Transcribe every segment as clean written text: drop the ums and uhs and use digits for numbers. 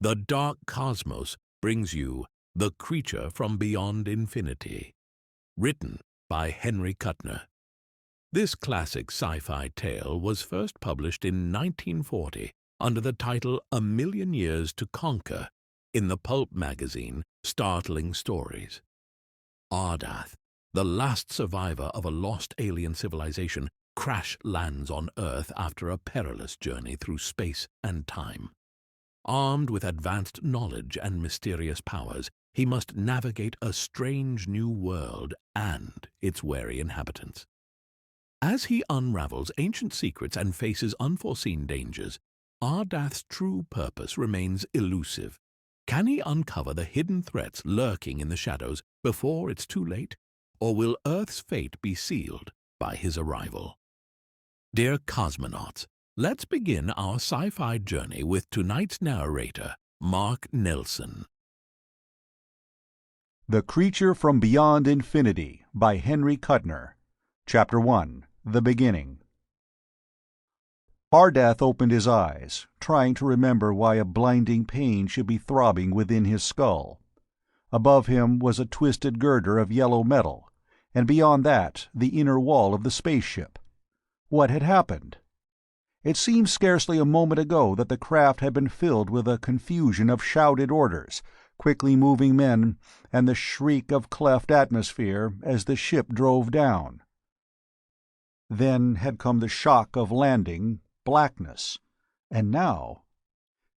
the dark cosmos brings you The Creature from Beyond Infinity, written by Henry Kuttner. This classic sci-fi tale was first published in 1940 under the title A Million Years to Conquer in the pulp magazine Startling Stories. Ardath, the last survivor of a lost alien civilization, crash lands on Earth after a perilous journey through space and time. Armed with advanced knowledge and mysterious powers, he must navigate a strange new world and its wary inhabitants. As he unravels ancient secrets and faces unforeseen dangers, Ardath's true purpose remains elusive. Can he uncover the hidden threats lurking in the shadows before it's too late, or will Earth's fate be sealed by his arrival? Dear cosmonauts, let's begin our sci-fi journey with tonight's narrator, Mark Nelson. The Creature from Beyond Infinity by Henry Kuttner. Chapter 1. The Beginning. Ardath opened his eyes, trying to remember why a blinding pain should be throbbing within his skull. Above him was a twisted girder of yellow metal, and beyond that the inner wall of the spaceship. What had happened? It seemed scarcely a moment ago that the craft had been filled with a confusion of shouted orders, quickly moving men, and the shriek of cleft atmosphere as the ship drove down. Then had come the shock of landing, blackness, and now—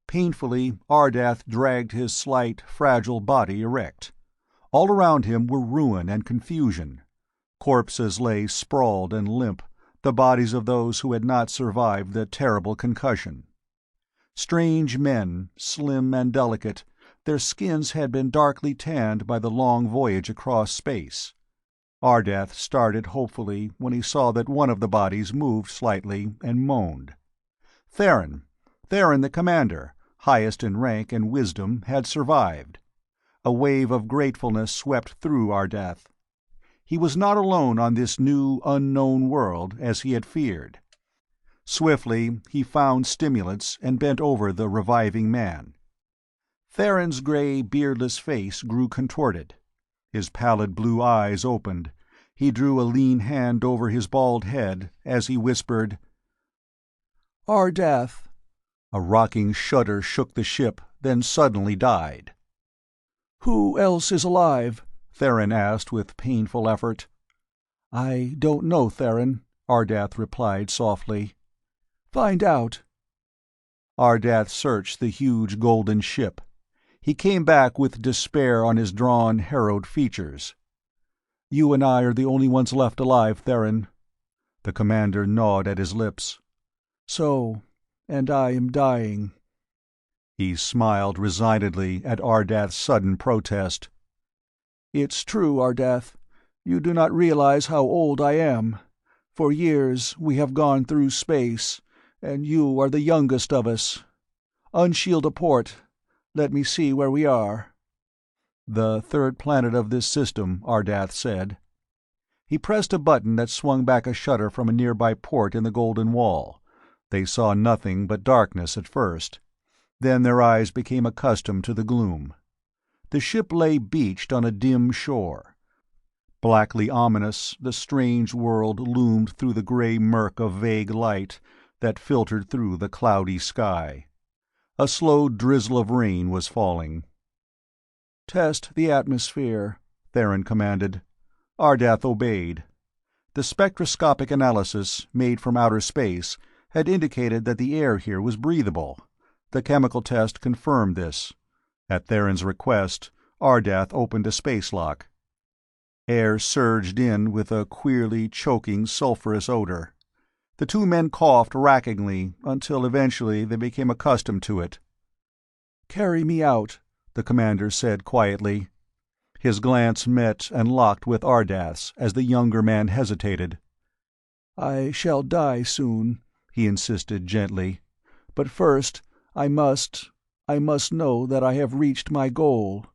Painfully, Ardath dragged his slight, fragile body erect. All around him were ruin and confusion. Corpses lay sprawled and limp, the bodies of those who had not survived the terrible concussion. Strange men, slim and delicate, their skins had been darkly tanned by the long voyage across space. Ardath started hopefully when he saw that one of the bodies moved slightly and moaned. Theron the commander, highest in rank and wisdom, had survived. A wave of gratefulness swept through Ardath. He was not alone on this new, unknown world, as he had feared. Swiftly he found stimulants and bent over the reviving man. Theron's gray, beardless face grew contorted. His pallid blue eyes opened. He drew a lean hand over his bald head as he whispered, "Ardath." A rocking shudder shook the ship, then suddenly died. "Who else is alive?" Theron asked with painful effort. "I don't know, Theron," Ardath replied softly. "Find out." Ardath searched the huge golden ship. He came back with despair on his drawn, harrowed features. "You and I are the only ones left alive, Theron." The commander gnawed at his lips. "So, and I am dying." He smiled resignedly at Ardath's sudden protest. "It's true, Ardath. You do not realize how old I am. For years we have gone through space, and you are the youngest of us. Unshield a port. Let me see where we are." "The third planet of this system," Ardath said. He pressed a button that swung back a shutter from a nearby port in the golden wall. They saw nothing but darkness at first. Then their eyes became accustomed to the gloom. The ship lay beached on a dim shore. Blackly ominous, the strange world loomed through the gray murk of vague light that filtered through the cloudy sky. A slow drizzle of rain was falling. "Test the atmosphere," Theron commanded. Ardath obeyed. The spectroscopic analysis, made from outer space, had indicated that the air here was breathable. The chemical test confirmed this. At Theron's request, Ardath opened a spacelock. Air surged in with a queerly choking sulphurous odor. The two men coughed rackingly until eventually they became accustomed to it. "Carry me out," the commander said quietly. His glance met and locked with Ardath's as the younger man hesitated. "I shall die soon," he insisted gently. "But first I must know that I have reached my goal."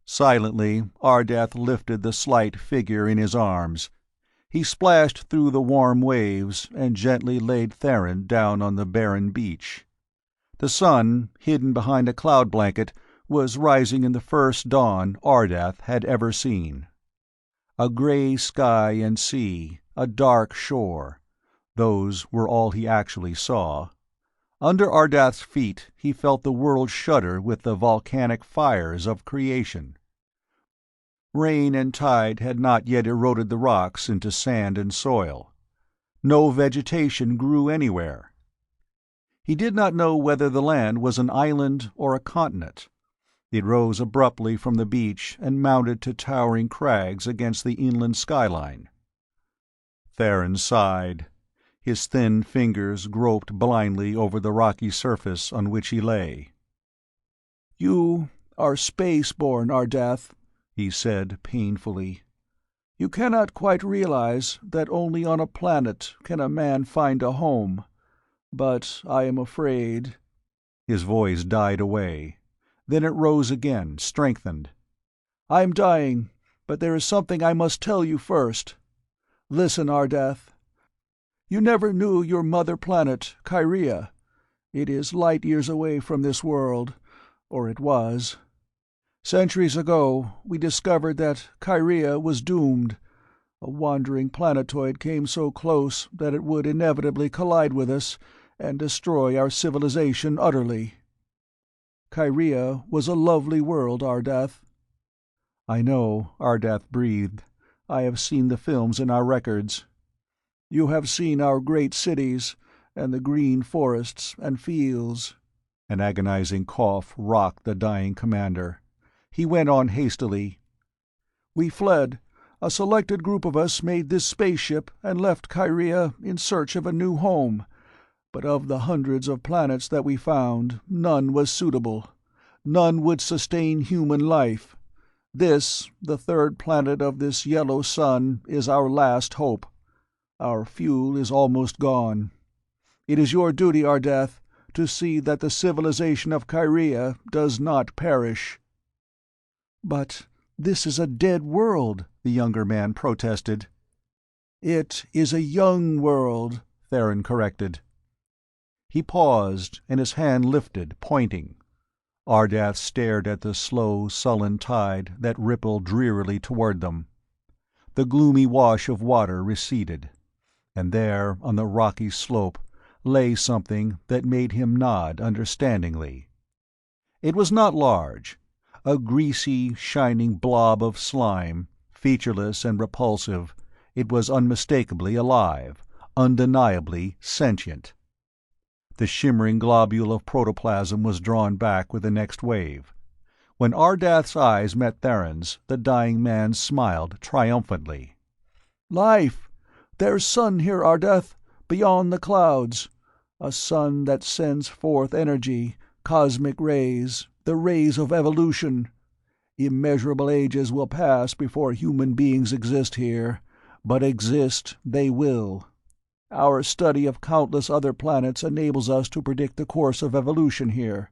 Silently, Ardath lifted the slight figure in his arms. He splashed through the warm waves and gently laid Theron down on the barren beach. The sun, hidden behind a cloud blanket, was rising in the first dawn Ardath had ever seen. A gray sky and sea, a dark shore. Those were all he actually saw. Under Ardath's feet he felt the world shudder with the volcanic fires of creation. Rain and tide had not yet eroded the rocks into sand and soil. No vegetation grew anywhere. He did not know whether the land was an island or a continent. It rose abruptly from the beach and mounted to towering crags against the inland skyline. Theron sighed. His thin fingers groped blindly over the rocky surface on which he lay. "You are space-born, Ardath," he said painfully. "You cannot quite realize that only on a planet can a man find a home. But I am afraid—" His voice died away. Then it rose again, strengthened. "I am dying, but there is something I must tell you first. Listen, Ardath. You never knew your mother planet, Kyria. It is light-years away from this world, or it was. Centuries ago, we discovered that Kyria was doomed. A wandering planetoid came so close that it would inevitably collide with us and destroy our civilization utterly. Kyria was a lovely world, Ardath." "I know," Ardath breathed. "I have seen the films in our records." "You have seen our great cities, and the green forests and fields." An agonizing cough rocked the dying commander. He went on hastily. "We fled. A selected group of us made this spaceship and left Kyria in search of a new home. But of the hundreds of planets that we found, none was suitable. None would sustain human life. This, the third planet of this yellow sun, is our last hope. Our fuel is almost gone. It is your duty, Ardath, to see that the civilization of Kyria does not perish." "But this is a dead world," the younger man protested. "It is a young world," Theron corrected. He paused, and his hand lifted, pointing. Ardath stared at the slow, sullen tide that rippled drearily toward them. The gloomy wash of water receded, and there, on the rocky slope, lay something that made him nod understandingly. It was not large. A greasy, shining blob of slime, featureless and repulsive, it was unmistakably alive, undeniably sentient. The shimmering globule of protoplasm was drawn back with the next wave. When Ardath's eyes met Theron's, the dying man smiled triumphantly. "Life! There's sun here, Ardath, beyond the clouds. A sun that sends forth energy, cosmic rays, the rays of evolution. Immeasurable ages will pass before human beings exist here, but exist they will. Our study of countless other planets enables us to predict the course of evolution here.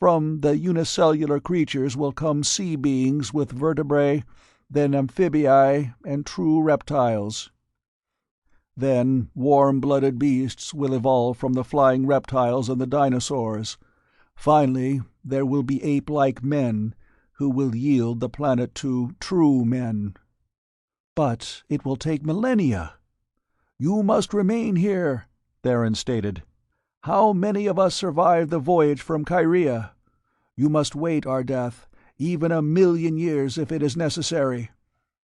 From the unicellular creatures will come sea beings with vertebrae, then amphibii and true reptiles. Then warm-blooded beasts will evolve from the flying reptiles and the dinosaurs. Finally, there will be ape-like men, who will yield the planet to true men. But it will take millennia. You must remain here," Theron stated. "How many of us survived the voyage from Kyria? You must wait, Ardath, even 1,000,000 years if it is necessary.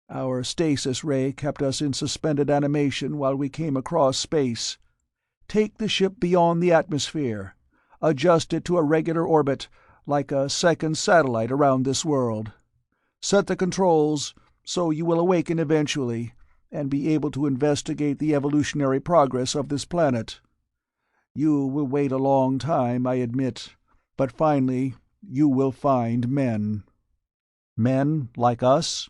Our stasis ray kept us in suspended animation while we came across space. Take the ship beyond the atmosphere. Adjust it to a regular orbit, like a second satellite around this world. Set the controls so you will awaken eventually, and be able to investigate the evolutionary progress of this planet. You will wait a long time, I admit, but finally you will find men." "Men like us?"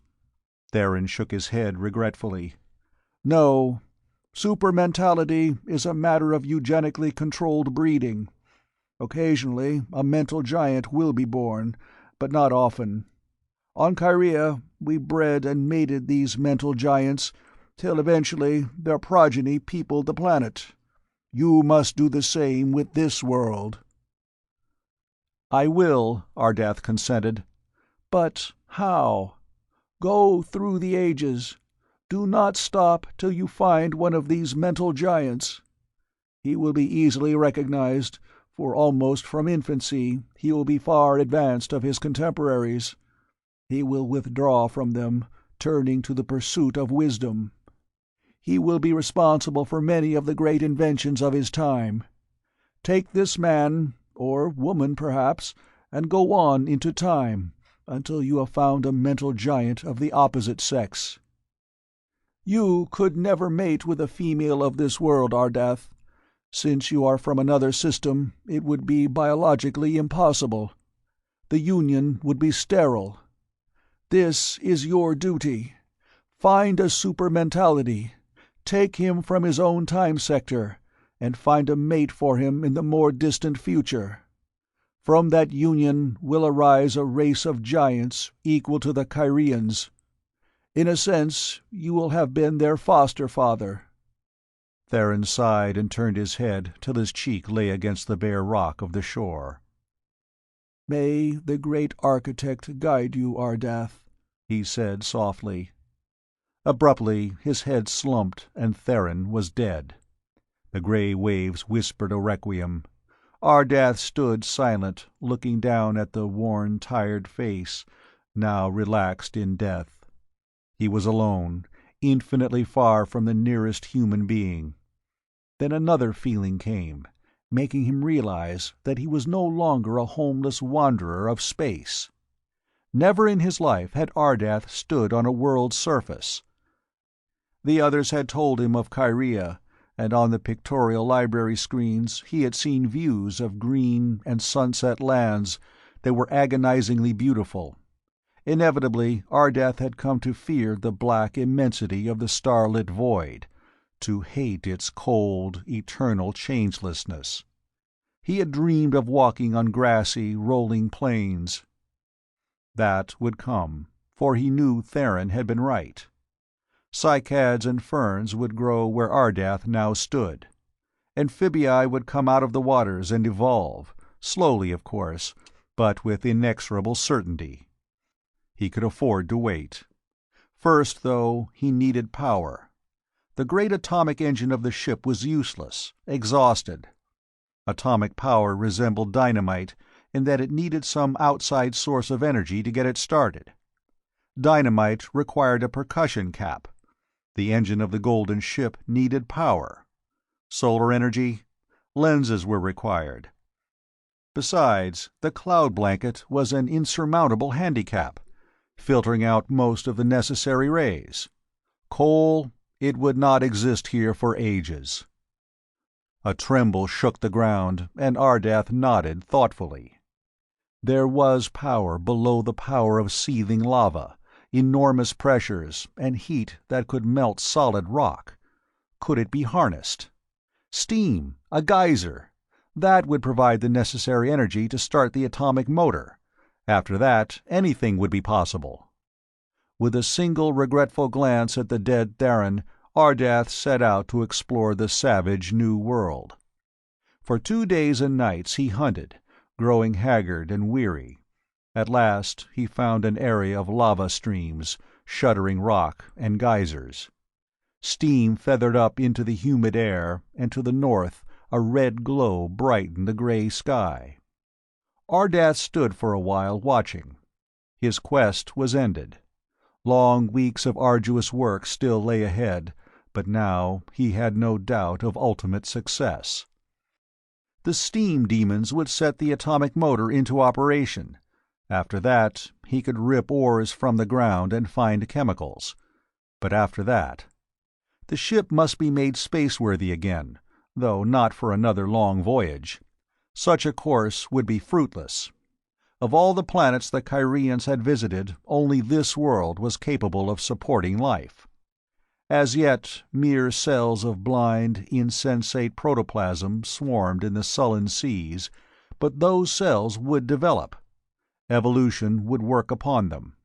Theron shook his head regretfully. "No. Supermentality is a matter of eugenically controlled breeding. Occasionally a mental giant will be born, but not often. On Kyria we bred and mated these mental giants, till eventually their progeny peopled the planet. You must do the same with this world." "I will," Ardath consented. "But how? Go through the ages. Do not stop till you find one of these mental giants. He will be easily recognized, for almost from infancy he will be far advanced of his contemporaries. He will withdraw from them, turning to the pursuit of wisdom. He will be responsible for many of the great inventions of his time. Take this man, or woman perhaps, and go on into time, until you have found a mental giant of the opposite sex. You could never mate with a female of this world, Ardath. Since you are from another system, it would be biologically impossible. The union would be sterile. This is your duty. Find a super-mentality, take him from his own time sector, and find a mate for him in the more distant future. From that union will arise a race of giants equal to the Kyrians. In a sense, you will have been their foster-father." Theron sighed and turned his head till his cheek lay against the bare rock of the shore. "May the great architect guide you, Ardath," he said softly. Abruptly his head slumped and Theron was dead. The grey waves whispered a requiem. Ardath stood silent, looking down at the worn, tired face, now relaxed in death. He was alone, infinitely far from the nearest human being. Then another feeling came, making him realize that he was no longer a homeless wanderer of space. Never in his life had Ardath stood on a world's surface. The others had told him of Kyria, and on the pictorial library screens he had seen views of green and sunset lands that were agonizingly beautiful. Inevitably, Ardath had come to fear the black immensity of the starlit void, to hate its cold, eternal changelessness. He had dreamed of walking on grassy, rolling plains. That would come, for he knew Theron had been right. Cycads and ferns would grow where Ardath now stood. Amphibii would come out of the waters and evolve, slowly of course, but with inexorable certainty. He could afford to wait. First, though, he needed power. The great atomic engine of the ship was useless, exhausted. Atomic power resembled dynamite in that it needed some outside source of energy to get it started. Dynamite required a percussion cap. The engine of the golden ship needed power. Solar energy? Lenses were required. Besides, the cloud blanket was an insurmountable handicap, filtering out most of the necessary rays. Coal, it would not exist here for ages. A tremble shook the ground, and Ardath nodded thoughtfully. There was power below the power of seething lava, enormous pressures, and heat that could melt solid rock. Could it be harnessed? Steam, a geyser. That would provide the necessary energy to start the atomic motor. After that, anything would be possible. With a single regretful glance at the dead Theron, Ardath set out to explore the savage new world. For 2 days and nights he hunted, growing haggard and weary. At last he found an area of lava streams, shuddering rock, and geysers. Steam feathered up into the humid air, and to the north a red glow brightened the grey sky. Ardath stood for a while watching. His quest was ended. Long weeks of arduous work still lay ahead, but now he had no doubt of ultimate success. The steam demons would set the atomic motor into operation. After that, he could rip ores from the ground and find chemicals. But after that, the ship must be made spaceworthy again, though not for another long voyage. Such a course would be fruitless. Of all the planets the Kyrians had visited, only this world was capable of supporting life. As yet, mere cells of blind, insensate protoplasm swarmed in the sullen seas, but those cells would develop. Evolution would work upon them.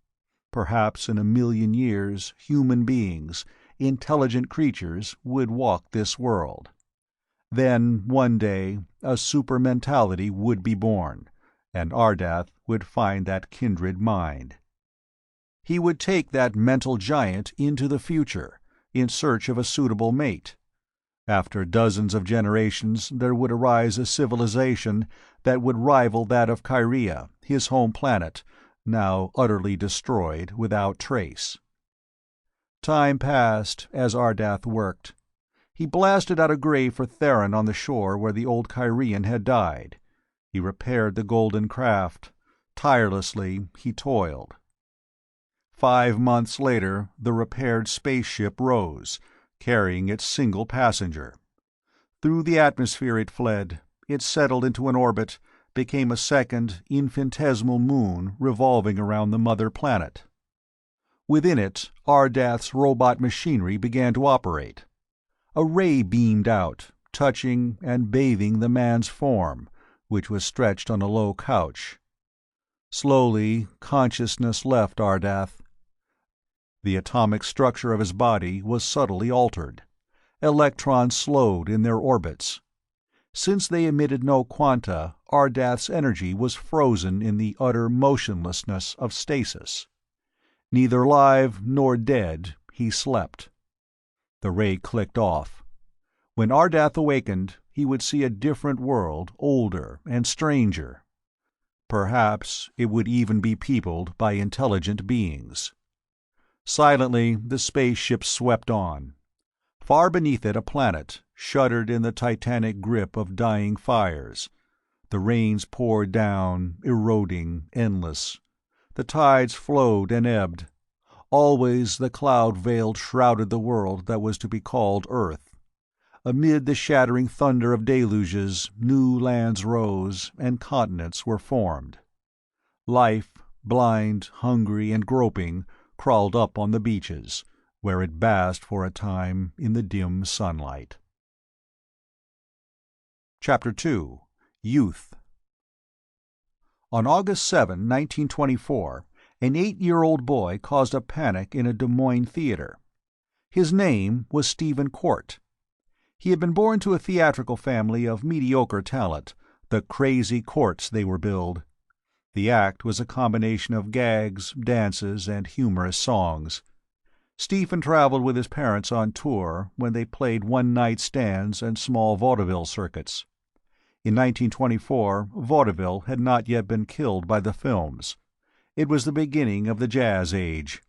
Perhaps in 1,000,000 years, human beings, intelligent creatures, would walk this world. Then, one day, a super-mentality would be born, and Ardath would find that kindred mind. He would take that mental giant into the future, in search of a suitable mate. After dozens of generations there would arise a civilization that would rival that of Kyria, his home planet, now utterly destroyed without trace. Time passed as Ardath worked. He blasted out a grave for Theron on the shore where the old Kyrian had died. He repaired the golden craft. Tirelessly he toiled. 5 months later, the repaired spaceship rose, carrying its single passenger. Through the atmosphere it fled. It settled into an orbit, became a second, infinitesimal moon revolving around the mother planet. Within it, Ardath's robot machinery began to operate. A ray beamed out, touching and bathing the man's form, which was stretched on a low couch. Slowly, consciousness left Ardath. The atomic structure of his body was subtly altered. Electrons slowed in their orbits. Since they emitted no quanta, Ardath's energy was frozen in the utter motionlessness of stasis. Neither live nor dead, he slept. The ray clicked off. When Ardath awakened, he would see a different world, older and stranger. Perhaps it would even be peopled by intelligent beings. Silently, the spaceship swept on. Far beneath it a planet shuddered in the titanic grip of dying fires. The rains poured down, eroding, endless. The tides flowed and ebbed. Always the cloud veil shrouded the world that was to be called Earth. Amid the shattering thunder of deluges, new lands rose, and continents were formed. Life, blind, hungry, and groping, crawled up on the beaches, where it basked for a time in the dim sunlight. Chapter 2. Youth. On August 7, 1924, an 8-year-old boy caused a panic in a Des Moines theater. His name was Stephen Court. He had been born to a theatrical family of mediocre talent, the Crazy Courts they were billed. The act was a combination of gags, dances, and humorous songs. Stephen traveled with his parents on tour when they played one-night stands and small vaudeville circuits. In 1924, vaudeville had not yet been killed by the films. It was the beginning of the Jazz Age.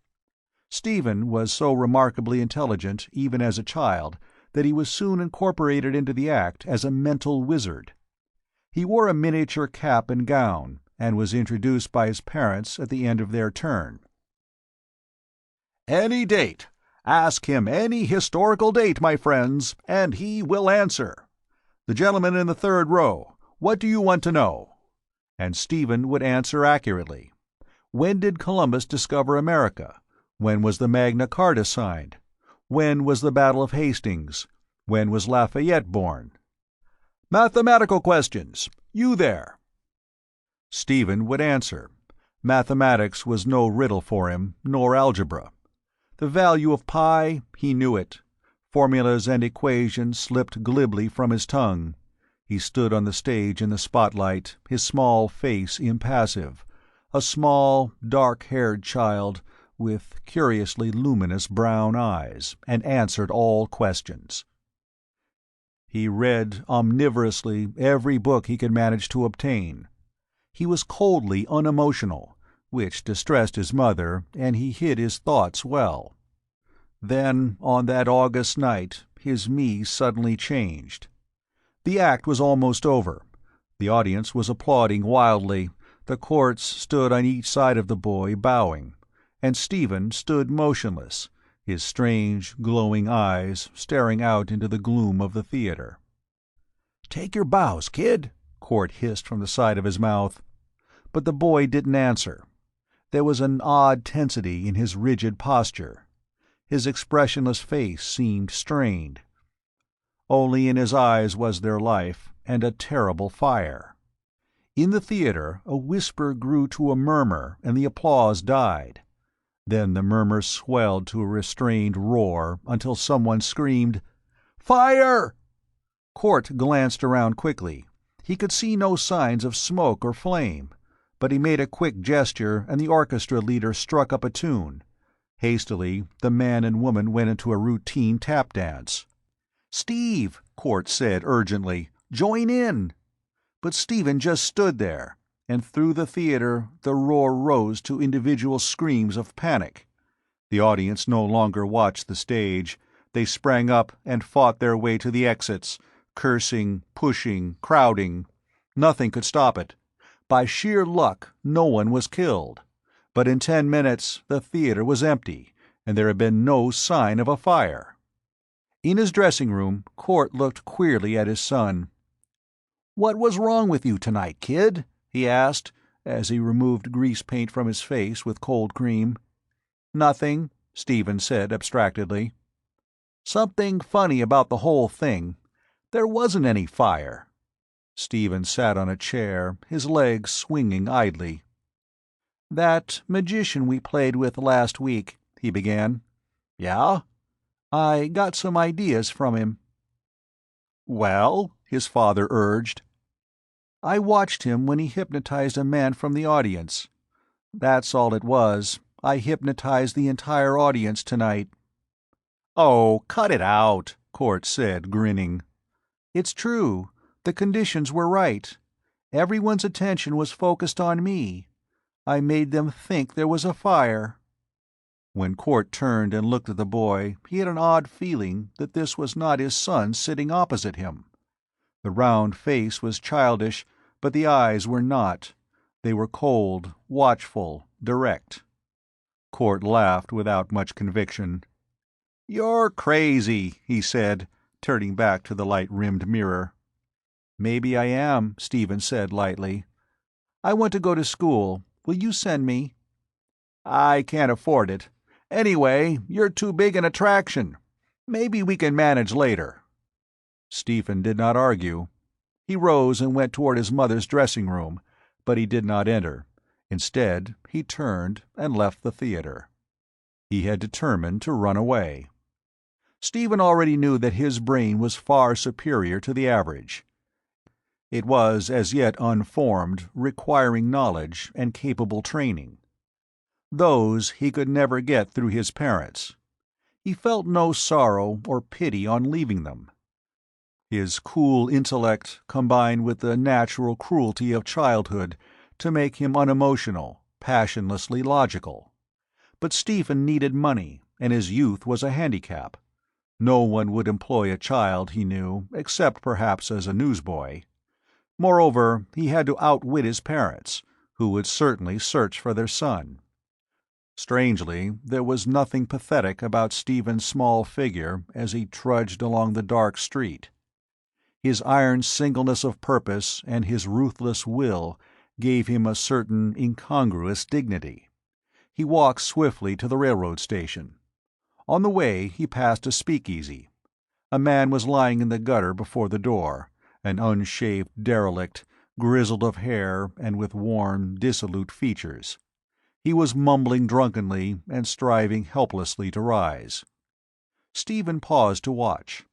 Stephen was so remarkably intelligent, even as a child, that he was soon incorporated into the act as a mental wizard. He wore a miniature cap and gown, and was introduced by his parents at the end of their turn. "Any date. Ask him any historical date, my friends, and he will answer. The gentleman in the third row, what do you want to know?" And Stephen would answer accurately. When did Columbus discover America? When was the Magna Carta signed? When was the Battle of Hastings? When was Lafayette born? "Mathematical questions. You there." Stephen would answer. Mathematics was no riddle for him, nor algebra. The value of pi, he knew it. Formulas and equations slipped glibly from his tongue. He stood on the stage in the spotlight, his small face impassive, a small, dark-haired child with curiously luminous brown eyes, and answered all questions. He read omnivorously every book he could manage to obtain. He was coldly unemotional, which distressed his mother, and he hid his thoughts well. Then, on that August night, his me suddenly changed. The act was almost over. The audience was applauding wildly. The courts stood on each side of the boy, bowing, and Stephen stood motionless, his strange, glowing eyes staring out into the gloom of the theater. "Take your bows, kid," Court hissed from the side of his mouth. But the boy didn't answer. There was an odd tensity in his rigid posture. His expressionless face seemed strained. Only in his eyes was there life, and a terrible fire. In the theater, a whisper grew to a murmur, and the applause died. Then the murmur swelled to a restrained roar until someone screamed, "Fire!" Court glanced around quickly. He could see no signs of smoke or flame. but he made a quick gesture and the orchestra leader struck up a tune. Hastily, the man and woman went into a routine tap dance. "Steve," Court said urgently, "join in." But Stephen just stood there, and through the theater the roar rose to individual screams of panic. The audience no longer watched the stage. They sprang up and fought their way to the exits, cursing, pushing, crowding. Nothing could stop it. By sheer luck, no one was killed. But in 10 minutes, the theater was empty, and there had been no sign of a fire. In his dressing room, Court looked queerly at his son. "What was wrong with you tonight, kid?" he asked, as he removed grease paint from his face with cold cream. "Nothing," Stephen said abstractedly. "Something funny about the whole thing. There wasn't any fire." Stephen sat on a chair, his legs swinging idly. "That magician we played with last week," he began. "Yeah?" "I got some ideas from him." "Well?" his father urged. "I watched him when he hypnotized a man from the audience. That's all it was. I hypnotized the entire audience tonight." "Oh, cut it out," Court said, grinning. "It's true. The conditions were right. Everyone's attention was focused on me. I made them think there was a fire." When Court turned and looked at the boy, he had an odd feeling that this was not his son sitting opposite him. The round face was childish, but the eyes were not. They were cold, watchful, direct. Court laughed without much conviction. "You're crazy," he said, turning back to the light-rimmed mirror. "Maybe I am," Stephen said lightly. "I want to go to school. Will you send me?" "I can't afford it. Anyway, you're too big an attraction. Maybe we can manage later." Stephen did not argue. He rose and went toward his mother's dressing room, but he did not enter. Instead, he turned and left the theater. He had determined to run away. Stephen already knew that his brain was far superior to the average. It was as yet unformed, requiring knowledge and capable training. Those he could never get through his parents. He felt no sorrow or pity on leaving them. His cool intellect combined with the natural cruelty of childhood to make him unemotional, passionlessly logical. But Stephen needed money, and his youth was a handicap. No one would employ a child, he knew, except perhaps as a newsboy. Moreover, he had to outwit his parents, who would certainly search for their son. Strangely, there was nothing pathetic about Stephen's small figure as he trudged along the dark street. His iron singleness of purpose and his ruthless will gave him a certain incongruous dignity. He walked swiftly to the railroad station. On the way he passed a speakeasy. A man was lying in the gutter before the door, an unshaved derelict, grizzled of hair and with worn, dissolute features. He was mumbling drunkenly and striving helplessly to rise. Stephen paused to watch.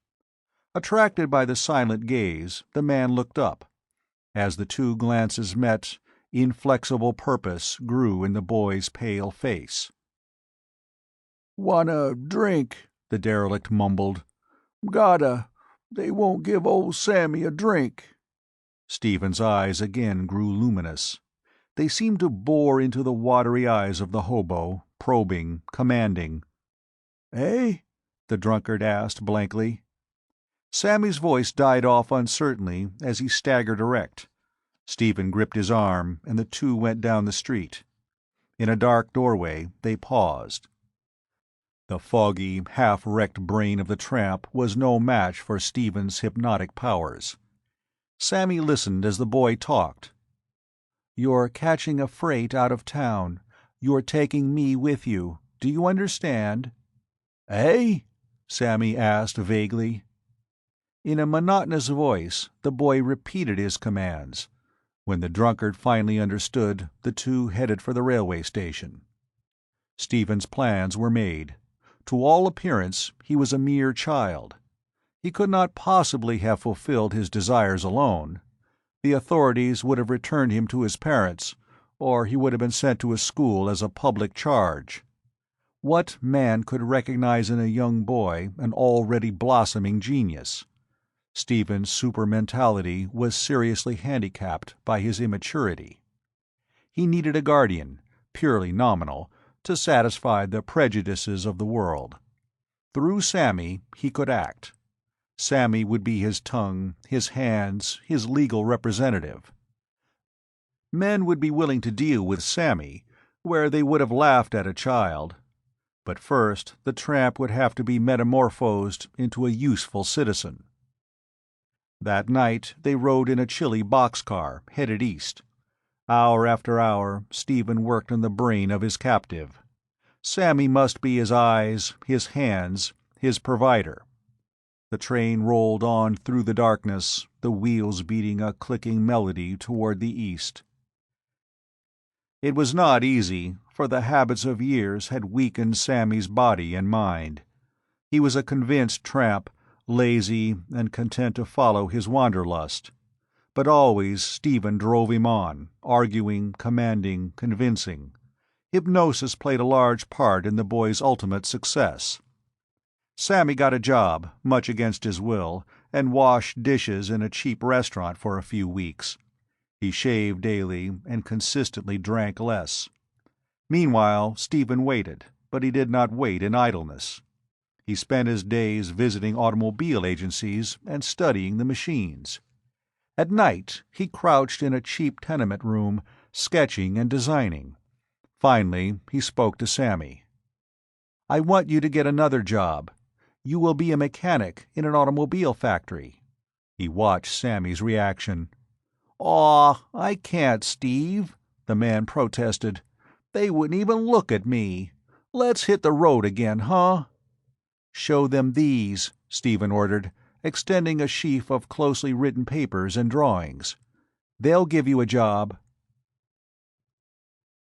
Attracted by the silent gaze, the man looked up. As the two glances met, inflexible purpose grew in the boy's pale face. "Want a drink," the derelict mumbled. "Gotta. They won't give old Sammy a drink." Stephen's eyes again grew luminous. They seemed to bore into the watery eyes of the hobo, probing, commanding. "Eh?" the drunkard asked blankly. Sammy's voice died off uncertainly as he staggered erect. Stephen gripped his arm, and the two went down the street. In a dark doorway, they paused. The foggy, half-wrecked brain of the tramp was no match for Stephen's hypnotic powers. Sammy listened as the boy talked. "You're catching a freight out of town. You're taking me with you. Do you understand?" "Eh?" Sammy asked vaguely. In a monotonous voice, the boy repeated his commands. When the drunkard finally understood, the two headed for the railway station. Stephen's plans were made. To all appearance, he was a mere child. He could not possibly have fulfilled his desires alone. The authorities would have returned him to his parents, or he would have been sent to a school as a public charge. What man could recognize in a young boy an already blossoming genius? Stephen's super-mentality was seriously handicapped by his immaturity. He needed a guardian, purely nominal, to satisfy the prejudices of the world. Through Sammy, he could act. Sammy would be his tongue, his hands, his legal representative. Men would be willing to deal with Sammy, where they would have laughed at a child. But first, the tramp would have to be metamorphosed into a useful citizen. That night, they rode in a chilly boxcar, headed east. Hour after hour, Stephen worked on the brain of his captive. Sammy must be his eyes, his hands, his provider. The train rolled on through the darkness, the wheels beating a clicking melody toward the east. It was not easy, for the habits of years had weakened Sammy's body and mind. He was a convinced tramp, lazy and content to follow his wanderlust. But always Stephen drove him on, arguing, commanding, convincing. Hypnosis played a large part in the boy's ultimate success. Sammy got a job, much against his will, and washed dishes in a cheap restaurant for a few weeks. He shaved daily and consistently drank less. Meanwhile, Stephen waited, but he did not wait in idleness. He spent his days visiting automobile agencies and studying the machines. At night, he crouched in a cheap tenement room, sketching and designing. Finally, he spoke to Sammy. "I want you to get another job. You will be a mechanic in an automobile factory." He watched Sammy's reaction. "Aw, I can't, Steve," the man protested. "They wouldn't even look at me. Let's hit the road again, huh?" "Show them these," Stephen ordered, extending a sheaf of closely written papers and drawings. "They'll give you a job."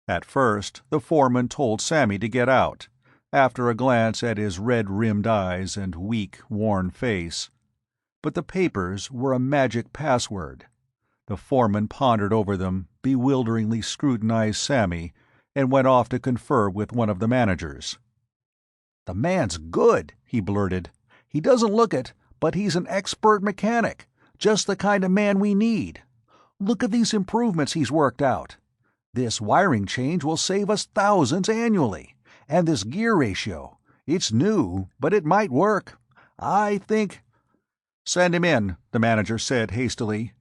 At first, the foreman told Sammy to get out, after a glance at his red-rimmed eyes and weak, worn face. But the papers were a magic password. The foreman pondered over them, bewilderingly scrutinized Sammy, and went off to confer with one of the managers. "The man's good," he blurted. "He doesn't look it, but he's an expert mechanic, just the kind of man we need. Look at these improvements he's worked out. This wiring change will save us thousands annually. And this gear ratio. It's new, but it might work. I think—" "Send him in," the manager said hastily.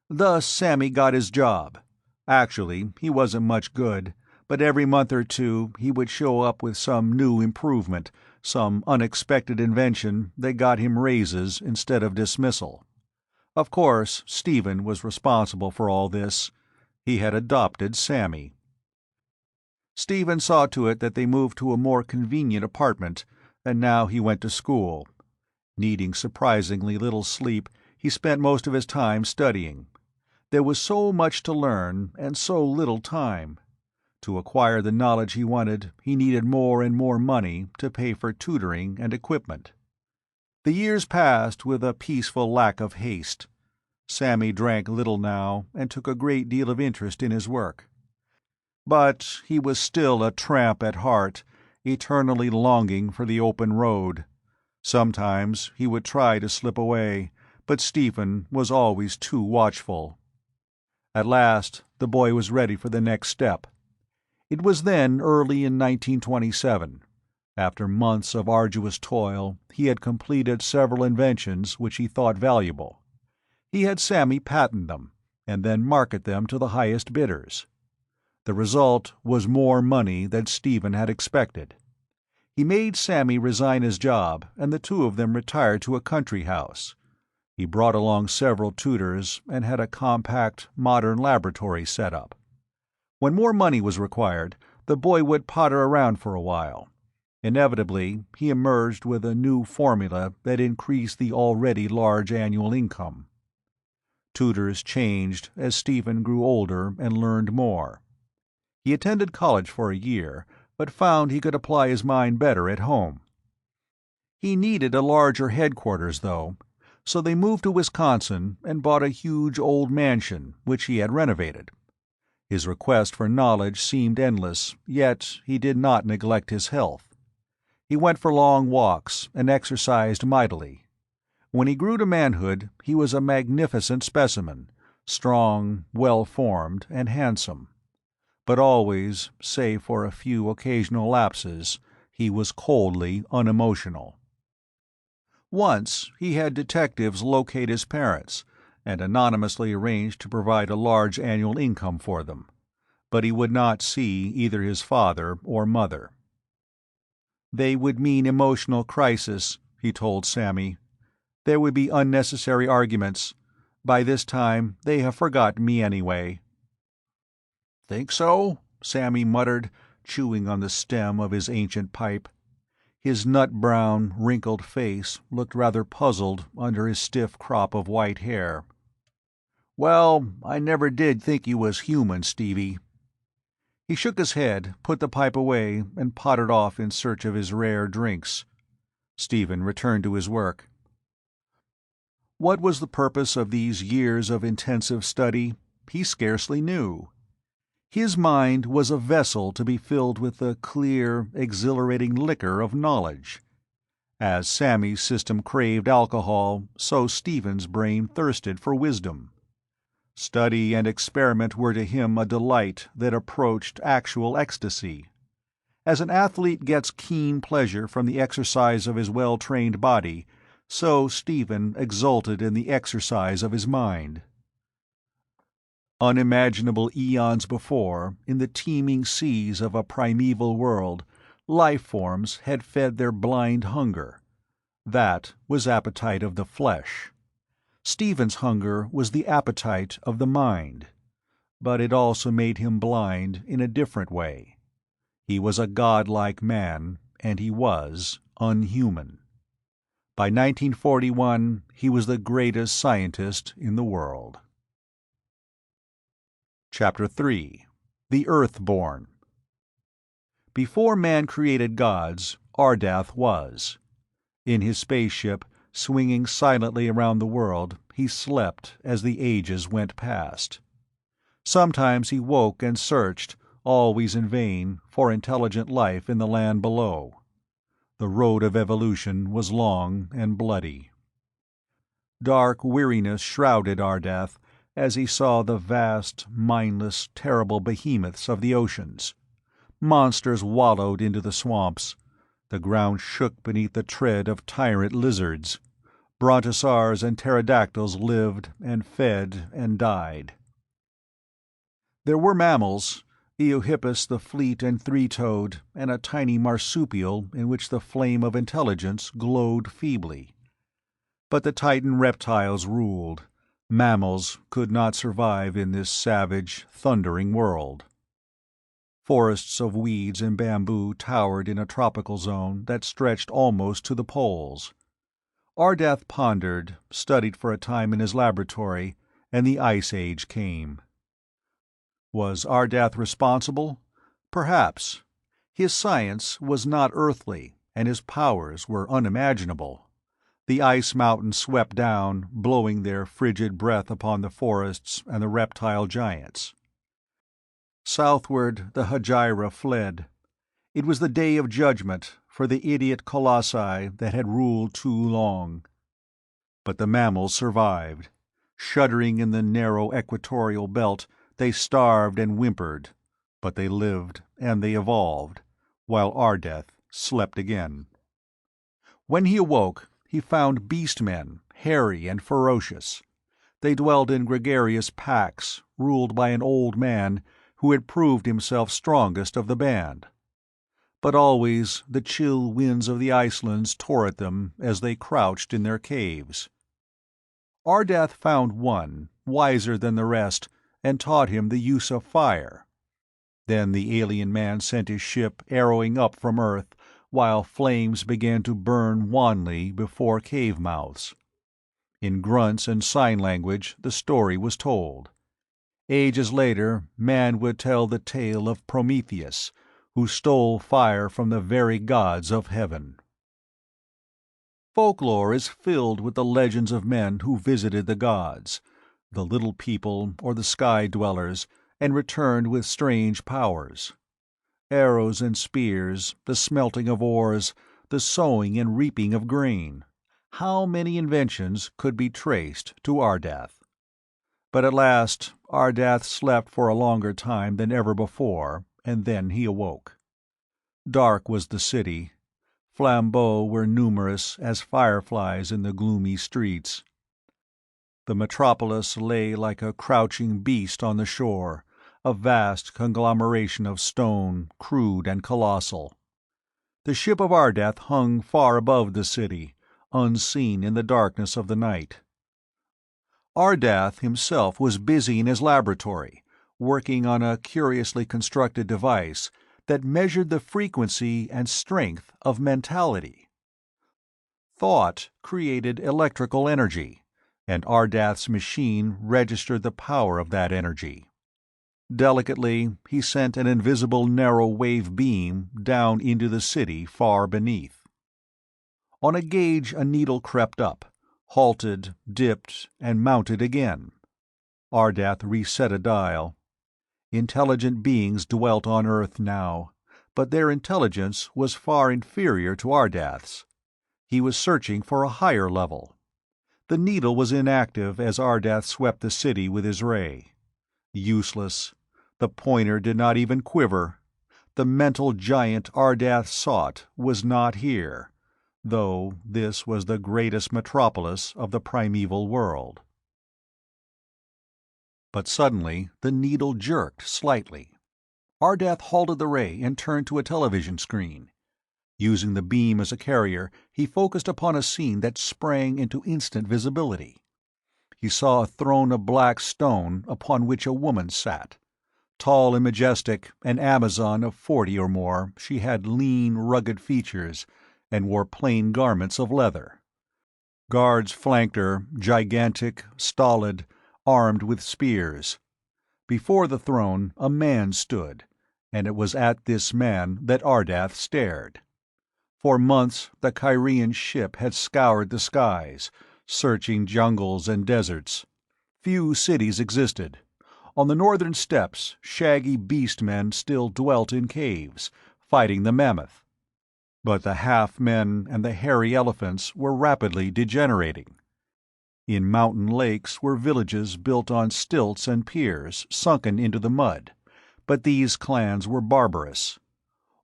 Thus Sammy got his job. Actually, he wasn't much good, but every month or two he would show up with some new improvement, some unexpected invention that got him raises instead of dismissal. Of course, Stephen was responsible for all this. He had adopted Sammy. Stephen saw to it that they moved to a more convenient apartment, and now he went to school. Needing surprisingly little sleep, he spent most of his time studying. There was so much to learn, and so little time. To acquire the knowledge he wanted, he needed more and more money to pay for tutoring and equipment. The years passed with a peaceful lack of haste. Sammy drank little now, and took a great deal of interest in his work. But he was still a tramp at heart, eternally longing for the open road. Sometimes he would try to slip away, but Stephen was always too watchful. At last, the boy was ready for the next step. It was then early in 1927. After months of arduous toil, he had completed several inventions which he thought valuable. He had Sammy patent them, and then market them to the highest bidders. The result was more money than Stephen had expected. He made Sammy resign his job, and the two of them retired to a country house. He brought along several tutors and had a compact, modern laboratory set up. When more money was required, the boy would potter around for a while. Inevitably, he emerged with a new formula that increased the already large annual income. Tutors changed as Stephen grew older and learned more. He attended college for a year, but found he could apply his mind better at home. He needed a larger headquarters, though, so they moved to Wisconsin and bought a huge old mansion, which he had renovated. His request for knowledge seemed endless, yet he did not neglect his health. He went for long walks and exercised mightily. When he grew to manhood, he was a magnificent specimen, strong, well-formed, and handsome. But always, save for a few occasional lapses, he was coldly unemotional. Once he had detectives locate his parents, and anonymously arranged to provide a large annual income for them, but he would not see either his father or mother. They would mean emotional crisis, he told Sammy. There would be unnecessary arguments. By this time, they have forgotten me anyway. "Think so?" Sammy muttered, chewing on the stem of his ancient pipe. His nut-brown, wrinkled face looked rather puzzled under his stiff crop of white hair. "Well, I never did think you was human, Stevie." He shook his head, put the pipe away, and pottered off in search of his rare drinks. Stephen returned to his work. What was the purpose of these years of intensive study? He scarcely knew. His mind was a vessel to be filled with the clear, exhilarating liquor of knowledge. As Sammy's system craved alcohol, so Stephen's brain thirsted for wisdom. Study and experiment were to him a delight that approached actual ecstasy. As an athlete gets keen pleasure from the exercise of his well-trained body, so Stephen exulted in the exercise of his mind. Unimaginable eons before, in the teeming seas of a primeval world, life forms had fed their blind hunger. That was appetite of the flesh. Stephen's hunger was the appetite of the mind, but it also made him blind in a different way. He was a godlike man, and he was unhuman. By 1941, he was the greatest scientist in the world. Chapter 3. The Earthborn. Before man created gods, Ardath was. In his spaceship, swinging silently around the world, he slept as the ages went past. Sometimes he woke and searched, always in vain, for intelligent life in the land below. The road of evolution was long and bloody. Dark weariness shrouded Ardath as he saw the vast, mindless, terrible behemoths of the oceans. Monsters wallowed into the swamps. The ground shook beneath the tread of tyrant lizards. Brontosaurs and pterodactyls lived and fed and died. There were mammals, Eohippus the fleet and three-toed, and a tiny marsupial in which the flame of intelligence glowed feebly. But the Titan reptiles ruled. Mammals could not survive in this savage, thundering world. Forests of weeds and bamboo towered in a tropical zone that stretched almost to the poles. Ardath pondered, studied for a time in his laboratory, and the Ice Age came. Was Ardath responsible? Perhaps. His science was not earthly, and his powers were unimaginable. The ice mountains swept down, blowing their frigid breath upon the forests and the reptile giants. Southward the Hejira fled. It was the day of judgment for the idiot colossi that had ruled too long. But the mammals survived. Shuddering in the narrow equatorial belt, they starved and whimpered, but they lived and they evolved, while Ardath slept again. When he awoke, he found beast-men, hairy and ferocious. They dwelled in gregarious packs, ruled by an old man who had proved himself strongest of the band. But always the chill winds of the icelands tore at them as they crouched in their caves. Ardath found one, wiser than the rest, and taught him the use of fire. Then the alien man sent his ship arrowing up from Earth, while flames began to burn wanly before cave mouths. In grunts and sign language the story was told. Ages later, man would tell the tale of Prometheus, who stole fire from the very gods of heaven. Folklore is filled with the legends of men who visited the gods, the little people or the sky dwellers, and returned with strange powers. Arrows and spears, the smelting of ores, the sowing and reaping of grain. How many inventions could be traced to Ardath? But at last Ardath slept for a longer time than ever before, and then he awoke. Dark was the city. Flambeaux were numerous as fireflies in the gloomy streets. The metropolis lay like a crouching beast on the shore, a vast conglomeration of stone, crude and colossal. The ship of Ardath hung far above the city, unseen in the darkness of the night. Ardath himself was busy in his laboratory, working on a curiously constructed device that measured the frequency and strength of mentality. Thought created electrical energy, and Ardath's machine registered the power of that energy. Delicately, he sent an invisible narrow-wave beam down into the city far beneath. On a gauge a needle crept up, halted, dipped, and mounted again. Ardath reset a dial. Intelligent beings dwelt on Earth now, but their intelligence was far inferior to Ardath's. He was searching for a higher level. The needle was inactive as Ardath swept the city with his ray. Useless. The pointer did not even quiver. The mental giant Ardath sought was not here, though this was the greatest metropolis of the primeval world. But suddenly the needle jerked slightly. Ardath halted the ray and turned to a television screen. Using the beam as a carrier, he focused upon a scene that sprang into instant visibility. He saw a throne of black stone upon which a woman sat. Tall and majestic, an Amazon of 40 or more, she had lean, rugged features, and wore plain garments of leather. Guards flanked her, gigantic, stolid, armed with spears. Before the throne a man stood, and it was at this man that Ardath stared. For months the Kyrian ship had scoured the skies, searching jungles and deserts. Few cities existed. On the northern steppes, shaggy beast-men still dwelt in caves, fighting the mammoth. But the half-men and the hairy elephants were rapidly degenerating. In mountain lakes were villages built on stilts and piers sunken into the mud, but these clans were barbarous.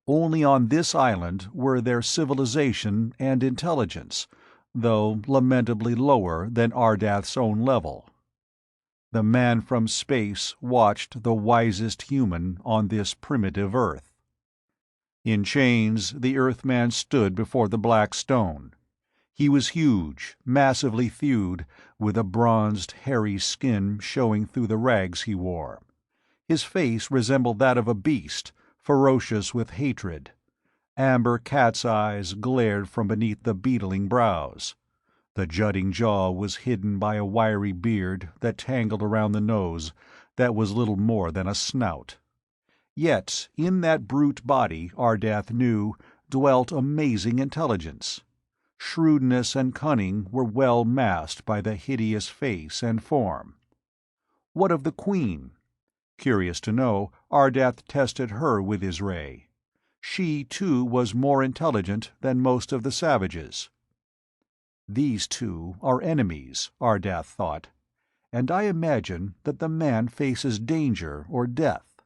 Only on this island were there civilization and intelligence, though lamentably lower than Ardath's own level. The man from space watched the wisest human on this primitive Earth. In chains, the Earthman stood before the black stone. He was huge, massively thewed, with a bronzed, hairy skin showing through the rags he wore. His face resembled that of a beast, ferocious with hatred. Amber cat's eyes glared from beneath the beetling brows. The jutting jaw was hidden by a wiry beard that tangled around the nose that was little more than a snout. Yet in that brute body, Ardath knew, dwelt amazing intelligence. Shrewdness and cunning were well masked by the hideous face and form. What of the Queen? Curious to know, Ardath tested her with his ray. She, too, was more intelligent than most of the savages. These two are enemies, Ardath thought, and I imagine that the man faces danger or death.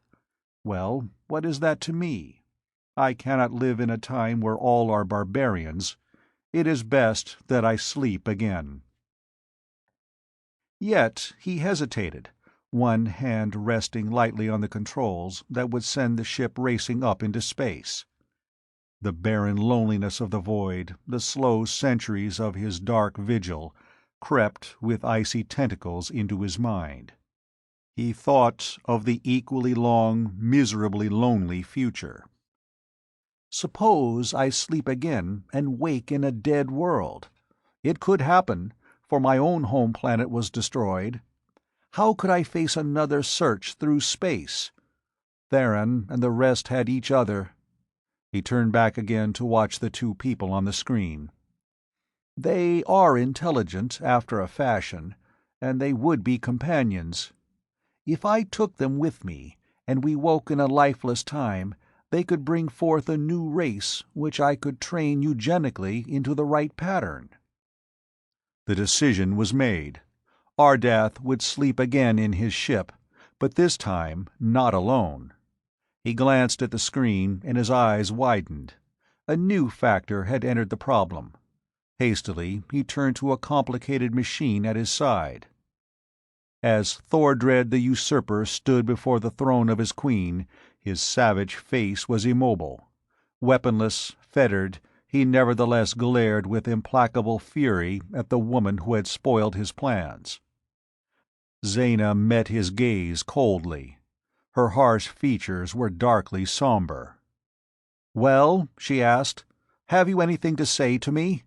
Well, what is that to me? I cannot live in a time where all are barbarians. It is best that I sleep again. Yet he hesitated, one hand resting lightly on the controls that would send the ship racing up into space. The barren loneliness of the void, the slow centuries of his dark vigil, crept with icy tentacles into his mind. He thought of the equally long, miserably lonely future. Suppose I sleep again and wake in a dead world. It could happen, for my own home planet was destroyed. How could I face another search through space? Theron and the rest had each other. He turned back again to watch the two people on the screen. They are intelligent after a fashion, and they would be companions. If I took them with me, and we woke in a lifeless time, they could bring forth a new race which I could train eugenically into the right pattern." The decision was made. Ardath would sleep again in his ship, but this time not alone. He glanced at the screen, and his eyes widened. A new factor had entered the problem. Hastily, he turned to a complicated machine at his side. As Thordred the Usurper stood before the throne of his queen, his savage face was immobile. Weaponless, fettered, he nevertheless glared with implacable fury at the woman who had spoiled his plans. Zaina met his gaze coldly. Her harsh features were darkly somber. "Well," she asked, "have you anything to say to me?"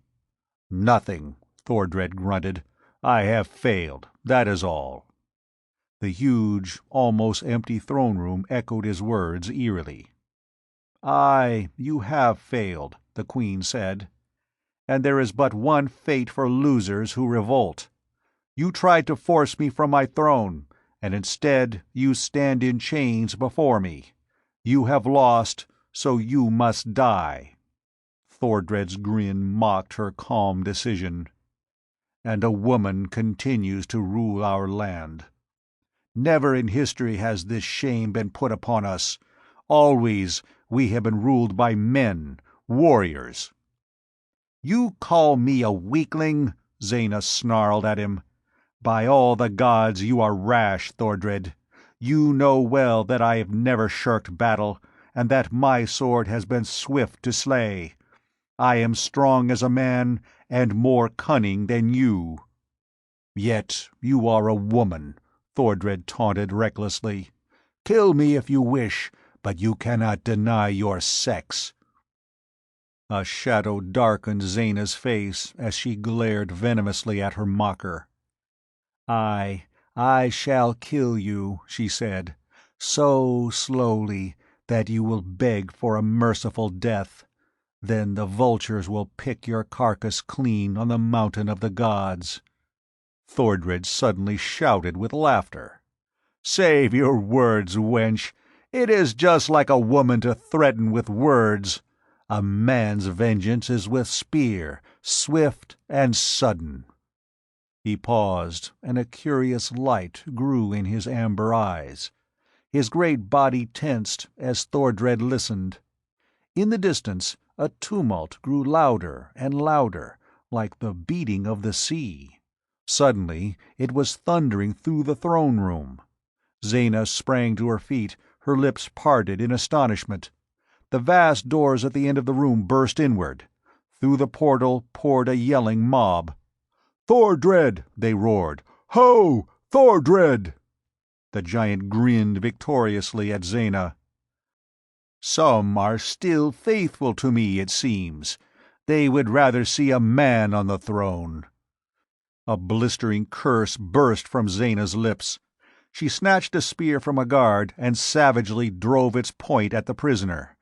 "Nothing," Thordred grunted. "I have failed, that is all." The huge, almost empty throne room echoed his words eerily. "Aye, you have failed," the Queen said. "And there is but one fate for losers who revolt. You tried to force me from my throne, and instead you stand in chains before me. You have lost, so you must die." Thordred's grin mocked her calm decision. "And a woman continues to rule our land. Never in history has this shame been put upon us. Always we have been ruled by men, warriors." "You call me a weakling?" Zaina snarled at him. "By all the gods, you are rash, Thordred. You know well that I have never shirked battle, and that my sword has been swift to slay. I am strong as a man, and more cunning than you." "Yet you are a woman," Thordred taunted recklessly. "Kill me if you wish, but you cannot deny your sex." A shadow darkened Zaina's face as she glared venomously at her mocker. I shall kill you," she said, "so slowly that you will beg for a merciful death. Then the vultures will pick your carcass clean on the mountain of the gods." Thordred suddenly shouted with laughter. "Save your words, wench. It is just like a woman to threaten with words. A man's vengeance is with spear, swift and sudden." He paused, and a curious light grew in his amber eyes. His great body tensed as Thordred listened. In the distance a tumult grew louder and louder, like the beating of the sea. Suddenly it was thundering through the throne room. Zaina sprang to her feet, her lips parted in astonishment. The vast doors at the end of the room burst inward. Through the portal poured a yelling mob. "Thordred!" they roared. "Ho! Thordred!" The giant grinned victoriously at Zaina. "Some are still faithful to me, it seems. They would rather see a man on the throne." A blistering curse burst from Zaina's lips. She snatched a spear from a guard and savagely drove its point at the prisoner.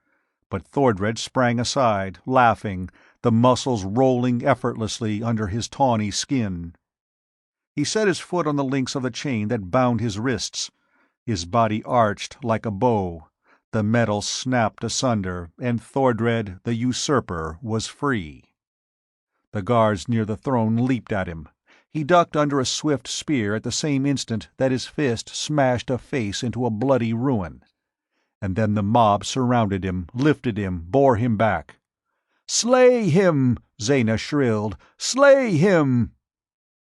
But Thordred sprang aside, laughing, the muscles rolling effortlessly under his tawny skin. He set his foot on the links of the chain that bound his wrists. His body arched like a bow. The metal snapped asunder, and Thordred the Usurper was free. The guards near the throne leaped at him. He ducked under a swift spear at the same instant that his fist smashed a face into a bloody ruin. And then the mob surrounded him, lifted him, bore him back. "Slay him!" Zaina shrilled. "Slay him!"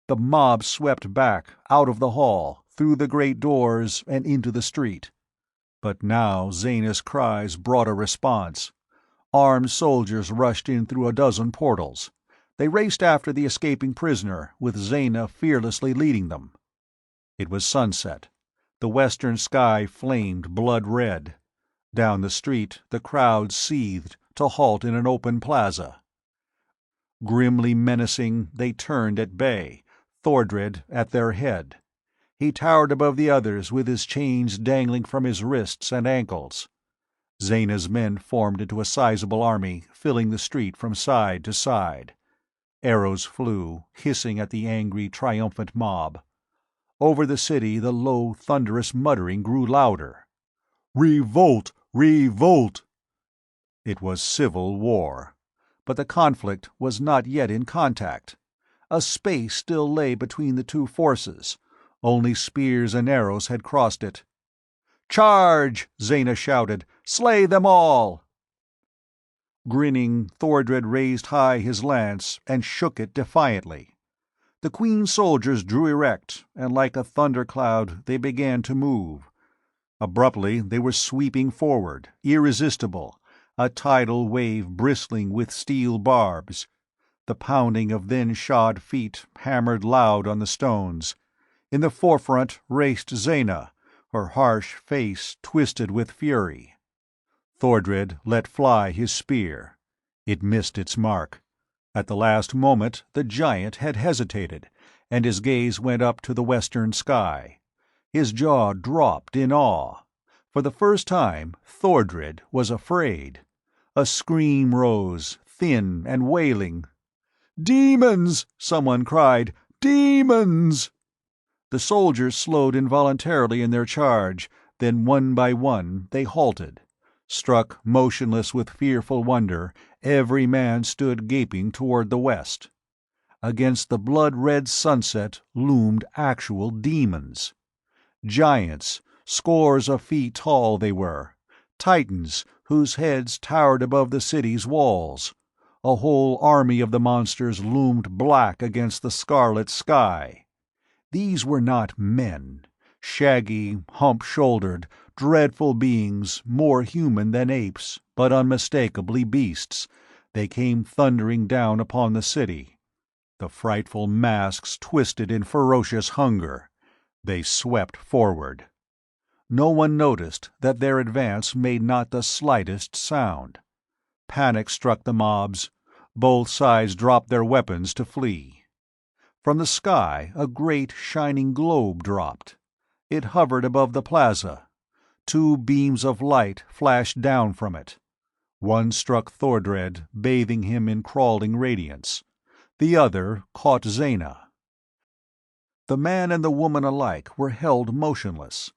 The mob swept back, out of the hall, through the great doors, and into the street. But now Zaina's cries brought a response. Armed soldiers rushed in through a dozen portals. They raced after the escaping prisoner, with Zaina fearlessly leading them. It was sunset. The western sky flamed blood-red. Down the street the crowd seethed, to halt in an open plaza. Grimly menacing, they turned at bay, Thordred at their head. He towered above the others with his chains dangling from his wrists and ankles. Zaina's men formed into a sizable army, filling the street from side to side. Arrows flew, hissing at the angry, triumphant mob. Over the city the low, thunderous muttering grew louder. "Revolt! Revolt!" It was civil war. But the conflict was not yet in contact. A space still lay between the two forces. Only spears and arrows had crossed it. "Charge!" Zaina shouted. "Slay them all!" Grinning, Thordred raised high his lance and shook it defiantly. The Queen's soldiers drew erect, and like a thundercloud they began to move. Abruptly they were sweeping forward, irresistible, a tidal wave bristling with steel barbs. The pounding of thin-shod feet hammered loud on the stones. In the forefront raced Zaina, her harsh face twisted with fury. Thordred let fly his spear. It missed its mark. At the last moment the giant had hesitated, and his gaze went up to the western sky. His jaw dropped in awe. For the first time Thordred was afraid. A scream rose, thin and wailing. "Demons!" someone cried. "Demons!" The soldiers slowed involuntarily in their charge, then one by one they halted. Struck motionless with fearful wonder, every man stood gaping toward the west. Against the blood-red sunset loomed actual demons. Giants, scores of feet tall they were, titans whose heads towered above the city's walls. A whole army of the monsters loomed black against the scarlet sky. These were not men. Shaggy, hump-shouldered, dreadful beings, more human than apes, but unmistakably beasts, they came thundering down upon the city. The frightful masks twisted in ferocious hunger. They swept forward. No one noticed that their advance made not the slightest sound. Panic struck the mobs. Both sides dropped their weapons to flee. From the sky a great shining globe dropped. It hovered above the plaza. Two beams of light flashed down from it. One struck Thordred, bathing him in crawling radiance. The other caught Zaina. The man and the woman alike were held motionless.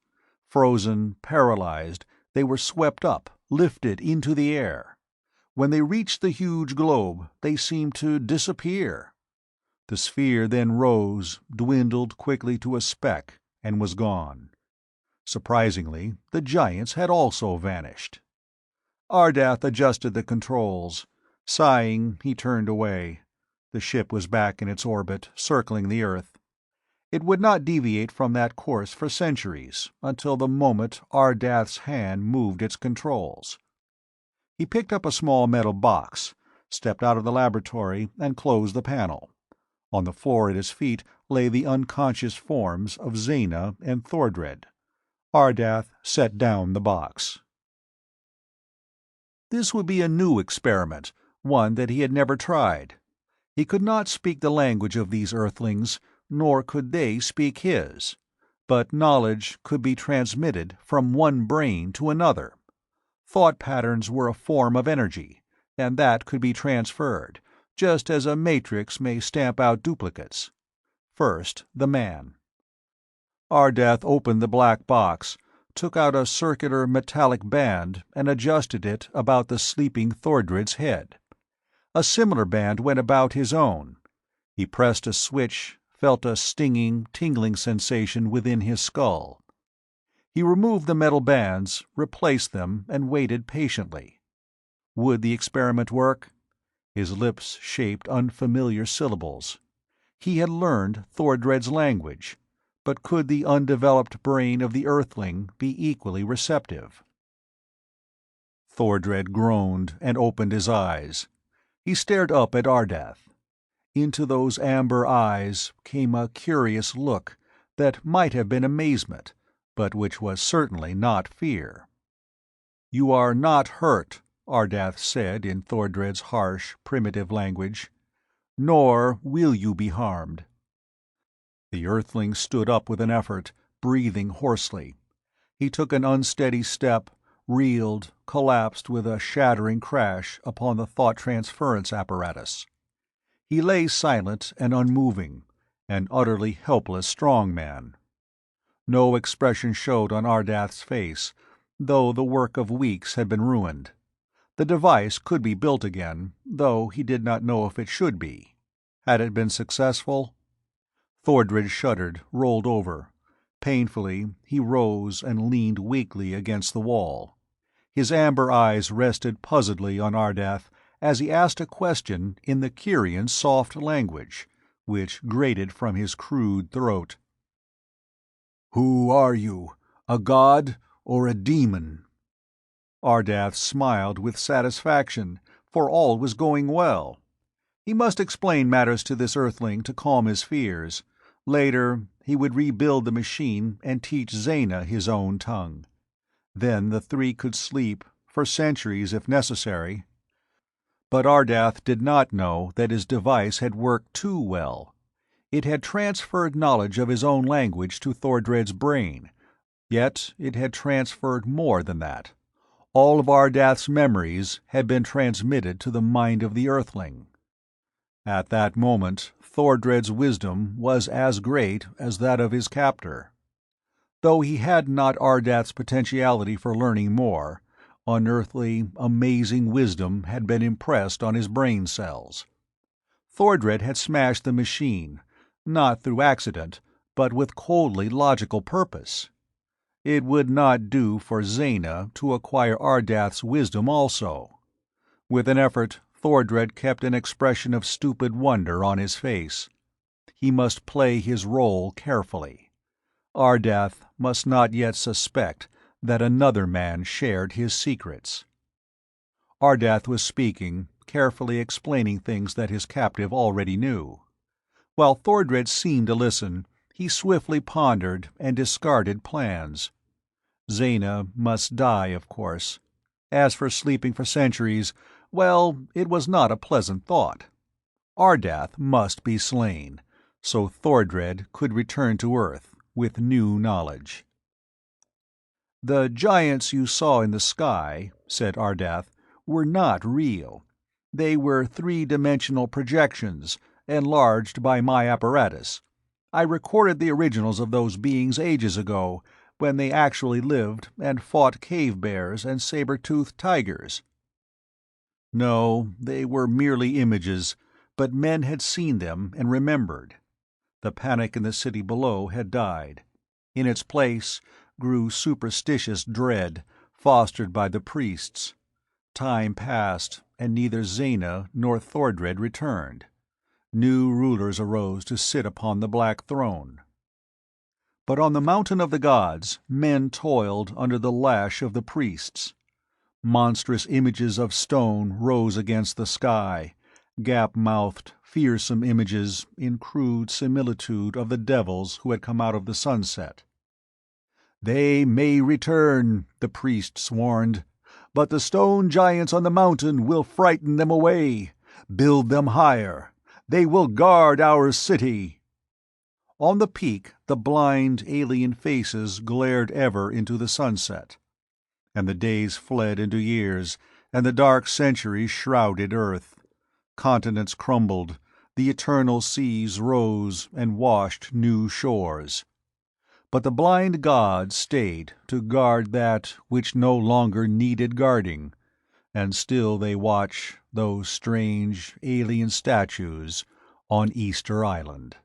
Frozen, paralyzed, they were swept up, lifted into the air. When they reached the huge globe, they seemed to disappear. The sphere then rose, dwindled quickly to a speck, and was gone. Surprisingly, the giants had also vanished. Ardath adjusted the controls. Sighing, he turned away. The ship was back in its orbit, circling the Earth. It would not deviate from that course for centuries, until the moment Ardath's hand moved its controls. He picked up a small metal box, stepped out of the laboratory, and closed the panel. On the floor at his feet lay the unconscious forms of Zaina and Thordred. Ardath set down the box. This would be a new experiment, one that he had never tried. He could not speak the language of these Earthlings, nor could they speak his. But knowledge could be transmitted from one brain to another. Thought patterns were a form of energy, and that could be transferred, just as a matrix may stamp out duplicates. First, the man. Ardath opened the black box, took out a circular metallic band, and adjusted it about the sleeping Thordred's head. A similar band went about his own. He pressed a switch, felt a stinging, tingling sensation within his skull. He removed the metal bands, replaced them, and waited patiently. Would the experiment work? His lips shaped unfamiliar syllables. He had learned Thordred's language, but could the undeveloped brain of the Earthling be equally receptive? Thordred groaned and opened his eyes. He stared up at Ardath. Into those amber eyes came a curious look that might have been amazement, but which was certainly not fear. "You are not hurt," Ardath said in Thordred's harsh, primitive language. "Nor will you be harmed." The Earthling stood up with an effort, breathing hoarsely. He took an unsteady step, reeled, collapsed with a shattering crash upon the thought-transference apparatus. He lay silent and unmoving, an utterly helpless strong man. No expression showed on Ardath's face, though the work of weeks had been ruined. The device could be built again, though he did not know if it should be. Had it been successful? Thordred shuddered, rolled over. Painfully, he rose and leaned weakly against the wall. His amber eyes rested puzzledly on Ardath as he asked a question in the Kyrian soft language, which grated from his crude throat. "Who are you? A god or a demon?" Ardath smiled with satisfaction, for all was going well. He must explain matters to this earthling to calm his fears. Later, he would rebuild the machine and teach Zaina his own tongue. Then the three could sleep, for centuries if necessary. But Ardath did not know that his device had worked too well. It had transferred knowledge of his own language to Thordred's brain, yet it had transferred more than that. All of Ardath's memories had been transmitted to the mind of the earthling. At that moment, Thordred's wisdom was as great as that of his captor. Though he had not Ardath's potentiality for learning more, unearthly, amazing wisdom had been impressed on his brain cells. Thordred had smashed the machine, not through accident, but with coldly logical purpose. It would not do for Zaina to acquire Ardath's wisdom also. With an effort, Thordred kept an expression of stupid wonder on his face. He must play his role carefully. Ardath must not yet suspect that another man shared his secrets. Ardath was speaking, carefully explaining things that his captive already knew. While Thordred seemed to listen, he swiftly pondered and discarded plans. Zaina must die, of course. As for sleeping for centuries, well, it was not a pleasant thought. Ardath must be slain, so Thordred could return to Earth with new knowledge. "The giants you saw in the sky," said Ardath, "were not real. They were three-dimensional projections, enlarged by my apparatus. I recorded the originals of those beings ages ago, when they actually lived and fought cave bears and saber-toothed tigers." No, they were merely images, but men had seen them and remembered. The panic in the city below had died. In its place grew superstitious dread, fostered by the priests. Time passed, and neither Zaina nor Thordred returned. New rulers arose to sit upon the Black Throne. But on the mountain of the gods, men toiled under the lash of the priests. Monstrous images of stone rose against the sky, gap-mouthed, fearsome images in crude similitude of the devils who had come out of the sunset. "They may return," the priests warned, "but the stone giants on the mountain will frighten them away. Build them higher. They will guard our city." On the peak the blind, alien faces glared ever into the sunset. And the days fled into years, and the dark centuries shrouded Earth. Continents crumbled, the eternal seas rose and washed new shores. But the blind gods stayed to guard that which no longer needed guarding, and still they watch those strange, alien statues on Easter Island.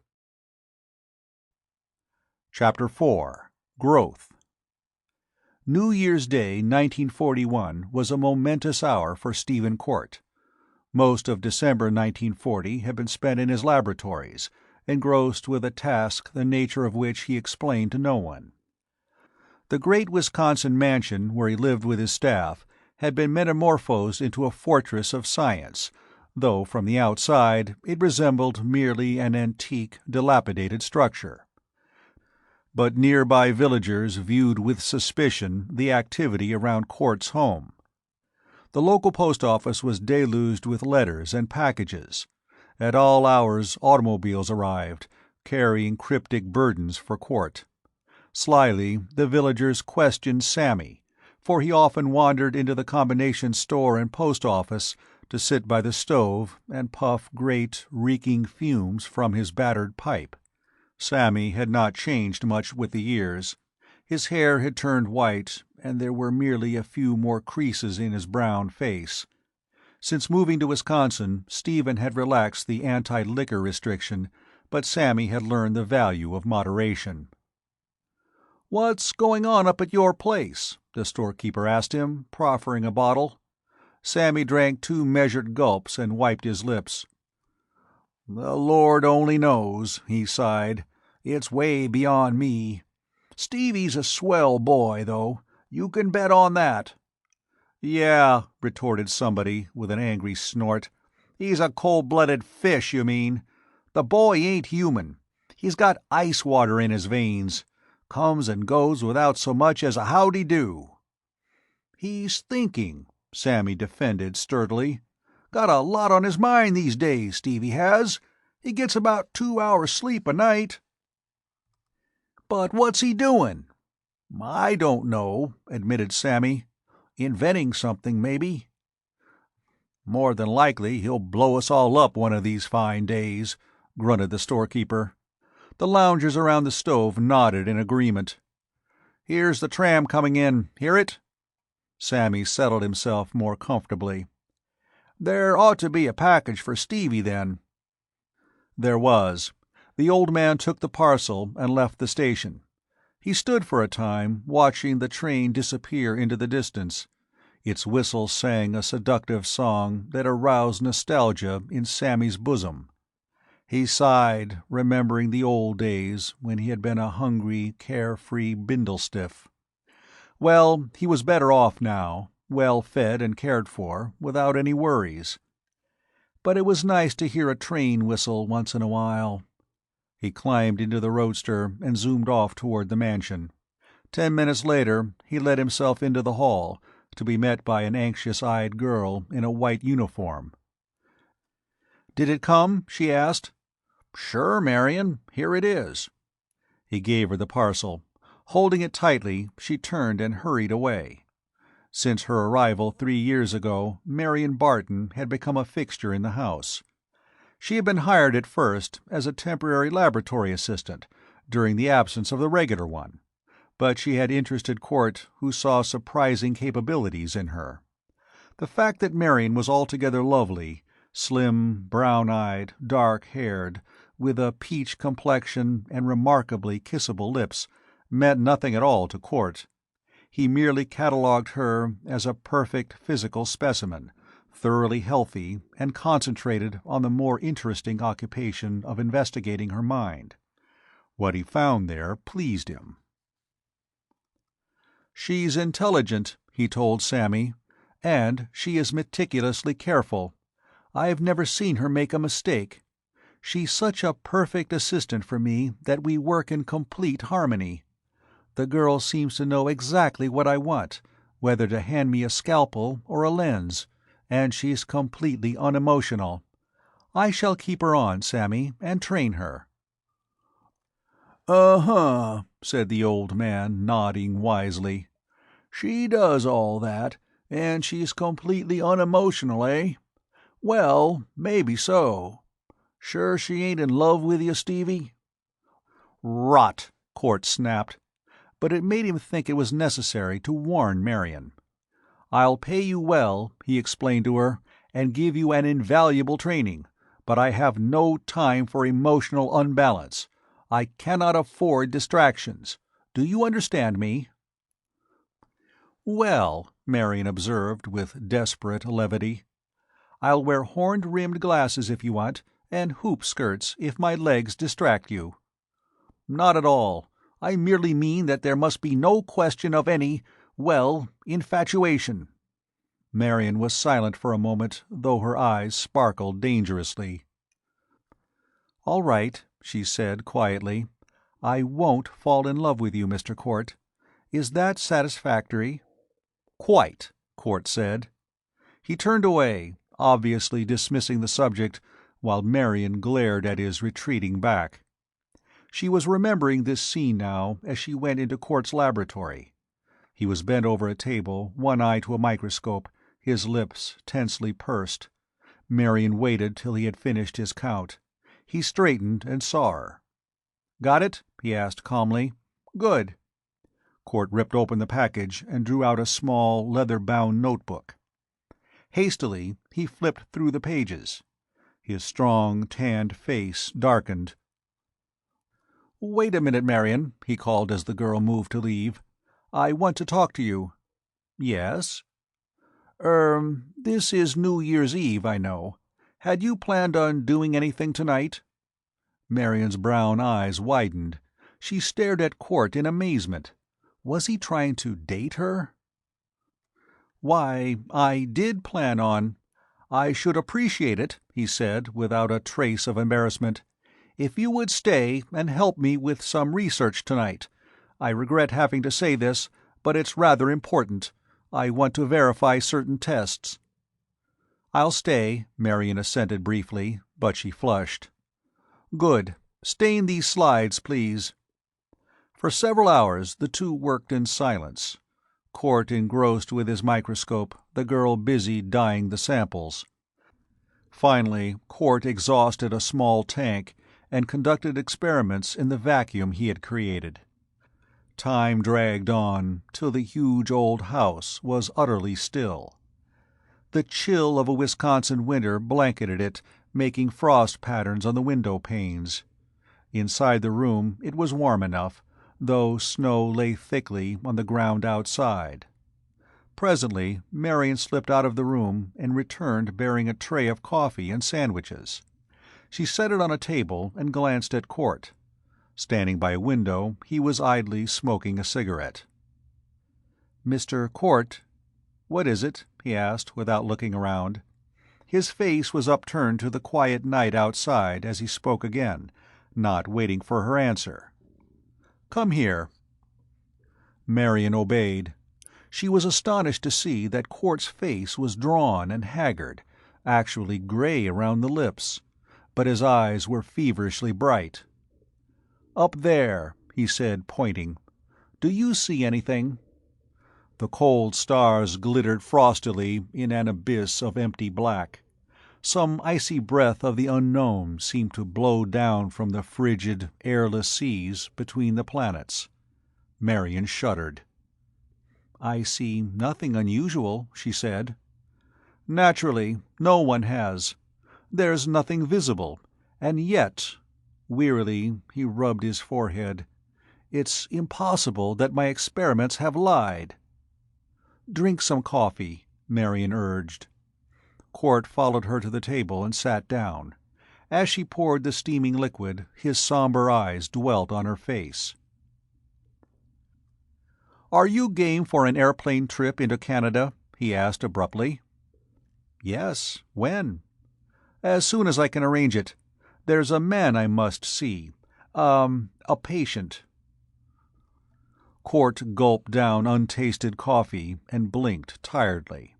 Chapter 4. Growth. New Year's Day 1941 was a momentous hour for Stephen Court. Most of December 1940 had been spent in his laboratories, engrossed with a task the nature of which he explained to no one. The great Wisconsin mansion where he lived with his staff had been metamorphosed into a fortress of science, though from the outside it resembled merely an antique, dilapidated structure. But nearby villagers viewed with suspicion the activity around Court's home. The local post office was deluged with letters and packages. At all hours automobiles arrived, carrying cryptic burdens for Court. Slyly, the villagers questioned Sammy, for he often wandered into the combination store and post office to sit by the stove and puff great, reeking fumes from his battered pipe. Sammy had not changed much with the years. His hair had turned white, and there were merely a few more creases in his brown face. Since moving to Wisconsin, Stephen had relaxed the anti-liquor restriction, but Sammy had learned the value of moderation. "What's going on up at your place?" the storekeeper asked him, proffering a bottle. Sammy drank 2 measured gulps and wiped his lips. "The Lord only knows," he sighed. "It's way beyond me. Stevie's a swell boy, though. You can bet on that." "Yeah," retorted somebody, with an angry snort. "He's a cold-blooded fish, you mean. The boy ain't human. He's got ice water in his veins. Comes and goes without so much as a howdy-do." "He's thinking," Sammy defended sturdily. "Got a lot on his mind these days, Stevie has. He gets about 2 hours sleep a night." "But what's he doing?" "I don't know," admitted Sammy. "Inventing something, maybe." "More than likely he'll blow us all up one of these fine days," grunted the storekeeper. The loungers around the stove nodded in agreement. "Here's the tram coming in. Hear it?" Sammy settled himself more comfortably. "There ought to be a package for Stevie, then." There was. The old man took the parcel and left the station. He stood for a time, watching the train disappear into the distance. Its whistle sang a seductive song that aroused nostalgia in Sammy's bosom. He sighed, remembering the old days when he had been a hungry, carefree bindlestiff. Well, he was better off now, well fed and cared for, without any worries. But it was nice to hear a train whistle once in a while. He climbed into the roadster and zoomed off toward the mansion. 10 minutes later, he let himself into the hall, to be met by an anxious-eyed girl in a white uniform. "Did it come?" she asked. "Sure, Marion. Here it is." He gave her the parcel. Holding it tightly, she turned and hurried away. Since her arrival 3 years ago, Marion Barton had become a fixture in the house. She had been hired at first as a temporary laboratory assistant, during the absence of the regular one, but she had interested Court, who saw surprising capabilities in her. The fact that Marion was altogether lovely, slim, brown-eyed, dark-haired, with a peach complexion and remarkably kissable lips, meant nothing at all to Court. He merely catalogued her as a perfect physical specimen, thoroughly healthy, and concentrated on the more interesting occupation of investigating her mind. What he found there pleased him. "She's intelligent," he told Sammy, "and she is meticulously careful. I've never seen her make a mistake. She's such a perfect assistant for me that we work in complete harmony. The girl seems to know exactly what I want, whether to hand me a scalpel or a lens, and she's completely unemotional. I shall keep her on, Sammy, and train her." "Uh-huh," said the old man, nodding wisely. "She does all that, and she's completely unemotional, eh? Well, maybe so. Sure she ain't in love with you, Stevie?" "Rot," Court snapped. But it made him think it was necessary to warn Marion. "I'll pay you well," he explained to her, "and give you an invaluable training, but I have no time for emotional unbalance. I cannot afford distractions. Do you understand me?" "Well," Marion observed with desperate levity, "I'll wear horn-rimmed glasses if you want, and hoop skirts if my legs distract you." "Not at all. I merely mean that there must be no question of any, well, infatuation." Marion was silent for a moment, though her eyes sparkled dangerously. "All right," she said quietly. "I won't fall in love with you, Mr. Court. Is that satisfactory?" "Quite," Court said. He turned away, obviously dismissing the subject, while Marion glared at his retreating back. She was remembering this scene now as she went into Court's laboratory. He was bent over a table, one eye to a microscope, his lips tensely pursed. Marion waited till he had finished his count. He straightened and saw her. "Got it?" he asked calmly. "Good." Cort ripped open the package and drew out a small, leather-bound notebook. Hastily, he flipped through the pages. His strong, tanned face darkened. "Wait a minute, Marion," he called as the girl moved to leave. "I want to talk to you." "Yes?" This is New Year's Eve, I know. Had you planned on doing anything tonight?" Marion's brown eyes widened. She stared at Cort in amazement. Was he trying to date her? "Why, I did plan on—" "I should appreciate it," he said, without a trace of embarrassment, "if you would stay and help me with some research tonight. I regret having to say this, but it's rather important. I want to verify certain tests." "I'll stay," Marion assented briefly, but she flushed. "Good. Stain these slides, please." For several hours the two worked in silence. Cort engrossed with his microscope, the girl busy dyeing the samples. Finally, Cort exhausted a small tank and conducted experiments in the vacuum he had created. Time dragged on, till the huge old house was utterly still. The chill of a Wisconsin winter blanketed it, making frost patterns on the window panes. Inside the room it was warm enough, though snow lay thickly on the ground outside. Presently Marion slipped out of the room and returned bearing a tray of coffee and sandwiches. She set it on a table and glanced at Cort. Standing by a window, he was idly smoking a cigarette. "Mr. Cort." "What is it?" he asked, without looking around. His face was upturned to the quiet night outside as he spoke again, not waiting for her answer. "Come here." Marion obeyed. She was astonished to see that Cort's face was drawn and haggard, actually gray around the lips, but his eyes were feverishly bright. "Up there," he said, pointing. "Do you see anything?" The cold stars glittered frostily in an abyss of empty black. Some icy breath of the unknown seemed to blow down from the frigid, airless seas between the planets. Marion shuddered. "I see nothing unusual," she said. "Naturally, no one has. There's nothing visible, and yet—" Wearily he rubbed his forehead. "It's impossible that my experiments have lied." "Drink some coffee," Marion urged. Cort followed her to the table and sat down. As she poured the steaming liquid, his somber eyes dwelt on her face. "Are you game for an airplane trip into Canada?" he asked abruptly. "Yes. When?" "As soon as I can arrange it. There's a man I must see. A patient." Cort gulped down untasted coffee and blinked tiredly.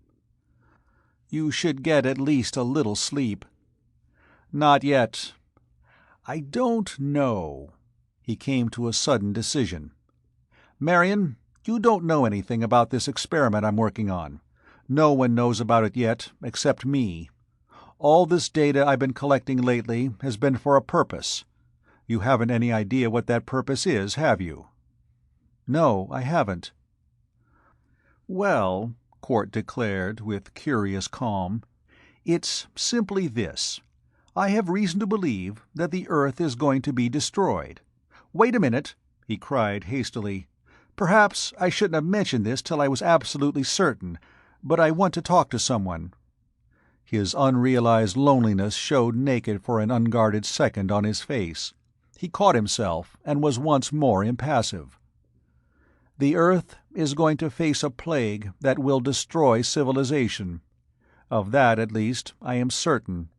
"You should get at least a little sleep." "Not yet. I don't know." He came to a sudden decision. "Marion, you don't know anything about this experiment I'm working on. No one knows about it yet, except me. All this data I've been collecting lately has been for a purpose. You haven't any idea what that purpose is, have you?" "No, I haven't." "Well," Cort declared with curious calm, "it's simply this. I have reason to believe that the Earth is going to be destroyed. Wait a minute," he cried hastily. "Perhaps I shouldn't have mentioned this till I was absolutely certain, but I want to talk to someone." His unrealized loneliness showed naked for an unguarded second on his face. He caught himself and was once more impassive. "The Earth is going to face a plague that will destroy civilization. Of that, at least, I am certain."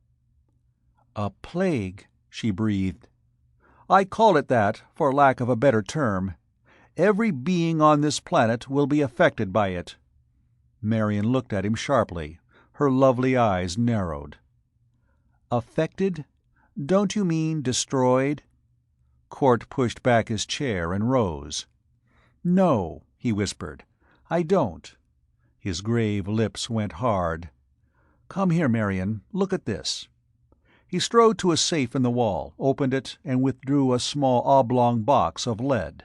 "A plague," she breathed. "I call it that, for lack of a better term. Every being on this planet will be affected by it." Marion looked at him sharply. Her lovely eyes narrowed. "Affected? Don't you mean destroyed?" Cort pushed back his chair and rose. "No," he whispered, "I don't." His grave lips went hard. "Come here, Marion. Look at this." He strode to a safe in the wall, opened it, and withdrew a small oblong box of lead.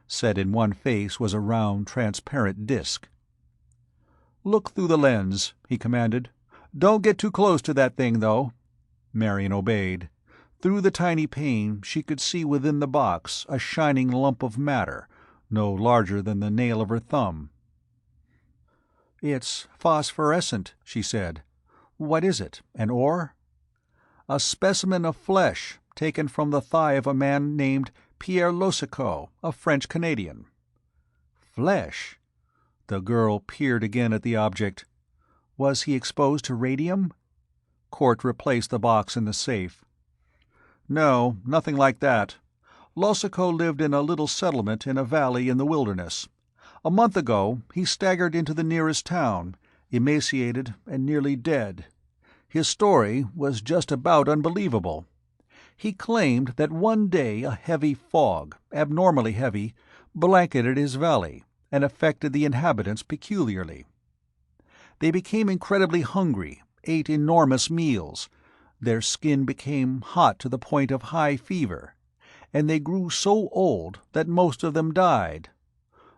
Set in one face was a round, transparent disk. "Look through the lens," he commanded. "Don't get too close to that thing, though." Marion obeyed. Through the tiny pane she could see within the box a shining lump of matter, no larger than the nail of her thumb. "It's phosphorescent," she said. "What is it, an ore?" "A specimen of flesh, taken from the thigh of a man named Pierre Losico, a French-Canadian." "Flesh?" The girl peered again at the object. "Was he exposed to radium?" Court replaced the box in the safe. "No, nothing like that. Losico lived in a little settlement in a valley in the wilderness. A month ago he staggered into the nearest town, emaciated and nearly dead. His story was just about unbelievable. He claimed that one day a heavy fog, abnormally heavy, blanketed his valley and affected the inhabitants peculiarly. They became incredibly hungry, ate enormous meals, their skin became hot to the point of high fever, and they grew so old that most of them died.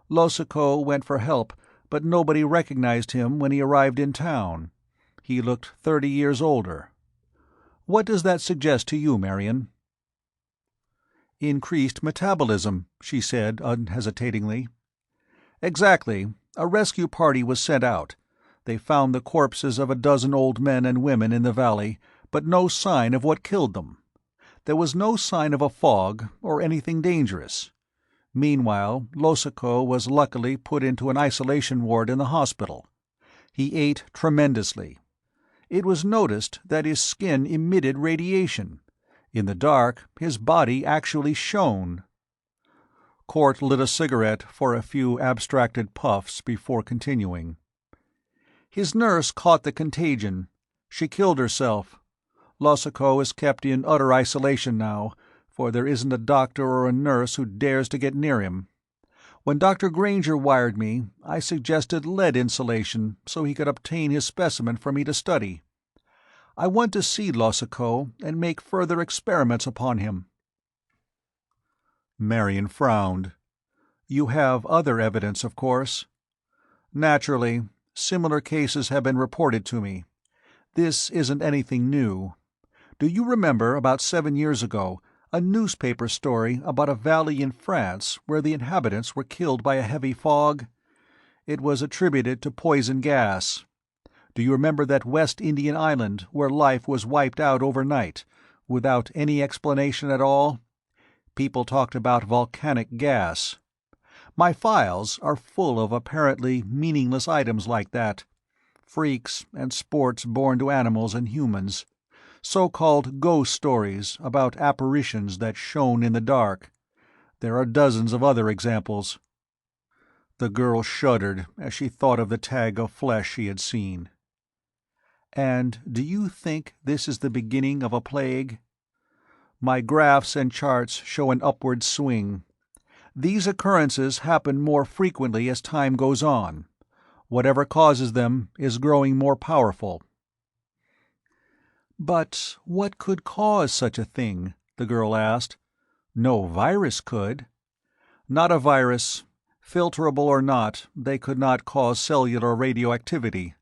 Losico went for help, but nobody recognized him when he arrived in town. He looked 30 years older. What does that suggest to you, Marion?" "Increased metabolism," she said unhesitatingly. "Exactly. A rescue party was sent out. They found the corpses of a dozen old men and women in the valley, but no sign of what killed them. There was no sign of a fog or anything dangerous. Meanwhile, Losico was luckily put into an isolation ward in the hospital. He ate tremendously. It was noticed that his skin emitted radiation. In the dark, his body actually shone." Court lit a cigarette for a few abstracted puffs before continuing. "His nurse caught the contagion. She killed herself. Losico is kept in utter isolation now, for there isn't a doctor or a nurse who dares to get near him. When Dr. Granger wired me, I suggested lead insulation so he could obtain his specimen for me to study. I want to see Losico and make further experiments upon him." Marion frowned. "You have other evidence, of course?" "Naturally. Similar cases have been reported to me. This isn't anything new. Do you remember, about 7 years ago, a newspaper story about a valley in France where the inhabitants were killed by a heavy fog? It was attributed to poison gas. Do you remember that West Indian island where life was wiped out overnight, without any explanation at all? People talked about volcanic gas. My files are full of apparently meaningless items like that. Freaks and sports born to animals and humans. So-called ghost stories about apparitions that shone in the dark. There are dozens of other examples." The girl shuddered as she thought of the tag of flesh she had seen. "And do you think this is the beginning of a plague?" "My graphs and charts show an upward swing. These occurrences happen more frequently as time goes on. Whatever causes them is growing more powerful." "But what could cause such a thing?" the girl asked. "No virus could." "Not a virus. Filterable or not, they could not cause cellular radioactivity.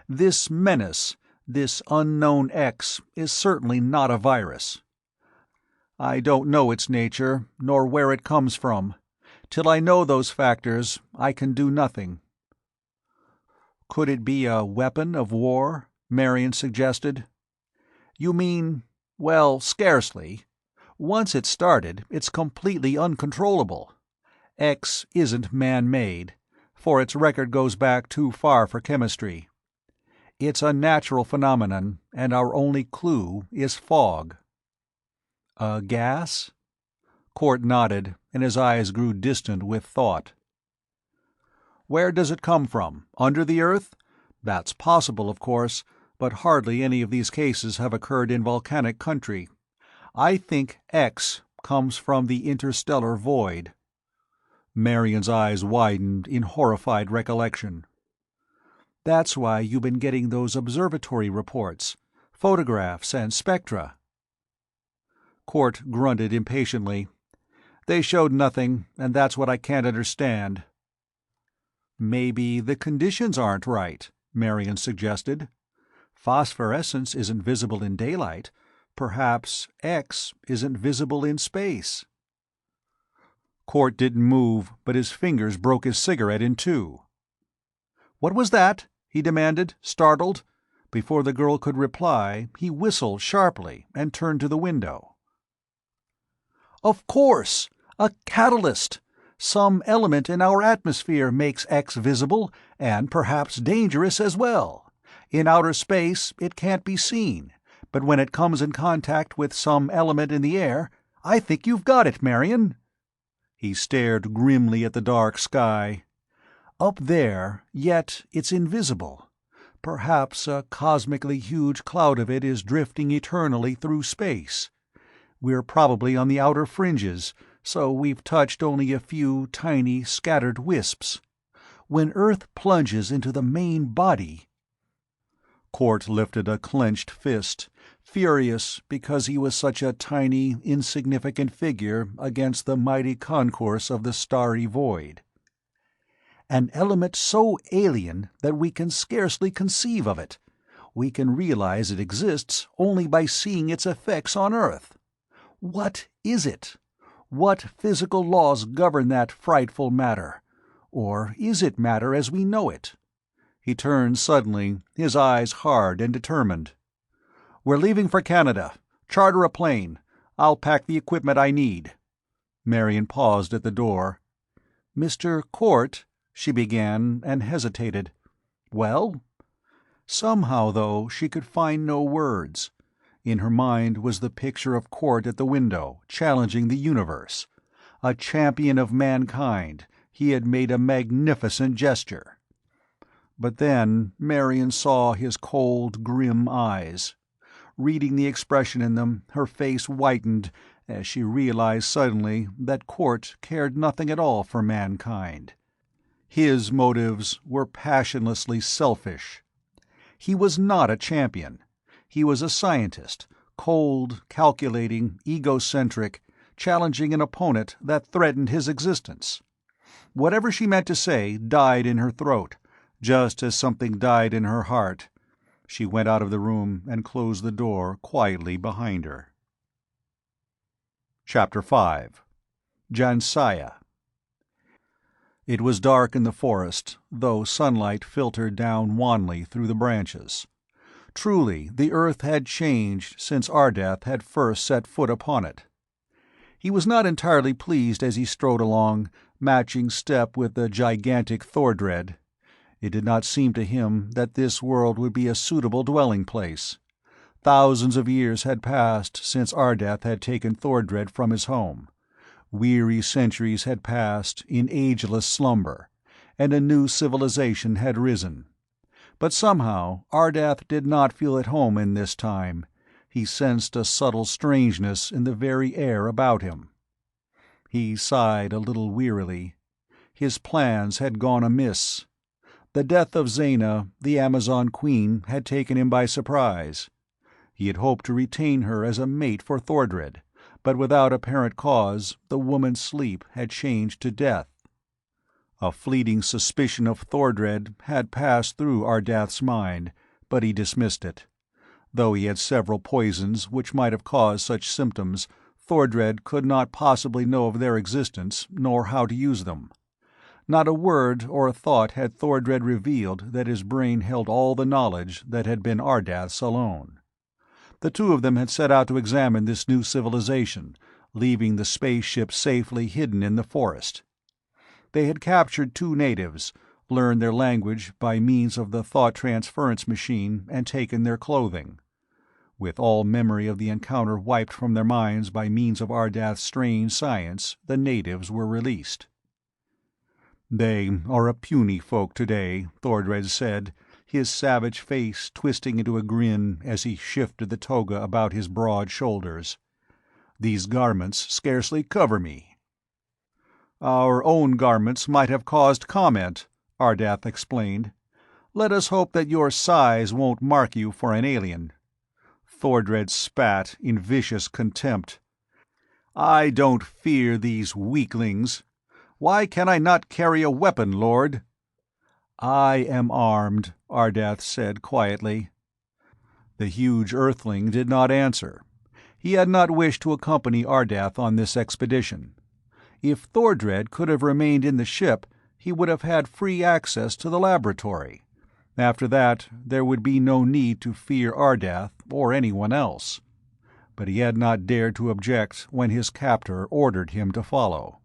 This menace, this unknown X, is certainly not a virus. I don't know its nature, nor where it comes from. Till I know those factors, I can do nothing." "Could it be a weapon of war?" Marion suggested. "You mean— well, scarcely. Once it's started, it's completely uncontrollable. X isn't man-made, for its record goes back too far for chemistry. It's a natural phenomenon, and our only clue is fog." "A gas?" Court nodded, and his eyes grew distant with thought. "Where does it come from? Under the earth? That's possible, of course, but hardly any of these cases have occurred in volcanic country. I think X comes from the interstellar void." Marion's eyes widened in horrified recollection. "That's why you've been getting those observatory reports, photographs and spectra. Court grunted impatiently. "They showed nothing, and that's what I can't understand." "Maybe the conditions aren't right," Marion suggested. "Phosphorescence isn't visible in daylight. Perhaps X isn't visible in space." Court didn't move, but his fingers broke his cigarette in two. "What was that?" he demanded, startled. Before the girl could reply, he whistled sharply and turned to the window. "Of course! A catalyst! Some element in our atmosphere makes X visible, and perhaps dangerous as well. In outer space it can't be seen, but when it comes in contact with some element in the air, I think you've got it, Marion." He stared grimly at the dark sky. "Up there, yet it's invisible. Perhaps a cosmically huge cloud of it is drifting eternally through space. We're probably on the outer fringes, so we've touched only a few tiny, scattered wisps. When Earth plunges into the main body—" Court lifted a clenched fist, furious because he was such a tiny, insignificant figure against the mighty concourse of the starry void. "An element so alien that we can scarcely conceive of it. We can realize it exists only by seeing its effects on Earth. What is it? What physical laws govern that frightful matter? Or is it matter as we know it?" He turned suddenly, his eyes hard and determined. "We're leaving for Canada. Charter a plane. I'll pack the equipment I need." Marion paused at the door. "Mr. Court," she began, and hesitated. "Well?" Somehow, though, she could find no words. In her mind was the picture of Court at the window, challenging the universe. A champion of mankind, he had made a magnificent gesture. But then Marion saw his cold, grim eyes. Reading the expression in them, her face whitened as she realized suddenly that Court cared nothing at all for mankind. His motives were passionlessly selfish. He was not a champion. He was a scientist, cold, calculating, egocentric, challenging an opponent that threatened his existence. Whatever she meant to say died in her throat, just as something died in her heart. She went out of the room and closed the door quietly behind her. Chapter 5. Jansaya. It was dark in the forest, though sunlight filtered down wanly through the branches. Truly, the earth had changed since Ardath had first set foot upon it. He was not entirely pleased as he strode along, matching step with the gigantic Thordred. It did not seem to him that this world would be a suitable dwelling place. Thousands of years had passed since Ardath had taken Thordred from his home. Weary centuries had passed in ageless slumber, and a new civilization had risen. But somehow Ardath did not feel at home in this time. He sensed a subtle strangeness in the very air about him. He sighed a little wearily. His plans had gone amiss. The death of Zaina, the Amazon Queen, had taken him by surprise. He had hoped to retain her as a mate for Thordred, but without apparent cause the woman's sleep had changed to death. A fleeting suspicion of Thordred had passed through Ardath's mind, but he dismissed it. Though he had several poisons which might have caused such symptoms, Thordred could not possibly know of their existence, nor how to use them. Not a word or a thought had Thordred revealed that his brain held all the knowledge that had been Ardath's alone. The two of them had set out to examine this new civilization, leaving the spaceship safely hidden in the forest. They had captured 2 natives, learned their language by means of the thought transference machine, and taken their clothing. With all memory of the encounter wiped from their minds by means of Ardath's strange science, the natives were released. "They are a puny folk today," Thordred said, his savage face twisting into a grin as he shifted the toga about his broad shoulders. "These garments scarcely cover me." "Our own garments might have caused comment," Ardath explained. "Let us hope that your size won't mark you for an alien." Thordred spat in vicious contempt. I don't fear these weaklings. Why can I not carry a weapon, Lord?" "I am armed," Ardath said quietly. The huge earthling did not answer. He had not wished to accompany Ardath on this expedition. If Thordred could have remained in the ship, he would have had free access to the laboratory. After that, there would be no need to fear Ardath or anyone else. But he had not dared to object when his captor ordered him to follow.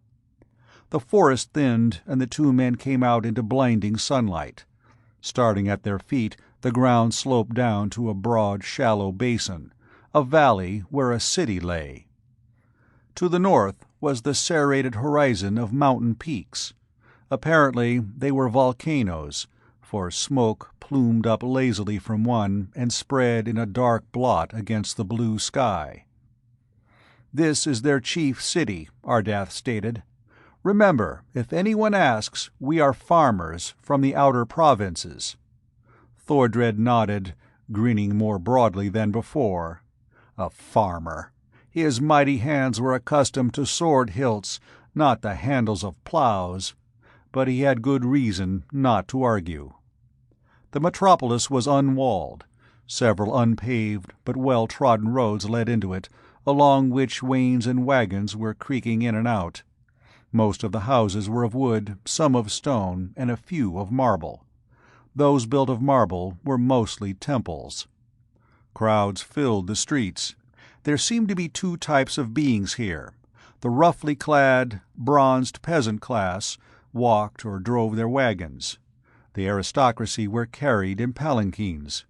The forest thinned, and the two men came out into blinding sunlight. Starting at their feet, the ground sloped down to a broad, shallow basin, a valley where a city lay. To the north was the serrated horizon of mountain peaks. Apparently they were volcanoes, for smoke plumed up lazily from one and spread in a dark blot against the blue sky. "This is their chief city," Ardath stated. "Remember, if anyone asks, we are farmers from the outer provinces." Thordred nodded, grinning more broadly than before. A farmer! His mighty hands were accustomed to sword hilts, not the handles of plows. But he had good reason not to argue. The metropolis was unwalled. Several unpaved but well-trodden roads led into it, along which wains and wagons were creaking in and out. Most of the houses were of wood, some of stone, and a few of marble. Those built of marble were mostly temples. Crowds filled the streets. There seemed to be two types of beings here. The roughly clad, bronzed peasant class walked or drove their wagons. The aristocracy were carried in palanquins.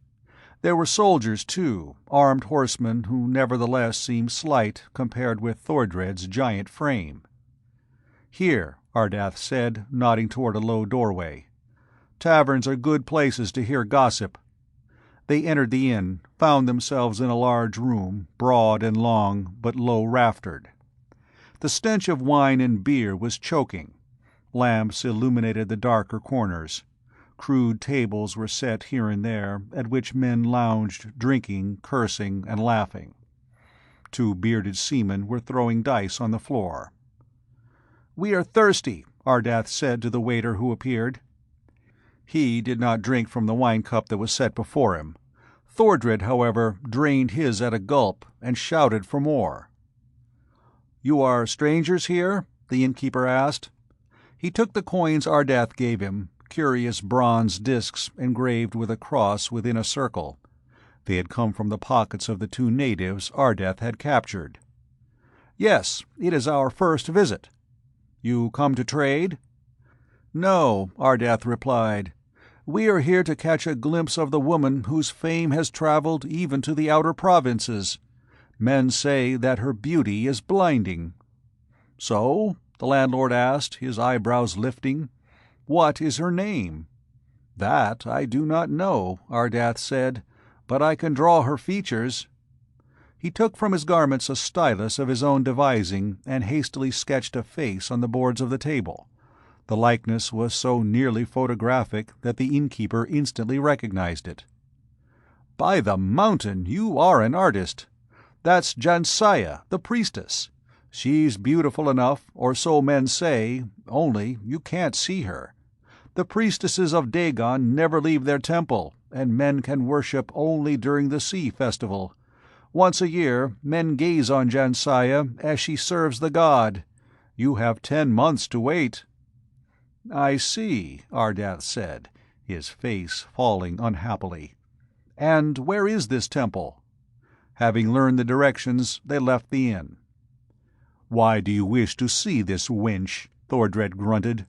There were soldiers, too, armed horsemen who nevertheless seemed slight compared with Thordred's giant frame. "Here," Ardath said, nodding toward a low doorway. "Taverns are good places to hear gossip." They entered the inn, found themselves in a large room, broad and long, but low-raftered. The stench of wine and beer was choking. Lamps illuminated the darker corners. Crude tables were set here and there, at which men lounged, drinking, cursing, and laughing. Two bearded seamen were throwing dice on the floor. "We are thirsty," Ardath said to the waiter who appeared. He did not drink from the wine cup that was set before him. Thordred, however, drained his at a gulp and shouted for more. "You are strangers here?" the innkeeper asked. He took the coins Ardath gave him, curious bronze discs engraved with a cross within a circle. They had come from the pockets of the two natives Ardath had captured. "Yes, it is our first visit." "You come to trade?" "No," Ardath replied. "We are here to catch a glimpse of the woman whose fame has traveled even to the outer provinces. Men say that her beauty is blinding." "So?" the landlord asked, his eyebrows lifting. "What is her name?" "That I do not know," Ardath said, "but I can draw her features." He took from his garments a stylus of his own devising and hastily sketched a face on the boards of the table. The likeness was so nearly photographic that the innkeeper instantly recognized it. "By the mountain, you are an artist! That's Jansaya, the priestess. She's beautiful enough, or so men say, only you can't see her. The priestesses of Dagon never leave their temple, and men can worship only during the sea festival. Once a year, men gaze on Jansaya as she serves the god. You have 10 months to wait." "I see," Ardath said, his face falling unhappily. "And where is this temple?" Having learned the directions, they left the inn. "Why do you wish to see this wench?" Thordred grunted.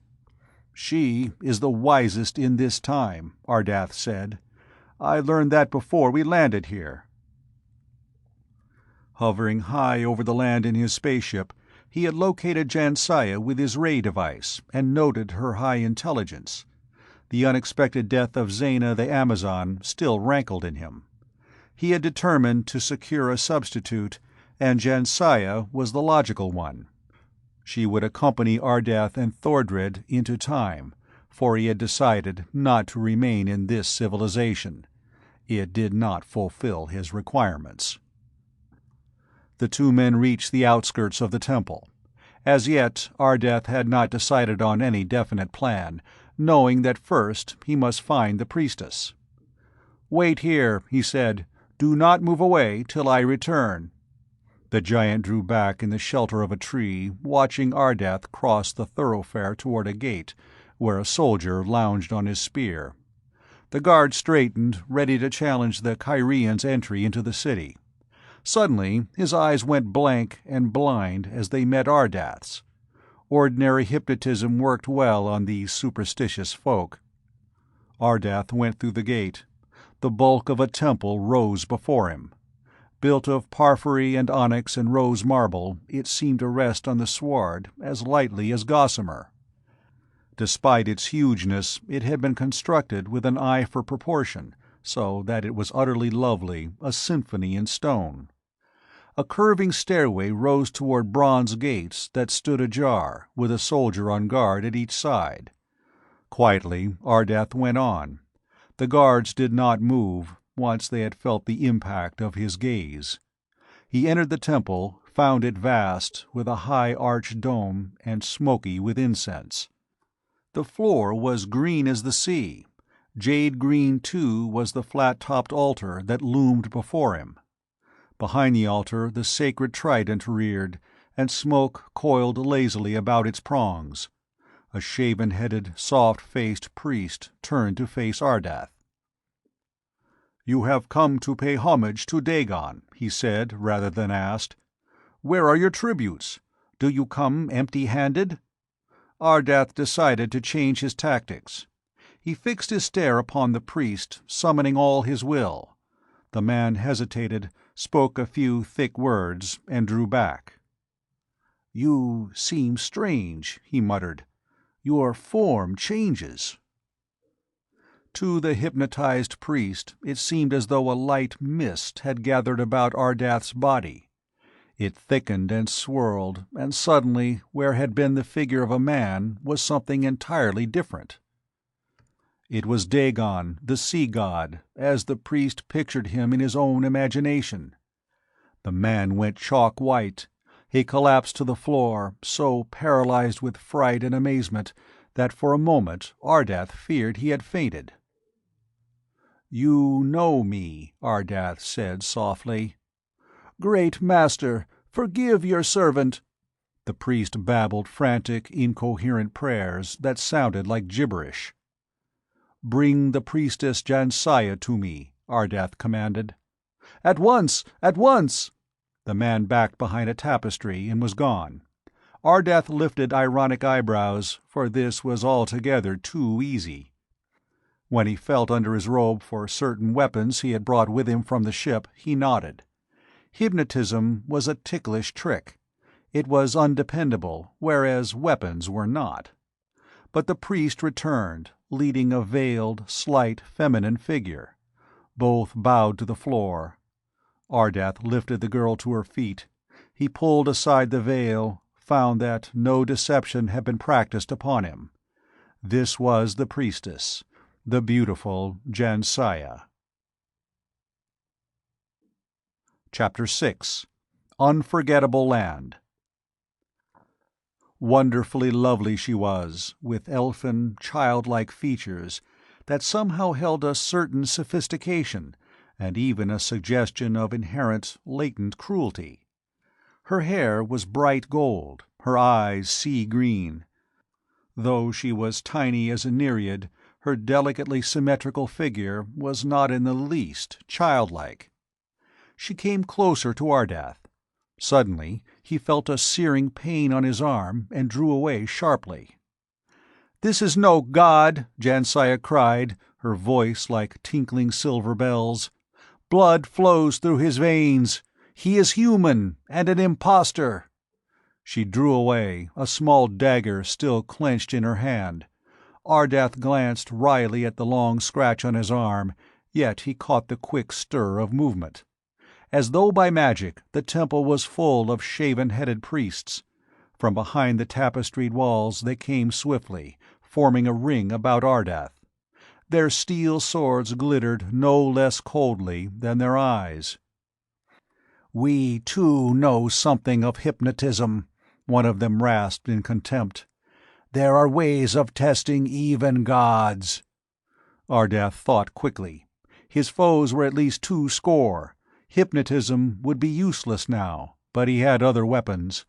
"She is the wisest in this time," Ardath said. "I learned that before we landed here." Hovering high over the land in his spaceship, he had located Jansaya with his ray device and noted her high intelligence. The unexpected death of Zena the Amazon still rankled in him. He had determined to secure a substitute, and Jansaya was the logical one. She would accompany Ardath and Thordred into time, for he had decided not to remain in this civilization. It did not fulfill his requirements. The two men reached the outskirts of the temple. As yet, Ardath had not decided on any definite plan, knowing that first he must find the priestess. "Wait here," he said. "Do not move away till I return." The giant drew back in the shelter of a tree, watching Ardath cross the thoroughfare toward a gate, where a soldier lounged on his spear. The guard straightened, ready to challenge the Kyrian's entry into the city. Suddenly his eyes went blank and blind as they met Ardath's. Ordinary hypnotism worked well on these superstitious folk. Ardath went through the gate. The bulk of a temple rose before him. Built of porphyry and onyx and rose marble, it seemed to rest on the sward as lightly as gossamer. Despite its hugeness, it had been constructed with an eye for proportion, so that it was utterly lovely, a symphony in stone. A curving stairway rose toward bronze gates that stood ajar, with a soldier on guard at each side. Quietly, Ardath went on. The guards did not move, once they had felt the impact of his gaze. He entered the temple, found it vast, with a high arched dome, and smoky with incense. The floor was green as the sea. Jade green, too, was the flat-topped altar that loomed before him. Behind the altar the sacred trident reared, and smoke coiled lazily about its prongs. A shaven-headed, soft-faced priest turned to face Ardath. "You have come to pay homage to Dagon," he said, rather than asked. "Where are your tributes? Do you come empty-handed?" Ardath decided to change his tactics. He fixed his stare upon the priest, summoning all his will. The man hesitated, spoke a few thick words, and drew back. "You seem strange," he muttered. "Your form changes." To the hypnotized priest, it seemed as though a light mist had gathered about Ardath's body. It thickened and swirled, and suddenly, where had been the figure of a man, was something entirely different. It was Dagon, the sea god, as the priest pictured him in his own imagination. The man went chalk white. He collapsed to the floor, so paralyzed with fright and amazement that for a moment Ardath feared he had fainted. "You know me," Ardath said softly. "Great Master, forgive your servant." The priest babbled frantic, incoherent prayers that sounded like gibberish. "Bring the priestess Jansaya to me," Ardath commanded. "At once! At once!" The man backed behind a tapestry and was gone. Ardath lifted ironic eyebrows, for this was altogether too easy. When he felt under his robe for certain weapons he had brought with him from the ship, he nodded. Hypnotism was a ticklish trick. It was undependable, whereas weapons were not. But the priest returned, leading a veiled, slight, feminine figure. Both bowed to the floor. Ardath lifted the girl to her feet. He pulled aside the veil, found that no deception had been practiced upon him. This was the priestess, the beautiful Jansaya. Chapter 6. Unforgettable Land. Wonderfully lovely she was, with elfin, childlike features that somehow held a certain sophistication, and even a suggestion of inherent, latent cruelty. Her hair was bright gold, her eyes sea-green. Though she was tiny as a nereid, her delicately symmetrical figure was not in the least childlike. She came closer to Ardath. Suddenly he felt a searing pain on his arm and drew away sharply. "This is no god!" Jansaya cried, her voice like tinkling silver bells. "Blood flows through his veins. He is human, and an impostor." She drew away, a small dagger still clenched in her hand. Ardath glanced wryly at the long scratch on his arm, yet he caught the quick stir of movement. As though by magic, the temple was full of shaven-headed priests. From behind the tapestried walls they came swiftly, forming a ring about Ardath. Their steel swords glittered no less coldly than their eyes. "We, too, know something of hypnotism," one of them rasped in contempt. "There are ways of testing even gods." Ardath thought quickly. His foes were at least 200. Hypnotism would be useless now, but he had other weapons.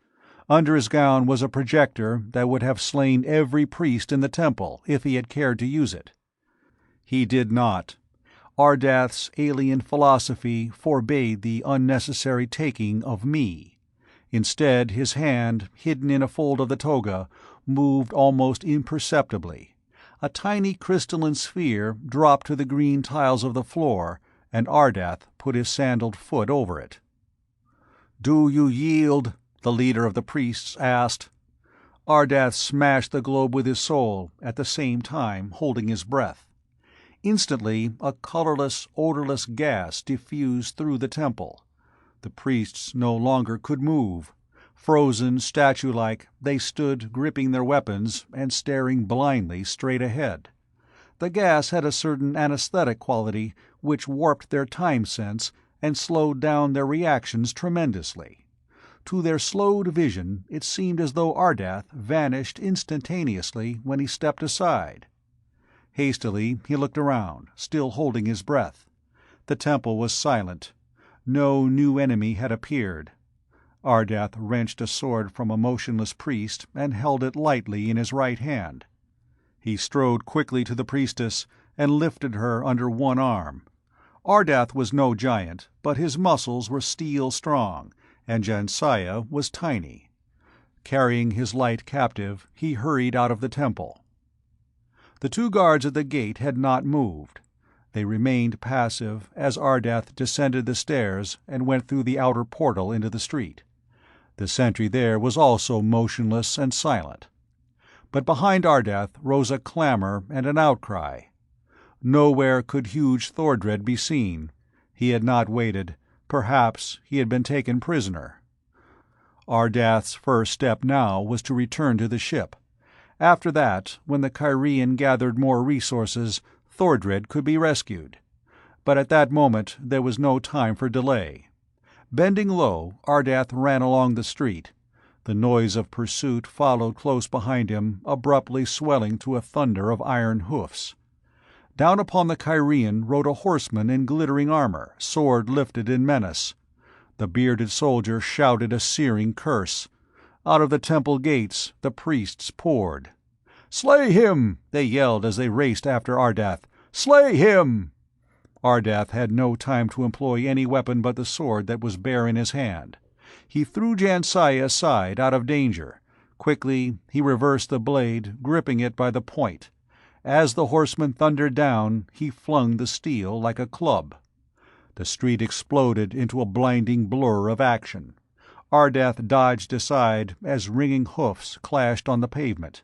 Under his gown was a projector that would have slain every priest in the temple if he had cared to use it. He did not. Ardath's alien philosophy forbade the unnecessary taking of me. Instead, his hand, hidden in a fold of the toga, moved almost imperceptibly. A tiny crystalline sphere dropped to the green tiles of the floor, and Ardath put his sandaled foot over it. "Do you yield?" the leader of the priests asked. Ardath smashed the globe with his soul, at the same time holding his breath. Instantly, a colorless, odorless gas diffused through the temple. The priests no longer could move. Frozen, statue-like, they stood gripping their weapons and staring blindly straight ahead. The gas had a certain anesthetic quality which warped their time sense and slowed down their reactions tremendously. To their slowed vision, it seemed as though Ardath vanished instantaneously when he stepped aside. Hastily, he looked around, still holding his breath. The temple was silent. No new enemy had appeared. Ardath wrenched a sword from a motionless priest and held it lightly in his right hand. He strode quickly to the priestess and lifted her under one arm. Ardath was no giant, but his muscles were steel-strong, and Jansaya was tiny. Carrying his light captive, he hurried out of the temple. The 2 guards at the gate had not moved. They remained passive as Ardath descended the stairs and went through the outer portal into the street. The sentry there was also motionless and silent. But behind Ardath rose a clamor and an outcry. Nowhere could huge Thordred be seen. He had not waited. Perhaps he had been taken prisoner. Ardath's first step now was to return to the ship. After that, when the Kyrian gathered more resources, Thordred could be rescued. But at that moment there was no time for delay. Bending low, Ardath ran along the street. The noise of pursuit followed close behind him, abruptly swelling to a thunder of iron hoofs. Down upon the Kyrian rode a horseman in glittering armor, sword lifted in menace. The bearded soldier shouted a searing curse. Out of the temple gates the priests poured. "Slay him!" they yelled as they raced after Ardath. "Slay him!" Ardath had no time to employ any weapon but the sword that was bare in his hand. He threw Jansaya aside out of danger. Quickly he reversed the blade, gripping it by the point. As the horseman thundered down, he flung the steel like a club. The street exploded into a blinding blur of action. Ardath dodged aside as ringing hoofs clashed on the pavement.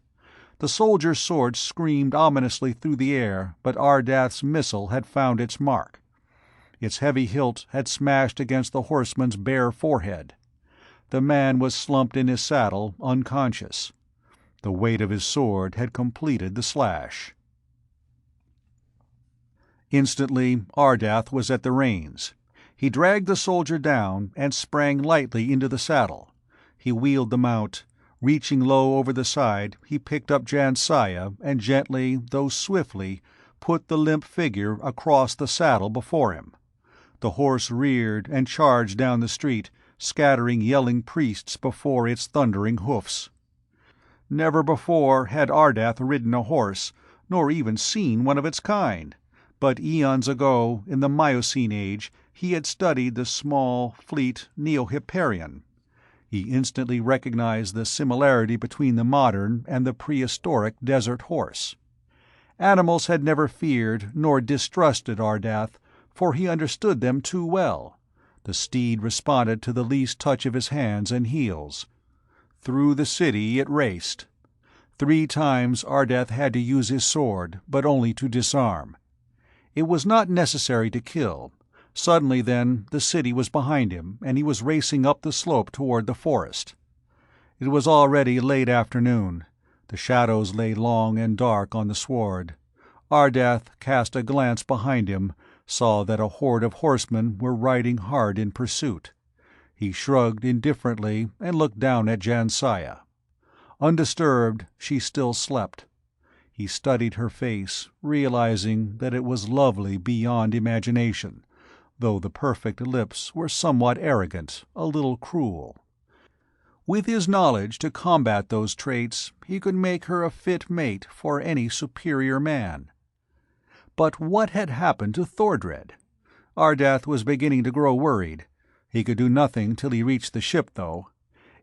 The soldier's sword screamed ominously through the air, but Ardath's missile had found its mark. Its heavy hilt had smashed against the horseman's bare forehead. The man was slumped in his saddle, unconscious. The weight of his sword had completed the slash. Instantly, Ardath was at the reins. He dragged the soldier down and sprang lightly into the saddle. He wheeled the mount. Reaching low over the side, he picked up Jansaya and gently, though swiftly, put the limp figure across the saddle before him. The horse reared and charged down the street, scattering yelling priests before its thundering hoofs. Never before had Ardath ridden a horse, nor even seen one of its kind, but eons ago, in the Miocene age, he had studied the small, fleet Neo-Hipparion. He instantly recognized the similarity between the modern and the prehistoric desert horse. Animals had never feared nor distrusted Ardath, for he understood them too well. The steed responded to the least touch of his hands and heels. Through the city it raced. 3 times Ardath had to use his sword, but only to disarm. It was not necessary to kill. Suddenly, then, the city was behind him, and he was racing up the slope toward the forest. It was already late afternoon. The shadows lay long and dark on the sward. Ardath cast a glance behind him, saw that a horde of horsemen were riding hard in pursuit. He shrugged indifferently and looked down at Jansaya. Undisturbed, she still slept. He studied her face, realizing that it was lovely beyond imagination, though the perfect lips were somewhat arrogant, a little cruel. With his knowledge to combat those traits, he could make her a fit mate for any superior man. But what had happened to Thordred? Ardath was beginning to grow worried. He could do nothing till he reached the ship, though.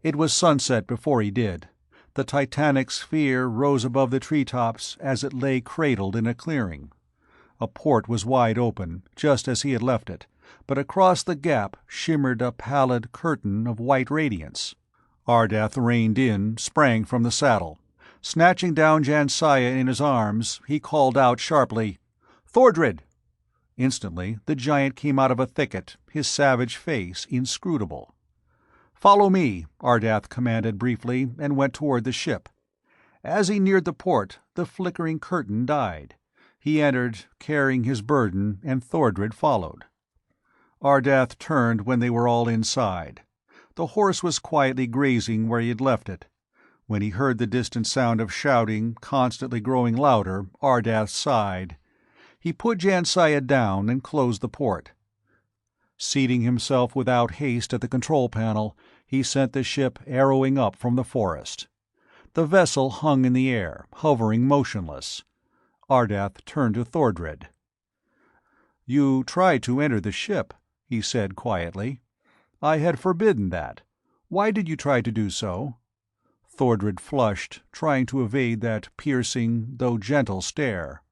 It was sunset before he did. The titanic sphere rose above the treetops as it lay cradled in a clearing. A port was wide open, just as he had left it, but across the gap shimmered a pallid curtain of white radiance. Ardath reined in, sprang from the saddle. Snatching down Jansaya in his arms, he called out sharply, "Thordred!" Instantly the giant came out of a thicket, his savage face inscrutable. "Follow me," Ardath commanded briefly, and went toward the ship. As he neared the port, the flickering curtain died. He entered, carrying his burden, and Thordred followed. Ardath turned when they were all inside. The horse was quietly grazing where he had left it. When he heard the distant sound of shouting, constantly growing louder, Ardath sighed. He put Jansaya down and closed the port. Seating himself without haste at the control panel, he sent the ship arrowing up from the forest. The vessel hung in the air, hovering motionless. Ardath turned to Thordred. "You tried to enter the ship," he said quietly. "I had forbidden that. Why did you try to do so?" Thordred flushed, trying to evade that piercing, though gentle stare.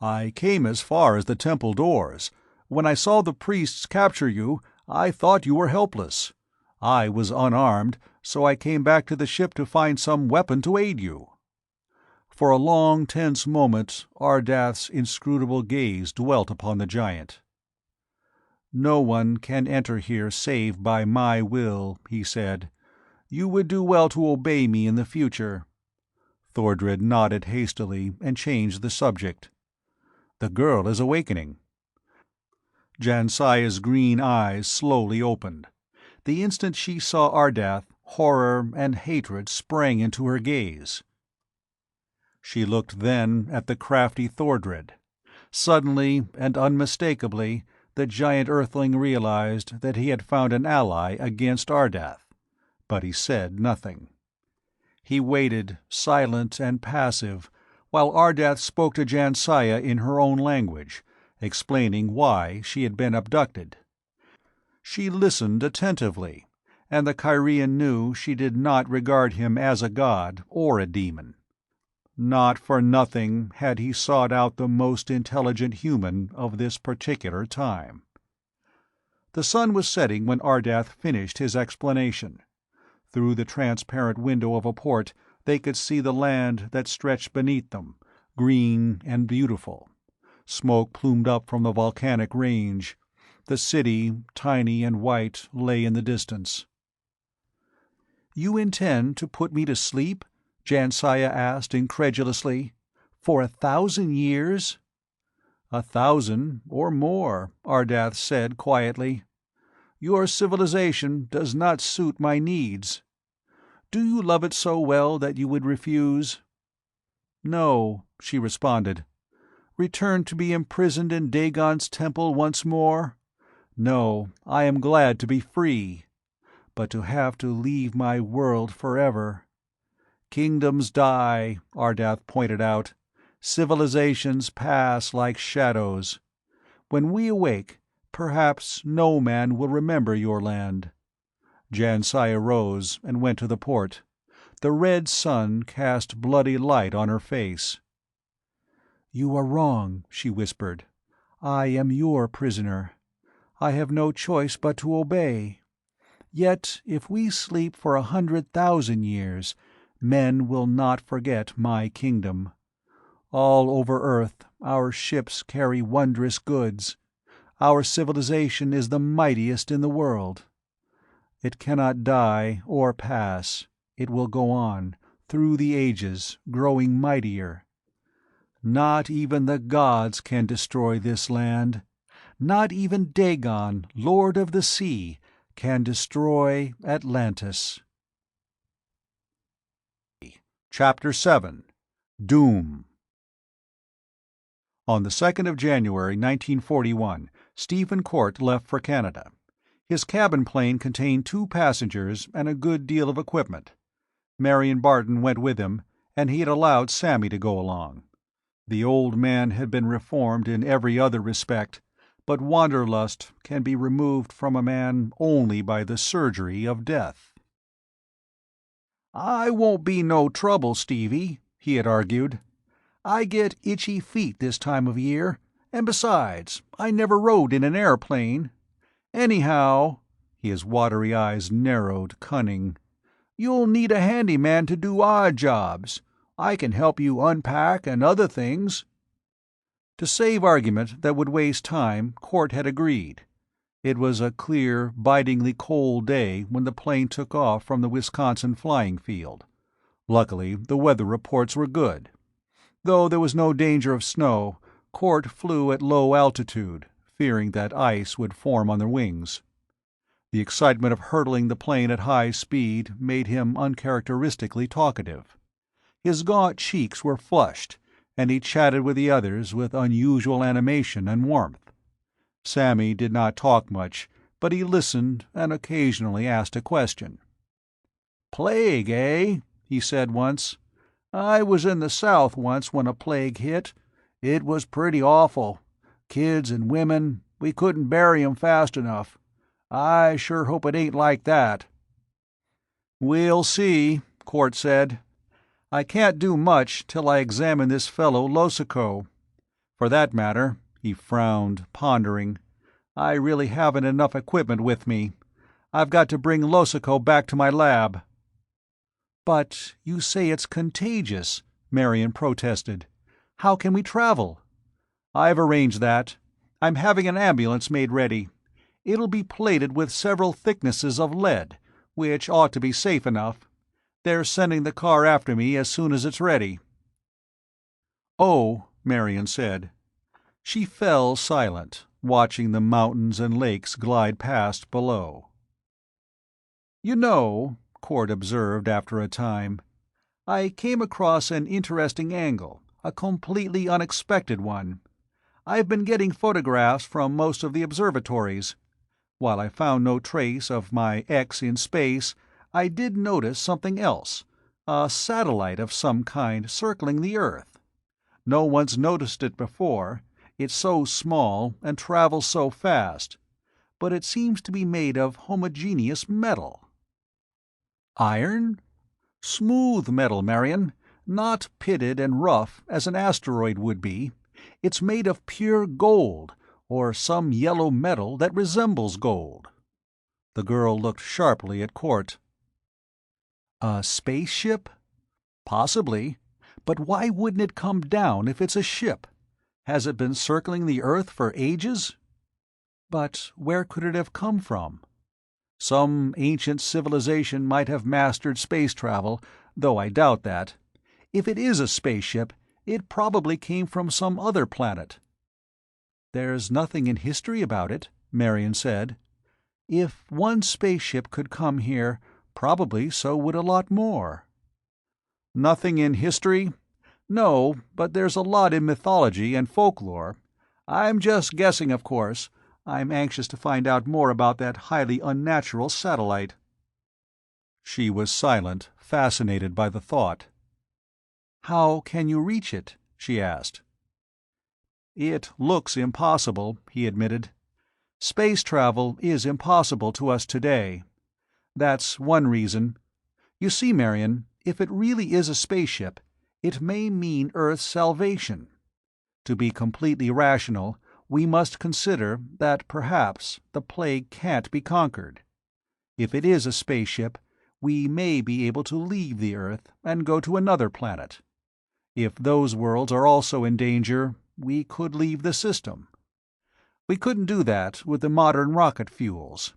"I came as far as the temple doors. When I saw the priests capture you, I thought you were helpless. I was unarmed, so I came back to the ship to find some weapon to aid you." For a long, tense moment, Ardath's inscrutable gaze dwelt upon the giant. "No one can enter here save by my will," he said. "You would do well to obey me in the future." Thordred nodded hastily and changed the subject. "The girl is awakening." Jansaya's green eyes slowly opened. The instant she saw Ardath, horror and hatred sprang into her gaze. She looked then at the crafty Thordred. Suddenly and unmistakably, the giant earthling realized that he had found an ally against Ardath, but he said nothing. He waited, silent and passive, while Ardath spoke to Jansaya in her own language, explaining why she had been abducted. She listened attentively, and the Kyrian knew she did not regard him as a god or a demon. Not for nothing had he sought out the most intelligent human of this particular time. The sun was setting when Ardath finished his explanation. Through the transparent window of a port they could see the land that stretched beneath them, green and beautiful. Smoke plumed up from the volcanic range. The city, tiny and white, lay in the distance. "You intend to put me to sleep?" Jansaya asked incredulously. "For 1,000 years?" 1,000 or more, Ardath said quietly. "Your civilization does not suit my needs. Do you love it so well that you would refuse?" "No," she responded. "Return to be imprisoned in Dagon's temple once more? No, I am glad to be free. But to have to leave my world forever. Kingdoms die," Ardath pointed out. "Civilizations pass like shadows. When we awake, perhaps no man will remember your land." Jansaya rose and went to the port. The red sun cast bloody light on her face. "You are wrong," she whispered. "I am your prisoner. I have no choice but to obey. Yet if we sleep for 100,000 years, men will not forget my kingdom. All over Earth our ships carry wondrous goods. Our civilization is the mightiest in the world. It cannot die or pass. It will go on, through the ages, growing mightier. Not even the gods can destroy this land. Not even Dagon, Lord of the Sea, can destroy Atlantis. Chapter 7. Doom. On the 2nd of January, 1941, Stephen Court left for Canada. His cabin plane contained 2 passengers and a good deal of equipment. Marion Barton went with him, and he had allowed Sammy to go along. The old man had been reformed in every other respect, but wanderlust can be removed from a man only by the surgery of death. "I won't be no trouble, Stevie," he had argued. "I get itchy feet this time of year, and besides, I never rode in an airplane. Anyhow," his watery eyes narrowed, cunning, "you'll need a handyman to do odd jobs. I can help you unpack and other things." To save argument that would waste time, Court had agreed. It was a clear, bitingly cold day when the plane took off from the Wisconsin flying field. Luckily, the weather reports were good. Though there was no danger of snow, Court flew at low altitude, fearing that ice would form on their wings. The excitement of hurtling the plane at high speed made him uncharacteristically talkative. His gaunt cheeks were flushed, and he chatted with the others with unusual animation and warmth. Sammy did not talk much, but he listened and occasionally asked a question. "Plague, eh?" he said once. "I was in the South once when a plague hit. It was pretty awful. Kids and women, we couldn't bury 'em fast enough. I sure hope it ain't like that." "We'll see," Court said. "I can't do much till I examine this fellow Losico. For that matter," he frowned, pondering, "I really haven't enough equipment with me. I've got to bring Losico back to my lab." "But you say it's contagious," Marion protested. "How can we travel?" "I've arranged that. I'm having an ambulance made ready. It'll be plated with several thicknesses of lead, which ought to be safe enough. They're sending the car after me as soon as it's ready." "Oh," Marion said. She fell silent, watching the mountains and lakes glide past below. "You know," Court observed after a time, "I came across an interesting angle, a completely unexpected one. I've been getting photographs from most of the observatories. While I found no trace of my X in space, I did notice something else, a satellite of some kind circling the Earth. No one's noticed it before. It's so small and travels so fast, but it seems to be made of homogeneous metal." "Iron?" "Smooth metal, Marion, not pitted and rough as an asteroid would be. It's made of pure gold, or some yellow metal that resembles gold." The girl looked sharply at Court. "A spaceship?" "Possibly. But why wouldn't it come down if it's a ship? Has it been circling the Earth for ages?" "But where could it have come from?" "Some ancient civilization might have mastered space travel, though I doubt that. If it is a spaceship, it probably came from some other planet." "There's nothing in history about it," Marion said. "If one spaceship could come here, probably so would a lot more." "Nothing in history? No, but there's a lot in mythology and folklore. I'm just guessing, of course. I'm anxious to find out more about that highly unnatural satellite." She was silent, fascinated by the thought. "How can you reach it?" she asked. "It looks impossible," he admitted. "Space travel is impossible to us today. That's one reason. You see, Marion, if it really is a spaceship, it may mean Earth's salvation. To be completely rational, we must consider that perhaps the plague can't be conquered. If it is a spaceship, we may be able to leave the Earth and go to another planet. If those worlds are also in danger, we could leave the system. We couldn't do that with the modern rocket fuels.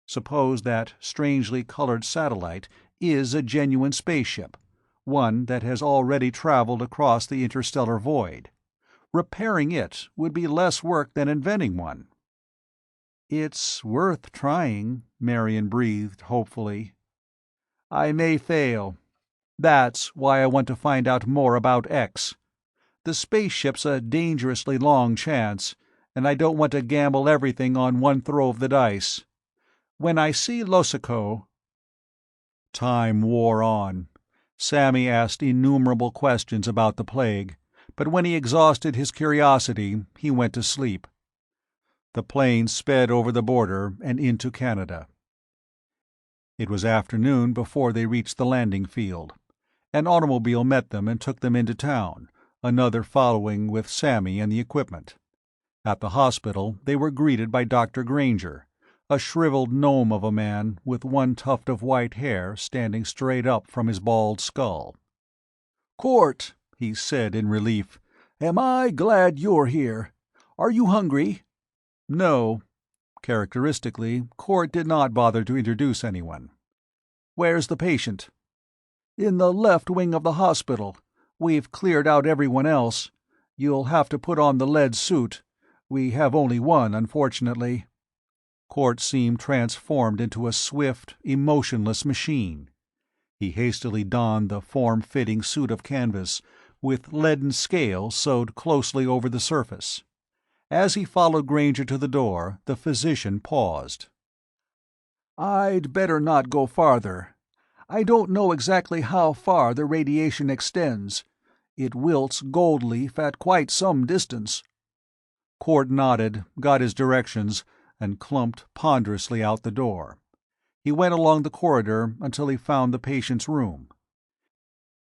Suppose that strangely colored satellite is a genuine spaceship, one that has already traveled across the interstellar void. Repairing it would be less work than inventing one." "It's worth trying," Marion breathed hopefully. "I may fail. That's why I want to find out more about X. The spaceship's a dangerously long chance, and I don't want to gamble everything on one throw of the dice. When I see Losico—" Time wore on. Sammy asked innumerable questions about the plague, but when he exhausted his curiosity, he went to sleep. The plane sped over the border and into Canada. It was afternoon before they reached the landing field. An automobile met them and took them into town, another following with Sammy and the equipment. At the hospital, they were greeted by Dr. Granger, a shriveled gnome of a man with one tuft of white hair standing straight up from his bald skull. "Court," he said in relief, "am I glad you're here. Are you hungry?" No. Characteristically, Court did not bother to introduce anyone. "Where's the patient?" "In the left wing of the hospital. We've cleared out everyone else. You'll have to put on the lead suit. We have only one, unfortunately." Court seemed transformed into a swift, emotionless machine. He hastily donned the form-fitting suit of canvas, with leaden scales sewed closely over the surface. As he followed Granger to the door, the physician paused. "I'd better not go farther. I don't know exactly how far the radiation extends. It wilts gold leaf at quite some distance." Court nodded, got his directions, and clumped ponderously out the door. He went along the corridor until he found the patient's room.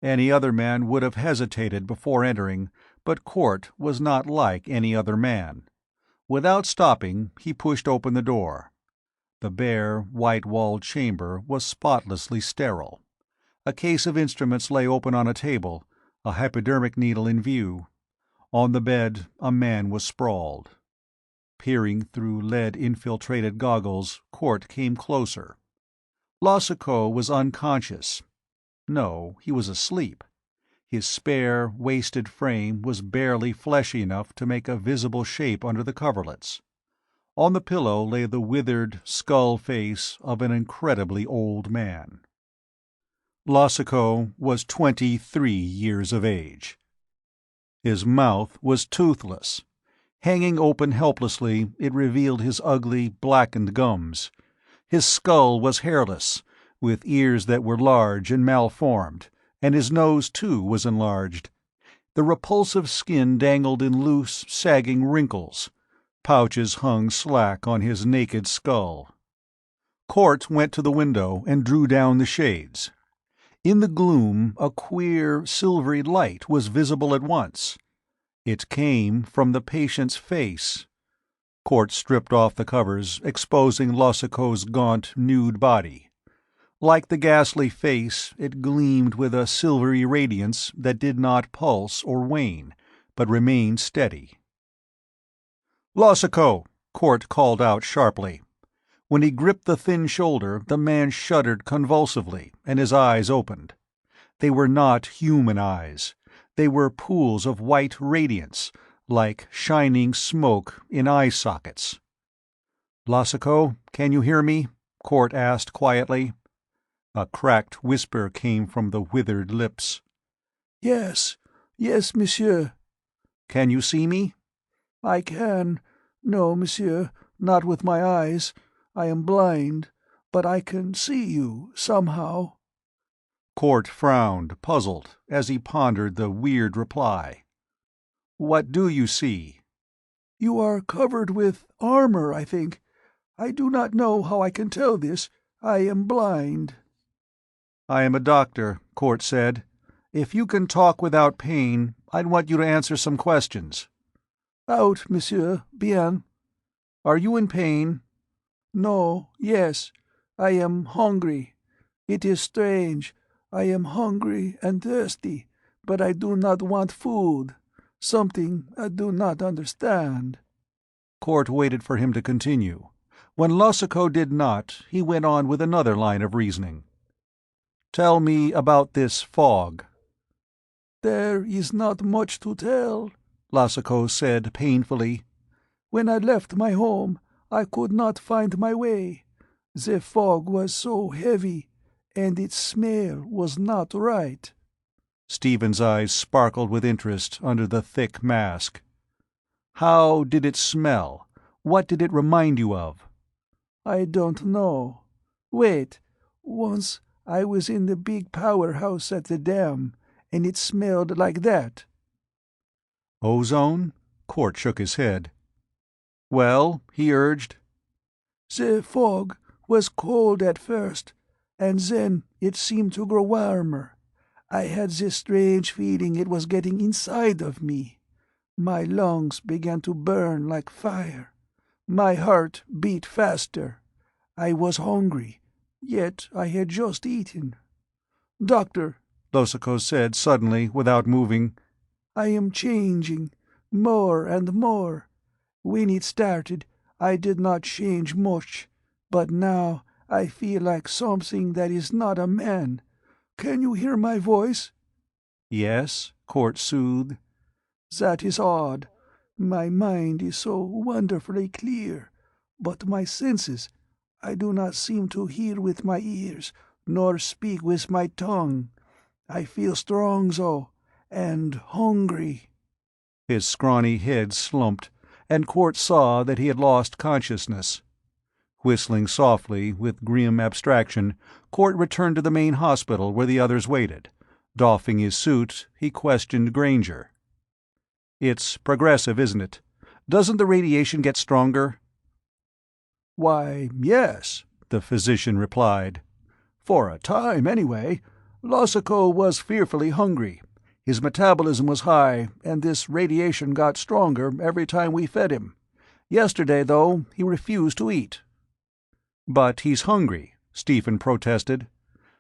Any other man would have hesitated before entering, but Court was not like any other man. Without stopping, he pushed open the door. The bare, white-walled chamber was spotlessly sterile. A case of instruments lay open on a table, a hypodermic needle in view. On the bed, a man was sprawled. Peering through lead-infiltrated goggles, Court came closer. Losico was unconscious. No, he was asleep. His spare, wasted frame was barely fleshy enough to make a visible shape under the coverlets. On the pillow lay the withered, skull face of an incredibly old man. Losico was 23 years of age. His mouth was toothless. Hanging open helplessly, it revealed his ugly, blackened gums. His skull was hairless, with ears that were large and malformed, and his nose, too, was enlarged. The repulsive skin dangled in loose, sagging wrinkles. Pouches hung slack on his naked skull. Court went to the window and drew down the shades. In the gloom, a queer, silvery light was visible at once. It came from the patient's face. Court stripped off the covers, exposing Losico's gaunt, nude body. Like the ghastly face, it gleamed with a silvery radiance that did not pulse or wane, but remained steady. "Losico!" Court called out sharply. When he gripped the thin shoulder, the man shuddered convulsively, and his eyes opened. They were not human eyes. They were pools of white radiance, like shining smoke in eye sockets. "Losico, can you hear me?" Court asked quietly. A cracked whisper came from the withered lips. "Yes, yes, monsieur." "Can you see me?" "I can. No, monsieur, not with my eyes. I am blind, but I can see you, somehow." Court frowned, puzzled, as he pondered the weird reply. "What do you see?" "You are covered with armor, I think. I do not know how I can tell this. I am blind." "I am a doctor," Court said. "If you can talk without pain, I'd want you to answer some questions." "Out, monsieur. Bien." "Are you in pain?" "No, yes. I am hungry. It is strange. I am hungry and thirsty, but I do not want food. Something I do not understand." Court waited for him to continue. When Losico did not, he went on with another line of reasoning. "Tell me about this fog." "There is not much to tell," Losico said painfully. "When I left my home, I could not find my way. The fog was so heavy, and its smell was not right." Stephen's eyes sparkled with interest under the thick mask. "How did it smell? What did it remind you of?" "I don't know. Wait, once I was in the big powerhouse at the dam, and it smelled like that." "Ozone?" Court shook his head. "Well," he urged. "The fog was cold at first, and then it seemed to grow warmer. I had this strange feeling it was getting inside of me. My lungs began to burn like fire. My heart beat faster. I was hungry, yet I had just eaten. Doctor," Losiko said suddenly, without moving, "I am changing, more and more. When it started, I did not change much, but now I feel like something that is not a man. Can you hear my voice?" "Yes," Court soothed. "That is odd. My mind is so wonderfully clear, but my senses, I do not seem to hear with my ears, nor speak with my tongue. I feel strong, though, and hungry." His scrawny head slumped, and Court saw that he had lost consciousness. Whistling softly, with grim abstraction, Court returned to the main hospital where the others waited. Doffing his suit, he questioned Granger. "It's progressive, isn't it? Doesn't the radiation get stronger?" "Why, yes," the physician replied. "For a time, anyway. Losiko was fearfully hungry. His metabolism was high, and this radiation got stronger every time we fed him. Yesterday, though, he refused to eat." "But he's hungry," Stephen protested.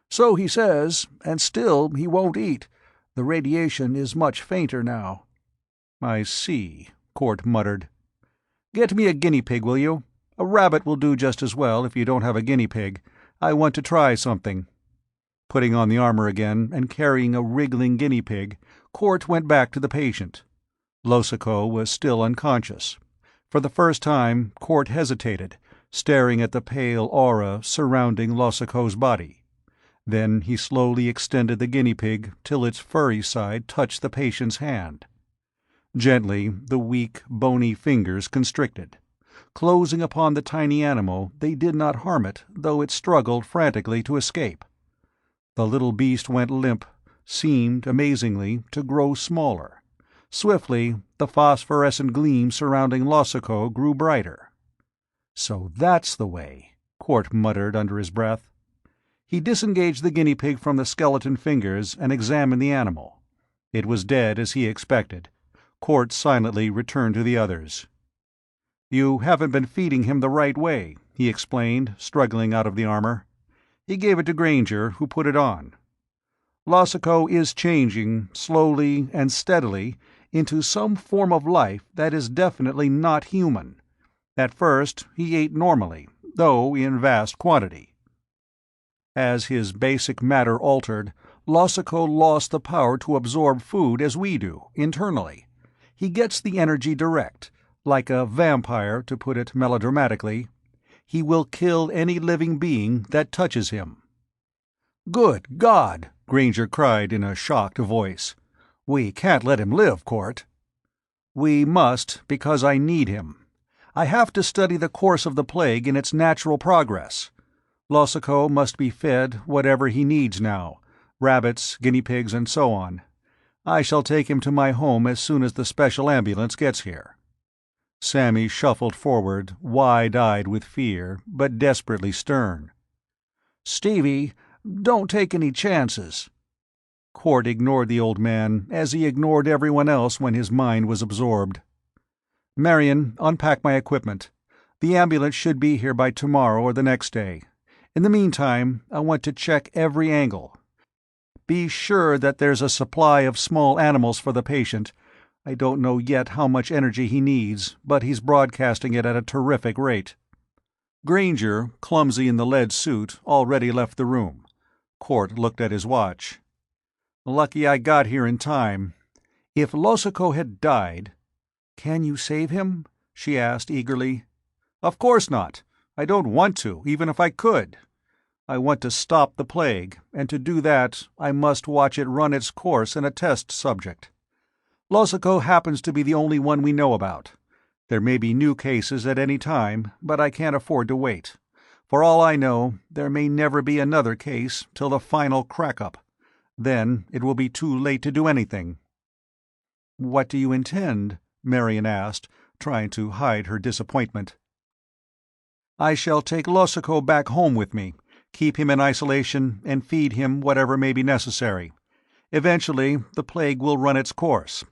"So he says, and still he won't eat. The radiation is much fainter now." "I see," Court muttered. "Get me a guinea pig, will you? A rabbit will do just as well if you don't have a guinea pig. I want to try something." Putting on the armor again and carrying a wriggling guinea pig, Court went back to the patient. Losiko was still unconscious. For the first time, Court hesitated, staring at the pale aura surrounding Losiko's body. Then he slowly extended the guinea pig till its furry side touched the patient's hand. Gently, the weak, bony fingers constricted. Closing upon the tiny animal, they did not harm it, though it struggled frantically to escape. The little beast went limp, seemed, amazingly, to grow smaller. Swiftly, the phosphorescent gleam surrounding Losiko grew brighter. "So that's the way," Court muttered under his breath. He disengaged the guinea pig from the skeleton fingers and examined the animal. It was dead as he expected. Court silently returned to the others. "You haven't been feeding him the right way," he explained, struggling out of the armor. He gave it to Granger, who put it on. "Losiko is changing, slowly and steadily, into some form of life that is definitely not human. At first he ate normally, though in vast quantity. As his basic matter altered, Losiko lost the power to absorb food as we do, internally. He gets the energy direct, like a vampire, to put it melodramatically. He will kill any living being that touches him." "Good God!" Granger cried in a shocked voice. "We can't let him live, Court." "We must, because I need him. I have to study the course of the plague in its natural progress. Losiko must be fed whatever he needs now, rabbits, guinea pigs, and so on. I shall take him to my home as soon as the special ambulance gets here." Sammy shuffled forward, wide-eyed with fear, but desperately stern. "Stevie, don't take any chances." Court ignored the old man, as he ignored everyone else when his mind was absorbed. "Marion, unpack my equipment. The ambulance should be here by tomorrow or the next day. In the meantime, I want to check every angle. Be sure that there's a supply of small animals for the patient. I don't know yet how much energy he needs, but he's broadcasting it at a terrific rate." Granger, clumsy in the lead suit, already left the room. Court looked at his watch. "Lucky I got here in time. If Losiko had died—" "Can you save him?" she asked eagerly. Of course not. I don't want to, even if I could. I want to stop the plague, and to do that I must watch it run its course in a test subject. Losico happens to be the only one we know about. There may be new cases at any time, but I can't afford to wait. For all I know, there may never be another case till the final crack-up. Then it will be too late to do anything." "What do you intend?" Marion asked, trying to hide her disappointment. "I shall take Losico back home with me, keep him in isolation, and feed him whatever may be necessary. Eventually the plague will run its course.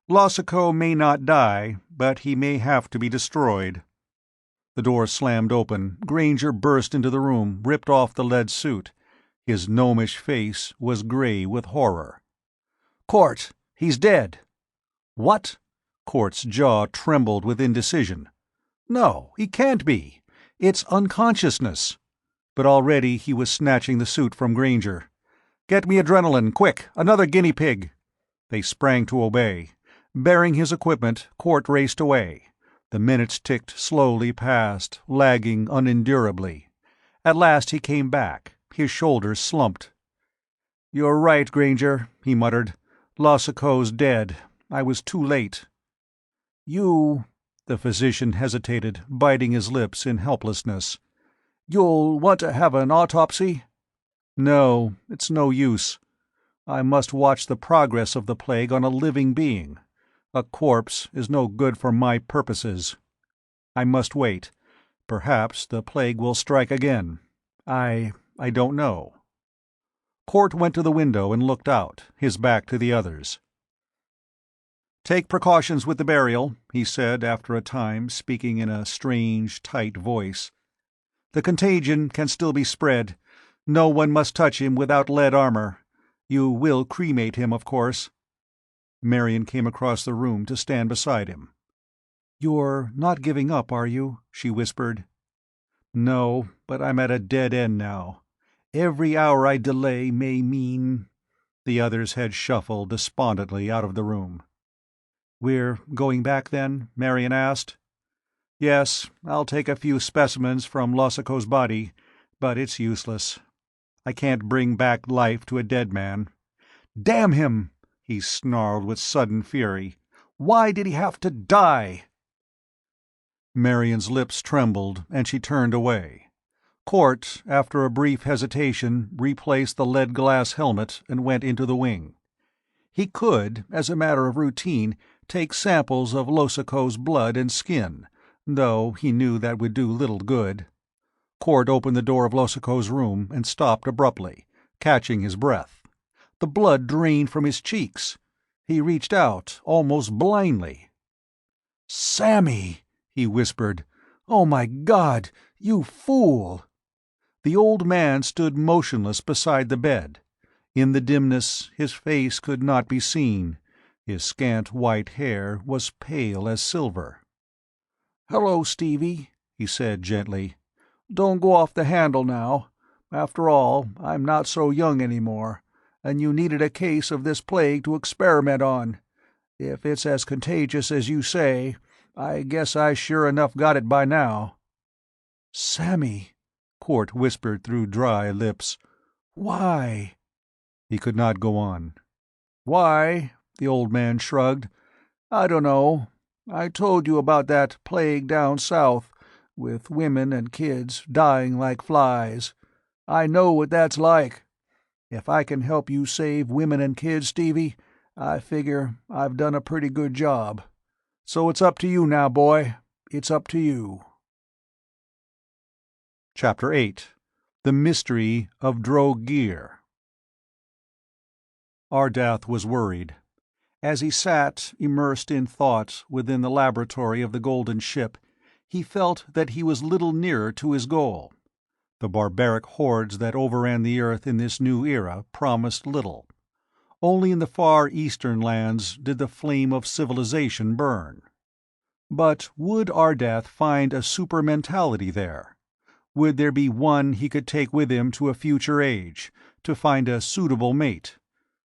Losico may not die, but he may have to be destroyed." The door slammed open. Granger burst into the room, ripped off the lead suit. His gnomish face was gray with horror. "Court, he's dead." "What?" Court's jaw trembled with indecision. "No, he can't be. It's unconsciousness." But already he was snatching the suit from Granger. "Get me adrenaline, quick! Another guinea pig!" They sprang to obey. Bearing his equipment, Court raced away. The minutes ticked slowly past, lagging unendurably. At last he came back. His shoulders slumped. "You're right, Granger," he muttered. "Losico's dead. I was too late." "You—" The physician hesitated, biting his lips in helplessness. "You'll want to have an autopsy?" "No, it's no use. I must watch the progress of the plague on a living being. A corpse is no good for my purposes. I must wait. Perhaps the plague will strike again. I don't know." Court went to the window and looked out, his back to the others. "Take precautions with the burial," he said after a time, speaking in a strange, tight voice. "The contagion can still be spread. No one must touch him without lead armor. You will cremate him, of course." Marion came across the room to stand beside him. "You're not giving up, are you?" she whispered. "No, but I'm at a dead end now. Every hour I delay may mean—" The other's head shuffled despondently out of the room. "We're going back, then?" Marion asked. "Yes, I'll take a few specimens from Losico's body, but it's useless. I can't bring back life to a dead man. Damn him!" he snarled with sudden fury. "Why did he have to die?" Marion's lips trembled, and she turned away. Court, after a brief hesitation, replaced the lead-glass helmet and went into the wing. He could, as a matter of routine, take samples of Losico's blood and skin, though he knew that would do little good. Court opened the door of Losico's room and stopped abruptly, catching his breath. The blood drained from his cheeks. He reached out, almost blindly. "Sammy!" he whispered. "Oh my God, you fool!" The old man stood motionless beside the bed. In the dimness his face could not be seen. His scant white hair was pale as silver. "Hello, Stevie," he said gently. "Don't go off the handle now. After all, I'm not so young anymore, and you needed a case of this plague to experiment on. If it's as contagious as you say, I guess I sure enough got it by now." "Sammy," Court whispered through dry lips. "Why?" He could not go on. "Why?" the old man shrugged. "I don't know. I told you about that plague down south, with women and kids dying like flies. I know what that's like. If I can help you save women and kids, Stevie, I figure I've done a pretty good job. So it's up to you now, boy. It's up to you." Chapter 8. The Mystery of Drogear. Ardath was worried. As he sat, immersed in thought, within the laboratory of the Golden Ship, he felt that he was little nearer to his goal. The barbaric hordes that overran the earth in this new era promised little. Only in the far eastern lands did the flame of civilization burn. But would Ardath find a super-mentality there? Would there be one he could take with him to a future age, to find a suitable mate?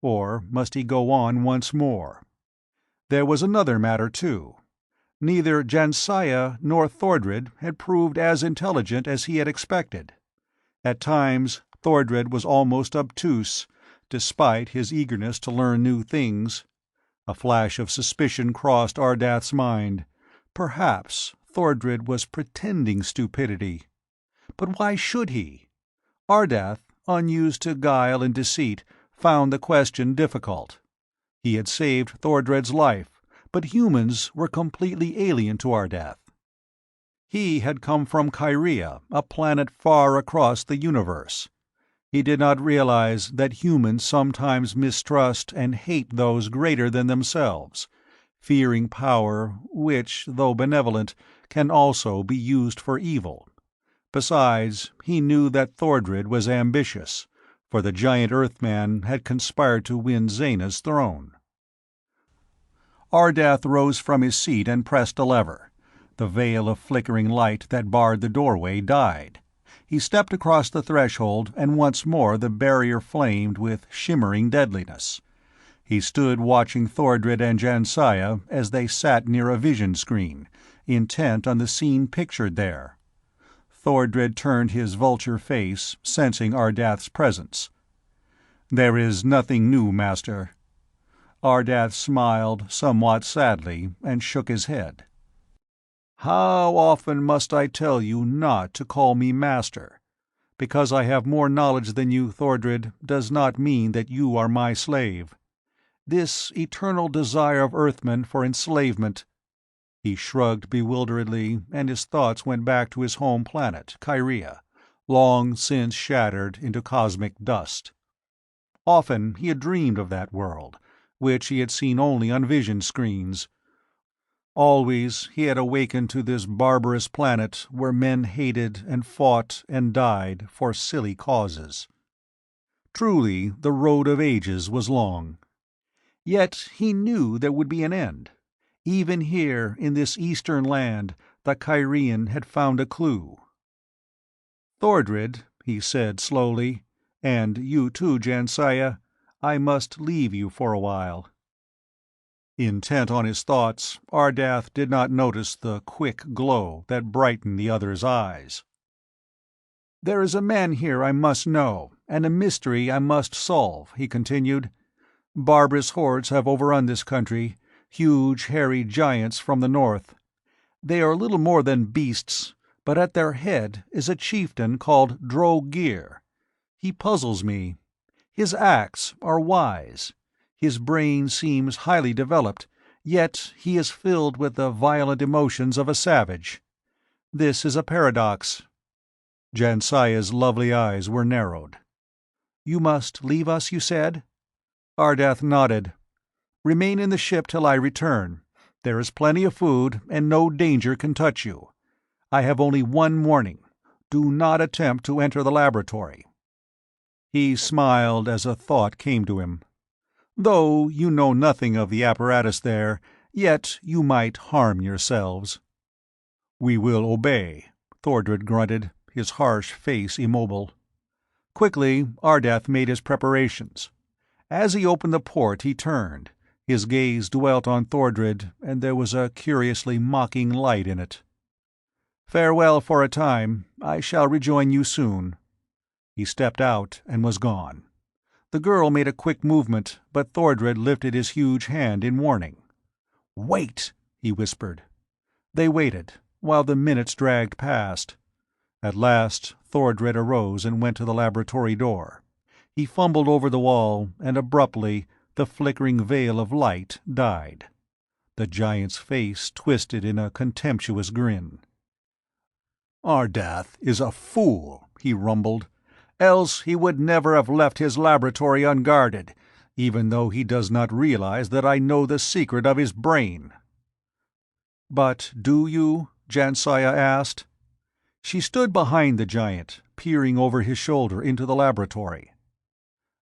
Or must he go on once more? There was another matter, too. Neither Jansaya nor Thordred had proved as intelligent as he had expected. At times, Thordred was almost obtuse, despite his eagerness to learn new things. A flash of suspicion crossed Ardath's mind. Perhaps Thordred was pretending stupidity. But why should he? Ardath, unused to guile and deceit, found the question difficult. He had saved Thordred's life, but humans were completely alien to Ardath. He had come from Kyria, a planet far across the universe. He did not realize that humans sometimes mistrust and hate those greater than themselves, fearing power which, though benevolent, can also be used for evil. Besides, he knew that Thordred was ambitious, for the giant Earthman had conspired to win Zana's throne. Ardath rose from his seat and pressed a lever. The veil of flickering light that barred the doorway died. He stepped across the threshold, and once more the barrier flamed with shimmering deadliness. He stood watching Thordred and Jansaya as they sat near a vision screen, intent on the scene pictured there. Thordred turned his vulture face, sensing Ardath's presence. "There is nothing new, Master." Ardath smiled somewhat sadly and shook his head. "How often must I tell you not to call me Master? Because I have more knowledge than you, Thordred, does not mean that you are my slave. This eternal desire of Earthmen for enslavement—" He shrugged bewilderedly, and his thoughts went back to his home planet, Kyria, long since shattered into cosmic dust. Often he had dreamed of that world, which he had seen only on vision screens. Always he had awakened to this barbarous planet where men hated and fought and died for silly causes. Truly, the road of ages was long. Yet he knew there would be an end. Even here, in this eastern land, the Kyrian had found a clue. "Thordred," he said slowly, "and you too, Jansaya, I must leave you for a while." Intent on his thoughts, Ardath did not notice the quick glow that brightened the other's eyes. "There is a man here I must know, and a mystery I must solve," he continued. "Barbarous hordes have overrun this country, huge hairy giants from the north. They are little more than beasts, but at their head is a chieftain called Dro'Gir. He puzzles me. His acts are wise. His brain seems highly developed, yet he is filled with the violent emotions of a savage. This is a paradox." Jansaya's lovely eyes were narrowed. "You must leave us, you said?" Ardath nodded. "Remain in the ship till I return. There is plenty of food, and no danger can touch you. I have only one warning. Do not attempt to enter the laboratory." He smiled as a thought came to him. "Though you know nothing of the apparatus there, yet you might harm yourselves." "We will obey," Thordred grunted, his harsh face immobile. Quickly, Ardath made his preparations. As he opened the port he turned. His gaze dwelt on Thordred, and there was a curiously mocking light in it. "Farewell for a time. I shall rejoin you soon." He stepped out and was gone. The girl made a quick movement, but Thordred lifted his huge hand in warning. "Wait!" he whispered. They waited, while the minutes dragged past. At last Thordred arose and went to the laboratory door. He fumbled over the wall, and abruptly the flickering veil of light died. The giant's face twisted in a contemptuous grin. "Ardath is a fool," he rumbled. "Else he would never have left his laboratory unguarded, even though he does not realize that I know the secret of his brain." "But do you?" Jansaya asked. She stood behind the giant, peering over his shoulder into the laboratory.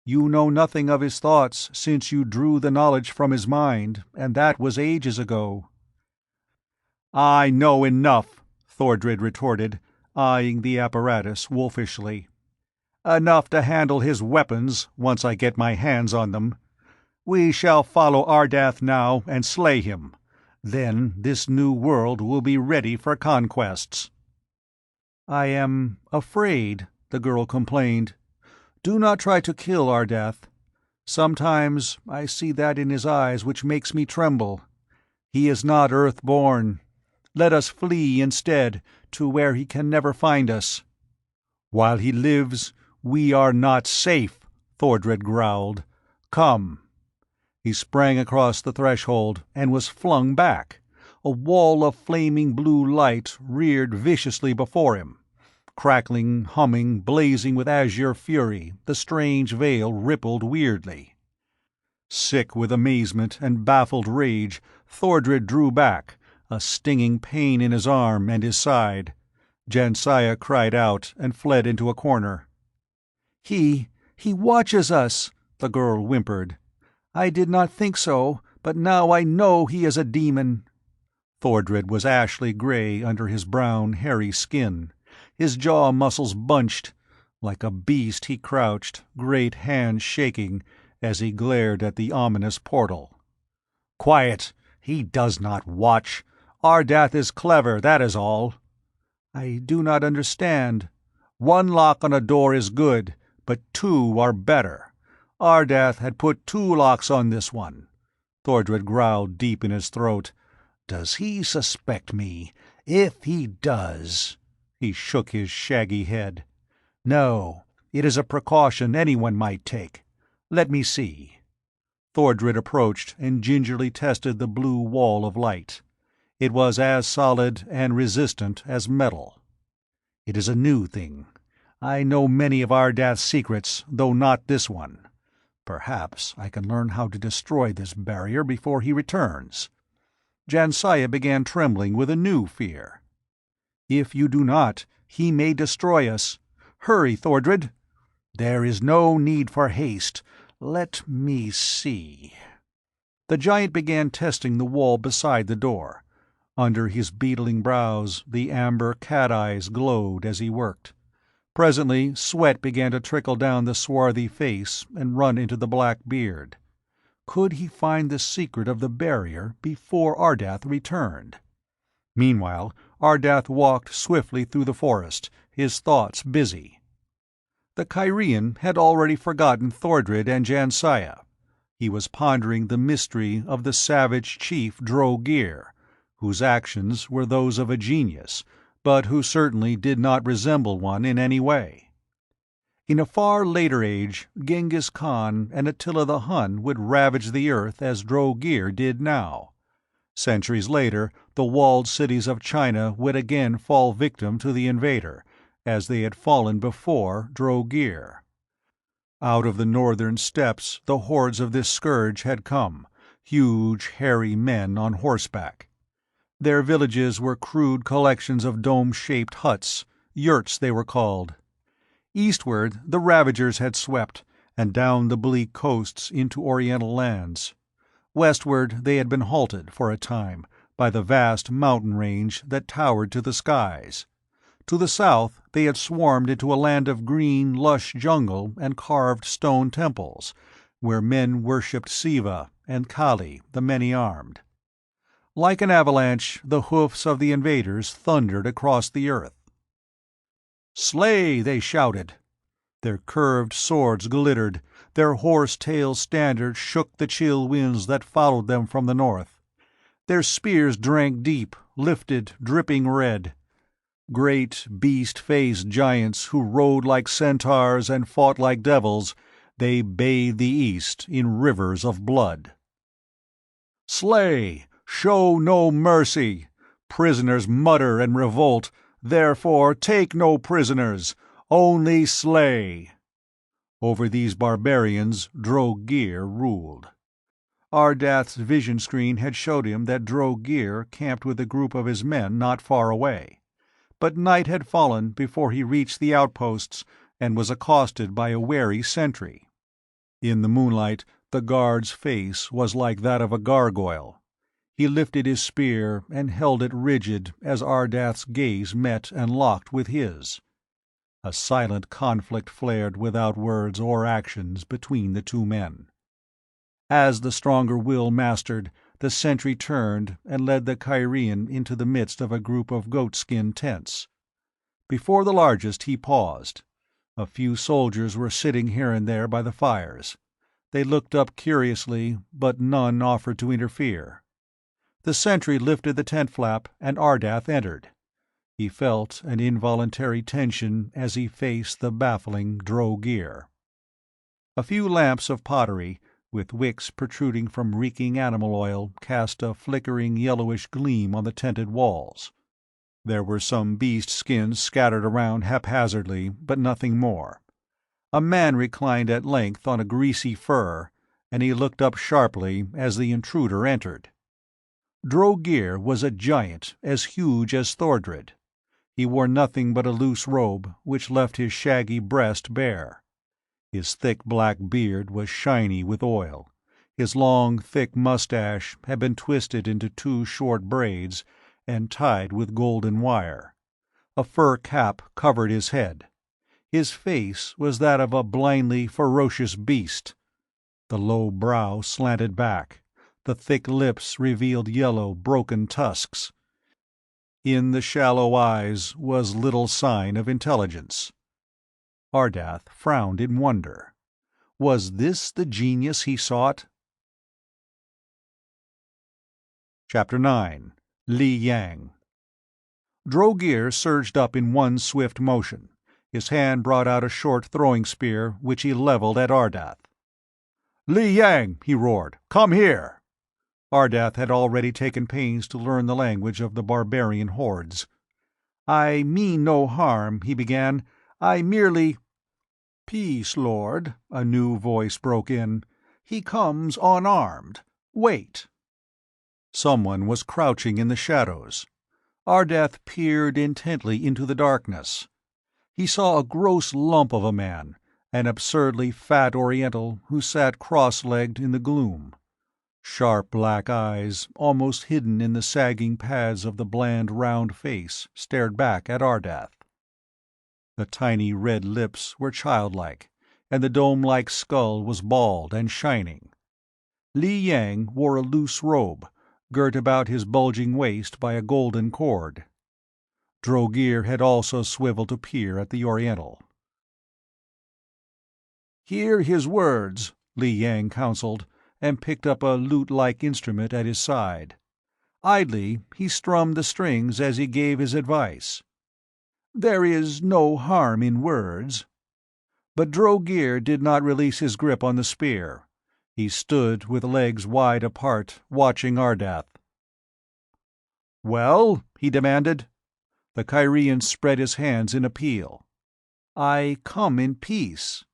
"You know nothing of his thoughts since you drew the knowledge from his mind, and that was ages ago." "I know enough," Thordred retorted, eyeing the apparatus wolfishly. "Enough to handle his weapons, once I get my hands on them. We shall follow Ardath now and slay him. Then this new world will be ready for conquests." "I am afraid," the girl complained. "Do not try to kill Ardath. Sometimes I see that in his eyes which makes me tremble. He is not earth-born. Let us flee instead, to where he can never find us." "While he lives, we are not safe," Thordred growled. "Come." He sprang across the threshold and was flung back. A wall of flaming blue light reared viciously before him. Crackling, humming, blazing with azure fury, the strange veil rippled weirdly. Sick with amazement and baffled rage, Thordred drew back, a stinging pain in his arm and his side. Jansiah cried out and fled into a corner. He watches us," the girl whimpered. "I did not think so, but now I know he is a demon." Thordred was ashly gray under his brown, hairy skin. His jaw muscles bunched. Like a beast he crouched, great hands shaking, as he glared at the ominous portal. "Quiet! He does not watch. Ardath is clever, that is all." "I do not understand." "One lock on a door is good, but two are better. Ardath had put 2 locks on this one." Thordred growled deep in his throat. "Does he suspect me? If he does—" He shook his shaggy head. "No, it is a precaution anyone might take. Let me see." Thordred approached and gingerly tested the blue wall of light. It was as solid and resistant as metal. "It is a new thing. I know many of Ardath's secrets, though not this one. Perhaps I can learn how to destroy this barrier before he returns." Jansiah began trembling with a new fear. "If you do not, he may destroy us. Hurry, Thordred." "There is no need for haste. Let me see." The giant began testing the wall beside the door. Under his beetling brows, the amber cat-eyes glowed as he worked. Presently, sweat began to trickle down the swarthy face and run into the black beard. Could he find the secret of the barrier before Ardath returned? Meanwhile, Ardath walked swiftly through the forest, his thoughts busy. The Kyrian had already forgotten Thordred and Jansiah. He was pondering the mystery of the savage chief Drogear, whose actions were those of a genius, but who certainly did not resemble one in any way. In a far later age, Genghis Khan and Attila the Hun would ravage the earth as Drogear did now. Centuries later, the walled cities of China would again fall victim to the invader, as they had fallen before Drogear. Out of the northern steppes the hordes of this scourge had come, huge, hairy men on horseback. Their villages were crude collections of dome-shaped huts, yurts they were called. Eastward the ravagers had swept, and down the bleak coasts into Oriental lands. Westward they had been halted, for a time, by the vast mountain range that towered to the skies. To the south they had swarmed into a land of green, lush jungle and carved stone temples, where men worshipped Siva and Kali, the many-armed. Like an avalanche, the hoofs of the invaders thundered across the earth. "Slay!" they shouted. Their curved swords glittered, their horse-tail standards shook the chill winds that followed them from the north. Their spears drank deep, lifted, dripping red. Great, beast-faced giants who rode like centaurs and fought like devils, they bathed the east in rivers of blood. "Slay! Show no mercy! Prisoners mutter and revolt, therefore take no prisoners, only slay!" Over these barbarians Drogear ruled. Ardath's vision screen had showed him that Drogear camped with a group of his men not far away. But night had fallen before he reached the outposts and was accosted by a wary sentry. In the moonlight, the guard's face was like that of a gargoyle. He lifted his spear and held it rigid as Ardath's gaze met and locked with his. A silent conflict flared without words or actions between the two men. As the stronger will mastered, the sentry turned and led the Kyrian into the midst of a group of goatskin tents. Before the largest he paused. A few soldiers were sitting here and there by the fires. They looked up curiously, but none offered to interfere. The sentry lifted the tent flap, and Ardath entered. He felt an involuntary tension as he faced the baffling Drogear. A few lamps of pottery, with wicks protruding from reeking animal oil, cast a flickering yellowish gleam on the tented walls. There were some beast skins scattered around haphazardly, but nothing more. A man reclined at length on a greasy fur, and he looked up sharply as the intruder entered. Drogear was a giant as huge as Thordred. He wore nothing but a loose robe, which left his shaggy breast bare. His thick black beard was shiny with oil. His long, thick mustache had been twisted into 2 short braids and tied with golden wire. A fur cap covered his head. His face was that of a blindly ferocious beast. The low brow slanted back. The thick lips revealed yellow, broken tusks. In the shallow eyes was little sign of intelligence. Ardath frowned in wonder. Was this the genius he sought? Chapter 9. Li Yang. Drogear surged up in one swift motion. His hand brought out a short throwing spear, which he leveled at Ardath. "Li Yang!" he roared. "Come here!" Ardath had already taken pains to learn the language of the barbarian hordes. "I mean no harm," he began. "I merely—" "Peace, Lord," a new voice broke in. "He comes unarmed. Wait." Someone was crouching in the shadows. Ardath peered intently into the darkness. He saw a gross lump of a man, an absurdly fat Oriental who sat cross-legged in the gloom. Sharp black eyes, almost hidden in the sagging pads of the bland round face, stared back at Ardath. The tiny red lips were childlike, and the dome-like skull was bald and shining. Li Yang wore a loose robe, girt about his bulging waist by a golden cord. Drogear had also swiveled to peer at the Oriental. "Hear his words," Li Yang counseled, and picked up a lute-like instrument at his side. Idly he strummed the strings as he gave his advice. "There is no harm in words." But Drogear did not release his grip on the spear. He stood with legs wide apart, watching Ardath. "Well?" he demanded. The Kyrian spread his hands in appeal. "I come in peace."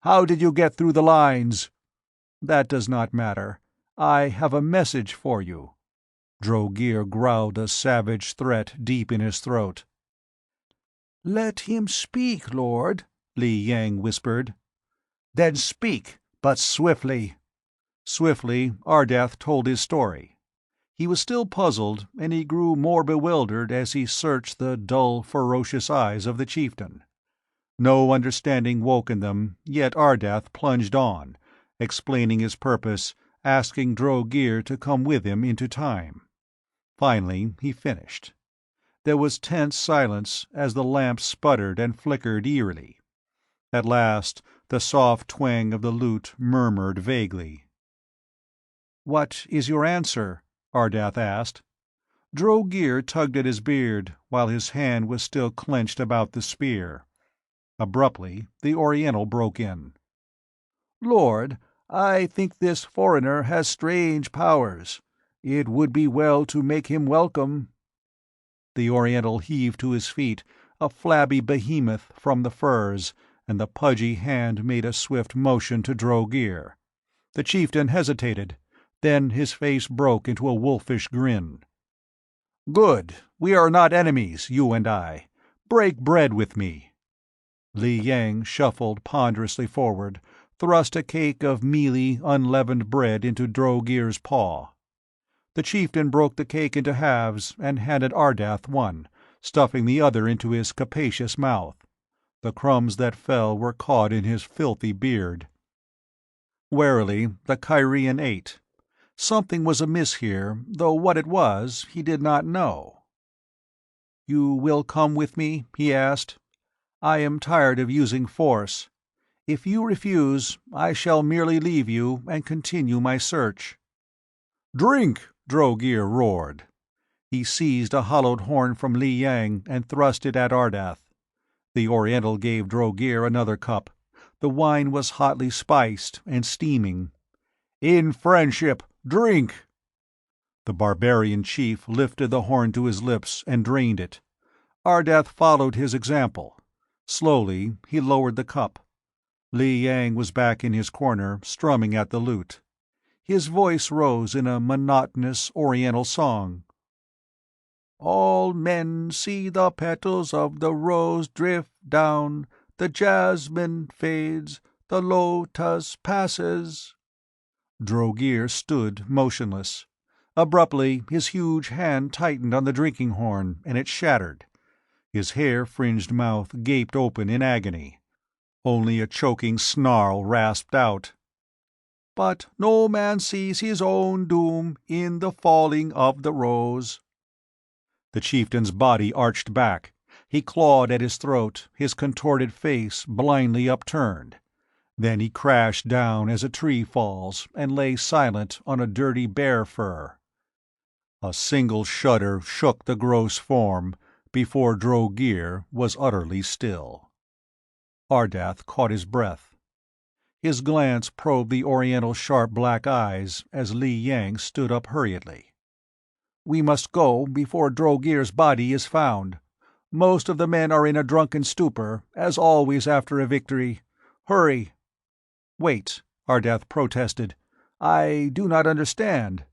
"How did you get through the lines?" "That does not matter. I have a message for you." Drogear growled a savage threat deep in his throat. "Let him speak, Lord," Li Yang whispered. "Then speak, but swiftly." Swiftly Ardath told his story. He was still puzzled, and he grew more bewildered as he searched the dull, ferocious eyes of the chieftain. No understanding woke in them, yet Ardath plunged on, explaining his purpose, asking Drogear to come with him into time. Finally he finished. There was tense silence as the lamp sputtered and flickered eerily. At last the soft twang of the lute murmured vaguely. "What is your answer?" Ardath asked. Drogear tugged at his beard, while his hand was still clenched about the spear. Abruptly the Oriental broke in. "Lord, I think this foreigner has strange powers. It would be well to make him welcome." The Oriental heaved to his feet, a flabby behemoth from the furs, and the pudgy hand made a swift motion to Drogear. The chieftain hesitated, then his face broke into a wolfish grin. "Good. We are not enemies, you and I. Break bread with me." Li Yang shuffled ponderously forward, thrust a cake of mealy, unleavened bread into Drogear's paw. The chieftain broke the cake into halves and handed Ardath one, stuffing the other into his capacious mouth. The crumbs that fell were caught in his filthy beard. Warily the Kyrian ate. Something was amiss here, though what it was he did not know. "You will come with me?" he asked. "I am tired of using force. If you refuse, I shall merely leave you and continue my search." "Drink!" Drogear roared. He seized a hollowed horn from Li Yang and thrust it at Ardath. The Oriental gave Drogear another cup. The wine was hotly spiced and steaming. "In friendship, drink!" The barbarian chief lifted the horn to his lips and drained it. Ardath followed his example. Slowly he lowered the cup. Li Yang was back in his corner, strumming at the lute. His voice rose in a monotonous Oriental song. "All men see the petals of the rose drift down, the jasmine fades, the lotus passes." Drogear stood motionless. Abruptly his huge hand tightened on the drinking horn, and it shattered. His hair-fringed mouth gaped open in agony. Only a choking snarl rasped out. "But no man sees his own doom in the falling of the rose." The chieftain's body arched back. He clawed at his throat, his contorted face blindly upturned. Then he crashed down as a tree falls, and lay silent on a dirty bear fur. A single shudder shook the gross form before Drogear was utterly still. Ardath caught his breath. His glance probed the Oriental's sharp black eyes as Li Yang stood up hurriedly. "We must go before Drogear's body is found. Most of the men are in a drunken stupor, as always after a victory. Hurry!" "Wait," Ardath protested. "I do not understand."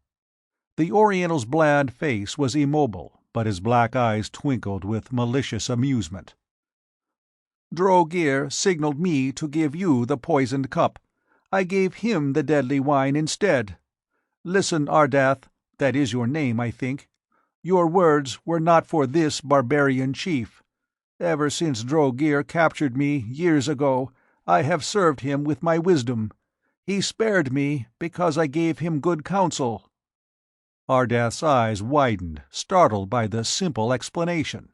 The Oriental's bland face was immobile, but his black eyes twinkled with malicious amusement. "Drogear signaled me to give you the poisoned cup. I gave him the deadly wine instead. Listen, Ardath, that is your name, I think. Your words were not for this barbarian chief. Ever since Drogear captured me, years ago, I have served him with my wisdom. He spared me because I gave him good counsel." Ardath's eyes widened, startled by the simple explanation.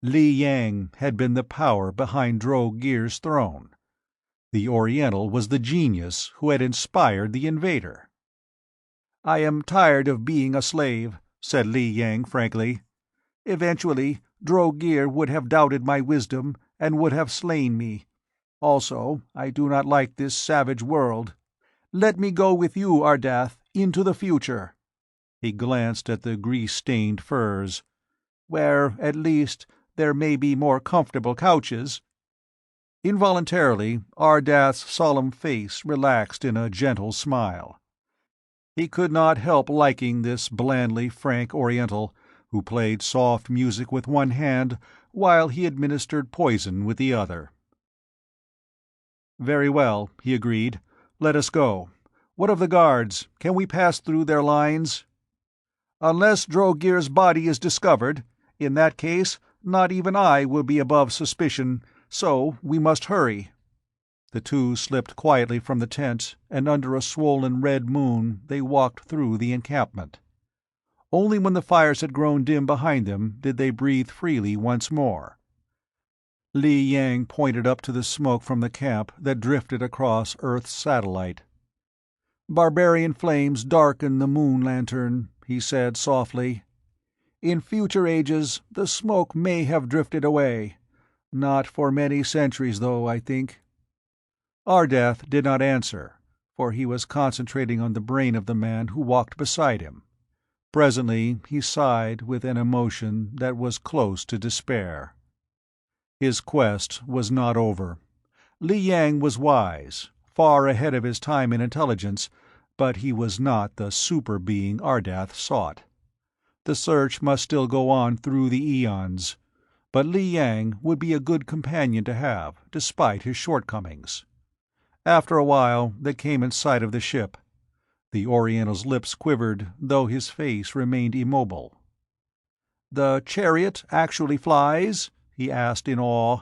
Li Yang had been the power behind Drogear's throne. The Oriental was the genius who had inspired the invader. "I am tired of being a slave," said Li Yang frankly. "Eventually, Drogear would have doubted my wisdom and would have slain me. Also, I do not like this savage world. Let me go with you, Ardath, into the future." He glanced at the grease-stained furs. "Where, at least, there may be more comfortable couches." Involuntarily, Ardath's solemn face relaxed in a gentle smile. He could not help liking this blandly frank Oriental, who played soft music with one hand while he administered poison with the other. "Very well," he agreed. "Let us go. What of the guards? Can we pass through their lines?" "Unless Drogear's body is discovered. In that case, not even I will be above suspicion, so we must hurry." The two slipped quietly from the tent, and under a swollen red moon they walked through the encampment. Only when the fires had grown dim behind them did they breathe freely once more. Li Yang pointed up to the smoke from the camp that drifted across Earth's satellite. "Barbarian flames darken the moon lantern," he said softly. "In future ages the smoke may have drifted away. Not for many centuries, though, I think." Ardath did not answer, for he was concentrating on the brain of the man who walked beside him. Presently he sighed with an emotion that was close to despair. His quest was not over. Li Yang was wise, far ahead of his time in intelligence, but he was not the super-being Ardath sought. The search must still go on through the eons, but Li Yang would be a good companion to have, despite his shortcomings. After a while they came in sight of the ship. The Oriental's lips quivered, though his face remained immobile. "The chariot actually flies?" he asked in awe.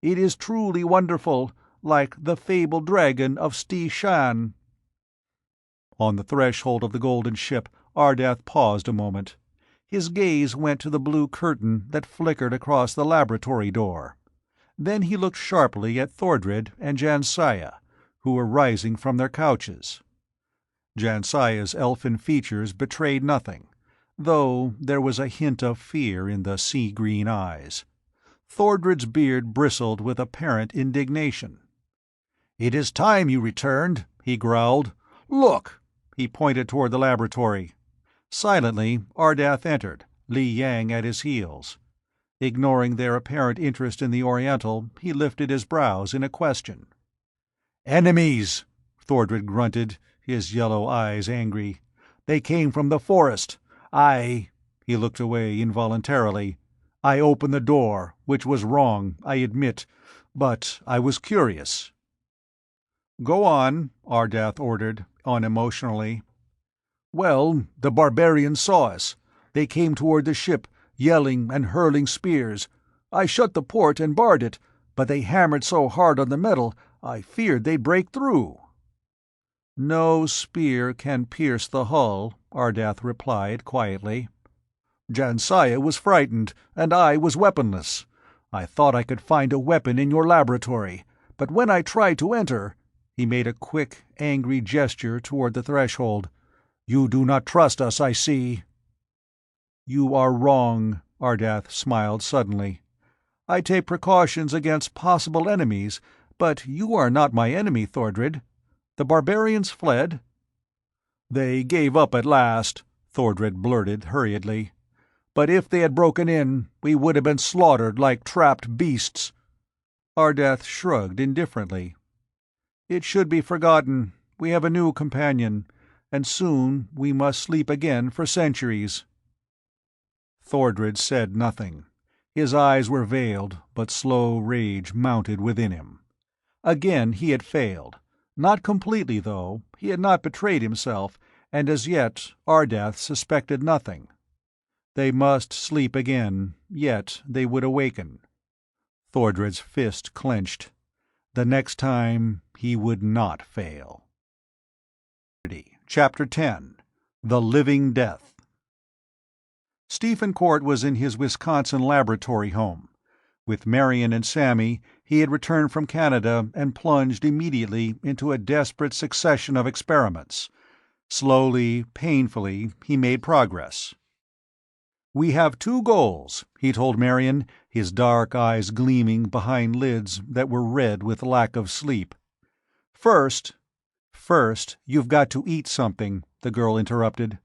"It is truly wonderful, like the fabled dragon of Sti Shan." On the threshold of the golden ship, Ardath paused a moment. His gaze went to the blue curtain that flickered across the laboratory door. Then he looked sharply at Thordred and Jansiah, who were rising from their couches. Jansiah's elfin features betrayed nothing, though there was a hint of fear in the sea-green eyes. Thordred's beard bristled with apparent indignation. "It is time you returned," he growled. "Look!" He pointed toward the laboratory. Silently, Ardath entered, Li Yang at his heels. Ignoring their apparent interest in the Oriental, he lifted his brows in a question. "Enemies!" Thordred grunted, his yellow eyes angry. "They came from the forest. He looked away involuntarily. "I opened the door, which was wrong, I admit, but I was curious." "Go on," Ardath ordered, unemotionally. "Well, the barbarians saw us. They came toward the ship, yelling and hurling spears. I shut the port and barred it, but they hammered so hard on the metal I feared they'd break through." "No spear can pierce the hull," Ardath replied quietly. "Jansiah was frightened, and I was weaponless. I thought I could find a weapon in your laboratory, but when I tried to enter—" He made a quick, angry gesture toward the threshold. "You do not trust us, I see." "You are wrong," Ardath smiled suddenly. "I take precautions against possible enemies, but you are not my enemy, Thordred. The barbarians fled?" "They gave up at last," Thordred blurted hurriedly. "But if they had broken in, we would have been slaughtered like trapped beasts." Ardath shrugged indifferently. "It should be forgotten. We have a new companion, and soon we must sleep again for centuries." Thordred said nothing. His eyes were veiled, but slow rage mounted within him. Again he had failed. Not completely, though. He had not betrayed himself, and as yet Ardath suspected nothing. They must sleep again, yet they would awaken. Thordred's fist clenched. The next time he would not fail. Chapter 10. The Living Death. Stephen Court was in his Wisconsin laboratory home. With Marion and Sammy, he had returned from Canada and plunged immediately into a desperate succession of experiments. Slowly, painfully, he made progress. "We have two goals," he told Marion, his dark eyes gleaming behind lids that were red with lack of sleep. First, you've got to eat something," the girl interrupted.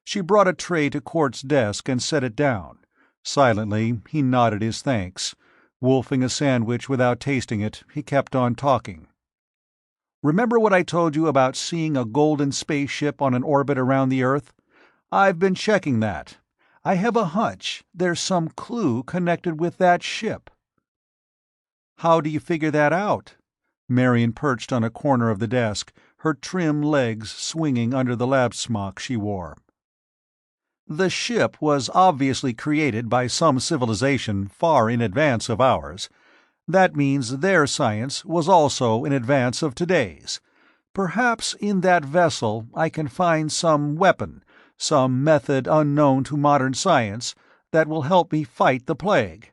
She brought a tray to Court's desk and set it down. Silently, he nodded his thanks. Wolfing a sandwich without tasting it, he kept on talking. "Remember what I told you about seeing a golden spaceship on an orbit around the Earth? I've been checking that. I have a hunch there's some clue connected with that ship." "How do you figure that out?" Marion perched on a corner of the desk, her trim legs swinging under the lab smock she wore. "The ship was obviously created by some civilization far in advance of ours. That means their science was also in advance of today's. Perhaps in that vessel I can find some weapon, some method unknown to modern science, that will help me fight the plague.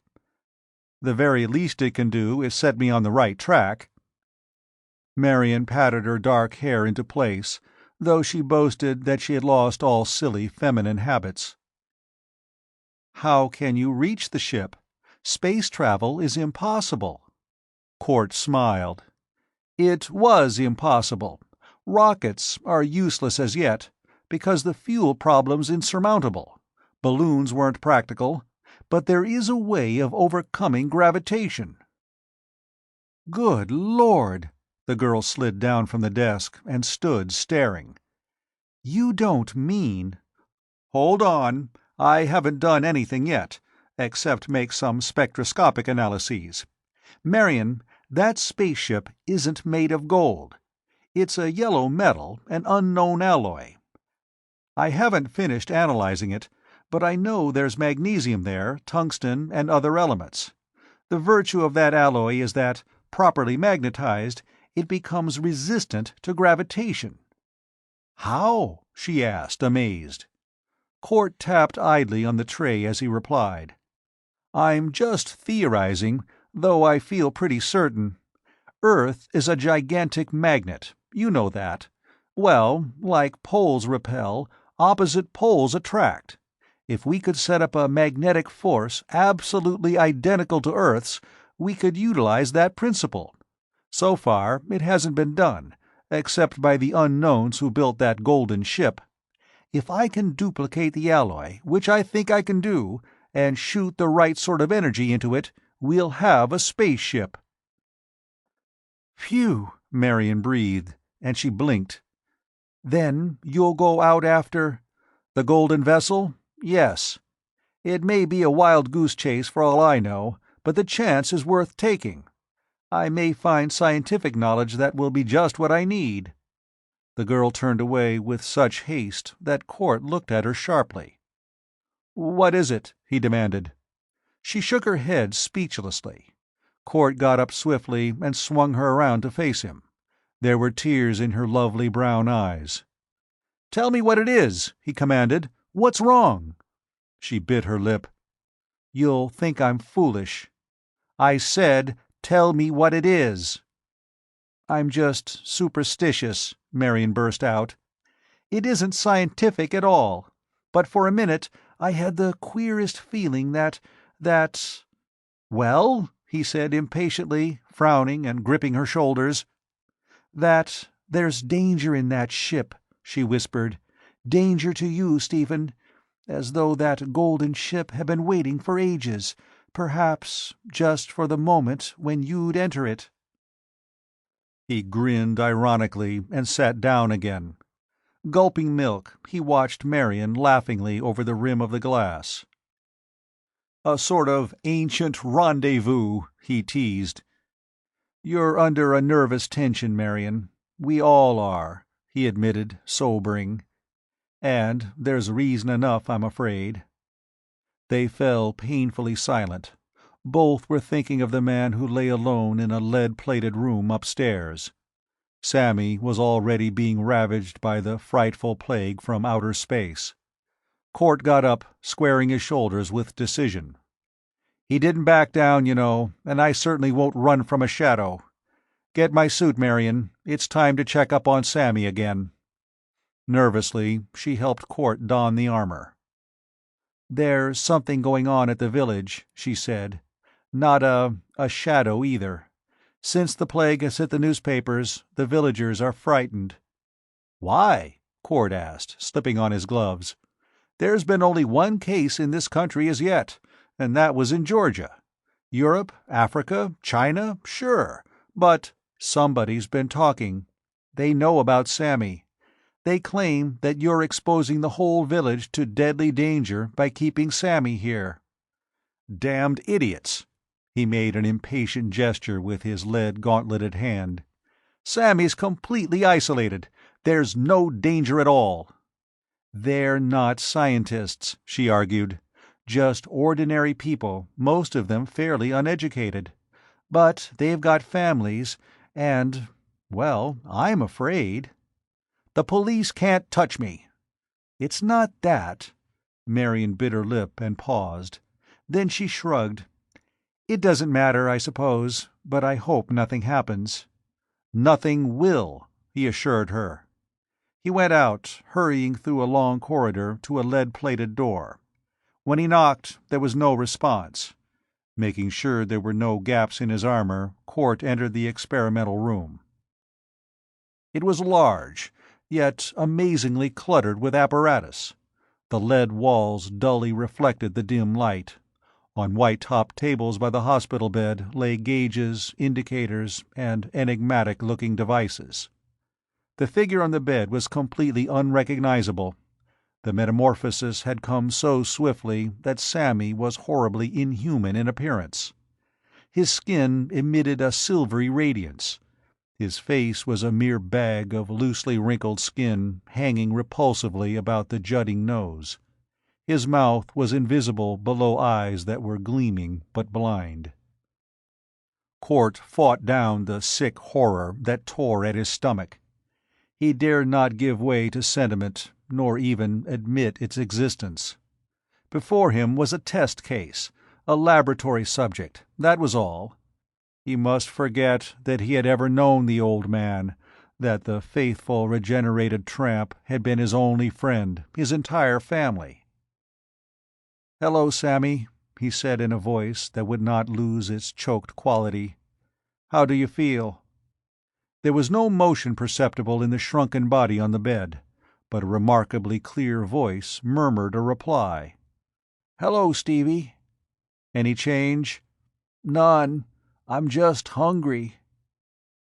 The very least it can do is set me on the right track." Marion patted her dark hair into place, though she boasted that she had lost all silly feminine habits. "How can you reach the ship? Space travel is impossible." Court smiled. "It was impossible. Rockets are useless as yet, because the fuel problem's insurmountable. Balloons weren't practical, but there is a way of overcoming gravitation." "Good Lord!" The girl slid down from the desk and stood staring. "You don't mean—" "Hold on. I haven't done anything yet, except make some spectroscopic analyses. Marion, that spaceship isn't made of gold. It's a yellow metal, an unknown alloy. I haven't finished analyzing it, but I know there's magnesium there, tungsten, and other elements. The virtue of that alloy is that, properly magnetized, it becomes resistant to gravitation." "How?" she asked, amazed. Court tapped idly on the tray as he replied. "I'm just theorizing, though I feel pretty certain. Earth is a gigantic magnet, you know that. Well, like poles repel, opposite poles attract. If we could set up a magnetic force absolutely identical to Earth's, we could utilize that principle. So far, it hasn't been done, except by the unknowns who built that golden ship. If I can duplicate the alloy, which I think I can do, and shoot the right sort of energy into it, we'll have a spaceship." "Phew," Marion breathed, and she blinked. "Then you'll go out after—" "The golden vessel? Yes. It may be a wild goose chase for all I know, but the chance is worth taking. I may find scientific knowledge that will be just what I need." The girl turned away with such haste that Court looked at her sharply. "What is it?" he demanded. She shook her head speechlessly. Court got up swiftly and swung her around to face him. There were tears in her lovely brown eyes. "Tell me what it is," he commanded. "What's wrong?" She bit her lip. "You'll think I'm foolish." "I said, tell me what it is." "I'm just superstitious," Marion burst out. "It isn't scientific at all. But for a minute I had the queerest feeling that— "Well?" he said impatiently, frowning and gripping her shoulders. "That there's danger in that ship," she whispered. "Danger to you, Stephen. As though that golden ship had been waiting for ages, perhaps just for the moment when you'd enter it." He grinned ironically and sat down again. Gulping milk, he watched Marion laughingly over the rim of the glass. "A sort of ancient rendezvous," he teased. "You're under a nervous tension, Marion. We all are," he admitted, sobering. "And there's reason enough, I'm afraid." They fell painfully silent. Both were thinking of the man who lay alone in a lead-plated room upstairs. Sammy was already being ravaged by the frightful plague from outer space. Court got up, squaring his shoulders with decision. "He didn't back down, you know, and I certainly won't run from a shadow. Get my suit, Marion. It's time to check up on Sammy again." Nervously, she helped Court don the armor. "There's something going on at the village," she said. "Not a shadow either. Since the plague has hit the newspapers, the villagers are frightened." "Why?" Court asked, slipping on his gloves. "There's been only one case in this country as yet, and that was in Georgia. Europe, Africa, China, sure, but somebody's been talking. They know about Sammy. They claim that you're exposing the whole village to deadly danger by keeping Sammy here." "Damned idiots!" He made an impatient gesture with his lead-gauntleted hand. "Sammy's completely isolated. There's no danger at all." "They're not scientists," she argued. "Just ordinary people, most of them fairly uneducated. But they've got families, and, well, I'm afraid." "The police can't touch me." "It's not that." Marion bit her lip and paused. Then she shrugged. "It doesn't matter, I suppose, but I hope nothing happens." "Nothing will," he assured her. He went out, hurrying through a long corridor to a lead-plated door. When he knocked, there was no response. Making sure there were no gaps in his armor, Court entered the experimental room. It was large, yet amazingly cluttered with apparatus. The lead walls dully reflected the dim light. On white-topped tables by the hospital bed lay gauges, indicators, and enigmatic-looking devices. The figure on the bed was completely unrecognizable. The metamorphosis had come so swiftly that Sammy was horribly inhuman in appearance. His skin emitted a silvery radiance. His face was a mere bag of loosely wrinkled skin hanging repulsively about the jutting nose. His mouth was invisible below eyes that were gleaming but blind. Court fought down the sick horror that tore at his stomach. He dared not give way to sentiment, nor even admit its existence. Before him was a test case, a laboratory subject, that was all. He must forget that he had ever known the old man, that the faithful, regenerated tramp had been his only friend, his entire family. "Hello, Sammy," he said in a voice that would not lose its choked quality. "How do you feel?" There was no motion perceptible in the shrunken body on the bed, but a remarkably clear voice murmured a reply. "Hello, Stevie." "Any change?" "None. I'm just hungry."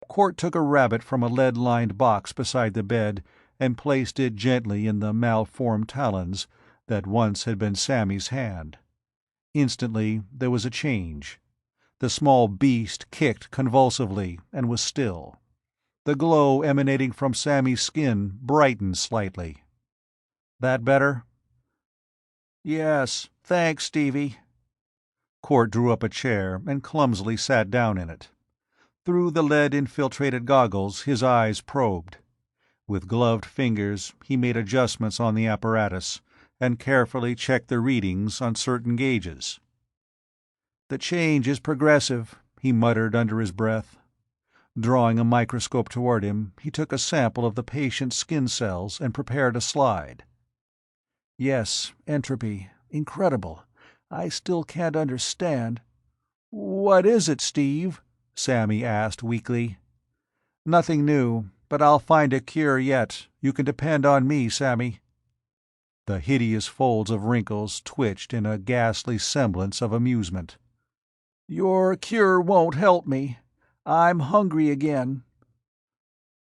Court took a rabbit from a lead-lined box beside the bed and placed it gently in the malformed talons that once had been Sammy's hand. Instantly there was a change. The small beast kicked convulsively and was still. The glow emanating from Sammy's skin brightened slightly. "That better?" "Yes, thanks, Stevie." Court drew up a chair and clumsily sat down in it. Through the lead-infiltrated goggles his eyes probed. With gloved fingers he made adjustments on the apparatus, and carefully checked the readings on certain gauges. "The change is progressive," he muttered under his breath. Drawing a microscope toward him, he took a sample of the patient's skin cells and prepared a slide. "Yes, entropy. Incredible. I still can't understand." "What is it, Steve?" Sammy asked weakly. "Nothing new, but I'll find a cure yet. You can depend on me, Sammy." The hideous folds of wrinkles twitched in a ghastly semblance of amusement. "Your cure won't help me. I'm hungry again."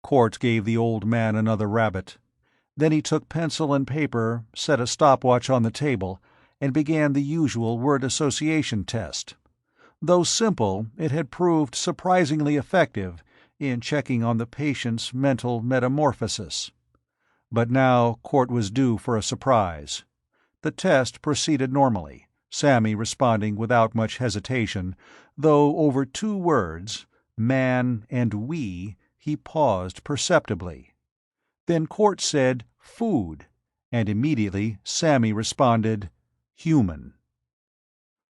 Court gave the old man another rabbit. Then he took pencil and paper, set a stopwatch on the table, and began the usual word association test. Though simple, it had proved surprisingly effective in checking on the patient's mental metamorphosis. But now Court was due for a surprise. The test proceeded normally, Sammy responding without much hesitation, though over 2 words, man and we, he paused perceptibly. Then Court said food, and immediately Sammy responded human.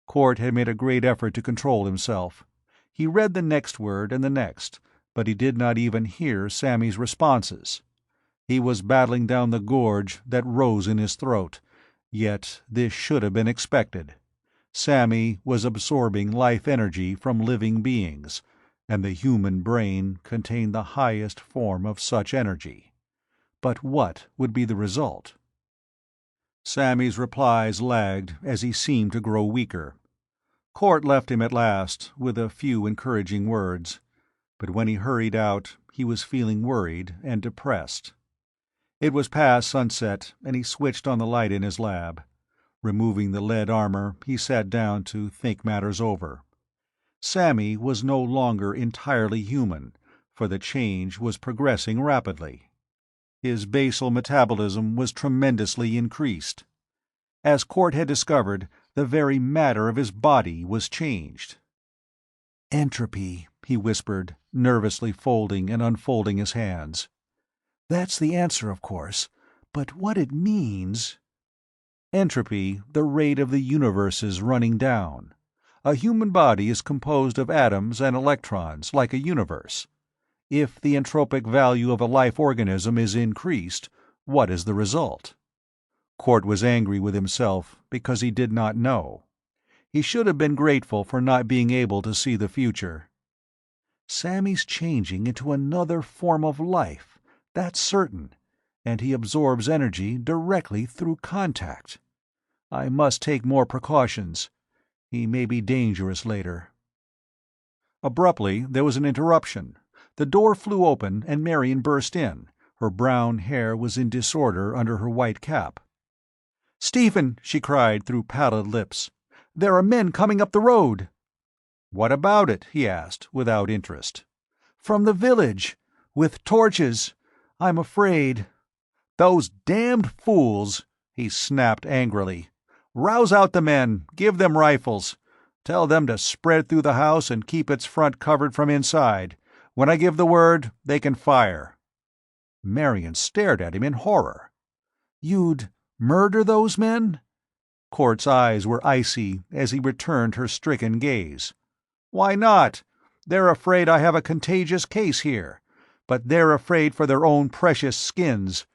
Court had made a great effort to control himself. He read the next word and the next, but he did not even hear Sammy's responses. He was battling down the gorge that rose in his throat, yet this should have been expected. Sammy was absorbing life energy from living beings, and the human brain contained the highest form of such energy. But what would be the result? Sammy's replies lagged as he seemed to grow weaker. Court left him at last, with a few encouraging words, but when he hurried out, he was feeling worried and depressed. It was past sunset, and he switched on the light in his lab. Removing the lead armor, he sat down to think matters over. Sammy was no longer entirely human, for the change was progressing rapidly. His basal metabolism was tremendously increased. As Court had discovered, the very matter of his body was changed. "Entropy," he whispered, nervously folding and unfolding his hands. "That's the answer, of course. But what it means—" Entropy, the rate of the universe's running down. A human body is composed of atoms and electrons, like a universe. If the entropic value of a life organism is increased, what is the result? Court was angry with himself because he did not know. He should have been grateful for not being able to see the future. Sammy's changing into another form of life, that's certain, and he absorbs energy directly through contact. I must take more precautions. He may be dangerous later. Abruptly, there was an interruption. The door flew open and Marion burst in. Her brown hair was in disorder under her white cap. "Stephen," she cried through pallid lips, "there are men coming up the road." "What about it?" he asked, without interest. "From the village. With torches. I'm afraid." "Those damned fools!" he snapped angrily. "Rouse out the men. Give them rifles. Tell them to spread through the house and keep its front covered from inside. When I give the word, they can fire." Marion stared at him in horror. "You'd murder those men?" Court's eyes were icy as he returned her stricken gaze. "Why not? They're afraid I have a contagious case here. But they're afraid for their own precious skins.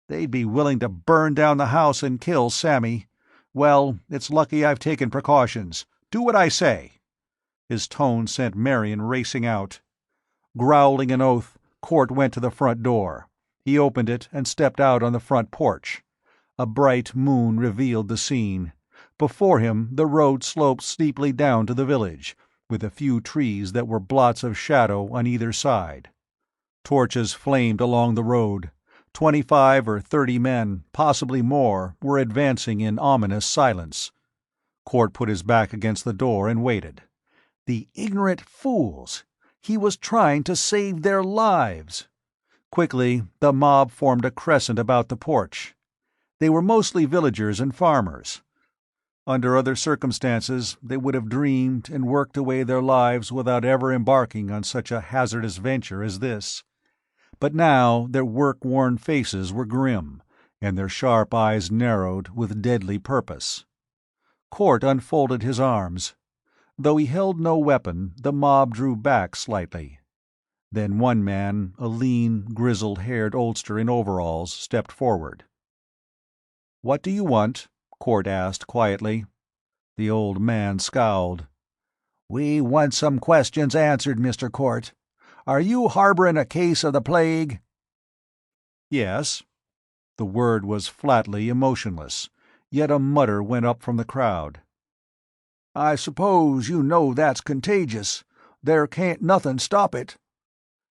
They'd be willing to burn down the house and kill Sammy. Well, it's lucky I've taken precautions. Do what I say." His tone sent Marion racing out. Growling an oath, Court went to the front door. He opened it and stepped out on the front porch. A bright moon revealed the scene. Before him the road sloped steeply down to the village, with a few trees that were blots of shadow on either side. Torches flamed along the road. 25 or 30 men, possibly more, were advancing in ominous silence. Court put his back against the door and waited. The ignorant fools! He was trying to save their lives! Quickly, the mob formed a crescent about the porch. They were mostly villagers and farmers. Under other circumstances, they would have dreamed and worked away their lives without ever embarking on such a hazardous venture as this. But now their work-worn faces were grim, and their sharp eyes narrowed with deadly purpose. Court unfolded his arms. Though he held no weapon, the mob drew back slightly. Then one man, a lean, grizzled-haired oldster in overalls, stepped forward. "What do you want?" Court asked quietly. The old man scowled. "We want some questions answered, Mr. Court. Are you harboring a case of the plague?" "Yes." The word was flatly emotionless, yet a mutter went up from the crowd. "I suppose you know that's contagious. There can't nothing stop it."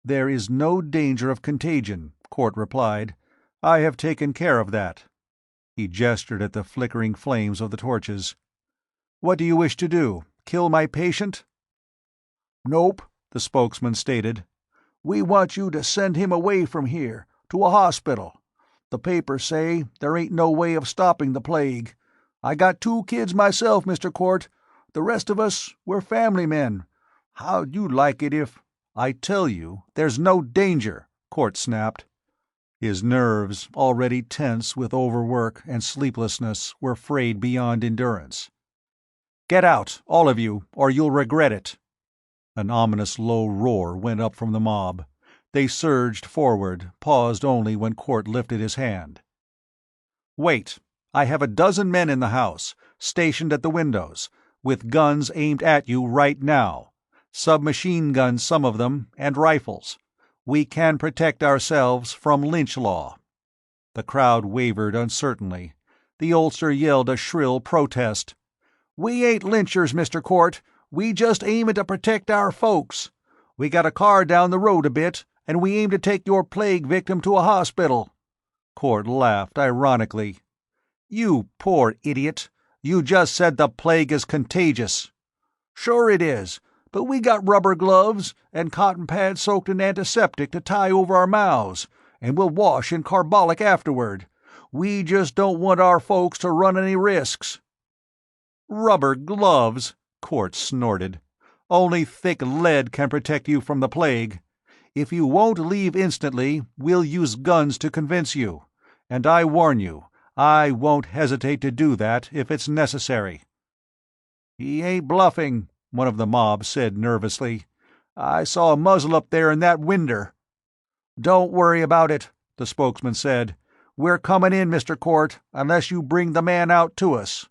"There is no danger of contagion," Court replied. "I have taken care of that." He gestured at the flickering flames of the torches. "What do you wish to do? Kill my patient?" "Nope," the spokesman stated. "We want you to send him away from here, to a hospital. The papers say there ain't no way of stopping the plague. I got 2 kids myself, Mr. Court. The rest of us, we're family men. How'd you like it if—" "I tell you, there's no danger," Court snapped. His nerves, already tense with overwork and sleeplessness, were frayed beyond endurance. "Get out, all of you, or you'll regret it." An ominous low roar went up from the mob. They surged forward, paused only when Court lifted his hand. "Wait. I have a dozen men in the house, stationed at the windows, with guns aimed at you right now. Submachine guns, some of them, and rifles. We can protect ourselves from lynch law." The crowd wavered uncertainly. The oldster yelled a shrill protest. "We ain't lynchers, Mr. Court. We just aimin' to protect our folks. We got a car down the road a bit, and we aim to take your plague victim to a hospital." Court laughed ironically. "You poor idiot. You just said the plague is contagious." "Sure it is. But we got rubber gloves and cotton pads soaked in antiseptic to tie over our mouths, and we'll wash in carbolic afterward. We just don't want our folks to run any risks." "Rubber gloves," Court snorted. "Only thick lead can protect you from the plague. If you won't leave instantly, we'll use guns to convince you. And I warn you, I won't hesitate to do that if it's necessary." "He ain't bluffing," one of the mob said nervously. "I saw a muzzle up there in that winder." "Don't worry about it," the spokesman said. "We're comin' in, Mr. Court, unless you bring the man out to us."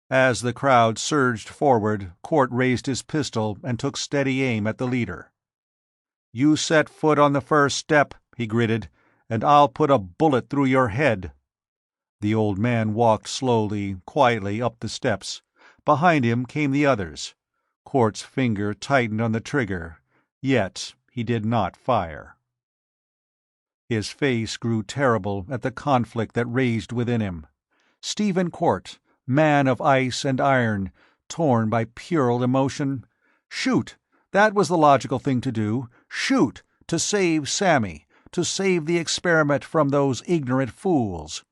As the crowd surged forward, Court raised his pistol and took steady aim at the leader. "You set foot on the first step," he gritted, "and I'll put a bullet through your head." The old man walked slowly, quietly up the steps. Behind him came the others. Court's finger tightened on the trigger, yet he did not fire. His face grew terrible at the conflict that raged within him. Stephen Court, man of ice and iron, torn by puerile emotion. Shoot! That was the logical thing to do. Shoot! To save Sammy, to save the experiment from those ignorant fools.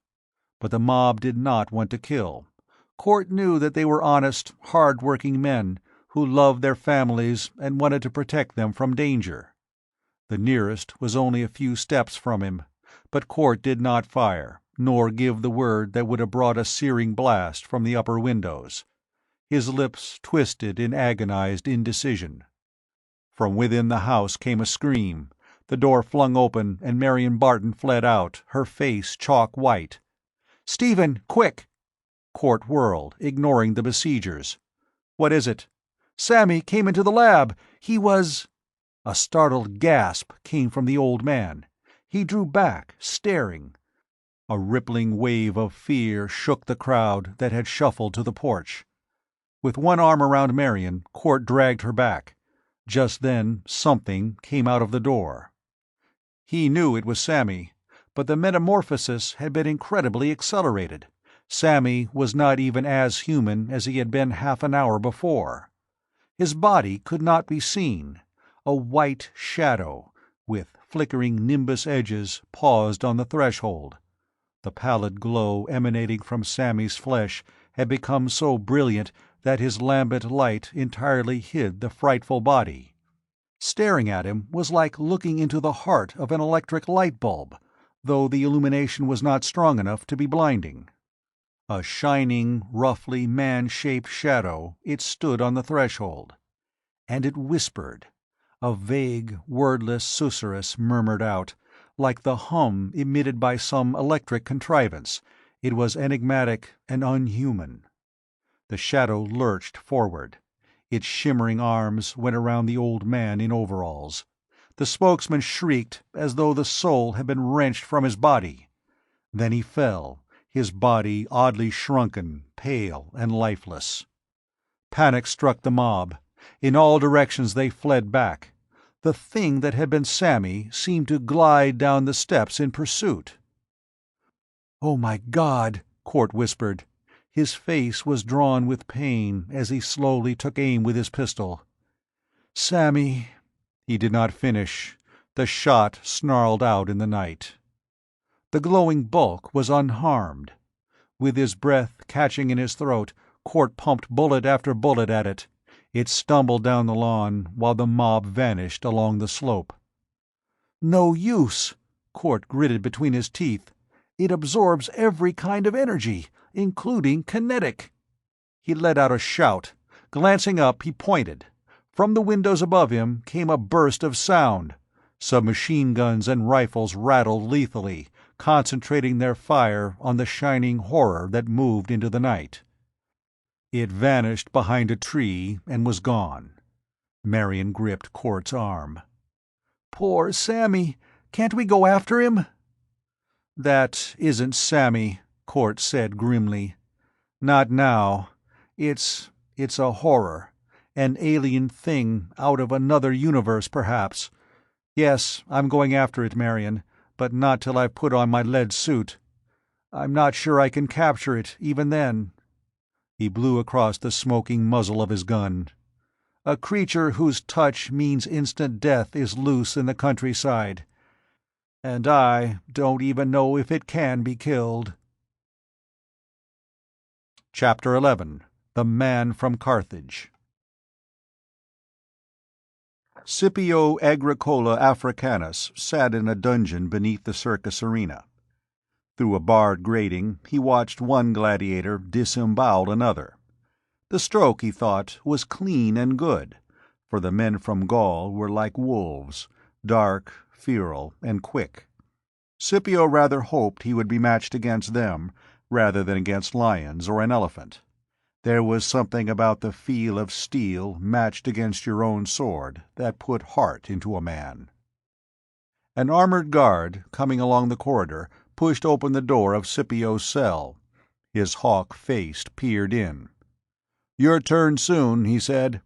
But the mob did not want to kill. Court knew that they were honest, hard-working men who loved their families and wanted to protect them from danger. The nearest was only a few steps from him, but Court did not fire, nor give the word that would have brought a searing blast from the upper windows. His lips twisted in agonized indecision. From within the house came a scream. The door flung open, and Marion Barton fled out, her face chalk white. "Stephen, quick!" Court whirled, ignoring the besiegers. "What is it?" "Sammy came into the lab. He was—" A startled gasp came from the old man. He drew back, staring. A rippling wave of fear shook the crowd that had shuffled to the porch. With one arm around Marion, Court dragged her back. Just then something came out of the door. He knew it was Sammy, but the metamorphosis had been incredibly accelerated. Sammy was not even as human as he had been half an hour before. His body could not be seen. A white shadow, with flickering nimbus edges, paused on the threshold. The pallid glow emanating from Sammy's flesh had become so brilliant that his lambent light entirely hid the frightful body. Staring at him was like looking into the heart of an electric light bulb, though the illumination was not strong enough to be blinding. A shining, roughly man-shaped shadow, it stood on the threshold. And it whispered. A vague, wordless susurrus murmured out, like the hum emitted by some electric contrivance. It was enigmatic and unhuman. The shadow lurched forward. Its shimmering arms went around the old man in overalls. The spokesman shrieked as though the soul had been wrenched from his body. Then he fell, his body oddly shrunken, pale and lifeless. Panic struck the mob. In all directions they fled back. The thing that had been Sammy seemed to glide down the steps in pursuit. "Oh my God," Court whispered. His face was drawn with pain as he slowly took aim with his pistol. "Sammy—" He did not finish. The shot snarled out in the night. The glowing bulk was unharmed. With his breath catching in his throat, Court pumped bullet after bullet at it. It stumbled down the lawn, while the mob vanished along the slope. "No use," Court gritted between his teeth. "It absorbs every kind of energy, including kinetic." He let out a shout. Glancing up, he pointed. From the windows above him came a burst of sound. Submachine guns and rifles rattled lethally, concentrating their fire on the shining horror that moved into the night. It vanished behind a tree and was gone. Marion gripped Court's arm. "Poor Sammy! Can't we go after him?" "That isn't Sammy," Court said grimly. "Not now. It's a horror. An alien thing out of another universe, perhaps. Yes, I'm going after it, Marion, but not till I've put on my lead suit. I'm not sure I can capture it, even then." He blew across the smoking muzzle of his gun. "A creature whose touch means instant death is loose in the countryside. And I don't even know if it can be killed." Chapter 11. The Man from Carthage. Scipio Agricola Africanus sat in a dungeon beneath the circus arena. Through a barred grating he watched one gladiator disembowel another. The stroke, he thought, was clean and good, for the men from Gaul were like wolves, dark, feral, and quick. Scipio rather hoped he would be matched against them, rather than against lions or an elephant. There was something about the feel of steel matched against your own sword that put heart into a man. An armored guard, coming along the corridor, pushed open the door of Scipio's cell. His hawk-faced peered in. "Your turn soon," he said.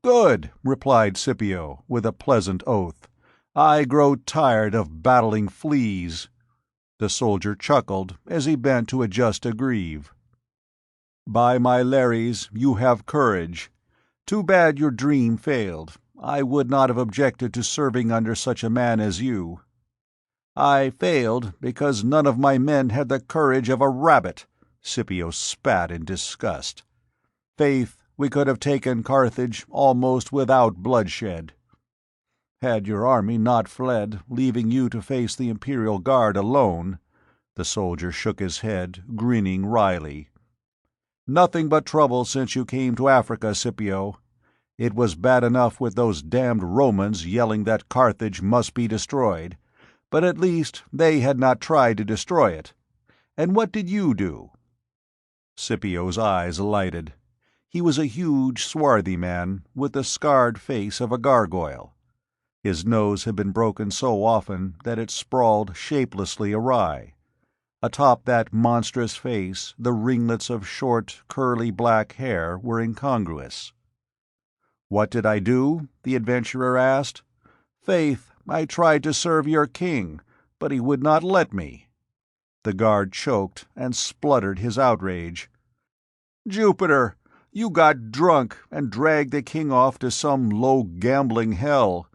"Good," replied Scipio, with a pleasant oath. "I grow tired of battling fleas." The soldier chuckled as he bent to adjust a greave. "By my Lares, you have courage. Too bad your dream failed. I would not have objected to serving under such a man as you." "I failed because none of my men had the courage of a rabbit," Scipio spat in disgust. "Faith, we could have taken Carthage almost without bloodshed." Had your army not fled, leaving you to face the Imperial Guard alone. The soldier shook his head, grinning wryly. Nothing but trouble since you came to Africa, Scipio. It was bad enough with those damned Romans yelling that Carthage must be destroyed, but at least they had not tried to destroy it. And what did you do? Scipio's eyes lighted. He was a huge, swarthy man, with the scarred face of a gargoyle. His nose had been broken so often that it sprawled shapelessly awry. Atop that monstrous face, the ringlets of short, curly black hair were incongruous. "What did I do?" the adventurer asked. "Faith, I tried to serve your king, but he would not let me." The guard choked and spluttered his outrage. "Jupiter, you got drunk and dragged the king off to some low gambling hell.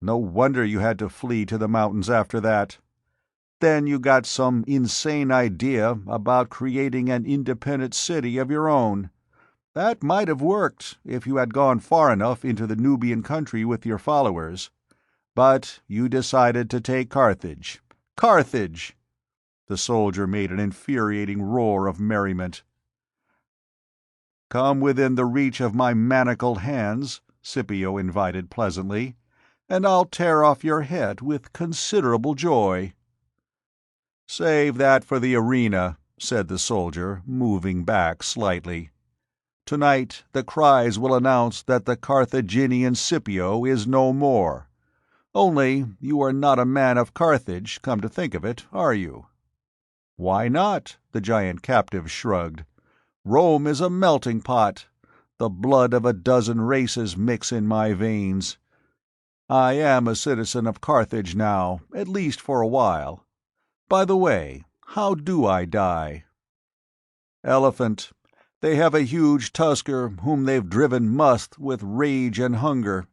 No wonder you had to flee to the mountains after that. Then you got some insane idea about creating an independent city of your own. That might have worked if you had gone far enough into the Nubian country with your followers. But you decided to take Carthage. Carthage!" The soldier made an infuriating roar of merriment. "Come within the reach of my manacled hands," Scipio invited pleasantly, "and I'll tear off your head with considerable joy." "Save that for the arena," said the soldier, moving back slightly. "Tonight the cries will announce that the Carthaginian Scipio is no more. Only you are not a man of Carthage, come to think of it, are you?" "Why not?" the giant captive shrugged. "Rome is a melting pot. The blood of a dozen races mix in my veins. I am a citizen of Carthage now, at least for a while. By the way, how do I die?" "Elephant. They have a huge tusker whom they've driven must with rage and hunger.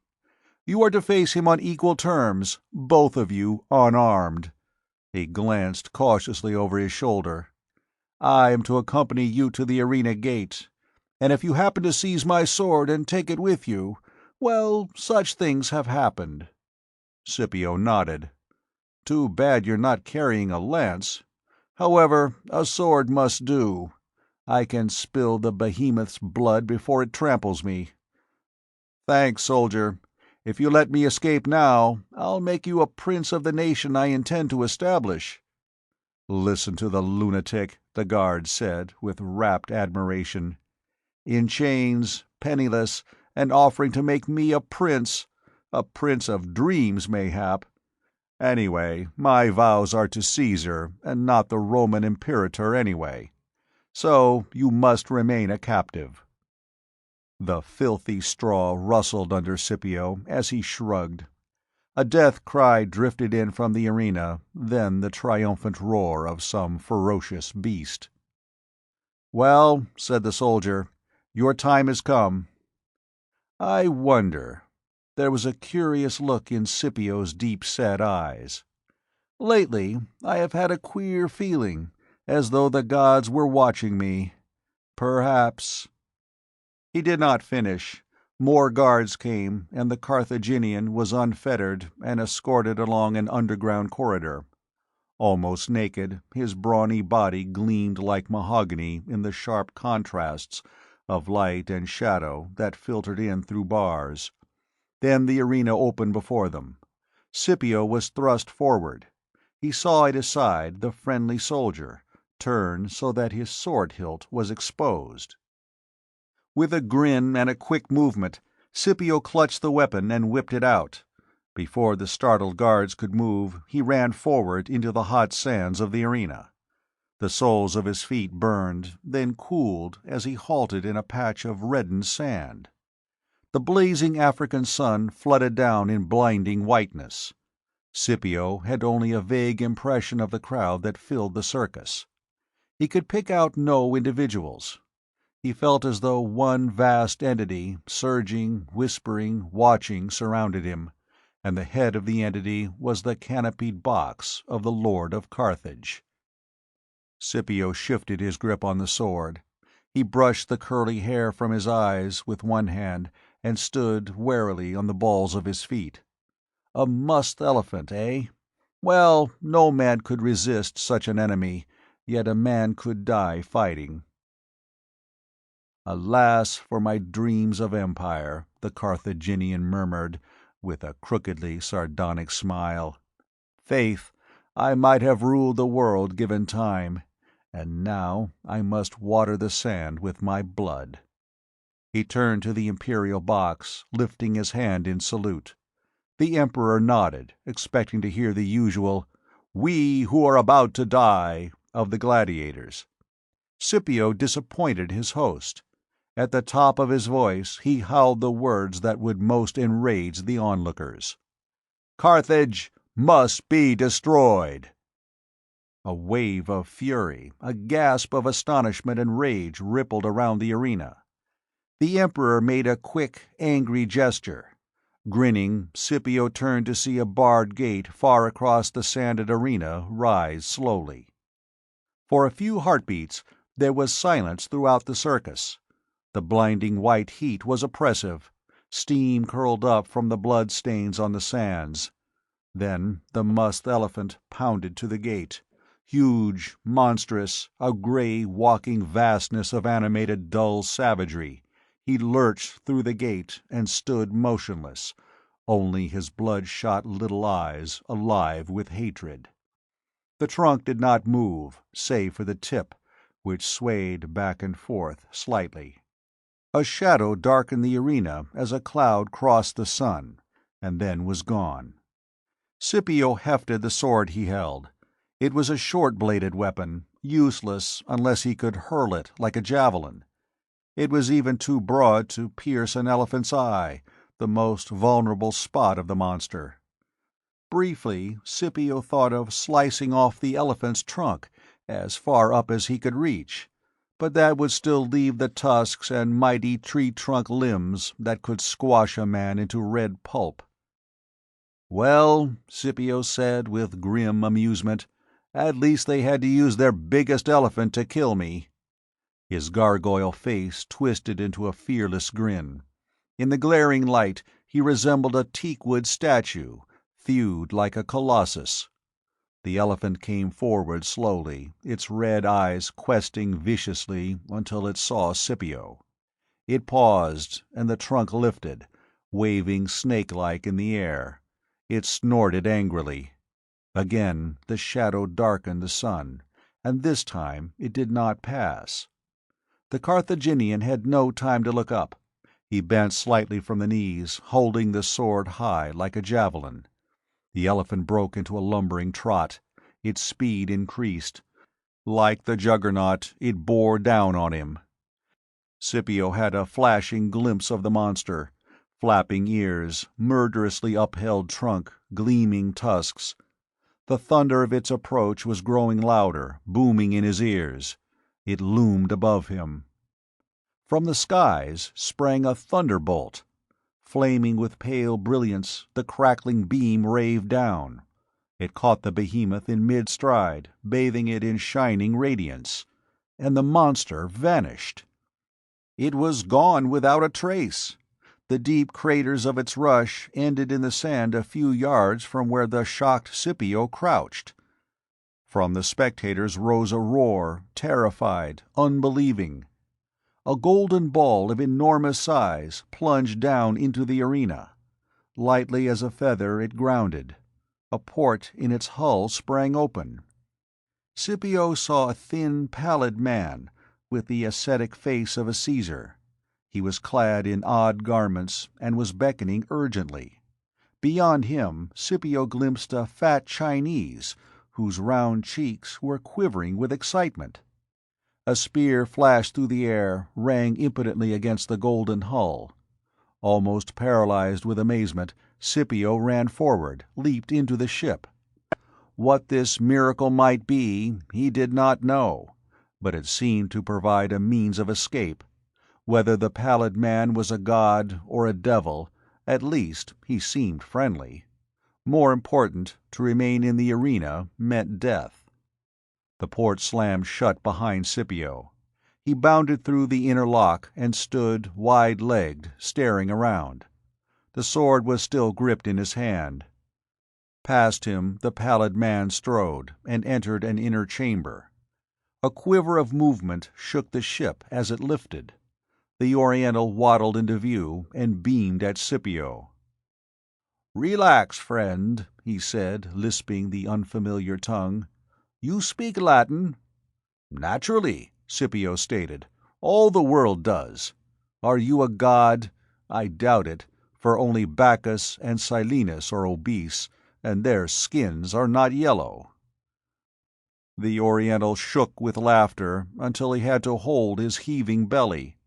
You are to face him on equal terms, both of you unarmed." He glanced cautiously over his shoulder. "I am to accompany you to the arena gate, and if you happen to seize my sword and take it with you, well, such things have happened." Scipio nodded. "Too bad you're not carrying a lance. However, a sword must do. I can spill the behemoth's blood before it tramples me. Thanks, soldier. If you let me escape now, I'll make you a prince of the nation I intend to establish." "Listen to the lunatic," the guard said, with rapt admiration. "In chains, penniless, and offering to make me a prince of dreams, mayhap. Anyway, my vows are to Caesar, and not the Roman Imperator anyway. So you must remain a captive." The filthy straw rustled under Scipio as he shrugged. A death cry drifted in from the arena, then the triumphant roar of some ferocious beast. "Well," said the soldier, "your time has come." "I wonder." There was a curious look in Scipio's deep-set eyes. "Lately I have had a queer feeling, as though the gods were watching me. Perhaps—" He did not finish. More guards came, and the Carthaginian was unfettered and escorted along an underground corridor. Almost naked, his brawny body gleamed like mahogany in the sharp contrasts of light and shadow that filtered in through bars. Then the arena opened before them. Scipio was thrust forward. He saw at his side the friendly soldier, turned so that his sword hilt was exposed. With a grin and a quick movement, Scipio clutched the weapon and whipped it out. Before the startled guards could move, he ran forward into the hot sands of the arena. The soles of his feet burned, then cooled as he halted in a patch of reddened sand. The blazing African sun flooded down in blinding whiteness. Scipio had only a vague impression of the crowd that filled the circus. He could pick out no individuals. He felt as though one vast entity, surging, whispering, watching, surrounded him, and the head of the entity was the canopied box of the Lord of Carthage. Scipio shifted his grip on the sword. He brushed the curly hair from his eyes with one hand and stood warily on the balls of his feet. A musk elephant, eh? Well, no man could resist such an enemy, yet a man could die fighting. "Alas for my dreams of empire," the Carthaginian murmured, with a crookedly sardonic smile. "Faith, I might have ruled the world given time, and now I must water the sand with my blood." He turned to the imperial box, lifting his hand in salute. The Emperor nodded, expecting to hear the usual "We who are about to die" of the gladiators. Scipio disappointed his host. At the top of his voice he howled the words that would most enrage the onlookers. "Carthage must be destroyed!" A wave of fury, a gasp of astonishment and rage rippled around the arena. The Emperor made a quick, angry gesture. Grinning, Scipio turned to see a barred gate far across the sanded arena rise slowly. For a few heartbeats there was silence throughout the circus. The blinding white heat was oppressive. Steam curled up from the blood stains on the sands. Then the musk elephant pounded to the gate. Huge, monstrous, a gray, walking vastness of animated dull savagery, he lurched through the gate and stood motionless, only his bloodshot little eyes alive with hatred. The trunk did not move, save for the tip, which swayed back and forth slightly. A shadow darkened the arena as a cloud crossed the sun, and then was gone. Scipio hefted the sword he held. It was a short-bladed weapon, useless unless he could hurl it like a javelin. It was even too broad to pierce an elephant's eye, the most vulnerable spot of the monster. Briefly, Scipio thought of slicing off the elephant's trunk, as far up as he could reach, but that would still leave the tusks and mighty tree-trunk limbs that could squash a man into red pulp. "Well," Scipio said with grim amusement, "at least they had to use their biggest elephant to kill me." His gargoyle face twisted into a fearless grin. In the glaring light he resembled a teakwood statue, thewed like a colossus. The elephant came forward slowly, its red eyes questing viciously until it saw Scipio. It paused, and the trunk lifted, waving snake-like in the air. It snorted angrily. Again the shadow darkened the sun, and this time it did not pass. The Carthaginian had no time to look up. He bent slightly from the knees, holding the sword high like a javelin. The elephant broke into a lumbering trot. Its speed increased. Like the juggernaut, it bore down on him. Scipio had a flashing glimpse of the monster: flapping ears, murderously upheld trunk, gleaming tusks. The thunder of its approach was growing louder, booming in his ears. It loomed above him. From the skies sprang a thunderbolt. Flaming with pale brilliance, the crackling beam raved down. It caught the behemoth in mid-stride, bathing it in shining radiance. And the monster vanished. It was gone without a trace. The deep craters of its rush ended in the sand a few yards from where the shocked Scipio crouched. From the spectators rose a roar, terrified, unbelieving. A golden ball of enormous size plunged down into the arena. Lightly as a feather it grounded. A port in its hull sprang open. Scipio saw a thin, pallid man, with the ascetic face of a Caesar. He was clad in odd garments, and was beckoning urgently. Beyond him, Scipio glimpsed a fat Chinese, whose round cheeks were quivering with excitement. A spear flashed through the air, rang impotently against the golden hull. Almost paralyzed with amazement, Scipio ran forward, leaped into the ship. What this miracle might be, he did not know, but it seemed to provide a means of escape. Whether the pallid man was a god or a devil, at least he seemed friendly. More important, to remain in the arena meant death. The port slammed shut behind Scipio. He bounded through the inner lock and stood, wide-legged, staring around. The sword was still gripped in his hand. Past him the pallid man strode, and entered an inner chamber. A quiver of movement shook the ship as it lifted. The Oriental waddled into view and beamed at Scipio. "Relax, friend," he said, lisping the unfamiliar tongue. "You speak Latin?" "Naturally," Scipio stated. "All the world does. Are you a god? I doubt it, for only Bacchus and Silenus are obese, and their skins are not yellow." The Oriental shook with laughter until he had to hold his heaving belly.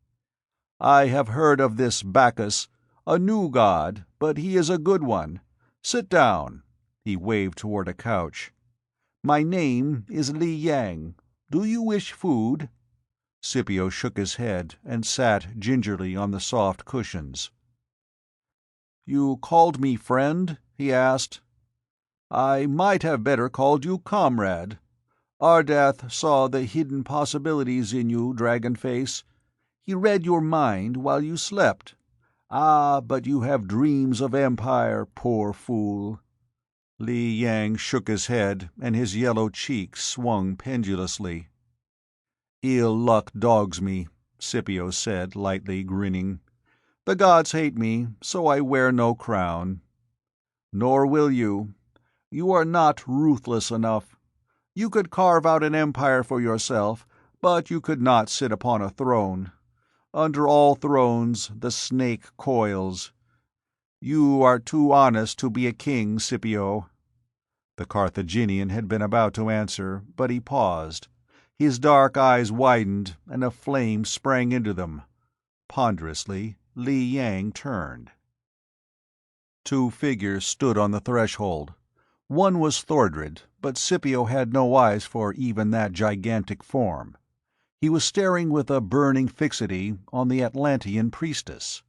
"I have heard of this Bacchus, a new god, but he is a good one. Sit down." He waved toward a couch. "My name is Li Yang. Do you wish food?" Scipio shook his head and sat gingerly on the soft cushions. "You called me friend?" he asked. "I might have better called you comrade. Ardath saw the hidden possibilities in you, Dragonface. He read your mind while you slept. Ah, but you have dreams of empire, poor fool." Li Yang shook his head, and his yellow cheeks swung pendulously. "Ill luck dogs me," Scipio said, lightly grinning. "The gods hate me, so I wear no crown. Nor will you. You are not ruthless enough. You could carve out an empire for yourself, but you could not sit upon a throne. Under all thrones the snake coils. You are too honest to be a king, Scipio." The Carthaginian had been about to answer, but he paused. His dark eyes widened, and a flame sprang into them. Ponderously, Li Yang turned. Two figures stood on the threshold. One was Thordred, but Scipio had no eyes for even that gigantic form. He was staring with a burning fixity on the Atlantean priestess.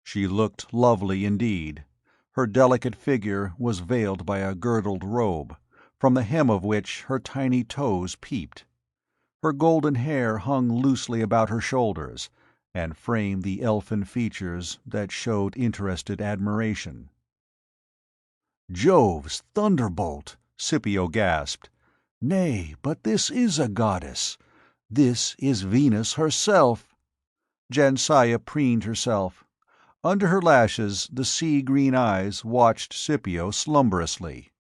She looked lovely indeed. Her delicate figure was veiled by a girdled robe, from the hem of which her tiny toes peeped. Her golden hair hung loosely about her shoulders, and framed the elfin features that showed interested admiration. "Jove's thunderbolt!" Scipio gasped. "Nay, but this is a goddess. This is Venus herself." Jansaya preened herself. Under her lashes the sea-green eyes watched Scipio slumberously.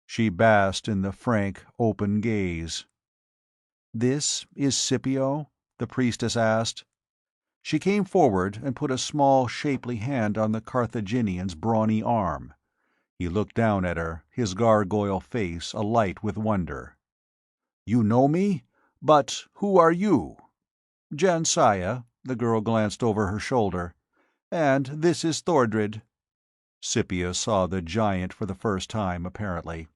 She basked in the frank, open gaze. "This is Scipio?" the priestess asked. She came forward and put a small, shapely hand on the Carthaginian's brawny arm. He looked down at her, his gargoyle face alight with wonder. "You know me? But who are you?" "Jansaya," the girl glanced over her shoulder. "And this is Thordred." Scipio saw the giant for the first time, apparently.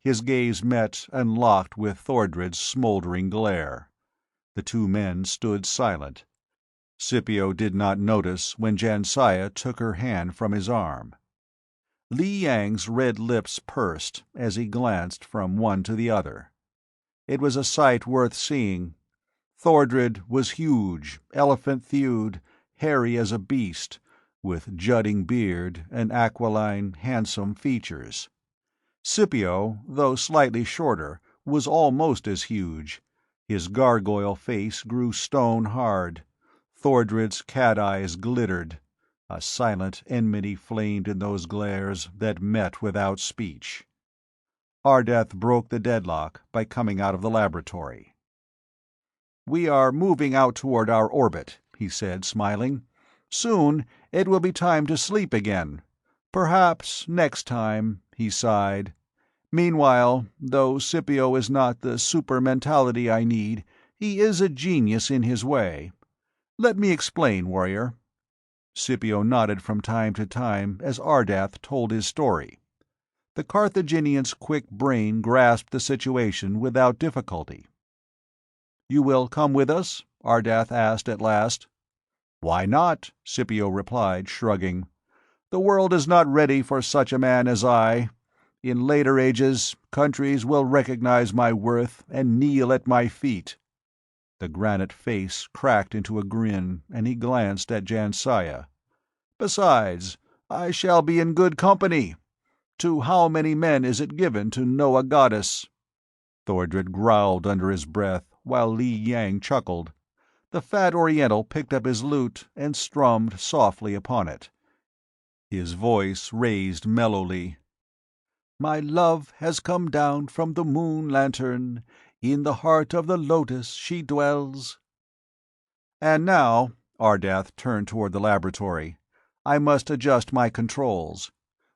His gaze met and locked with Thordred's smoldering glare. The two men stood silent. Scipio did not notice when Jansaya took her hand from his arm. Li Yang's red lips pursed as he glanced from one to the other. It was a sight worth seeing. Thordred was huge, elephant-thewed, hairy as a beast, with jutting beard and aquiline, handsome features. Scipio, though slightly shorter, was almost as huge. His gargoyle face grew stone-hard. Thordred's cat eyes glittered. A silent enmity flamed in those glares that met without speech. Ardath broke the deadlock by coming out of the laboratory. "We are moving out toward our orbit," he said, smiling. "Soon it will be time to sleep again. Perhaps next time," he sighed. "Meanwhile, though Scipio is not the super-mentality I need, he is a genius in his way. Let me explain, warrior." Scipio nodded from time to time as Ardath told his story. The Carthaginian's quick brain grasped the situation without difficulty. "You will come with us?" Ardath asked at last. "Why not?" Scipio replied, shrugging. "The world is not ready for such a man as I. In later ages, countries will recognize my worth and kneel at my feet." The granite face cracked into a grin, and he glanced at Jansaya. "Besides, I shall be in good company. To how many men is it given to know a goddess?" Thordred growled under his breath, while Li Yang chuckled. The fat Oriental picked up his lute and strummed softly upon it. His voice raised mellowly. "My love has come down from the moon lantern. In the heart of the lotus she dwells." "And now," Ardath turned toward the laboratory, "I must adjust my controls.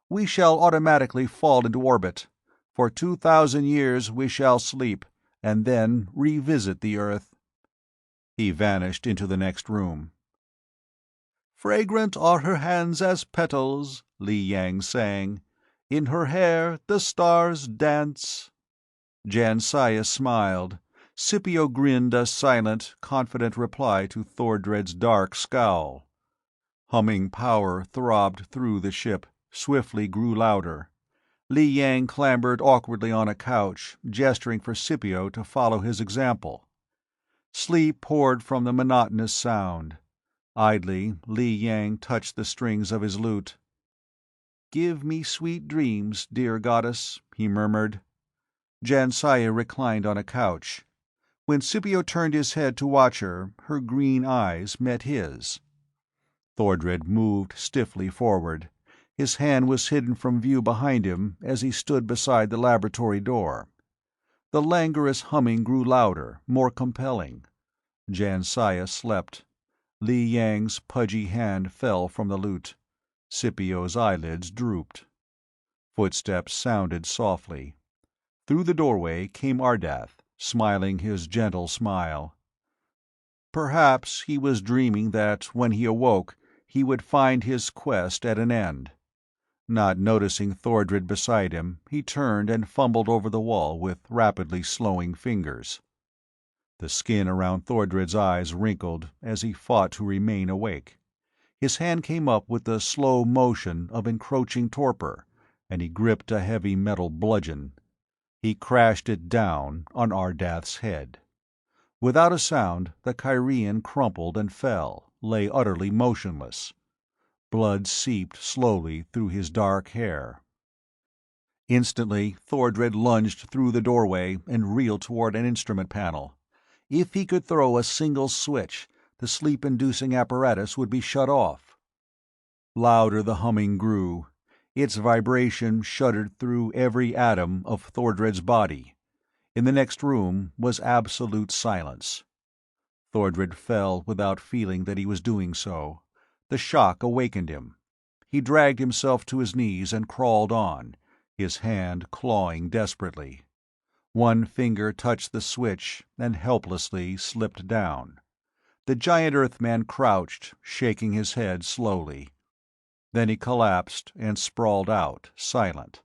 We shall automatically fall into orbit. For 2,000 years we shall sleep, and then revisit the Earth." He vanished into the next room. "Fragrant are her hands as petals," Li Yang sang. "In her hair the stars dance." Jansiah smiled. Scipio grinned a silent, confident reply to Thordred's dark scowl. Humming power throbbed through the ship, swiftly grew louder. Li Yang clambered awkwardly on a couch, gesturing for Scipio to follow his example. Sleep poured from the monotonous sound. Idly, Li Yang touched the strings of his lute. "Give me sweet dreams, dear goddess," he murmured. Jansiah reclined on a couch. When Scipio turned his head to watch her, her green eyes met his. Thordred moved stiffly forward. His hand was hidden from view behind him as he stood beside the laboratory door. The languorous humming grew louder, more compelling. Jansiah slept. Li Yang's pudgy hand fell from the lute. Scipio's eyelids drooped. Footsteps sounded softly. Through the doorway came Ardath, smiling his gentle smile. Perhaps he was dreaming that, when he awoke, he would find his quest at an end. Not noticing Thordred beside him, he turned and fumbled over the wall with rapidly slowing fingers. The skin around Thordred's eyes wrinkled as he fought to remain awake. His hand came up with the slow motion of encroaching torpor, and he gripped a heavy metal bludgeon. He crashed it down on Ardath's head. Without a sound, the Kyrian crumpled and fell, lay utterly motionless. Blood seeped slowly through his dark hair. Instantly, Thordred lunged through the doorway and reeled toward an instrument panel. If he could throw a single switch, the sleep-inducing apparatus would be shut off. Louder the humming grew. Its vibration shuddered through every atom of Thordred's body. In the next room was absolute silence. Thordred fell without feeling that he was doing so. The shock awakened him. He dragged himself to his knees and crawled on, his hand clawing desperately. One finger touched the switch and helplessly slipped down. The giant Earthman crouched, shaking his head slowly. Then he collapsed and sprawled out, silent.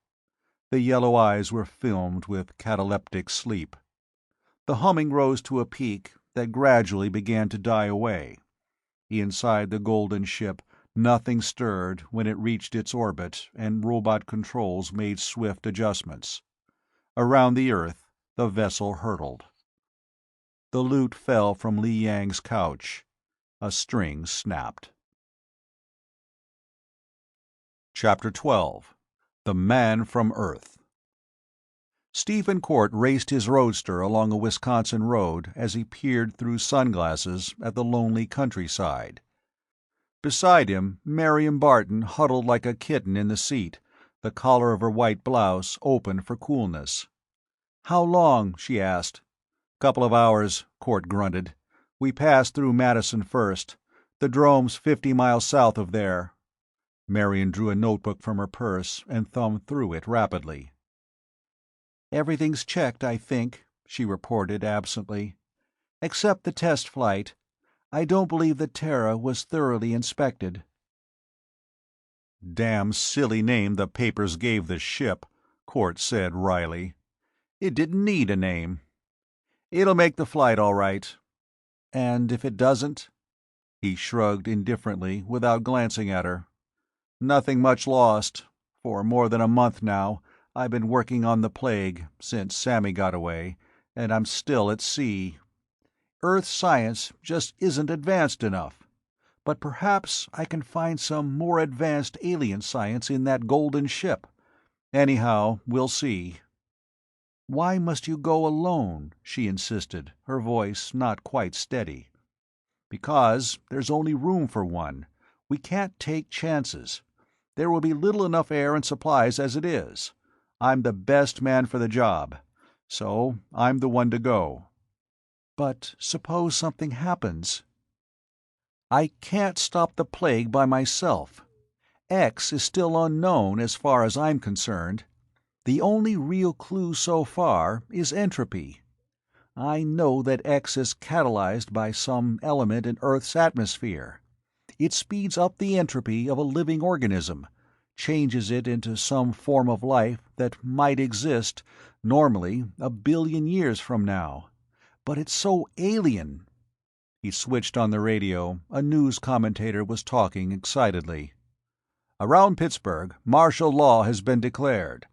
The yellow eyes were filmed with cataleptic sleep. The humming rose to a peak that gradually began to die away. Inside the golden ship, nothing stirred when it reached its orbit and robot controls made swift adjustments. Around the Earth, the vessel hurtled. The lute fell from Li Yang's couch. A string snapped. Chapter 12. The Man from Earth. Stephen Court raced his roadster along a Wisconsin road as he peered through sunglasses at the lonely countryside. Beside him, Marion Barton huddled like a kitten in the seat, the collar of her white blouse open for coolness. "How long?" she asked. "Couple of hours," Court grunted. "We passed through Madison first. The drome's 50 miles south of there." Marion drew a notebook from her purse and thumbed through it rapidly. "Everything's checked, I think," she reported absently. "Except the test flight. I don't believe the Terra was thoroughly inspected." "Damn silly name the papers gave the ship," Court said wryly. "It didn't need a name. It'll make the flight all right." "And if it doesn't?" He shrugged indifferently without glancing at her. "Nothing much lost. For more than a month now, I've been working on the plague, since Sammy got away, and I'm still at sea. Earth science just isn't advanced enough. But perhaps I can find some more advanced alien science in that golden ship. Anyhow, we'll see." "Why must you go alone?" she insisted, her voice not quite steady. "Because there's only room for one. We can't take chances. There will be little enough air and supplies as it is. I'm the best man for the job, so I'm the one to go." "But suppose something happens?" "I can't stop the plague by myself. X is still unknown as far as I'm concerned. The only real clue so far is entropy. I know that X is catalyzed by some element in Earth's atmosphere. It speeds up the entropy of a living organism, changes it into some form of life that might exist, normally, 1 billion years from now. But it's so alien." He switched on the radio. A news commentator was talking excitedly. "Around Pittsburgh, martial law has been declared.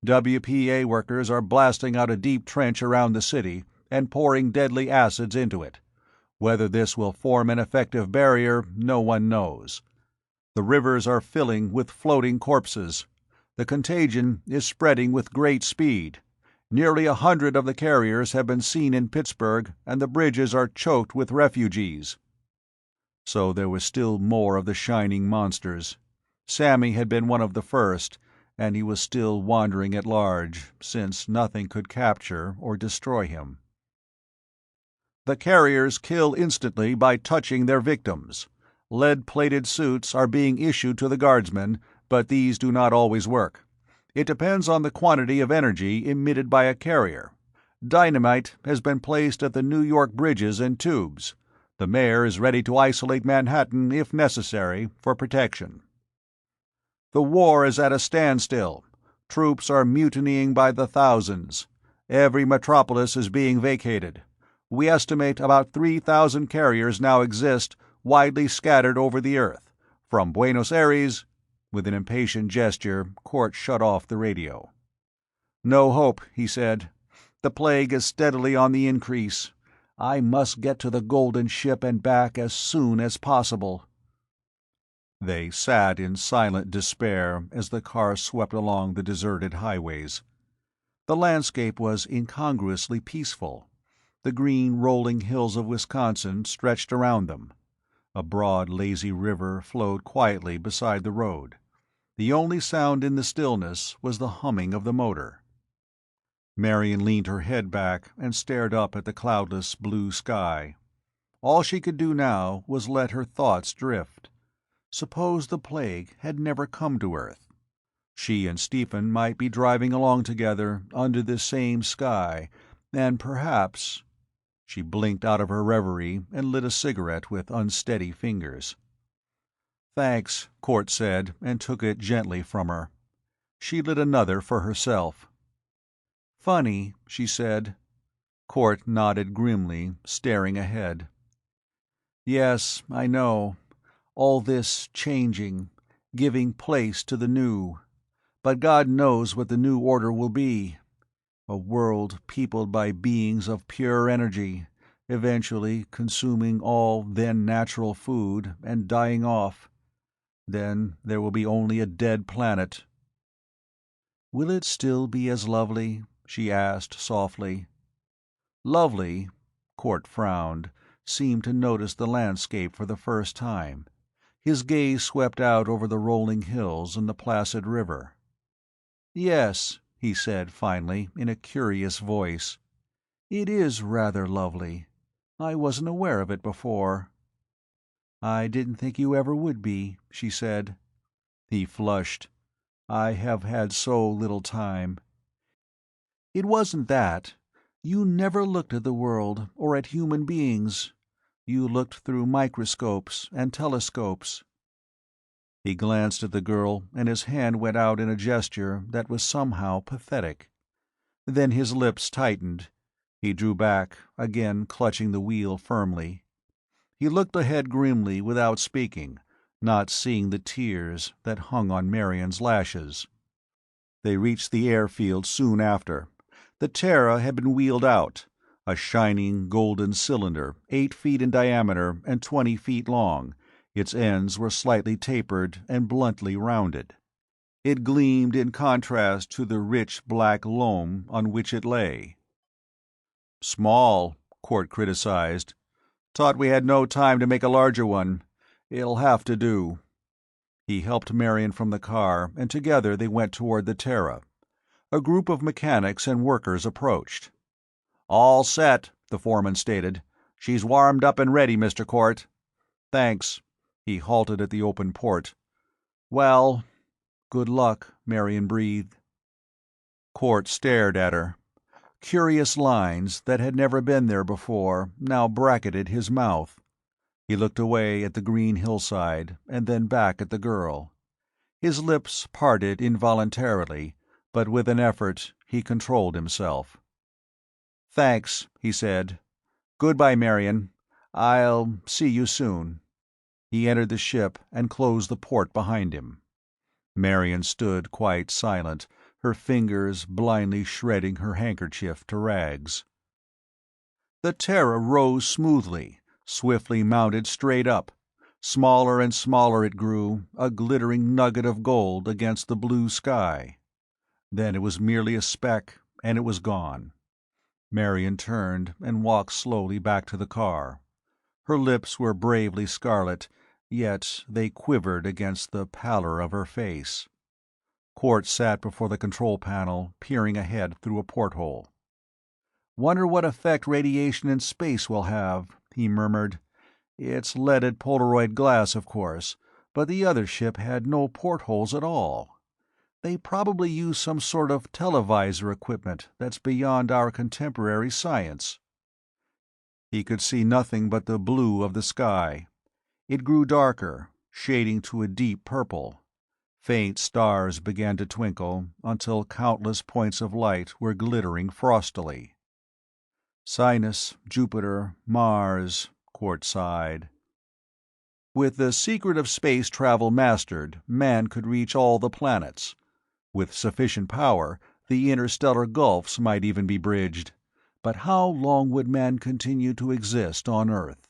WPA workers are blasting out a deep trench around the city and pouring deadly acids into it. Whether this will form an effective barrier, no one knows. The rivers are filling with floating corpses. The contagion is spreading with great speed. Nearly 100 of the carriers have been seen in Pittsburgh, and the bridges are choked with refugees." So there was still more of the shining monsters. Sammy had been one of the first, and he was still wandering at large, since nothing could capture or destroy him. "The carriers kill instantly by touching their victims. Lead-plated suits are being issued to the guardsmen, but these do not always work. It depends on the quantity of energy emitted by a carrier. Dynamite has been placed at the New York bridges and tubes. The mayor is ready to isolate Manhattan, if necessary, for protection. The war is at a standstill. Troops are mutinying by the thousands. Every metropolis is being vacated. We estimate about 3,000 carriers now exist, widely scattered over the earth. From Buenos Aires—" With an impatient gesture, Court shut off the radio. "No hope," he said. "The plague is steadily on the increase. I must get to the Golden Ship and back as soon as possible." They sat in silent despair as the car swept along the deserted highways. The landscape was incongruously peaceful. The green, rolling hills of Wisconsin stretched around them. A broad, lazy river flowed quietly beside the road. The only sound in the stillness was the humming of the motor. Marion leaned her head back and stared up at the cloudless blue sky. All she could do now was let her thoughts drift. Suppose the plague had never come to Earth. She and Stephen might be driving along together under this same sky, and perhaps— She blinked out of her reverie and lit a cigarette with unsteady fingers. "Thanks," Court said, and took it gently from her. She lit another for herself. "Funny," she said. Court nodded grimly, staring ahead. "Yes, I know. All this changing, giving place to the new. But God knows what the new order will be. A world peopled by beings of pure energy, eventually consuming all then natural food and dying off. Then there will be only a dead planet." "Will it still be as lovely?" she asked softly. "Lovely?" Court frowned, seemed to notice the landscape for the first time. His gaze swept out over the rolling hills and the placid river. "Yes," he said finally, in a curious voice. "It is rather lovely. I wasn't aware of it before." "I didn't think you ever would be," she said. He flushed. "I have had so little time." "It wasn't that. You never looked at the world, or at human beings. You looked through microscopes and telescopes." He glanced at the girl, and his hand went out in a gesture that was somehow pathetic. Then his lips tightened. He drew back, again clutching the wheel firmly. He looked ahead grimly without speaking, not seeing the tears that hung on Marion's lashes. They reached the airfield soon after. The Terra had been wheeled out, a shining golden cylinder 8 feet in diameter and 20 feet long. Its ends were slightly tapered and bluntly rounded. It gleamed in contrast to the rich black loam on which it lay. "Small," Court criticized. "Thought we had no time to make a larger one. It'll have to do." He helped Marion from the car, and together they went toward the Terra. A group of mechanics and workers approached. "All set," the foreman stated. "She's warmed up and ready, Mr. Court." "Thanks." He halted at the open port. "Well, good luck," Marion breathed. Court stared at her. Curious lines that had never been there before now bracketed his mouth. He looked away at the green hillside, and then back at the girl. His lips parted involuntarily, but with an effort he controlled himself. "Thanks," he said. "Goodbye, Marion. I'll see you soon." He entered the ship and closed the port behind him. Marion stood quite silent, her fingers blindly shredding her handkerchief to rags. The Terra rose smoothly, swiftly mounted straight up. Smaller and smaller it grew, a glittering nugget of gold against the blue sky. Then it was merely a speck, and it was gone. Marion turned and walked slowly back to the car. Her lips were bravely scarlet, yet they quivered against the pallor of her face. Court sat before the control panel, peering ahead through a porthole. "Wonder what effect radiation in space will have," he murmured. "It's leaded Polaroid glass, of course, but the other ship had no portholes at all. They probably use some sort of televisor equipment that's beyond our contemporary science." He could see nothing but the blue of the sky. It grew darker, shading to a deep purple. Faint stars began to twinkle, until countless points of light were glittering frostily. "Sinus, Jupiter, Mars," Court sighed. With the secret of space travel mastered, man could reach all the planets. With sufficient power, the interstellar gulfs might even be bridged. But how long would man continue to exist on Earth?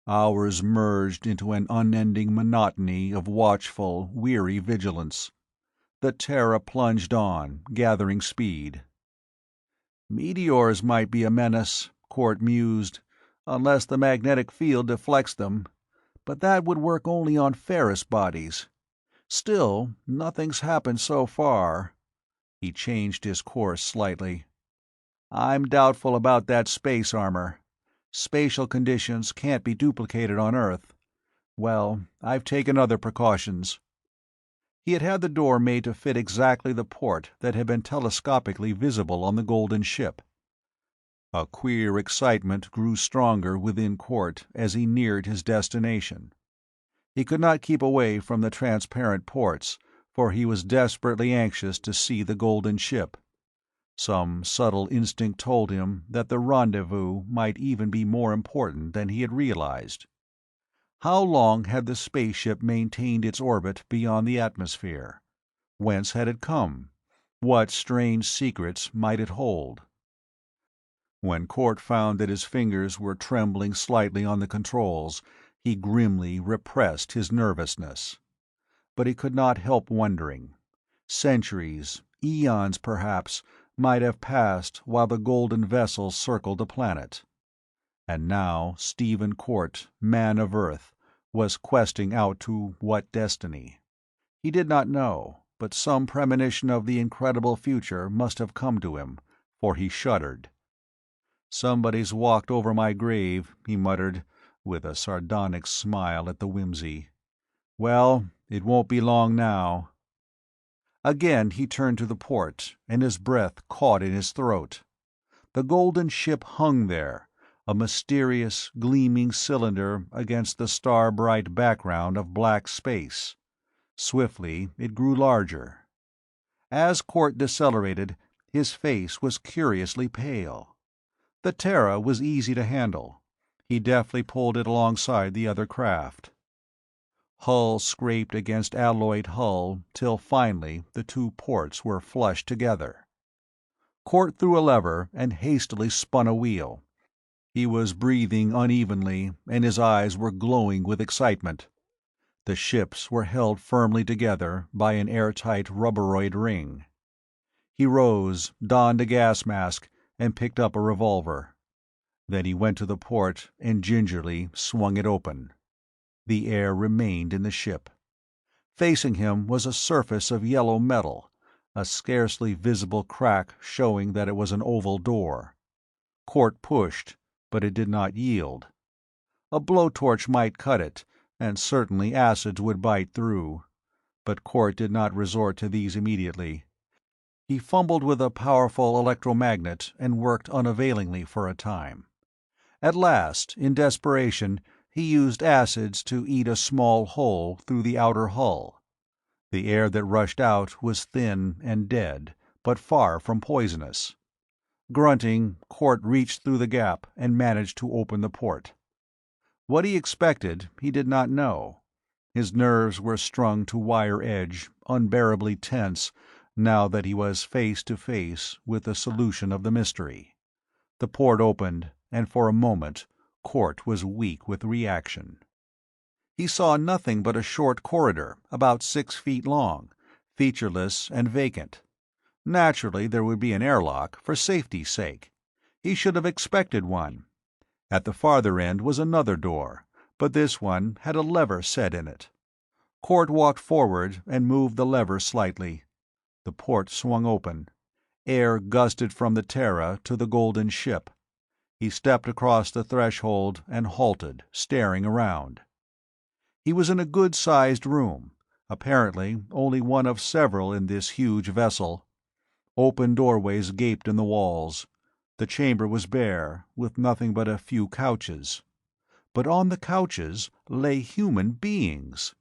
Hours merged into an unending monotony of watchful, weary vigilance. The Terra plunged on, gathering speed. "Meteors might be a menace," Court mused, "unless the magnetic field deflects them. But that would work only on ferrous bodies. Still, nothing's happened so far." He changed his course slightly. "I'm doubtful about that space armor. Spatial conditions can't be duplicated on Earth. Well, I've taken other precautions." He had had the door made to fit exactly the port that had been telescopically visible on the golden ship. A queer excitement grew stronger within Court as he neared his destination. He could not keep away from the transparent ports, for he was desperately anxious to see the golden ship. Some subtle instinct told him that the rendezvous might even be more important than he had realized. How long had the spaceship maintained its orbit beyond the atmosphere? Whence had it come? What strange secrets might it hold? When Court found that his fingers were trembling slightly on the controls, he grimly repressed his nervousness. But he could not help wondering. Centuries, eons perhaps, might have passed while the golden vessel circled the planet. And now Stephen Court, man of Earth, was questing out to what destiny? He did not know, but some premonition of the incredible future must have come to him, for he shuddered. "Somebody's walked over my grave," he muttered, with a sardonic smile at the whimsy. "Well, it won't be long now." Again he turned to the port, and his breath caught in his throat. The golden ship hung there, a mysterious, gleaming cylinder against the star-bright background of black space. Swiftly it grew larger. As Court decelerated, his face was curiously pale. The Terra was easy to handle. He deftly pulled it alongside the other craft. Hull scraped against alloyed hull till finally the two ports were flush together. Court threw a lever and hastily spun a wheel. He was breathing unevenly, and his eyes were glowing with excitement. The ships were held firmly together by an airtight rubberoid ring. He rose, donned a gas mask, and picked up a revolver. Then he went to the port and gingerly swung it open. The air remained in the ship. Facing him was a surface of yellow metal, a scarcely visible crack showing that it was an oval door. Cort pushed, but it did not yield. A blowtorch might cut it, and certainly acids would bite through. But Cort did not resort to these immediately. He fumbled with a powerful electromagnet and worked unavailingly for a time. At last, in desperation, he used acids to eat a small hole through the outer hull. The air that rushed out was thin and dead, but far from poisonous. Grunting, Cort reached through the gap and managed to open the port. What he expected, he did not know. His nerves were strung to wire edge, unbearably tense, now that he was face to face with the solution of the mystery. The port opened, and for a moment Cort was weak with reaction. He saw nothing but a short corridor, about 6 feet long, featureless and vacant. Naturally there would be an airlock, for safety's sake. He should have expected one. At the farther end was another door, but this one had a lever set in it. Cort walked forward and moved the lever slightly. The port swung open. Air gusted from the Terra to the golden ship. He stepped across the threshold and halted, staring around. He was in a good-sized room, apparently only one of several in this huge vessel. Open doorways gaped in the walls. The chamber was bare, with nothing but a few couches. But on the couches lay human beings.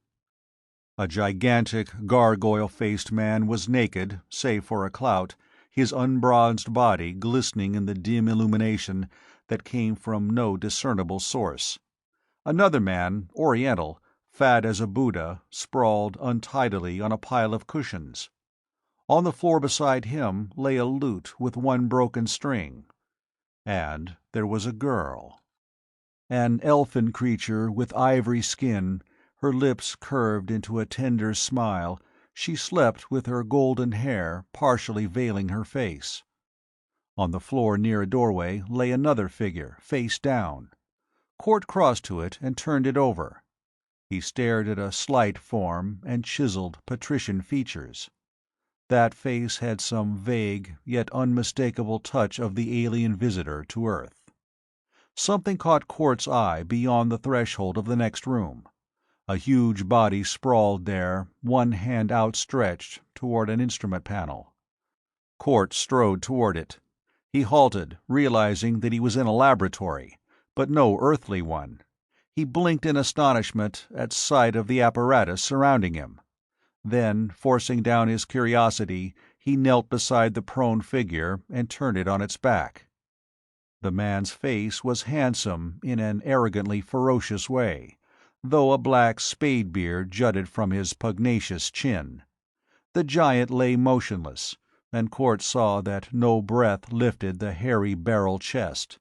A gigantic, gargoyle-faced man was naked, save for a clout, his unbronzed body glistening in the dim illumination that came from no discernible source. Another man, oriental, fat as a Buddha, sprawled untidily on a pile of cushions. On the floor beside him lay a lute with one broken string. And there was a girl. An elfin creature with ivory skin, her lips curved into a tender smile, she slept with her golden hair partially veiling her face. On the floor near a doorway lay another figure, face down. Cort crossed to it and turned it over. He stared at a slight form and chiseled, patrician features. That face had some vague, yet unmistakable touch of the alien visitor to Earth. Something caught Cort's eye beyond the threshold of the next room. A huge body sprawled there, one hand outstretched toward an instrument panel. Cort strode toward it. He halted, realizing that he was in a laboratory, but no earthly one. He blinked in astonishment at sight of the apparatus surrounding him. Then, forcing down his curiosity, he knelt beside the prone figure and turned it on its back. The man's face was handsome in an arrogantly ferocious way, though a black spade beard jutted from his pugnacious chin. The giant lay motionless, and Cort saw that no breath lifted the hairy barrel chest.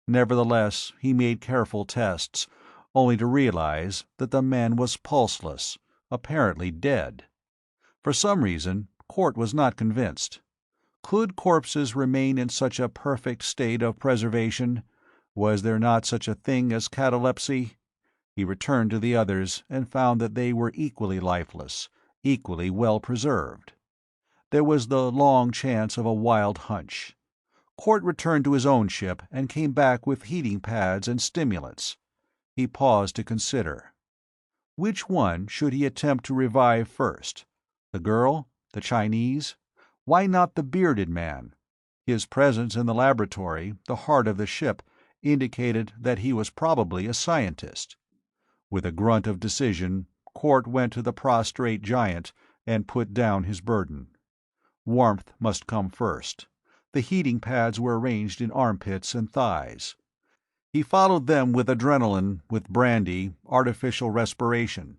Nevertheless, he made careful tests, only to realize that the man was pulseless, apparently dead. For some reason, Cort was not convinced. Could corpses remain in such a perfect state of preservation? Was there not such a thing as catalepsy? He returned to the others and found that they were equally lifeless, equally well preserved. There was the long chance of a wild hunch. Cort returned to his own ship and came back with heating pads and stimulants. He paused to consider. Which one should he attempt to revive first? The girl? The Chinese? Why not the bearded man? His presence in the laboratory, the heart of the ship, indicated that he was probably a scientist. With a grunt of decision, Cort went to the prostrate giant and put down his burden. Warmth must come first. The heating pads were arranged in armpits and thighs. He followed them with adrenaline, with brandy, artificial respiration.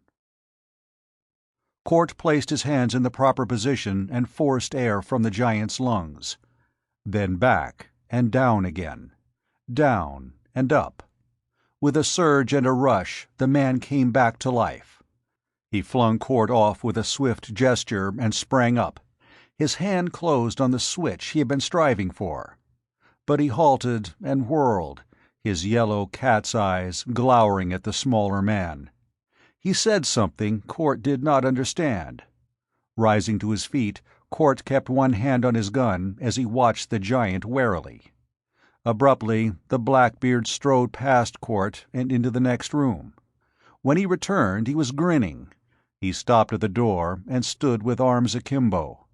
Cort placed his hands in the proper position and forced air from the giant's lungs. Then back, and down again. Down, and up. With a surge and a rush, the man came back to life. He flung Court off with a swift gesture and sprang up. His hand closed on the switch he had been striving for. But he halted and whirled, his yellow cat's eyes glowering at the smaller man. He said something Court did not understand. Rising to his feet, Court kept one hand on his gun as he watched the giant warily. Abruptly, the Blackbeard strode past Court and into the next room. When he returned, he was grinning. He stopped at the door and stood with arms akimbo.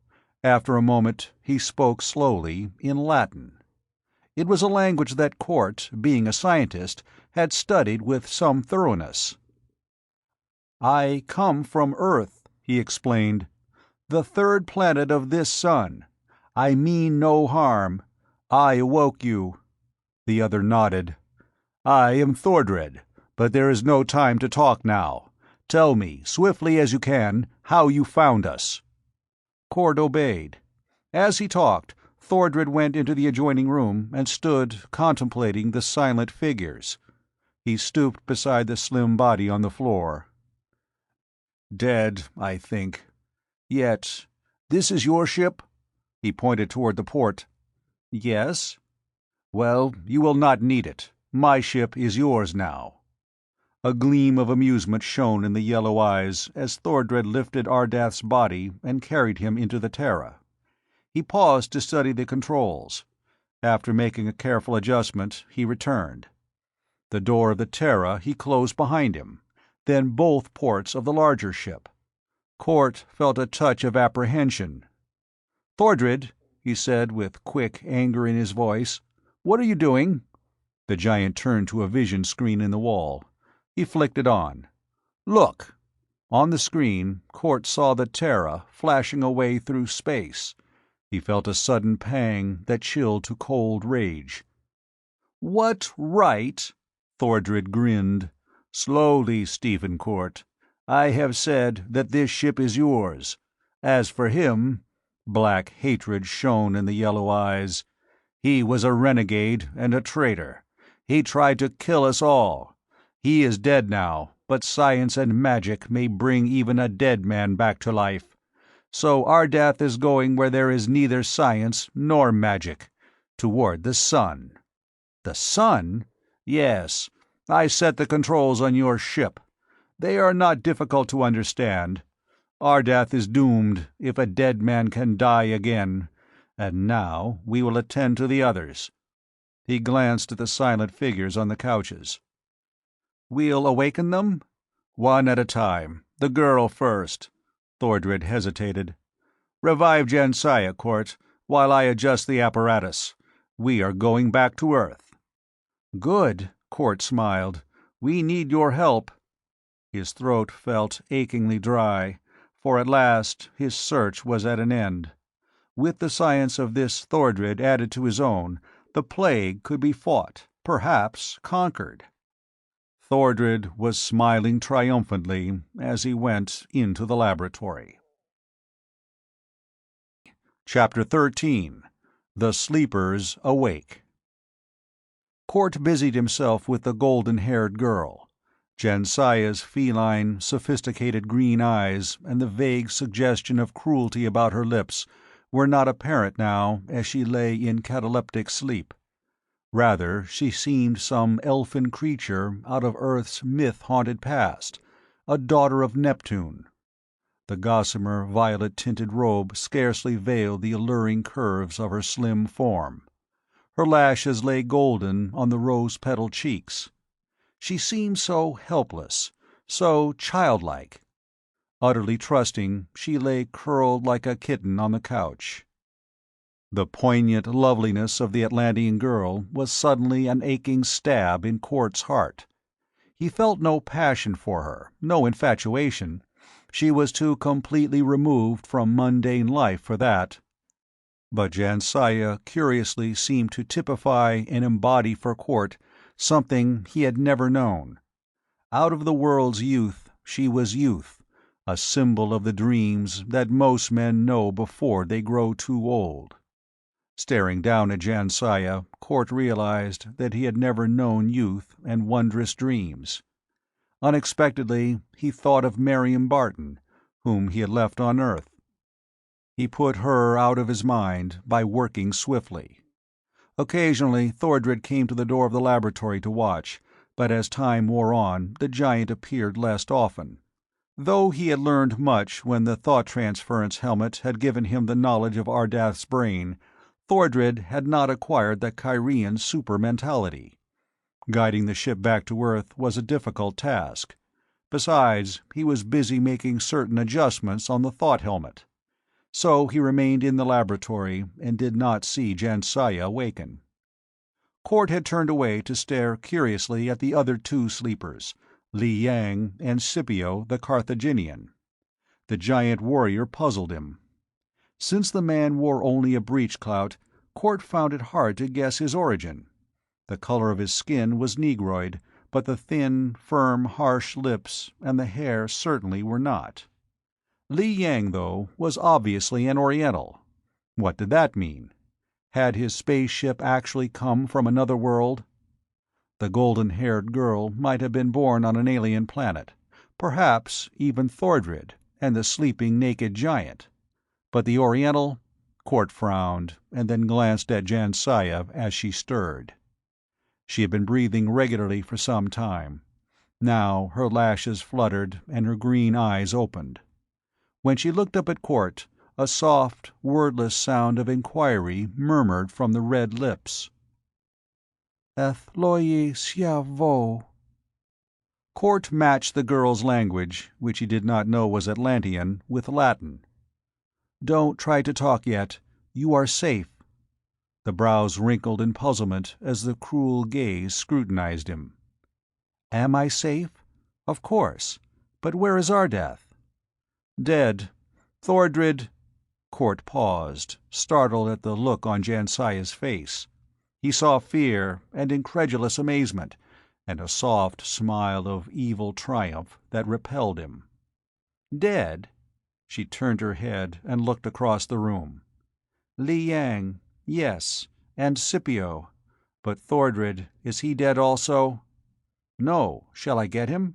After a moment, he spoke slowly, in Latin. It was a language that Court, being a scientist, had studied with some thoroughness. "I come from Earth," he explained. "The third planet of this sun. I mean no harm. I awoke you." The other nodded. "I am Thordred, but there is no time to talk now. Tell me, swiftly as you can, how you found us." Court obeyed. As he talked, Thordred went into the adjoining room and stood contemplating the silent figures. He stooped beside the slim body on the floor. "Dead, I think. Yet, this is your ship?" He pointed toward the port. "Yes." "Well, you will not need it. My ship is yours now." A gleam of amusement shone in the yellow eyes as Thordred lifted Ardath's body and carried him into the Terra. He paused to study the controls. After making a careful adjustment, he returned. The door of the Terra he closed behind him, then both ports of the larger ship. Court felt a touch of apprehension. "Thordred," he said with quick anger in his voice, "what are you doing?" The giant turned to a vision screen in the wall. He flicked it on. "Look." On the screen, Court saw the Terra flashing away through space. He felt a sudden pang that chilled to cold rage. "What right—" Thordred grinned. "Slowly, Stephen Court. I have said that this ship is yours. As for him—" black hatred shone in the yellow eyes. "He was a renegade and a traitor. He tried to kill us all. He is dead now, but science and magic may bring even a dead man back to life. So Ardath is going where there is neither science nor magic, toward the sun." "The sun?" "Yes. I set the controls on your ship. They are not difficult to understand. Ardath is doomed, if a dead man can die again, and now we will attend to the others." He glanced at the silent figures on the couches. "We'll awaken them?" "One at a time. The girl first." Thordred hesitated. "Revive Jansaya, Court, while I adjust the apparatus. We are going back to Earth." "Good," Court smiled. "We need your help." His throat felt achingly dry, for at last his search was at an end. With the science of this Thordred added to his own, the plague could be fought, perhaps conquered. Thordred was smiling triumphantly as he went into the laboratory. Chapter 13. The Sleepers Awake. Court busied himself with the golden-haired girl. Jansaya's feline, sophisticated green eyes and the vague suggestion of cruelty about her lips were not apparent now as she lay in cataleptic sleep. Rather, she seemed some elfin creature out of Earth's myth-haunted past, a daughter of Neptune. The gossamer violet-tinted robe scarcely veiled the alluring curves of her slim form. Her lashes lay golden on the rose-petal cheeks. She seemed so helpless, so childlike. Utterly trusting, she lay curled like a kitten on the couch. The poignant loveliness of the Atlantean girl was suddenly an aching stab in Court's heart. He felt no passion for her, no infatuation. She was too completely removed from mundane life for that. But Jansaya curiously seemed to typify and embody for Court something he had never known. Out of the world's youth, she was youth, a symbol of the dreams that most men know before they grow too old. Staring down at Jansaya, Court realized that he had never known youth and wondrous dreams. Unexpectedly, he thought of Miriam Barton, whom he had left on Earth. He put her out of his mind by working swiftly. Occasionally, Thordred came to the door of the laboratory to watch, but as time wore on, the giant appeared less often. Though he had learned much when the thought transference helmet had given him the knowledge of Ardath's brain, Thordred had not acquired the Kyrian super-mentality. Guiding the ship back to Earth was a difficult task. Besides, he was busy making certain adjustments on the thought helmet. So he remained in the laboratory and did not see Jansaya waken. Court had turned away to stare curiously at the other two sleepers, Li Yang and Scipio the Carthaginian. The giant warrior puzzled him. Since the man wore only a breechclout, Court found it hard to guess his origin. The color of his skin was negroid, but the thin, firm, harsh lips and the hair certainly were not. Li Yang, though, was obviously an Oriental. What did that mean? Had his spaceship actually come from another world? The golden-haired girl might have been born on an alien planet, perhaps even Thordred and the sleeping naked giant. But the Oriental? Court frowned, and then glanced at Jansaya as she stirred. She had been breathing regularly for some time. Now her lashes fluttered and her green eyes opened. When she looked up at Court, a soft, wordless sound of inquiry murmured from the red lips. "Athloye Court matched the girl's language, which he did not know was Atlantean, with Latin. "Don't try to talk yet. You are safe." The brows wrinkled in puzzlement as the cruel gaze scrutinized him. "Am I safe? Of course. But where is Ardath?" "Dead. Thordred—" Court paused, startled at the look on Jansaya's face. He saw fear and incredulous amazement, and a soft smile of evil triumph that repelled him. "Dead?" She turned her head and looked across the room. "Li Yang, yes, and Scipio. But Thordred, is he dead also?" "No. Shall I get him?"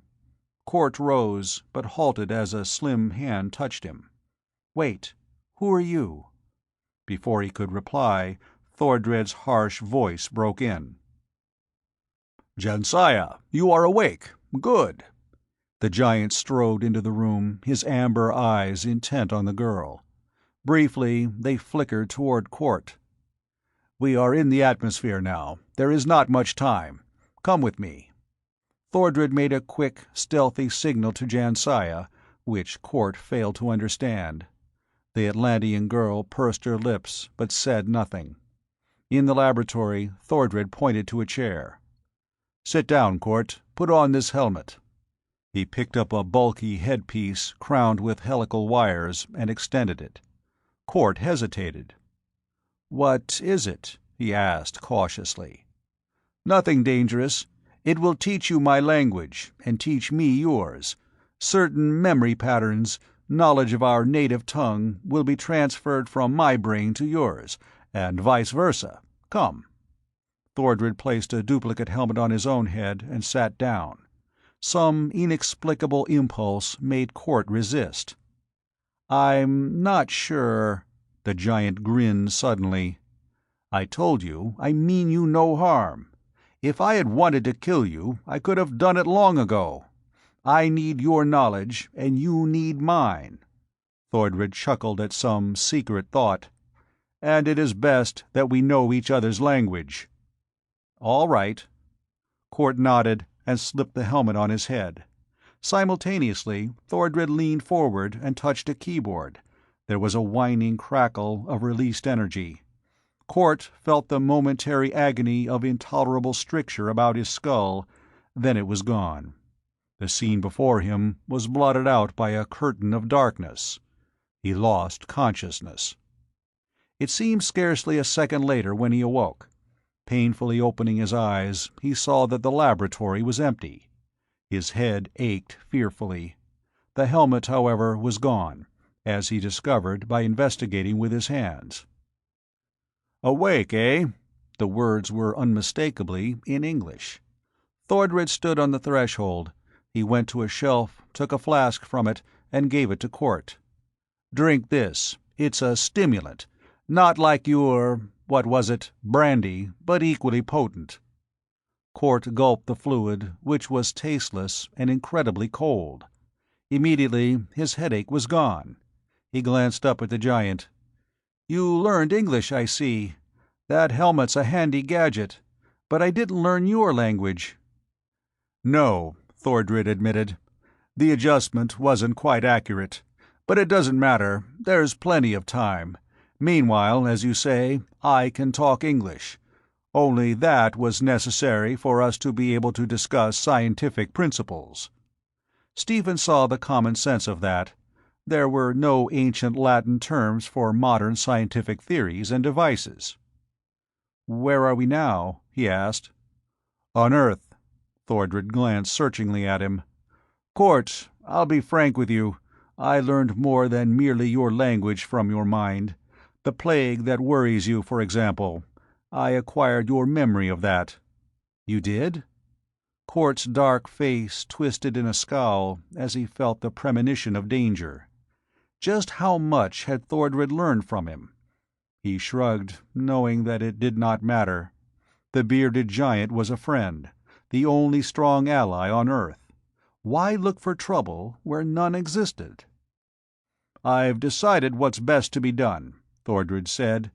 Court rose, but halted as a slim hand touched him. "Wait. Who are you?" Before he could reply, Thordred's harsh voice broke in. "Jansaya, you are awake. Good." The giant strode into the room, his amber eyes intent on the girl. Briefly, they flickered toward Court. "We are in the atmosphere now. There is not much time. Come with me." Thordred made a quick, stealthy signal to Jansaya, which Court failed to understand. The Atlantean girl pursed her lips, but said nothing. In the laboratory, Thordred pointed to a chair. "Sit down, Court. Put on this helmet." He picked up a bulky headpiece crowned with helical wires and extended it. Court hesitated. "What is it?" he asked cautiously. "Nothing dangerous. It will teach you my language, and teach me yours. Certain memory patterns, knowledge of our native tongue, will be transferred from my brain to yours, and vice versa. Come." Thordred placed a duplicate helmet on his own head and sat down. Some inexplicable impulse made Court resist. "I'm not sure—" The giant grinned suddenly. "I told you I mean you no harm. If I had wanted to kill you, I could have done it long ago. I need your knowledge, and you need mine." Thordred chuckled at some secret thought. "And it is best that we know each other's language." "All right." Court nodded and slipped the helmet on his head. Simultaneously, Thordred leaned forward and touched a keyboard. There was a whining crackle of released energy. Court felt the momentary agony of intolerable stricture about his skull, then it was gone. The scene before him was blotted out by a curtain of darkness. He lost consciousness. It seemed scarcely a second later when he awoke. Painfully opening his eyes, he saw that the laboratory was empty. His head ached fearfully. The helmet, however, was gone, as he discovered by investigating with his hands. "Awake, eh?" The words were unmistakably in English. Thordred stood on the threshold. He went to a shelf, took a flask from it, and gave it to Cort. "Drink this. It's a stimulant. Not like your, what was it, brandy, but equally potent." Cort gulped the fluid, which was tasteless and incredibly cold. Immediately his headache was gone. He glanced up at the giant. "You learned English, I see. That helmet's a handy gadget. But I didn't learn your language." "No," Thordred admitted. "The adjustment wasn't quite accurate. But it doesn't matter. There's plenty of time. Meanwhile, as you say, I can talk English. Only that was necessary for us to be able to discuss scientific principles." Stephen saw the common sense of that. There were no ancient Latin terms for modern scientific theories and devices. "Where are we now?" he asked. "On Earth." Thordred glanced searchingly at him. "Cort, I'll be frank with you. I learned more than merely your language from your mind. The plague that worries you, for example. I acquired your memory of that." "You did?" Cort's dark face twisted in a scowl as he felt the premonition of danger. Just how much had Thordred learned from him? He shrugged, knowing that it did not matter. The bearded giant was a friend, the only strong ally on Earth. Why look for trouble where none existed? "I've decided what's best to be done," Thordred said.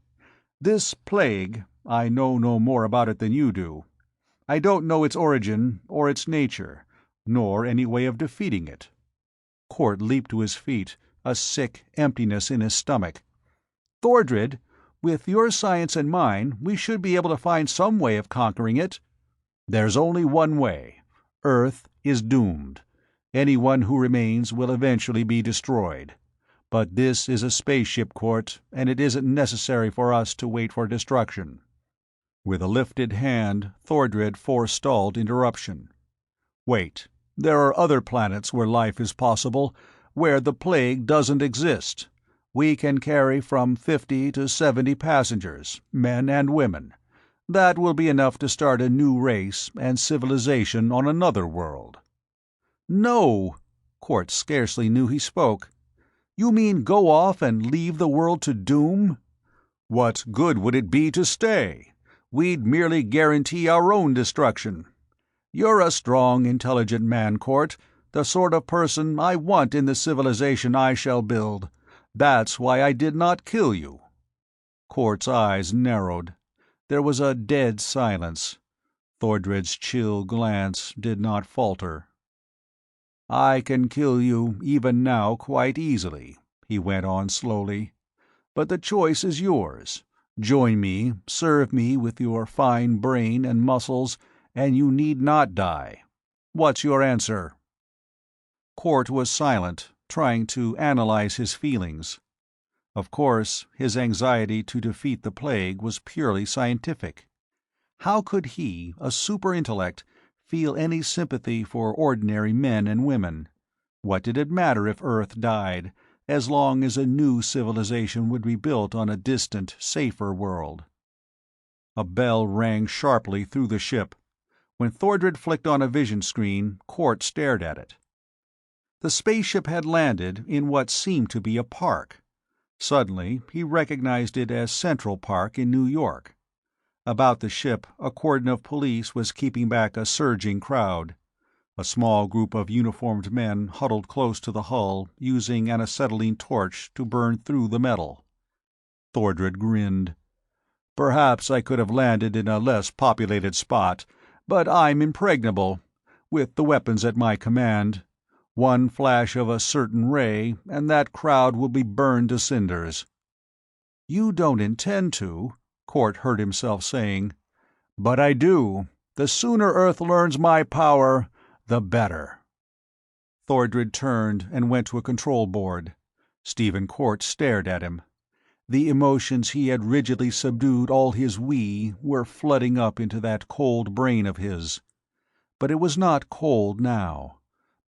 "This plague, I know no more about it than you do. I don't know its origin, or its nature, nor any way of defeating it." Cort leaped to his feet, a sick emptiness in his stomach. "Thordred, with your science and mine, we should be able to find some way of conquering it." "There's only one way. Earth is doomed. Anyone who remains will eventually be destroyed. But this is a spaceship, Cort, and it isn't necessary for us to wait for destruction." With a lifted hand, Thordred forestalled interruption. "Wait. There are other planets where life is possible, where the plague doesn't exist. We can carry from 50 to 70 passengers, men and women. That will be enough to start a new race and civilization on another world." "No!" Cort scarcely knew he spoke. "You mean go off and leave the world to doom?" "What good would it be to stay? We'd merely guarantee our own destruction. You're a strong, intelligent man, Cort, the sort of person I want in the civilization I shall build. That's why I did not kill you." Cort's eyes narrowed. There was a dead silence. Thordred's chill glance did not falter. "I can kill you even now quite easily," he went on slowly. "But the choice is yours. Join me, serve me with your fine brain and muscles, and you need not die. What's your answer?" Cort was silent, trying to analyze his feelings. Of course, his anxiety to defeat the plague was purely scientific. How could he, a super-intellect, feel any sympathy for ordinary men and women? What did it matter if Earth died, as long as a new civilization would be built on a distant, safer world? A bell rang sharply through the ship. When Thordred flicked on a vision screen, Cort stared at it. The spaceship had landed in what seemed to be a park. Suddenly, he recognized it as Central Park in New York. About the ship, a cordon of police was keeping back a surging crowd. A small group of uniformed men huddled close to the hull, using an acetylene torch to burn through the metal. Thordred grinned. "Perhaps I could have landed in a less populated spot, but I'm impregnable. With the weapons at my command, one flash of a certain ray, and that crowd will be burned to cinders." "You don't intend to," Cort heard himself saying. "But I do. The sooner Earth learns my power, the better." Thordred turned and went to a control board. Stephen Cort stared at him. The emotions he had rigidly subdued all his we were flooding up into that cold brain of his. But it was not cold now.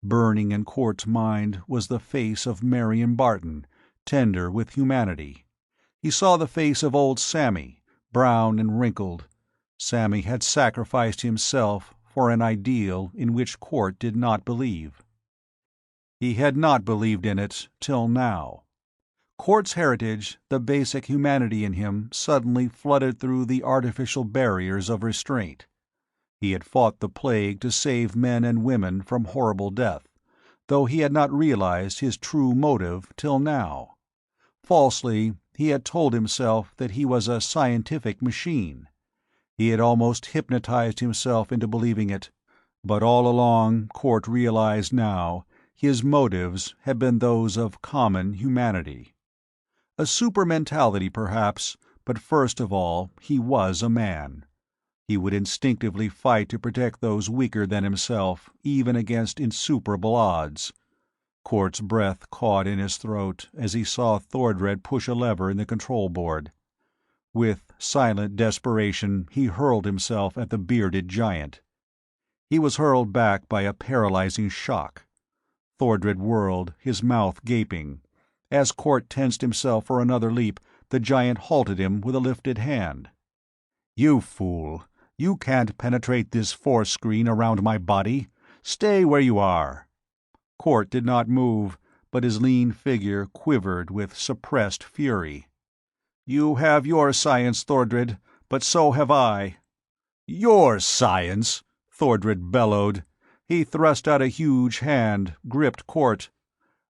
Burning in Cort's mind was the face of Marion Barton, tender with humanity. He saw the face of old Sammy, brown and wrinkled. Sammy had sacrificed himself for an ideal in which Court did not believe. He had not believed in it till now. Court's heritage, the basic humanity in him, suddenly flooded through the artificial barriers of restraint. He had fought the plague to save men and women from horrible death, though he had not realized his true motive till now. Falsely, he had told himself that he was a scientific machine. He had almost hypnotized himself into believing it, but all along, Court realized now, his motives had been those of common humanity. A super mentality, perhaps, but first of all, he was a man. He would instinctively fight to protect those weaker than himself, even against insuperable odds. Court's breath caught in his throat as he saw Thordred push a lever in the control board. With silent desperation, he hurled himself at the bearded giant. He was hurled back by a paralyzing shock. Thordred whirled, his mouth gaping. As Court tensed himself for another leap, the giant halted him with a lifted hand. "You fool! You can't penetrate this force screen around my body. Stay where you are." Court did not move, but his lean figure quivered with suppressed fury. "You have your science, Thordred, but so have I." "Your science!" Thordred bellowed. He thrust out a huge hand, gripped Court.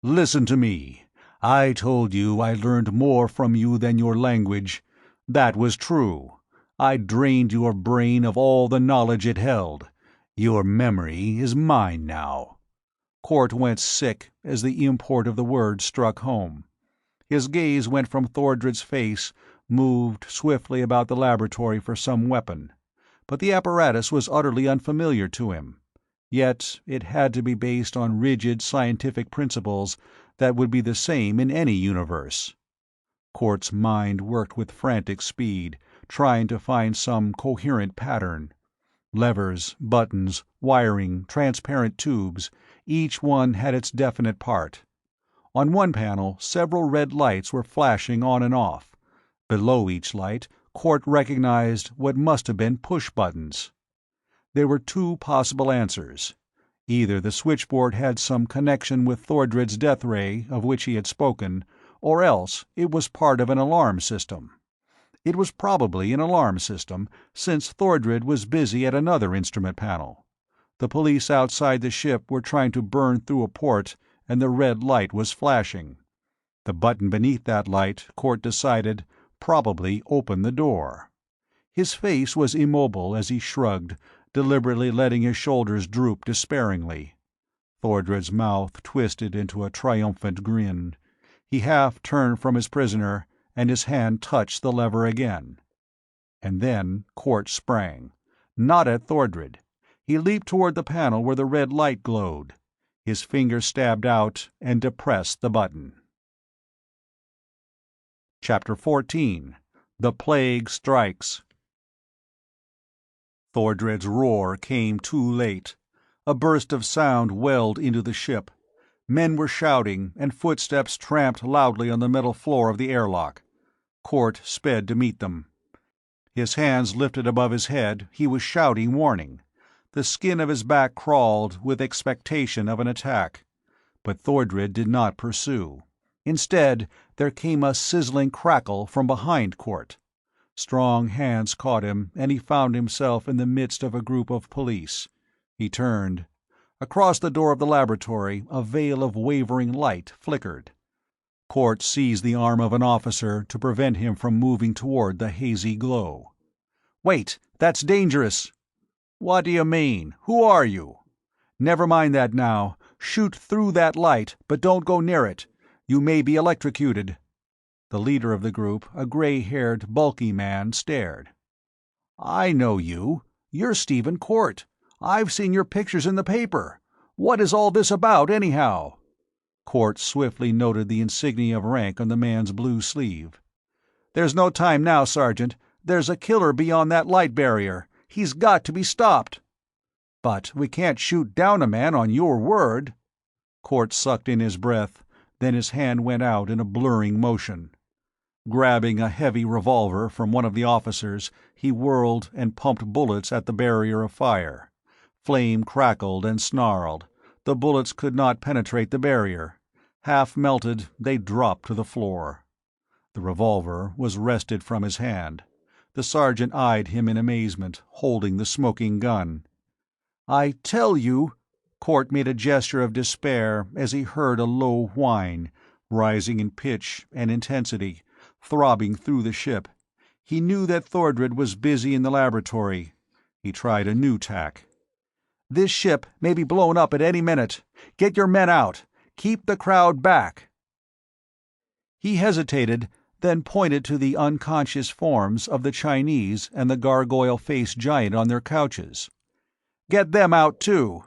"Listen to me. I told you I learned more from you than your language. That was true. I drained your brain of all the knowledge it held. Your memory is mine now." Court went sick as the import of the words struck home. His gaze went from Thordred's face, moved swiftly about the laboratory for some weapon. But the apparatus was utterly unfamiliar to him. Yet it had to be based on rigid scientific principles that would be the same in any universe. Court's mind worked with frantic speed, trying to find some coherent pattern. Levers, buttons, wiring, transparent tubes, each one had its definite part. On one panel, several red lights were flashing on and off. Below each light, Court recognized what must have been push-buttons. There were two possible answers. Either the switchboard had some connection with Thordred's death ray, of which he had spoken, or else it was part of an alarm system. It was probably an alarm system, since Thordred was busy at another instrument panel. The police outside the ship were trying to burn through a port, and the red light was flashing. The button beneath that light, Court decided, probably opened the door. His face was immobile as he shrugged, deliberately letting his shoulders droop despairingly. Thordred's mouth twisted into a triumphant grin. He half turned from his prisoner, and his hand touched the lever again. And then Court sprang. Not at Thordred. He leaped toward the panel where the red light glowed. His finger stabbed out and depressed the button. Chapter 14. The Plague Strikes. Thordred's roar came too late. A burst of sound welled into the ship. Men were shouting, and footsteps tramped loudly on the metal floor of the airlock. Court sped to meet them. His hands lifted above his head, he was shouting warning. The skin of his back crawled with expectation of an attack. But Thordred did not pursue. Instead, there came a sizzling crackle from behind Court. Strong hands caught him, and he found himself in the midst of a group of police. He turned. Across the door of the laboratory, a veil of wavering light flickered. Court seized the arm of an officer to prevent him from moving toward the hazy glow. "Wait! That's dangerous!" "What do you mean? Who are you?" "Never mind that now. Shoot through that light, but don't go near it. You may be electrocuted." The leader of the group, a gray-haired, bulky man, stared. "I know you. You're Stephen Court. I've seen your pictures in the paper. What is all this about, anyhow?" Court swiftly noted the insignia of rank on the man's blue sleeve. "There's no time now, Sergeant. There's a killer beyond that light barrier. He's got to be stopped." "But we can't shoot down a man on your word." Court sucked in his breath, then his hand went out in a blurring motion. Grabbing a heavy revolver from one of the officers, he whirled and pumped bullets at the barrier of fire. Flame crackled and snarled. The bullets could not penetrate the barrier. Half melted, they dropped to the floor. The revolver was wrested from his hand. The sergeant eyed him in amazement, holding the smoking gun. "I tell you—" Court made a gesture of despair as he heard a low whine, rising in pitch and intensity, throbbing through the ship. He knew that Thordred was busy in the laboratory. He tried a new tack. "This ship may be blown up at any minute. Get your men out. Keep the crowd back." He hesitated, then pointed to the unconscious forms of the Chinese and the gargoyle-faced giant on their couches. "Get them out, too."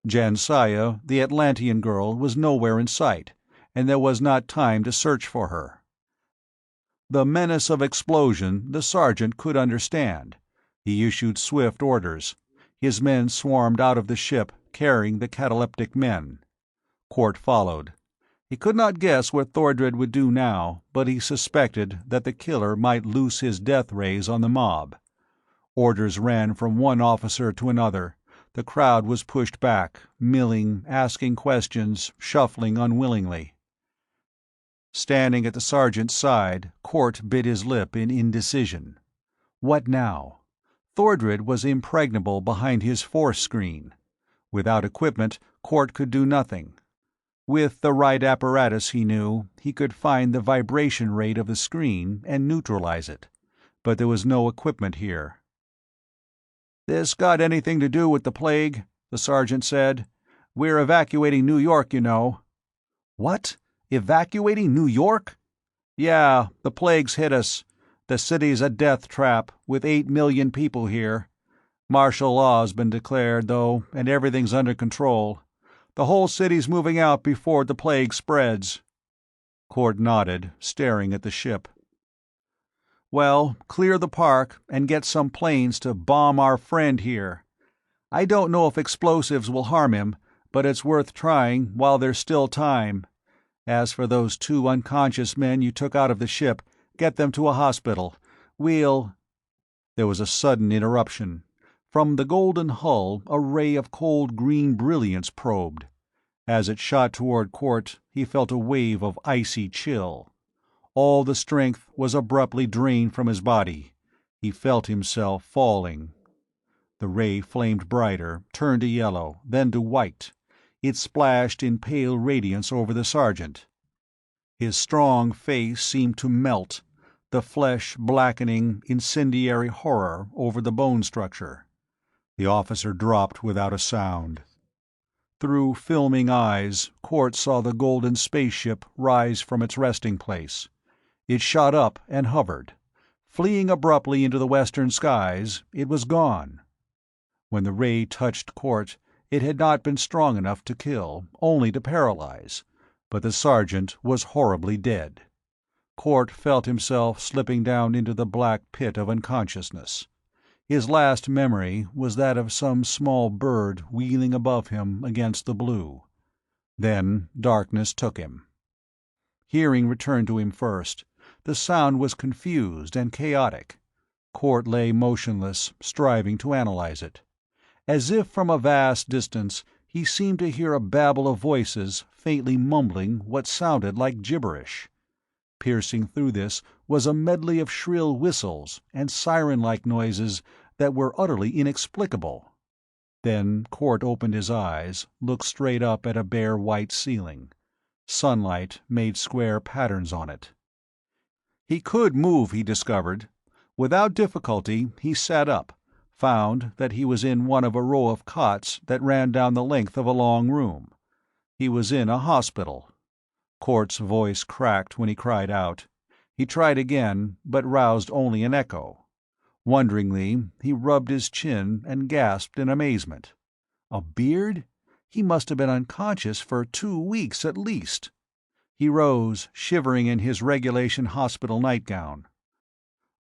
Jansaya, the Atlantean girl, was nowhere in sight, and there was not time to search for her. The menace of explosion the sergeant could understand. He issued swift orders. His men swarmed out of the ship, carrying the cataleptic men. Court followed. He could not guess what Thordred would do now, but he suspected that the killer might loose his death rays on the mob. Orders ran from one officer to another. The crowd was pushed back, milling, asking questions, shuffling unwillingly. Standing at the sergeant's side, Court bit his lip in indecision. What now? Thordred was impregnable behind his force screen. Without equipment, Court could do nothing. With the right apparatus, he knew, he could find the vibration rate of the screen and neutralize it. But there was no equipment here. "This got anything to do with the plague?" the sergeant said. "We're evacuating New York, you know." "What? Evacuating New York?" "Yeah, the plague's hit us. The city's a death trap, with 8 million people here. Martial law's been declared, though, and everything's under control. The whole city's moving out before the plague spreads." Court nodded, staring at the ship. "Well, clear the park, and get some planes to bomb our friend here. I don't know if explosives will harm him, but it's worth trying while there's still time. As for those 2 unconscious men you took out of the ship, get them to a hospital. We'll—" There was a sudden interruption. From the golden hull a ray of cold green brilliance probed. As it shot toward Court, he felt a wave of icy chill. All the strength was abruptly drained from his body. He felt himself falling. The ray flamed brighter, turned to yellow, then to white. It splashed in pale radiance over the sergeant. His strong face seemed to melt, the flesh blackening incendiary horror over the bone structure. The officer dropped without a sound. Through filming eyes, Court saw the golden spaceship rise from its resting place. It shot up and hovered. Fleeing abruptly into the western skies, it was gone. When the ray touched Court, it had not been strong enough to kill, only to paralyze, but the sergeant was horribly dead. Court felt himself slipping down into the black pit of unconsciousness. His last memory was that of some small bird wheeling above him against the blue. Then darkness took him. Hearing returned to him first. The sound was confused and chaotic. Court lay motionless, striving to analyze it. As if from a vast distance, he seemed to hear a babble of voices faintly mumbling what sounded like gibberish. Piercing through this was a medley of shrill whistles and siren-like noises that were utterly inexplicable. Then Court opened his eyes, looked straight up at a bare white ceiling. Sunlight made square patterns on it. He could move, he discovered. Without difficulty he sat up, found that he was in one of a row of cots that ran down the length of a long room. He was in a hospital. Court's voice cracked when he cried out. He tried again, but roused only an echo. Wonderingly, he rubbed his chin and gasped in amazement. A beard? He must have been unconscious for 2 weeks at least. He rose, shivering in his regulation hospital nightgown.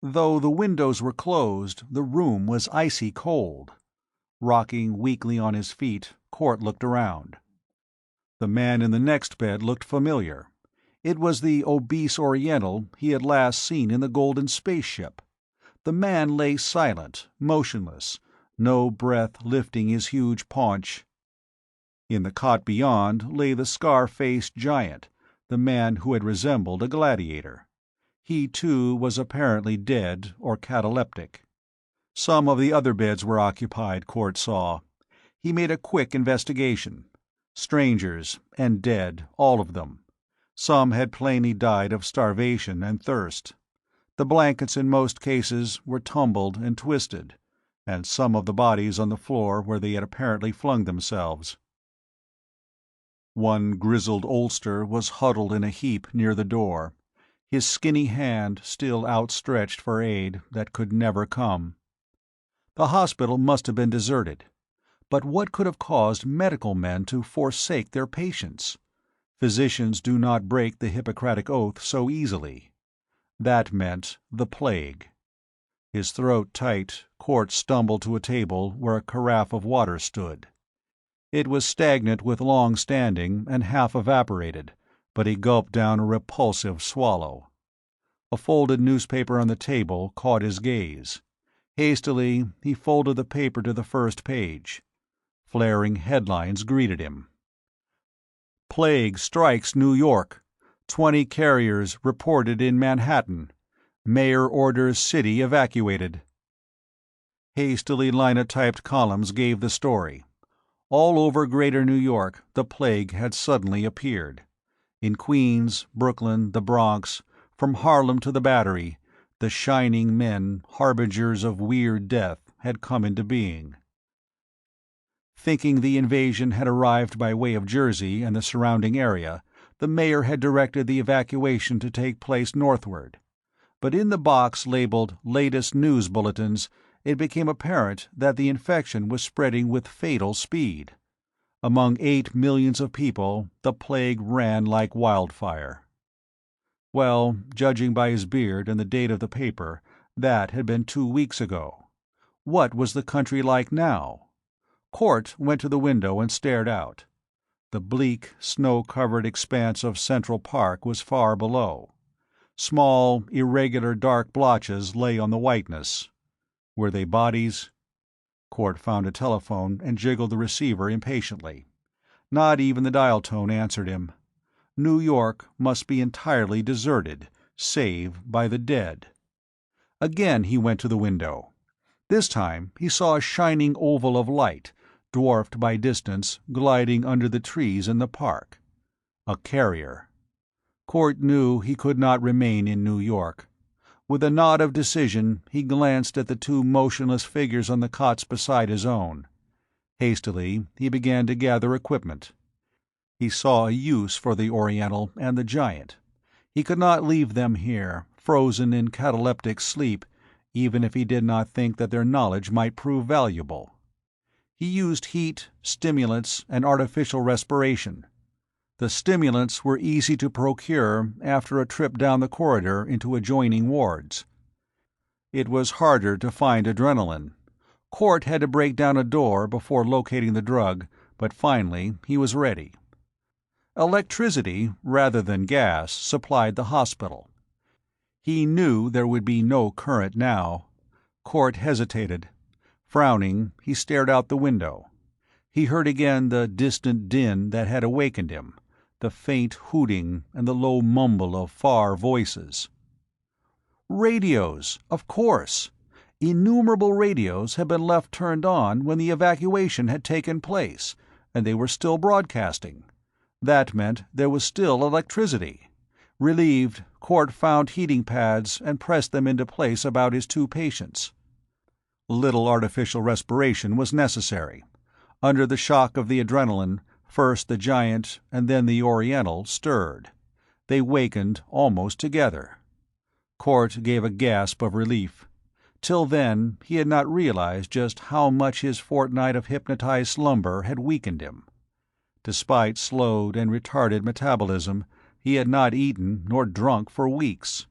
Though the windows were closed, the room was icy cold. Rocking weakly on his feet, Court looked around. The man in the next bed looked familiar. It was the obese Oriental he had last seen in the golden spaceship. The man lay silent, motionless, no breath lifting his huge paunch. In the cot beyond lay the scar-faced giant, the man who had resembled a gladiator. He, too, was apparently dead or cataleptic. Some of the other beds were occupied, Court saw. He made a quick investigation. Strangers, and dead, all of them. Some had plainly died of starvation and thirst. The blankets in most cases were tumbled and twisted, and some of the bodies on the floor where they had apparently flung themselves. One grizzled oldster was huddled in a heap near the door, his skinny hand still outstretched for aid that could never come. The hospital must have been deserted. But what could have caused medical men to forsake their patients? Physicians do not break the Hippocratic Oath so easily. That meant the plague. His throat tight, Court stumbled to a table where a carafe of water stood. It was stagnant with long standing and half evaporated, but he gulped down a repulsive swallow. A folded newspaper on the table caught his gaze. Hastily, he folded the paper to the first page. Flaring headlines greeted him. Plague strikes New York. 20 carriers reported in Manhattan. Mayor orders city evacuated. Hastily linotyped columns gave the story. All over Greater New York, the plague had suddenly appeared. In Queens, Brooklyn, the Bronx, from Harlem to the Battery, the shining men, harbingers of weird death, had come into being. Thinking the invasion had arrived by way of Jersey and the surrounding area, the mayor had directed the evacuation to take place northward. But in the box labeled Latest News Bulletins, it became apparent that the infection was spreading with fatal speed. Among 8 millions of people, the plague ran like wildfire. Well, judging by his beard and the date of the paper, that had been 2 weeks ago. What was the country like now? Court went to the window and stared out. The bleak, snow-covered expanse of Central Park was far below. Small, irregular dark blotches lay on the whiteness. Were they bodies? Court found a telephone and jiggled the receiver impatiently. Not even the dial tone answered him. New York must be entirely deserted, save by the dead. Again he went to the window. This time he saw a shining oval of light, dwarfed by distance, gliding under the trees in the park. A carrier. Court knew he could not remain in New York. With a nod of decision, he glanced at the 2 motionless figures on the cots beside his own. Hastily, he began to gather equipment. He saw a use for the Oriental and the giant. He could not leave them here, frozen in cataleptic sleep, even if he did not think that their knowledge might prove valuable. He used heat, stimulants, and artificial respiration. The stimulants were easy to procure after a trip down the corridor into adjoining wards. It was harder to find adrenaline. Court had to break down a door before locating the drug, but finally he was ready. Electricity, rather than gas, supplied the hospital. He knew there would be no current now. Court hesitated. Frowning, he stared out the window. He heard again the distant din that had awakened him, the faint hooting and the low mumble of far voices. Radios, of course. Innumerable radios had been left turned on when the evacuation had taken place, and they were still broadcasting. That meant there was still electricity. Relieved, Court found heating pads and pressed them into place about his 2 patients. Little artificial respiration was necessary. Under the shock of the adrenaline, first the giant and then the Oriental stirred. They wakened almost together. Court gave a gasp of relief. Till then, he had not realized just how much his fortnight of hypnotized slumber had weakened him. Despite slowed and retarded metabolism, he had not eaten nor drunk for weeks.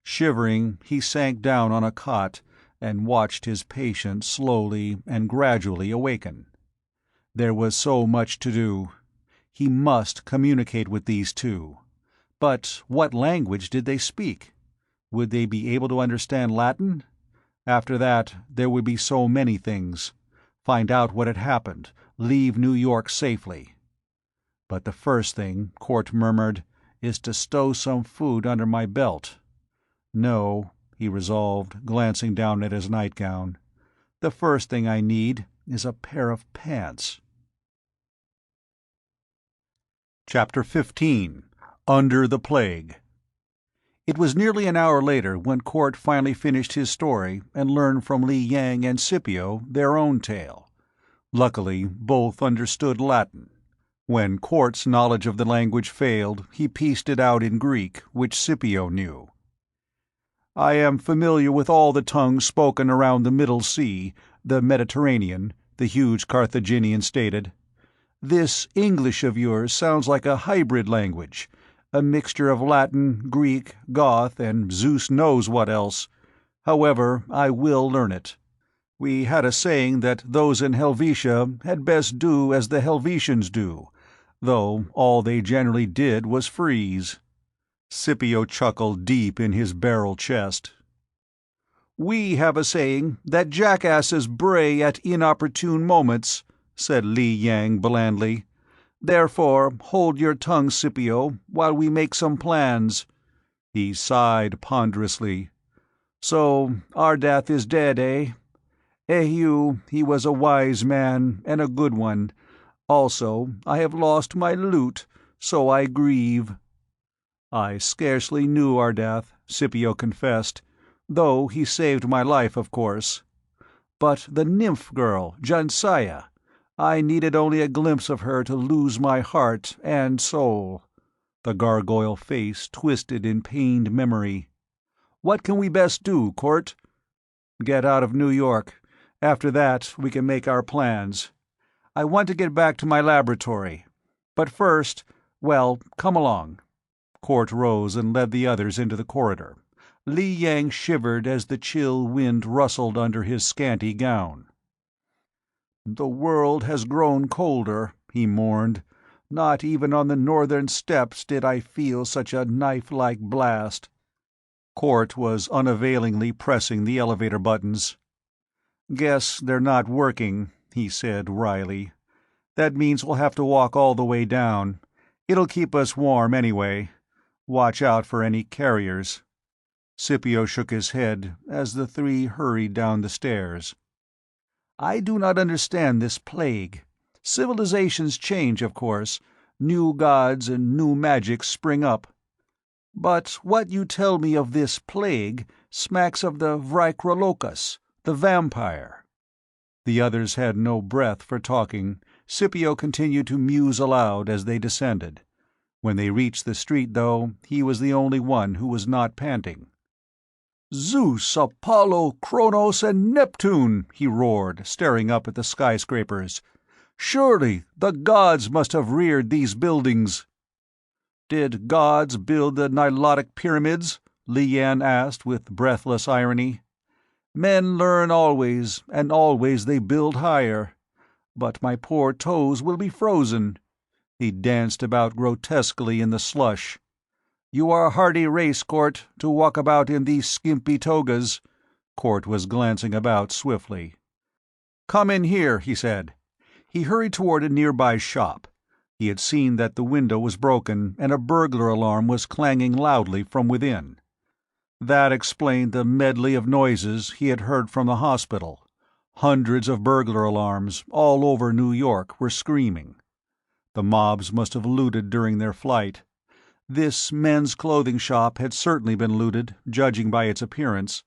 Shivering, he sank down on a cot and watched his patient slowly and gradually awaken. There was so much to do. He must communicate with these 2. But what language did they speak? Would they be able to understand Latin? After that, there would be so many things. Find out what had happened, leave New York safely. But the first thing, Cort murmured, is to stow some food under my belt. No, he resolved, glancing down at his nightgown. The first thing I need is a pair of pants. Chapter 15. Under the Plague. It was nearly an hour later when Cort finally finished his story and learned from Li Yang and Scipio their own tale. Luckily, both understood Latin. When Cort's knowledge of the language failed, he pieced it out in Greek, which Scipio knew. "I am familiar with all the tongues spoken around the Middle Sea, the Mediterranean," the huge Carthaginian stated. "This English of yours sounds like a hybrid language, a mixture of Latin, Greek, Goth, and Zeus knows what else. However, I will learn it. We had a saying that those in Helvetia had best do as the Helvetians do, though all they generally did was freeze." Scipio chuckled deep in his barrel chest. "We have a saying that jackasses bray at inopportune moments," said Li Yang blandly. "Therefore, hold your tongue, Scipio, while we make some plans." He sighed ponderously. "So Ardath is dead, eh? Eheu, he was a wise man, and a good one. Also, I have lost my lute, so I grieve." "I scarcely knew Ardath," Scipio confessed, "though he saved my life, of course. But the nymph girl, Jansaya, I needed only a glimpse of her to lose my heart and soul." The gargoyle face twisted in pained memory. "What can we best do, Cort?" "Get out of New York. After that, we can make our plans. I want to get back to my laboratory. But first, well, come along." Cort rose and led the others into the corridor. Li Yang shivered as the chill wind rustled under his scanty gown. "The world has grown colder," he mourned. "Not even on the northern steppes did I feel such a knife-like blast." Cort was unavailingly pressing the elevator buttons. "Guess they're not working," he said wryly. "That means we'll have to walk all the way down. It'll keep us warm anyway. Watch out for any carriers." Scipio shook his head as the three hurried down the stairs. "I do not understand this plague. Civilizations change, of course. New gods and new magics spring up. But what you tell me of this plague smacks of the Vrykra, the vampire." The others had no breath for talking. Scipio continued to muse aloud as they descended. When they reached the street, though, he was the only one who was not panting. "Zeus, Apollo, Kronos, and Neptune!" he roared, staring up at the skyscrapers. "Surely the gods must have reared these buildings." "Did gods build the Nilotic pyramids?" Li Yan asked with breathless irony. "Men learn always, and always they build higher. But my poor toes will be frozen." He danced about grotesquely in the slush. "You are a hardy race, Cort, to walk about in these skimpy togas." Cort was glancing about swiftly. "Come in here," he said. He hurried toward a nearby shop. He had seen that the window was broken and a burglar alarm was clanging loudly from within. That explained the medley of noises he had heard from the hospital. Hundreds of burglar alarms, all over New York, were screaming. The mobs must have looted during their flight. This men's clothing shop had certainly been looted, judging by its appearance.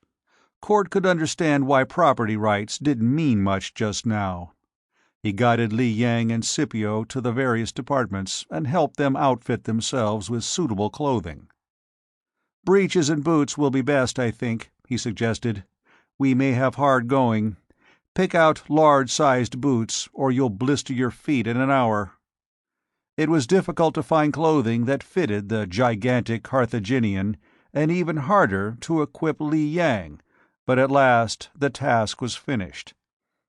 Cort could understand why property rights didn't mean much just now. He guided Li Yang and Scipio to the various departments and helped them outfit themselves with suitable clothing. "Breeches and boots will be best, I think," he suggested. "We may have hard going. Pick out large-sized boots, or you'll blister your feet in an hour." It was difficult to find clothing that fitted the gigantic Carthaginian, and even harder to equip Li Yang, but at last the task was finished.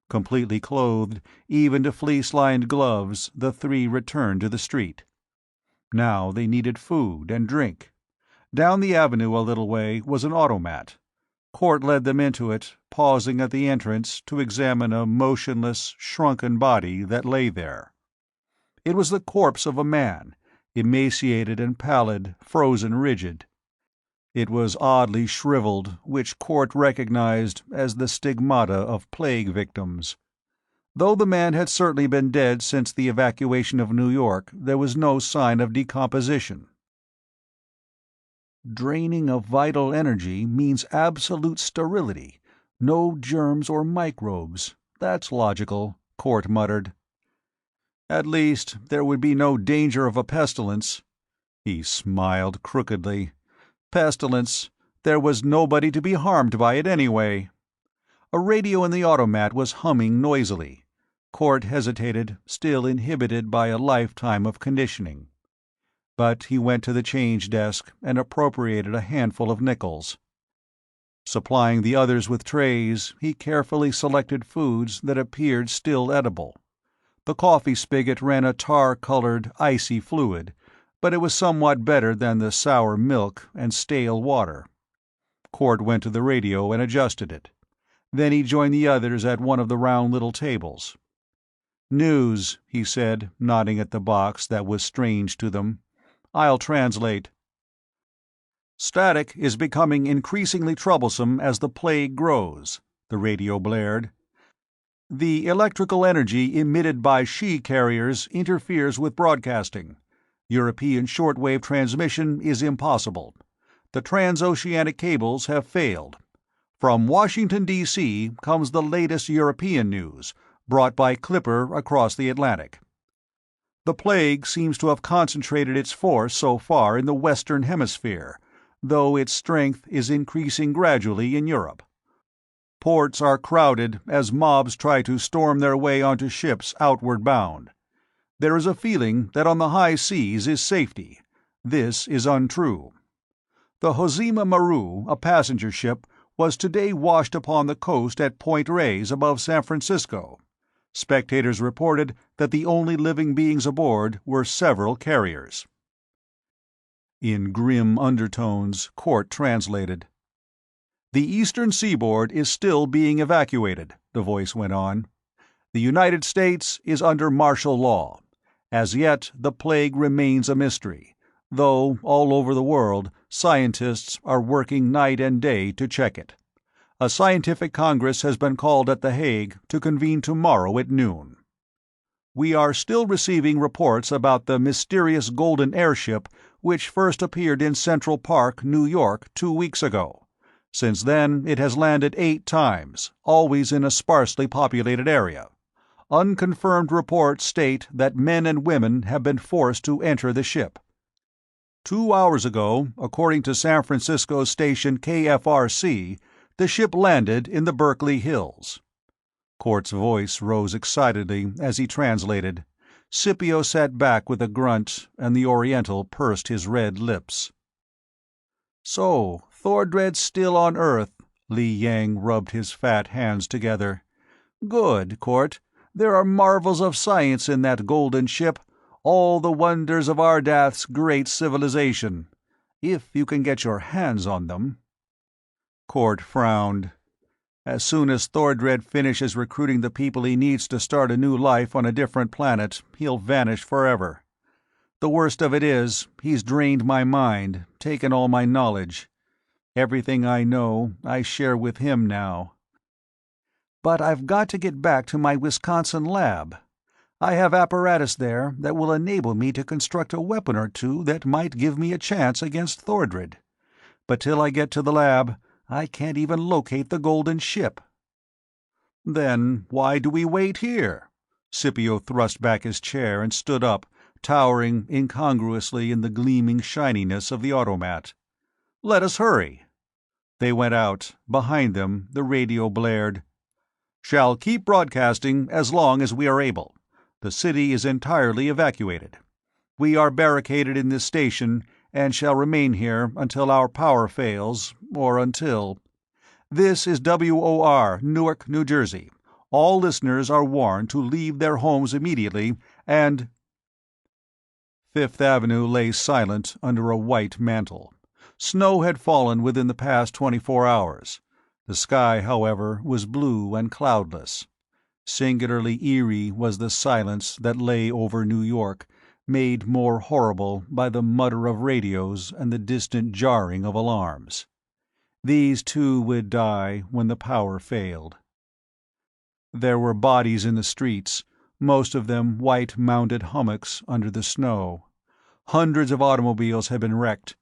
Completely clothed, even to fleece-lined gloves, the three returned to the street. Now they needed food and drink. Down the avenue a little way was an automat. Court led them into it, pausing at the entrance to examine a motionless, shrunken body that lay there. It was the corpse of a man, emaciated and pallid, frozen rigid. It was oddly shriveled, which Court recognized as the stigmata of plague victims. Though the man had certainly been dead since the evacuation of New York, there was no sign of decomposition. Draining of vital energy means absolute sterility. No germs or microbes. That's logical, Court muttered. At least there would be no danger of a pestilence. He smiled crookedly. Pestilence. There was nobody to be harmed by it anyway. A radio in the automat was humming noisily. Court hesitated, still inhibited by a lifetime of conditioning. But he went to the change desk and appropriated a handful of nickels. Supplying the others with trays, he carefully selected foods that appeared still edible. The coffee spigot ran a tar-colored, icy fluid, but it was somewhat better than the sour milk and stale water. Court went to the radio and adjusted it. Then he joined the others at one of the round little tables. "News," he said, nodding at the box that was strange to them. "I'll translate." "Static is becoming increasingly troublesome as the plague grows," the radio blared. "The electrical energy emitted by she-carriers interferes with broadcasting. European shortwave transmission is impossible. The transoceanic cables have failed. From Washington, D.C. comes the latest European news, brought by Clipper across the Atlantic. The plague seems to have concentrated its force so far in the Western Hemisphere, though its strength is increasing gradually in Europe. Ports are crowded as mobs try to storm their way onto ships outward bound. There is a feeling that on the high seas is safety. This is untrue. The Hozima Maru, a passenger ship, was today washed upon the coast at Point Reyes above San Francisco. Spectators reported that the only living beings aboard were several carriers." In grim undertones, Court translated. "The eastern seaboard is still being evacuated," the voice went on. "The United States is under martial law. As yet, the plague remains a mystery, though all over the world scientists are working night and day to check it. A scientific congress has been called at The Hague to convene tomorrow at noon. We are still receiving reports about the mysterious golden airship which first appeared in Central Park, New York, 2 weeks ago. Since then it has landed 8 times, always in a sparsely populated area. Unconfirmed reports state that men and women have been forced to enter the ship. 2 hours ago, according to San Francisco station KFRC, the ship landed in the Berkeley Hills." Court's voice rose excitedly as he translated. Scipio sat back with a grunt, and the Oriental pursed his red lips. "So, Thordred's still on Earth." Li Yang rubbed his fat hands together. "Good, Court. There are marvels of science in that golden ship, all the wonders of Ardath's great civilization. If you can get your hands on them." Court frowned. "As soon as Thordred finishes recruiting the people he needs to start a new life on a different planet, he'll vanish forever. The worst of it is, he's drained my mind, taken all my knowledge. Everything I know, I share with him now. But I've got to get back to my Wisconsin lab. I have apparatus there that will enable me to construct a weapon or two that might give me a chance against Thordred. But till I get to the lab, I can't even locate the golden ship." "Then why do we wait here?" Scipio thrust back his chair and stood up, towering incongruously in the gleaming shininess of the automat. "Let us hurry." They went out. Behind them, the radio blared. "Shall keep broadcasting as long as we are able. The city is entirely evacuated. We are barricaded in this station and shall remain here until our power fails, or until— This is WOR, Newark, New Jersey. All listeners are warned to leave their homes immediately and—" Fifth Avenue lay silent under a white mantle. Snow had fallen within the past 24 hours. The sky, however, was blue and cloudless. Singularly eerie was the silence that lay over New York, made more horrible by the mutter of radios and the distant jarring of alarms. These too would die when the power failed. There were bodies in the streets, most of them white mounded hummocks under the snow. Hundreds of automobiles had been wrecked.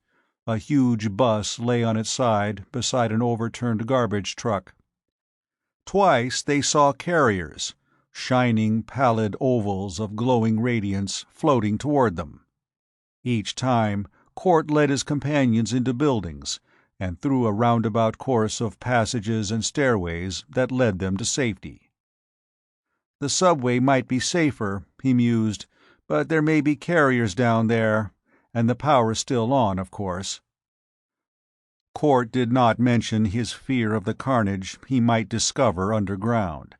A huge bus lay on its side beside an overturned garbage truck. Twice they saw carriers, shining pallid ovals of glowing radiance, floating toward them. Each time, Court led his companions into buildings, and through a roundabout course of passages and stairways that led them to safety. The subway might be safer, he mused, but there may be carriers down there, and the power's still on, of course. Court did not mention his fear of the carnage he might discover underground.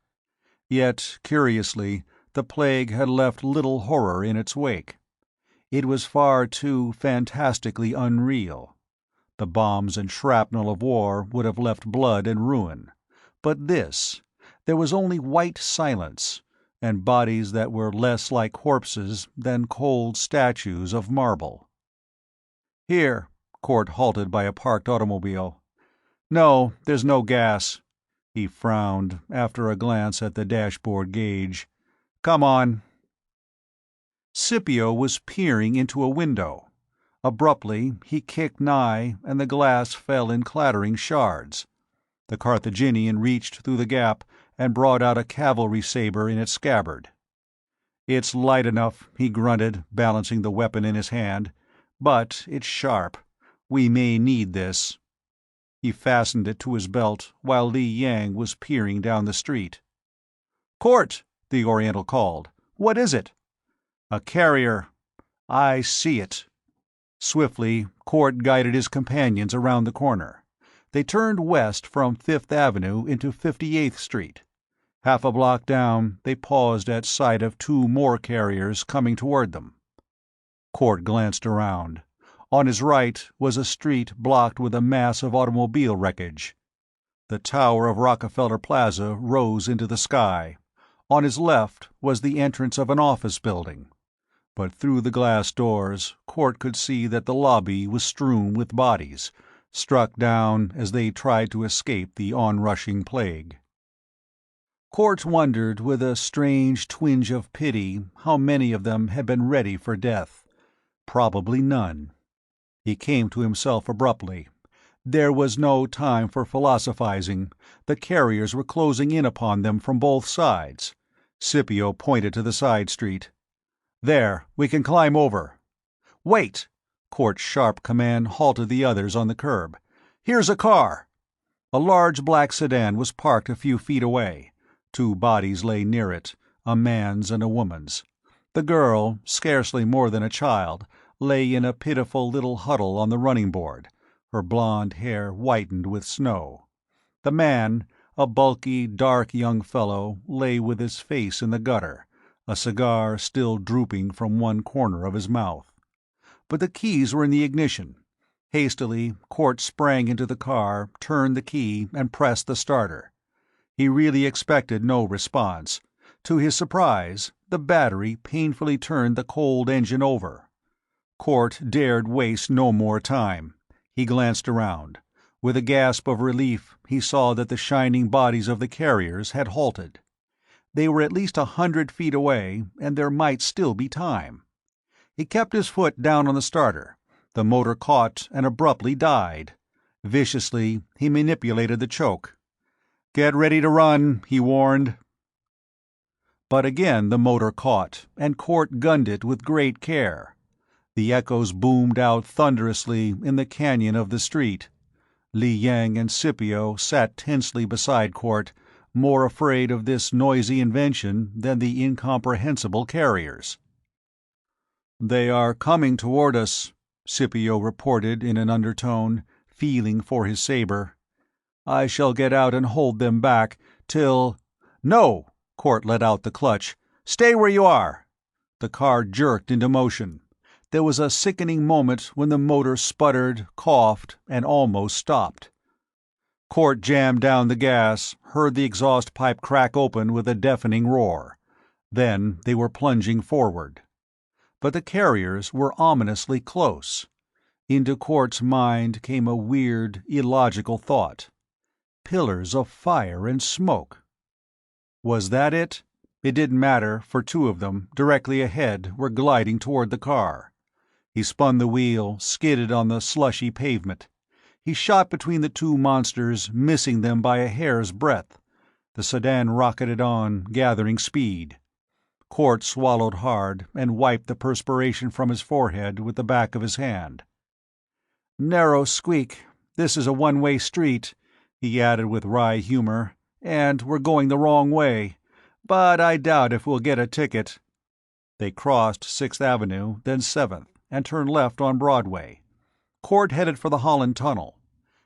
Yet, curiously, the plague had left little horror in its wake. It was far too fantastically unreal. The bombs and shrapnel of war would have left blood and ruin. But this, there was only white silence, and bodies that were less like corpses than cold statues of marble. "Here." Court halted by a parked automobile. "No, there's no gas." He frowned, after a glance at the dashboard gauge. "Come on." Scipio was peering into a window. Abruptly, he kicked nigh, and the glass fell in clattering shards. The Carthaginian reached through the gap and brought out a cavalry saber in its scabbard. "It's light enough," he grunted, balancing the weapon in his hand. "But it's sharp. We may need this." He fastened it to his belt while Li Yang was peering down the street. "Court," the Oriental called. "What is it?" "A carrier." "I see it." Swiftly, Court guided his companions around the corner. They turned west from Fifth Avenue into 58th Street. Half a block down, they paused at sight of two more carriers coming toward them. Court glanced around. On his right was a street blocked with a mass of automobile wreckage. The tower of Rockefeller Plaza rose into the sky. On his left was the entrance of an office building. But through the glass doors, Court could see that the lobby was strewn with bodies, struck down as they tried to escape the onrushing plague. Court wondered with a strange twinge of pity how many of them had been ready for death. Probably none. He came to himself abruptly. There was no time for philosophizing. The carriers were closing in upon them from both sides. Scipio pointed to the side street. "There, we can climb over." "Wait!" Court's sharp command halted the others on the curb. "Here's a car." A large black sedan was parked a few feet away. Two bodies lay near it, a man's and a woman's. The girl, scarcely more than a child, lay in a pitiful little huddle on the running board, her blonde hair whitened with snow. The man, a bulky, dark young fellow, lay with his face in the gutter, a cigar still drooping from one corner of his mouth. But the keys were in the ignition. Hastily, Court sprang into the car, turned the key, and pressed the starter. He really expected no response. To his surprise, the battery painfully turned the cold engine over. Court dared waste no more time. He glanced around. With a gasp of relief, he saw that the shining bodies of the carriers had halted. They were at least 100 feet away, and there might still be time. He kept his foot down on the starter. The motor caught and abruptly died. Viciously, he manipulated the choke. "Get ready to run," he warned. But again the motor caught, and Court gunned it with great care. The echoes boomed out thunderously in the canyon of the street. Li Yang and Scipio sat tensely beside Court, more afraid of this noisy invention than the incomprehensible carriers. "They are coming toward us," Scipio reported in an undertone, feeling for his saber. "I shall get out and hold them back till—" "No!" Court let out the clutch. "Stay where you are!" The car jerked into motion. There was a sickening moment when the motor sputtered, coughed, and almost stopped. Court jammed down the gas, heard the exhaust pipe crack open with a deafening roar. Then they were plunging forward. But the carriers were ominously close. Into Court's mind came a weird, illogical thought. Pillars of fire and smoke. Was that it? It didn't matter, for two of them, directly ahead, were gliding toward the car. He spun the wheel, skidded on the slushy pavement. He shot between the two monsters, missing them by a hair's breadth. The sedan rocketed on, gathering speed. Court swallowed hard and wiped the perspiration from his forehead with the back of his hand. "Narrow squeak. This is a one-way street," he added with wry humor, "and we're going the wrong way. But I doubt if we'll get a ticket." They crossed 6th Avenue, then 7th, and turned left on Broadway. Court headed for the Holland Tunnel.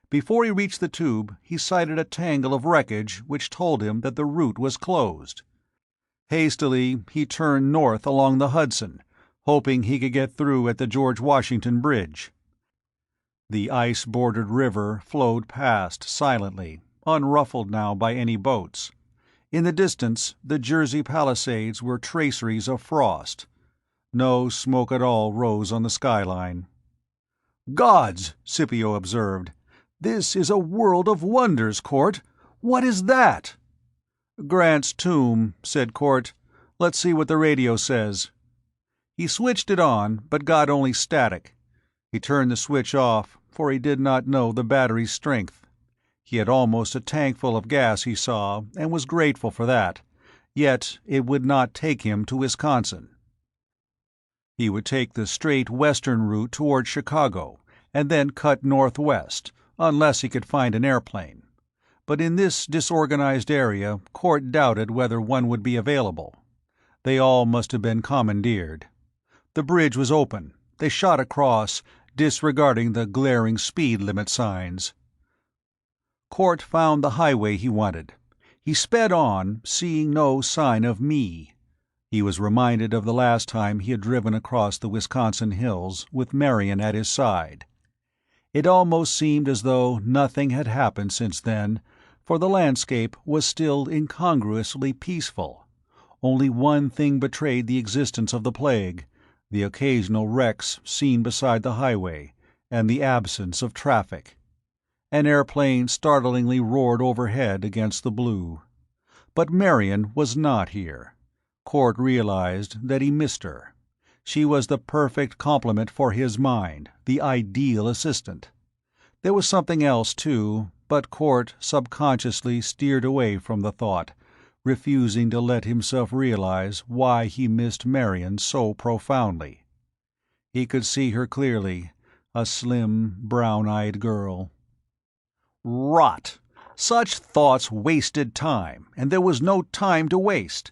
Before he reached the tube, he sighted a tangle of wreckage which told him that the route was closed. Hastily, he turned north along the Hudson, hoping he could get through at the George Washington Bridge. The ice-bordered river flowed past silently, unruffled now by any boats. In the distance, the Jersey Palisades were traceries of frost. No smoke at all rose on the skyline. "Gods!" Scipio observed. "This is a world of wonders, Court. What is that?" "Grant's tomb," said Court. "Let's see what the radio says." He switched it on, but got only static. He turned the switch off, for he did not know the battery's strength. He had almost a tank full of gas, he saw, and was grateful for that. Yet it would not take him to Wisconsin. He would take the straight western route toward Chicago, and then cut northwest, unless he could find an airplane. But in this disorganized area, Court doubted whether one would be available. They all must have been commandeered. The bridge was open. They shot across, disregarding the glaring speed limit signs. Court found the highway he wanted. He sped on, seeing no sign of me. He was reminded of the last time he had driven across the Wisconsin hills, with Marion at his side. It almost seemed as though nothing had happened since then, for the landscape was still incongruously peaceful. Only one thing betrayed the existence of the plague: the occasional wrecks seen beside the highway, and the absence of traffic. An airplane startlingly roared overhead against the blue. But Marion was not here. Court realized that he missed her. She was the perfect complement for his mind, the ideal assistant. There was something else, too, but Court subconsciously steered away from the thought, refusing to let himself realize why he missed Marion so profoundly. He could see her clearly, a slim, brown-eyed girl. Rot! Such thoughts wasted time, and there was no time to waste.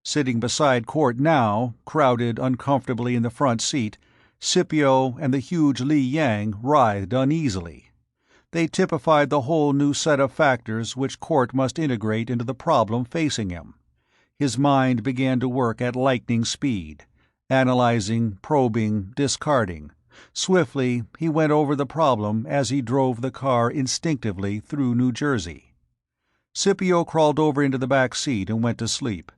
Sitting beside Court now, crowded uncomfortably in the front seat, Scipio and the huge Li Yang writhed uneasily. They typified the whole new set of factors which Court must integrate into the problem facing him. His mind began to work at lightning speed, analyzing, probing, discarding. Swiftly, he went over the problem as he drove the car instinctively through New Jersey. Scipio crawled over into the back seat and went to sleep.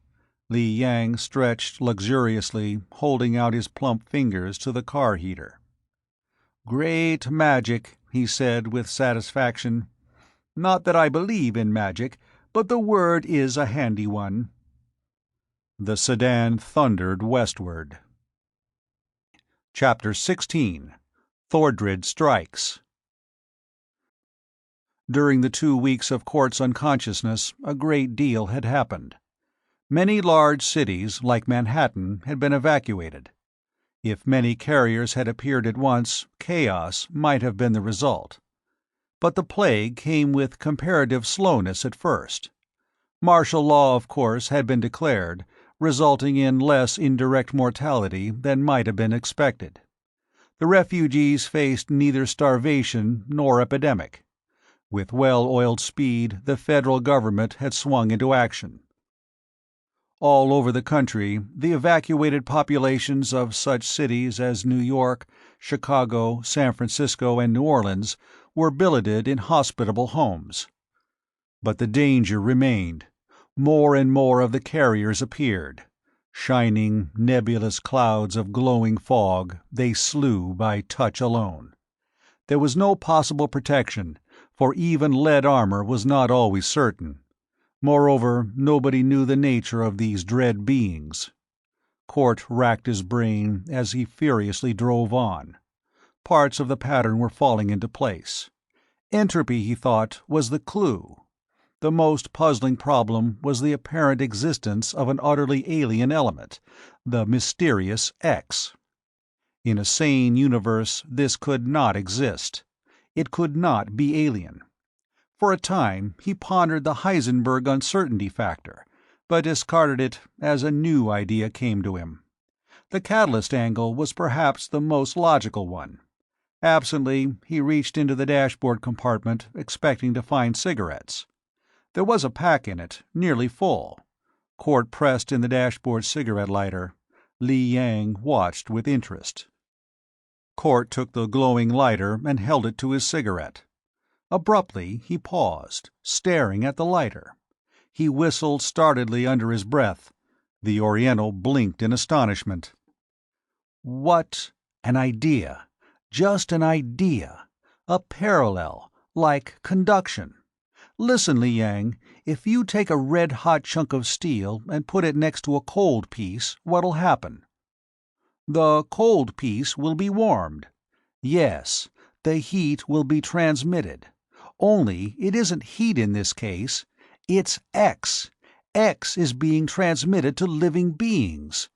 Li Yang stretched luxuriously, holding out his plump fingers to the car heater. "Great magic," he said with satisfaction. "Not that I believe in magic, but the word is a handy one." The sedan thundered westward. Chapter 16. Thordred Strikes. During the 2 weeks of Court's unconsciousness, a great deal had happened. Many large cities, like Manhattan, had been evacuated. If many carriers had appeared at once, chaos might have been the result. But the plague came with comparative slowness at first. Martial law, of course, had been declared, resulting in less indirect mortality than might have been expected. The refugees faced neither starvation nor epidemic. With well-oiled speed, the federal government had swung into action. All over the country, the evacuated populations of such cities as New York, Chicago, San Francisco, and New Orleans were billeted in hospitable homes. But the danger remained. More and more of the carriers appeared. Shining, nebulous clouds of glowing fog they slew by touch alone. There was no possible protection, for even lead armor was not always certain. Moreover, nobody knew the nature of these dread beings. Cort racked his brain as he furiously drove on. Parts of the pattern were falling into place. Entropy, he thought, was the clue. The most puzzling problem was the apparent existence of an utterly alien element, the mysterious X. In a sane universe, this could not exist. It could not be alien. For a time, he pondered the Heisenberg uncertainty factor, but discarded it as a new idea came to him. The catalyst angle was perhaps the most logical one. Absently, he reached into the dashboard compartment, expecting to find cigarettes. There was a pack in it, nearly full. Cort pressed in the dashboard cigarette lighter. Li Yang watched with interest. Cort took the glowing lighter and held it to his cigarette. Abruptly, he paused, staring at the lighter. He whistled startledly under his breath. The Oriental blinked in astonishment. What? An idea. Just an idea. A parallel, like conduction. Listen, Li Yang, if you take a red-hot chunk of steel and put it next to a cold piece, what'll happen? The cold piece will be warmed. Yes, the heat will be transmitted. Only it isn't heat in this case. It's X. X is being transmitted to living beings.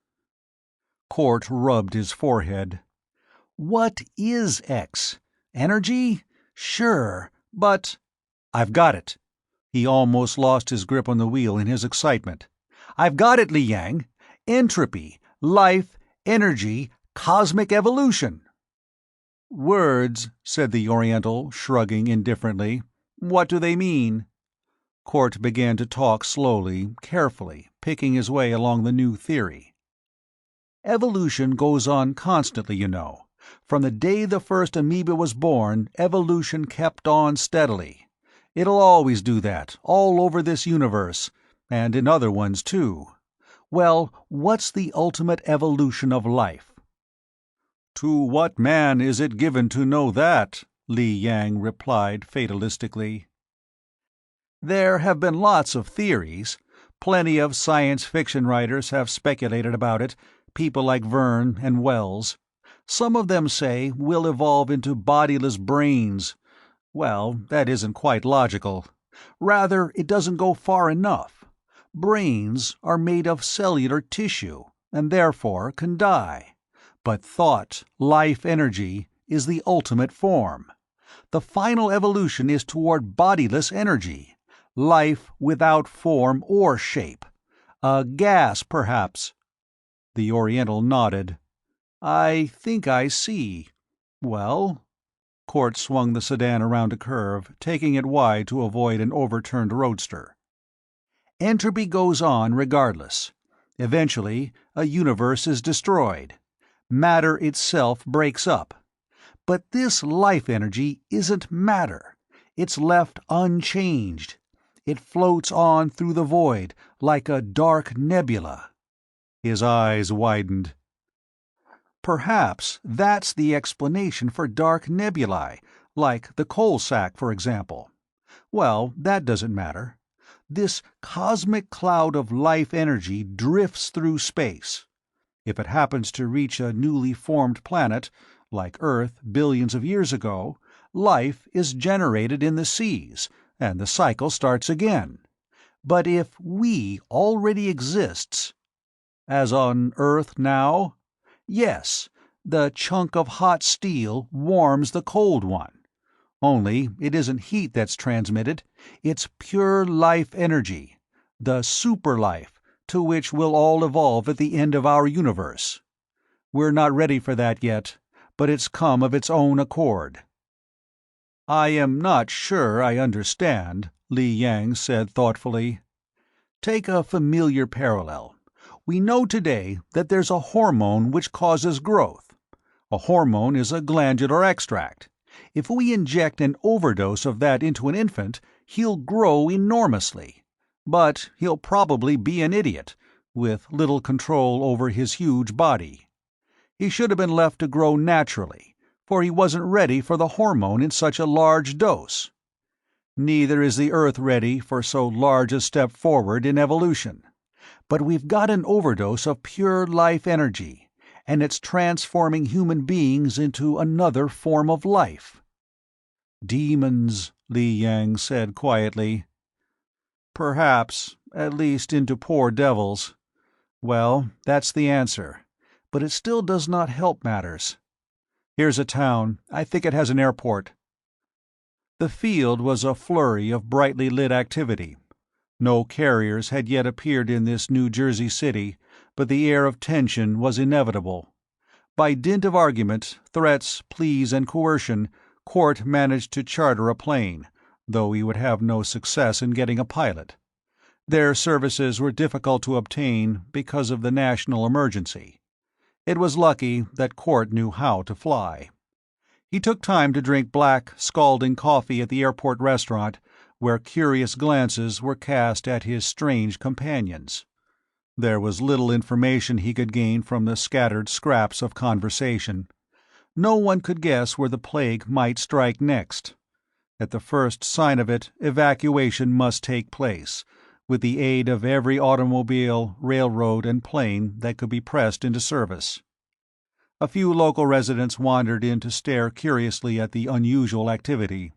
Cort rubbed his forehead. What is X? Energy? Sure, but... I've got it. He almost lost his grip on the wheel in his excitement. I've got it, Li Yang. Entropy, life, energy, cosmic evolution. Words, said the Oriental, shrugging indifferently. What do they mean? Cort began to talk slowly, carefully, picking his way along the new theory. Evolution goes on constantly, you know. From the day the first amoeba was born, evolution kept on steadily. It'll always do that, all over this universe, and in other ones too. Well, what's the ultimate evolution of life? To what man is it given to know that? Li Yang replied fatalistically. There have been lots of theories. Plenty of science fiction writers have speculated about it, people like Verne and Wells. Some of them say we'll evolve into bodiless brains. Well, that isn't quite logical. Rather, it doesn't go far enough. Brains are made of cellular tissue, and therefore can die. But thought, life energy, is the ultimate form. The final evolution is toward bodiless energy, life without form or shape. A gas, perhaps. The Oriental nodded. I think I see. Well? Cort swung the sedan around a curve, taking it wide to avoid an overturned roadster. Entropy goes on regardless. Eventually, a universe is destroyed. Matter itself breaks up. But this life energy isn't matter. It's left unchanged. It floats on through the void, like a dark nebula. His eyes widened. Perhaps that's the explanation for dark nebulae, like the coal sack, for example. Well, that doesn't matter. This cosmic cloud of life energy drifts through space. If it happens to reach a newly formed planet, like Earth billions of years ago, life is generated in the seas, and the cycle starts again. But if we already exists, as on Earth now, yes, the chunk of hot steel warms the cold one. Only it isn't heat that's transmitted, it's pure life energy, the superlife to which we'll all evolve at the end of our universe. We're not ready for that yet, but it's come of its own accord. I am not sure I understand, Li Yang said thoughtfully. Take a familiar parallel. We know today that there's a hormone which causes growth. A hormone is a glandular extract. If we inject an overdose of that into an infant, he'll grow enormously. But he'll probably be an idiot, with little control over his huge body. He should have been left to grow naturally, for he wasn't ready for the hormone in such a large dose. Neither is the Earth ready for so large a step forward in evolution. But we've got an overdose of pure life energy, and it's transforming human beings into another form of life." "Demons," Li Yang said quietly. "Perhaps, at least into poor devils. Well, that's the answer, but it still does not help matters. Here's a town. I think it has an airport." The field was a flurry of brightly lit activity. No carriers had yet appeared in this New Jersey city, but the air of tension was inevitable. By dint of argument, threats, pleas, and coercion, Court managed to charter a plane, though he would have no success in getting a pilot. Their services were difficult to obtain because of the national emergency. It was lucky that Court knew how to fly. He took time to drink black, scalding coffee at the airport restaurant, where curious glances were cast at his strange companions. There was little information he could gain from the scattered scraps of conversation. No one could guess where the plague might strike next. At the first sign of it, evacuation must take place, with the aid of every automobile, railroad, and plane that could be pressed into service. A few local residents wandered in to stare curiously at the unusual activity.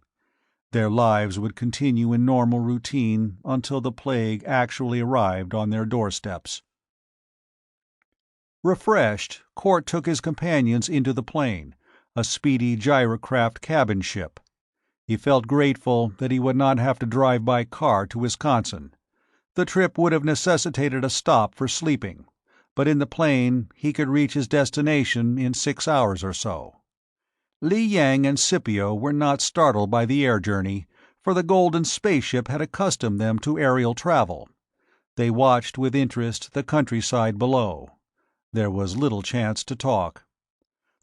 Their lives would continue in normal routine until the plague actually arrived on their doorsteps. Refreshed, Court took his companions into the plane, a speedy gyrocraft cabin ship. He felt grateful that he would not have to drive by car to Wisconsin. The trip would have necessitated a stop for sleeping, but in the plane he could reach his destination in 6 hours or so. Li Yang and Scipio were not startled by the air journey, for the golden spaceship had accustomed them to aerial travel. They watched with interest the countryside below. There was little chance to talk.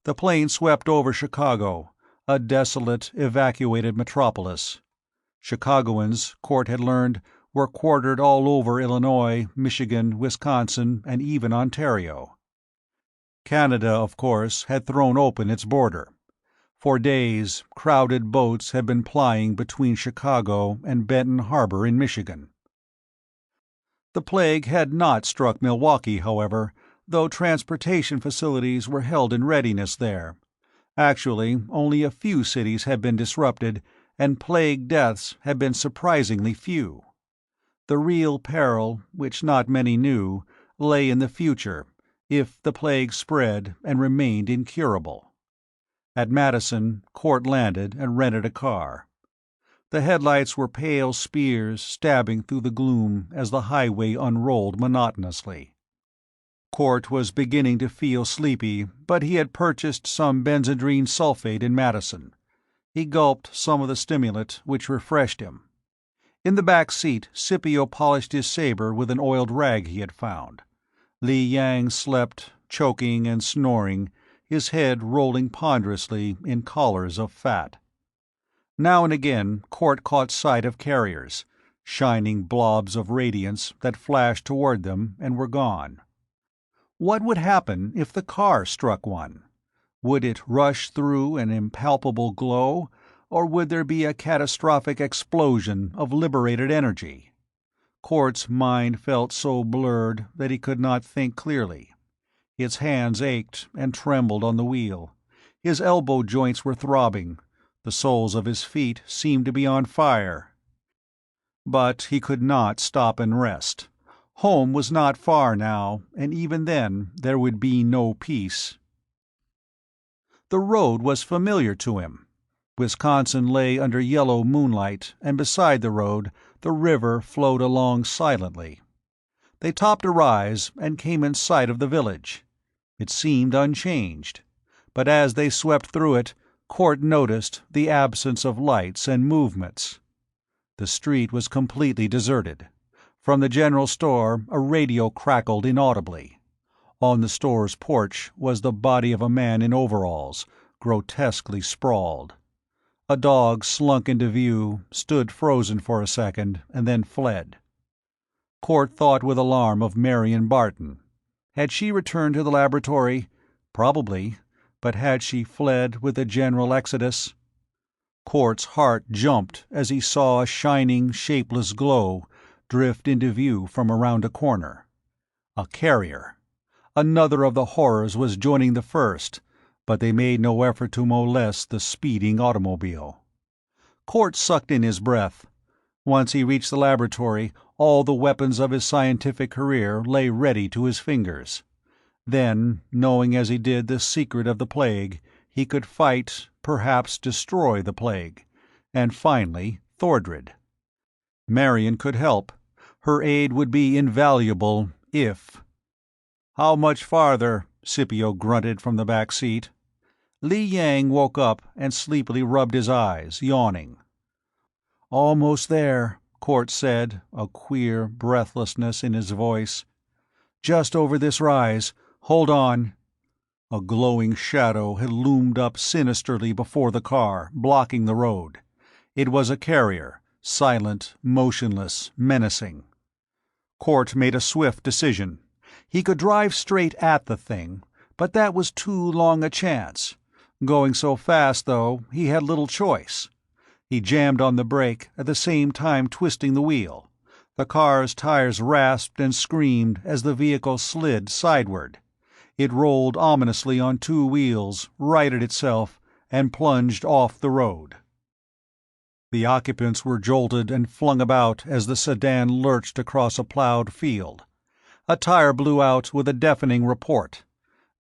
The plane swept over Chicago, a desolate, evacuated metropolis. Chicagoans, Court had learned, were quartered all over Illinois, Michigan, Wisconsin, and even Ontario. Canada, of course, had thrown open its border. For days, crowded boats had been plying between Chicago and Benton Harbor in Michigan. The plague had not struck Milwaukee, however, though transportation facilities were held in readiness there. Actually, only a few cities had been disrupted, and plague deaths had been surprisingly few. The real peril, which not many knew, lay in the future, if the plague spread and remained incurable. At Madison, Court landed and rented a car. The headlights were pale spears stabbing through the gloom as the highway unrolled monotonously. Court was beginning to feel sleepy, but he had purchased some benzedrine sulfate in Madison. He gulped some of the stimulant, which refreshed him. In the back seat, Scipio polished his saber with an oiled rag he had found. Li Yang slept, choking and snoring, his head rolling ponderously in collars of fat. Now and again, Court caught sight of carriers, shining blobs of radiance that flashed toward them and were gone. What would happen if the car struck one? Would it rush through an impalpable glow, or would there be a catastrophic explosion of liberated energy? Court's mind felt so blurred that he could not think clearly. His hands ached and trembled on the wheel. His elbow joints were throbbing. The soles of his feet seemed to be on fire. But he could not stop and rest. Home was not far now, and even then there would be no peace. The road was familiar to him. Wisconsin lay under yellow moonlight, and beside the road, the river flowed along silently. They topped a rise and came in sight of the village. It seemed unchanged, but as they swept through it, Court noticed the absence of lights and movements. The street was completely deserted. From the general store, a radio crackled inaudibly. On the store's porch was the body of a man in overalls, grotesquely sprawled. A dog slunk into view, stood frozen for a second, and then fled. Court thought with alarm of Marion Barton. Had she returned to the laboratory? Probably, but had she fled with the general exodus? Court's heart jumped as he saw a shining, shapeless glow drift into view from around a corner. A carrier. Another of the horrors was joining the first, but they made no effort to molest the speeding automobile. Court sucked in his breath. Once he reached the laboratory, all the weapons of his scientific career lay ready to his fingers. Then, knowing as he did the secret of the plague, he could fight, perhaps destroy the plague. And finally, Thordred. Marion could help. Her aid would be invaluable, if— "How much farther?" Scipio grunted from the back seat. Li Yang woke up and sleepily rubbed his eyes, yawning. "Almost there," Court said, a queer breathlessness in his voice. "Just over this rise. Hold on." A glowing shadow had loomed up sinisterly before the car, blocking the road. It was a carrier, silent, motionless, menacing. Court made a swift decision. He could drive straight at the thing, but that was too long a chance. Going so fast, though, he had little choice. He jammed on the brake, at the same time twisting the wheel. The car's tires rasped and screamed as the vehicle slid sideward. It rolled ominously on two wheels, righted itself, and plunged off the road. The occupants were jolted and flung about as the sedan lurched across a plowed field. A tire blew out with a deafening report.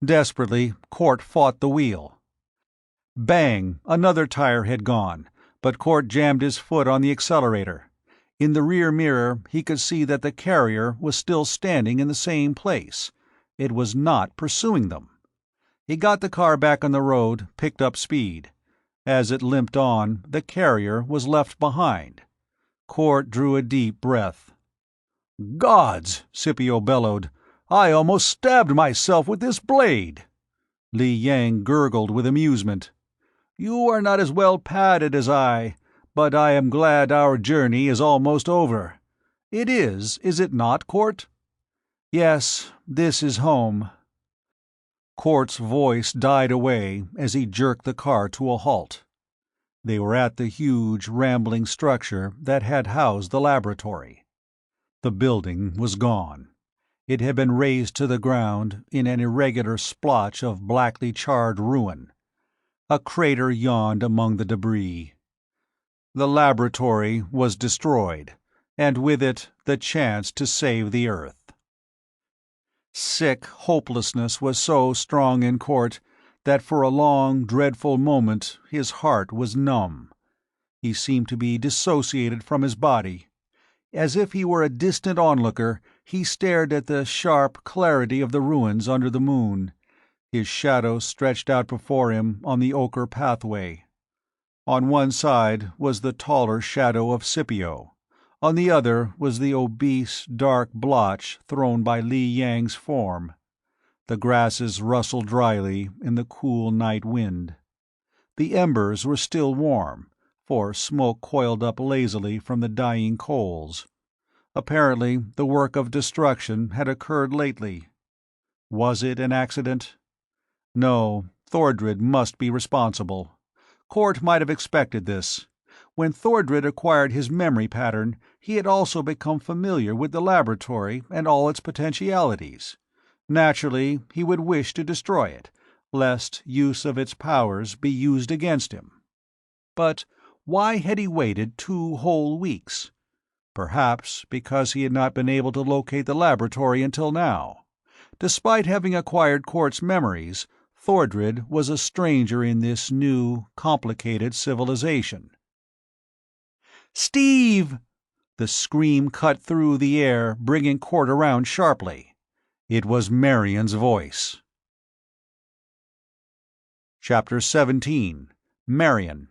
Desperately, Court fought the wheel. Bang! Another tire had gone, but Court jammed his foot on the accelerator. In the rear mirror, he could see that the carrier was still standing in the same place. It was not pursuing them. He got the car back on the road, picked up speed. As it limped on, the carrier was left behind. Court drew a deep breath. "Gods!" Scipio bellowed. "I almost stabbed myself with this blade!" Li Yang gurgled with amusement. "You are not as well padded as I, but I am glad our journey is almost over. It is it not, Court?" "Yes, this is home." Court's voice died away as he jerked the car to a halt. They were at the huge, rambling structure that had housed the laboratory. The building was gone. It had been razed to the ground in an irregular splotch of blackly charred ruin. A crater yawned among the debris. The laboratory was destroyed, and with it the chance to save the Earth. Sick hopelessness was so strong in Court that for a long, dreadful moment his heart was numb. He seemed to be dissociated from his body. As if he were a distant onlooker, he stared at the sharp clarity of the ruins under the moon. His shadow stretched out before him on the ochre pathway. On one side was the taller shadow of Scipio. On the other was the obese, dark blotch thrown by Li Yang's form. The grasses rustled dryly in the cool night wind. The embers were still warm, for smoke coiled up lazily from the dying coals. Apparently, the work of destruction had occurred lately. Was it an accident? No, Thordred must be responsible. Court might have expected this. When Thordred acquired his memory pattern, he had also become familiar with the laboratory and all its potentialities. Naturally, he would wish to destroy it, lest use of its powers be used against him. But why had he waited 2 whole weeks? Perhaps because he had not been able to locate the laboratory until now. Despite having acquired Court's memories, Thordred was a stranger in this new, complicated civilization. "Steve!" The scream cut through the air, bringing Court around sharply. It was Marion's voice. Chapter 17. Marion.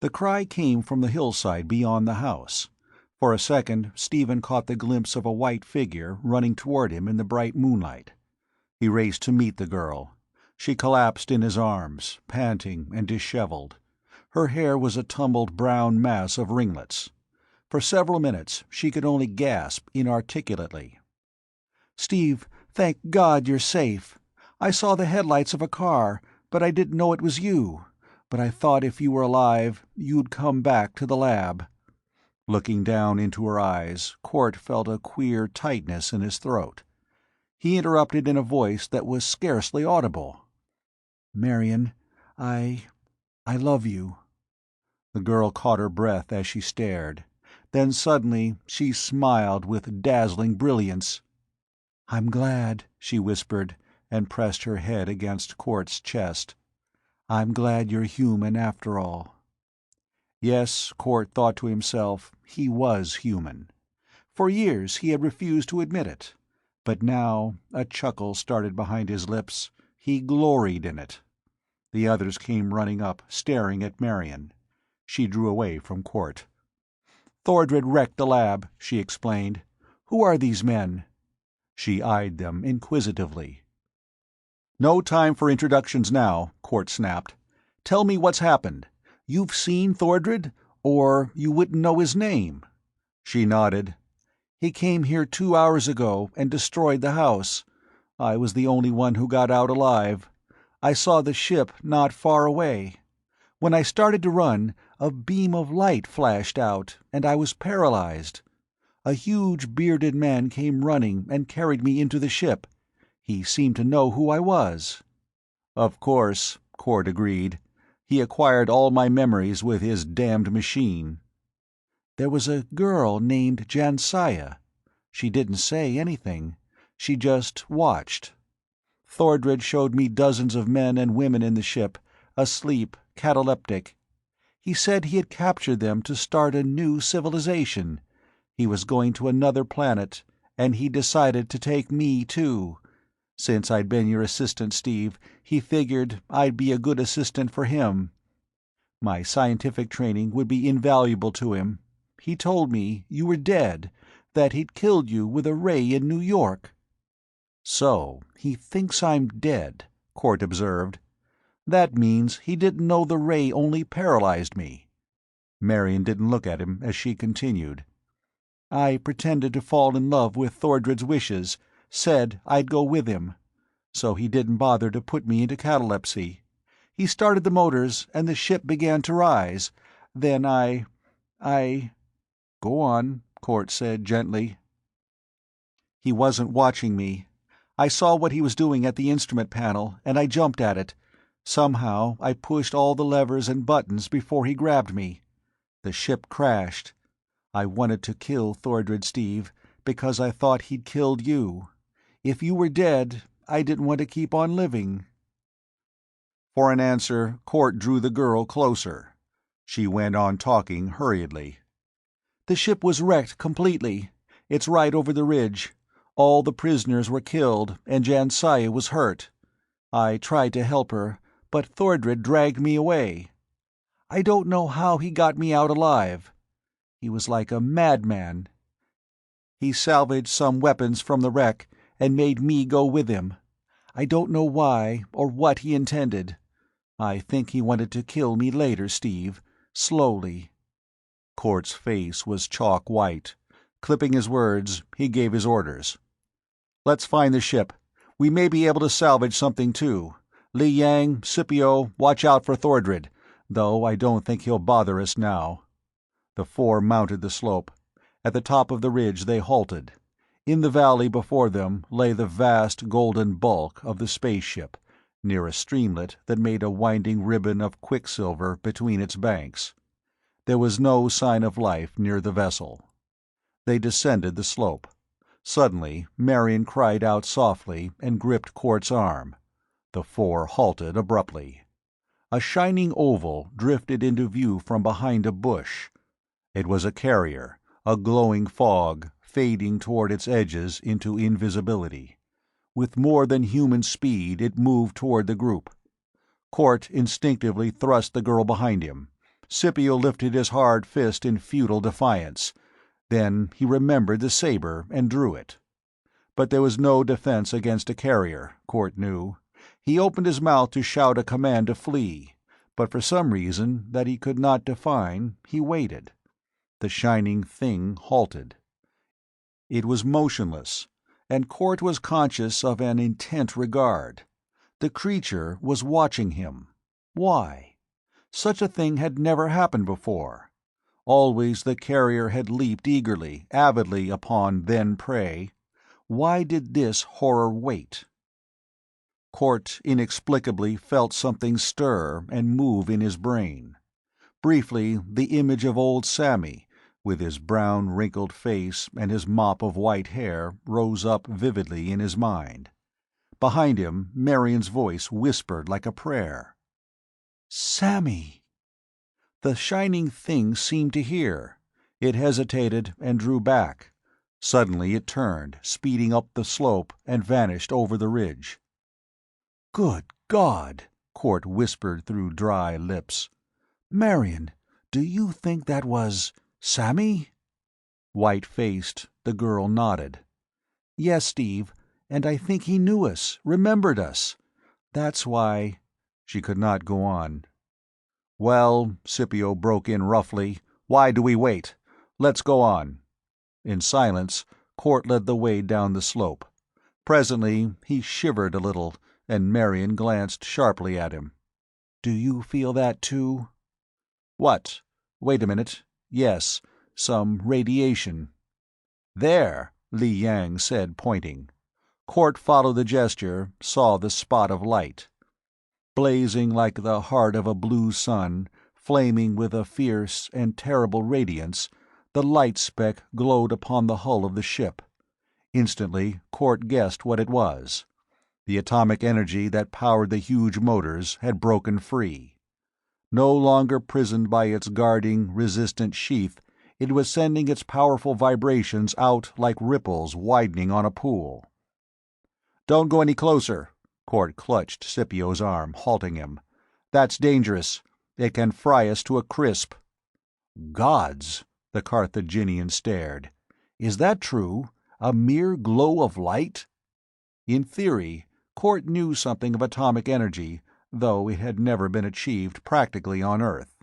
The cry came from the hillside beyond the house. For a second, Stephen caught the glimpse of a white figure running toward him in the bright moonlight. He raced to meet the girl. She collapsed in his arms, panting and disheveled. Her hair was a tumbled brown mass of ringlets. For several minutes she could only gasp inarticulately. "Steve, thank God you're safe. I saw the headlights of a car, but I didn't know it was you. But I thought if you were alive, you'd come back to the lab." Looking down into her eyes, Court felt a queer tightness in his throat. He interrupted in a voice that was scarcely audible. "Marion, I love you." The girl caught her breath as she stared. Then suddenly she smiled with dazzling brilliance. "I'm glad," she whispered, and pressed her head against Court's chest. "I'm glad you're human after all." Yes, Court thought to himself, he was human. For years he had refused to admit it. But now a chuckle started behind his lips. He gloried in it. The others came running up, staring at Marion. She drew away from Court. "Thordred wrecked the lab," she explained. "Who are these men?" She eyed them inquisitively. "No time for introductions now," Court snapped. "Tell me what's happened. You've seen Thordred, or you wouldn't know his name." She nodded. "He came here 2 hours ago and destroyed the house. I was the only one who got out alive. I saw the ship not far away. When I started to run, a beam of light flashed out, and I was paralyzed. A huge bearded man came running and carried me into the ship. He seemed to know who I was." "Of course," Court agreed. "He acquired all my memories with his damned machine." "There was a girl named Jansaya. She didn't say anything. She just watched. Thordred showed me dozens of men and women in the ship, asleep, cataleptic. He said he had captured them to start a new civilization. He was going to another planet, and he decided to take me too. Since I'd been your assistant, Steve, he figured I'd be a good assistant for him. My scientific training would be invaluable to him. He told me you were dead, that he'd killed you with a ray in New York." "So, he thinks I'm dead," Court observed. "That means he didn't know the ray only paralyzed me." Marion didn't look at him as she continued. "I pretended to fall in love with Thordred's wishes, said I'd go with him. So he didn't bother to put me into catalepsy. He started the motors, and the ship began to rise. Then I... "Go on," Court said gently. "He wasn't watching me. I saw what he was doing at the instrument panel, and I jumped at it. Somehow I pushed all the levers and buttons before he grabbed me. The ship crashed. I wanted to kill Thordred, Steve, because I thought he'd killed you. If you were dead, I didn't want to keep on living." For an answer, Court drew the girl closer. She went on talking hurriedly. "The ship was wrecked completely. It's right over the ridge. All the prisoners were killed, and Jansaya was hurt. I tried to help her, but Thordred dragged me away. I don't know how he got me out alive. He was like a madman. He salvaged some weapons from the wreck and made me go with him. I don't know why or what he intended. I think he wanted to kill me later, Steve, slowly." Court's face was chalk white. Clipping his words, he gave his orders. "Let's find the ship. We may be able to salvage something too. Li Yang, Scipio, watch out for Thordred, though I don't think he'll bother us now." The four mounted the slope. At the top of the ridge they halted. In the valley before them lay the vast golden bulk of the spaceship, near a streamlet that made a winding ribbon of quicksilver between its banks. There was no sign of life near the vessel. They descended the slope. Suddenly Marion cried out softly and gripped Court's arm. The four halted abruptly. A shining oval drifted into view from behind a bush. It was a carrier, a glowing fog, fading toward its edges into invisibility. With more than human speed it moved toward the group. Court instinctively thrust the girl behind him. Scipio lifted his hard fist in futile defiance. Then he remembered the saber and drew it. But there was no defense against a carrier, Court knew. He opened his mouth to shout a command to flee, but for some reason that he could not define, he waited. The shining thing halted. It was motionless, and Cort was conscious of an intent regard. The creature was watching him. Why? Such a thing had never happened before. Always the carrier had leaped eagerly, avidly upon then-prey. Why did this horror wait? Cort inexplicably felt something stir and move in his brain. Briefly, the image of old Sammy, with his brown wrinkled face and his mop of white hair, rose up vividly in his mind. Behind him, Marion's voice whispered like a prayer. "Sammy!" The shining thing seemed to hear. It hesitated and drew back. Suddenly it turned, speeding up the slope, and vanished over the ridge. "Good God!" Cort whispered through dry lips. "Marion, do you think that was Sammy?" White-faced, the girl nodded. "Yes, Steve, and I think he knew us, remembered us. That's why—" She could not go on. "Well," Scipio broke in roughly, "why do we wait? Let's go on." In silence, Cort led the way down the slope. Presently he shivered a little, and Marion glanced sharply at him. "Do you feel that too?" "What? Wait a minute. Yes, some radiation." "There," Li Yang said, pointing. Cort followed the gesture, saw the spot of light. Blazing like the heart of a blue sun, flaming with a fierce and terrible radiance, the light speck glowed upon the hull of the ship. Instantly, Cort guessed what it was. The atomic energy that powered the huge motors had broken free. No longer prisoned by its guarding, resistant sheath, it was sending its powerful vibrations out like ripples widening on a pool. "Don't go any closer." Cort clutched Scipio's arm, halting him. "That's dangerous. It can fry us to a crisp." "Gods!" The Carthaginian stared. "Is that true? A mere glow of light?" In theory, Cort knew something of atomic energy, though it had never been achieved practically on Earth.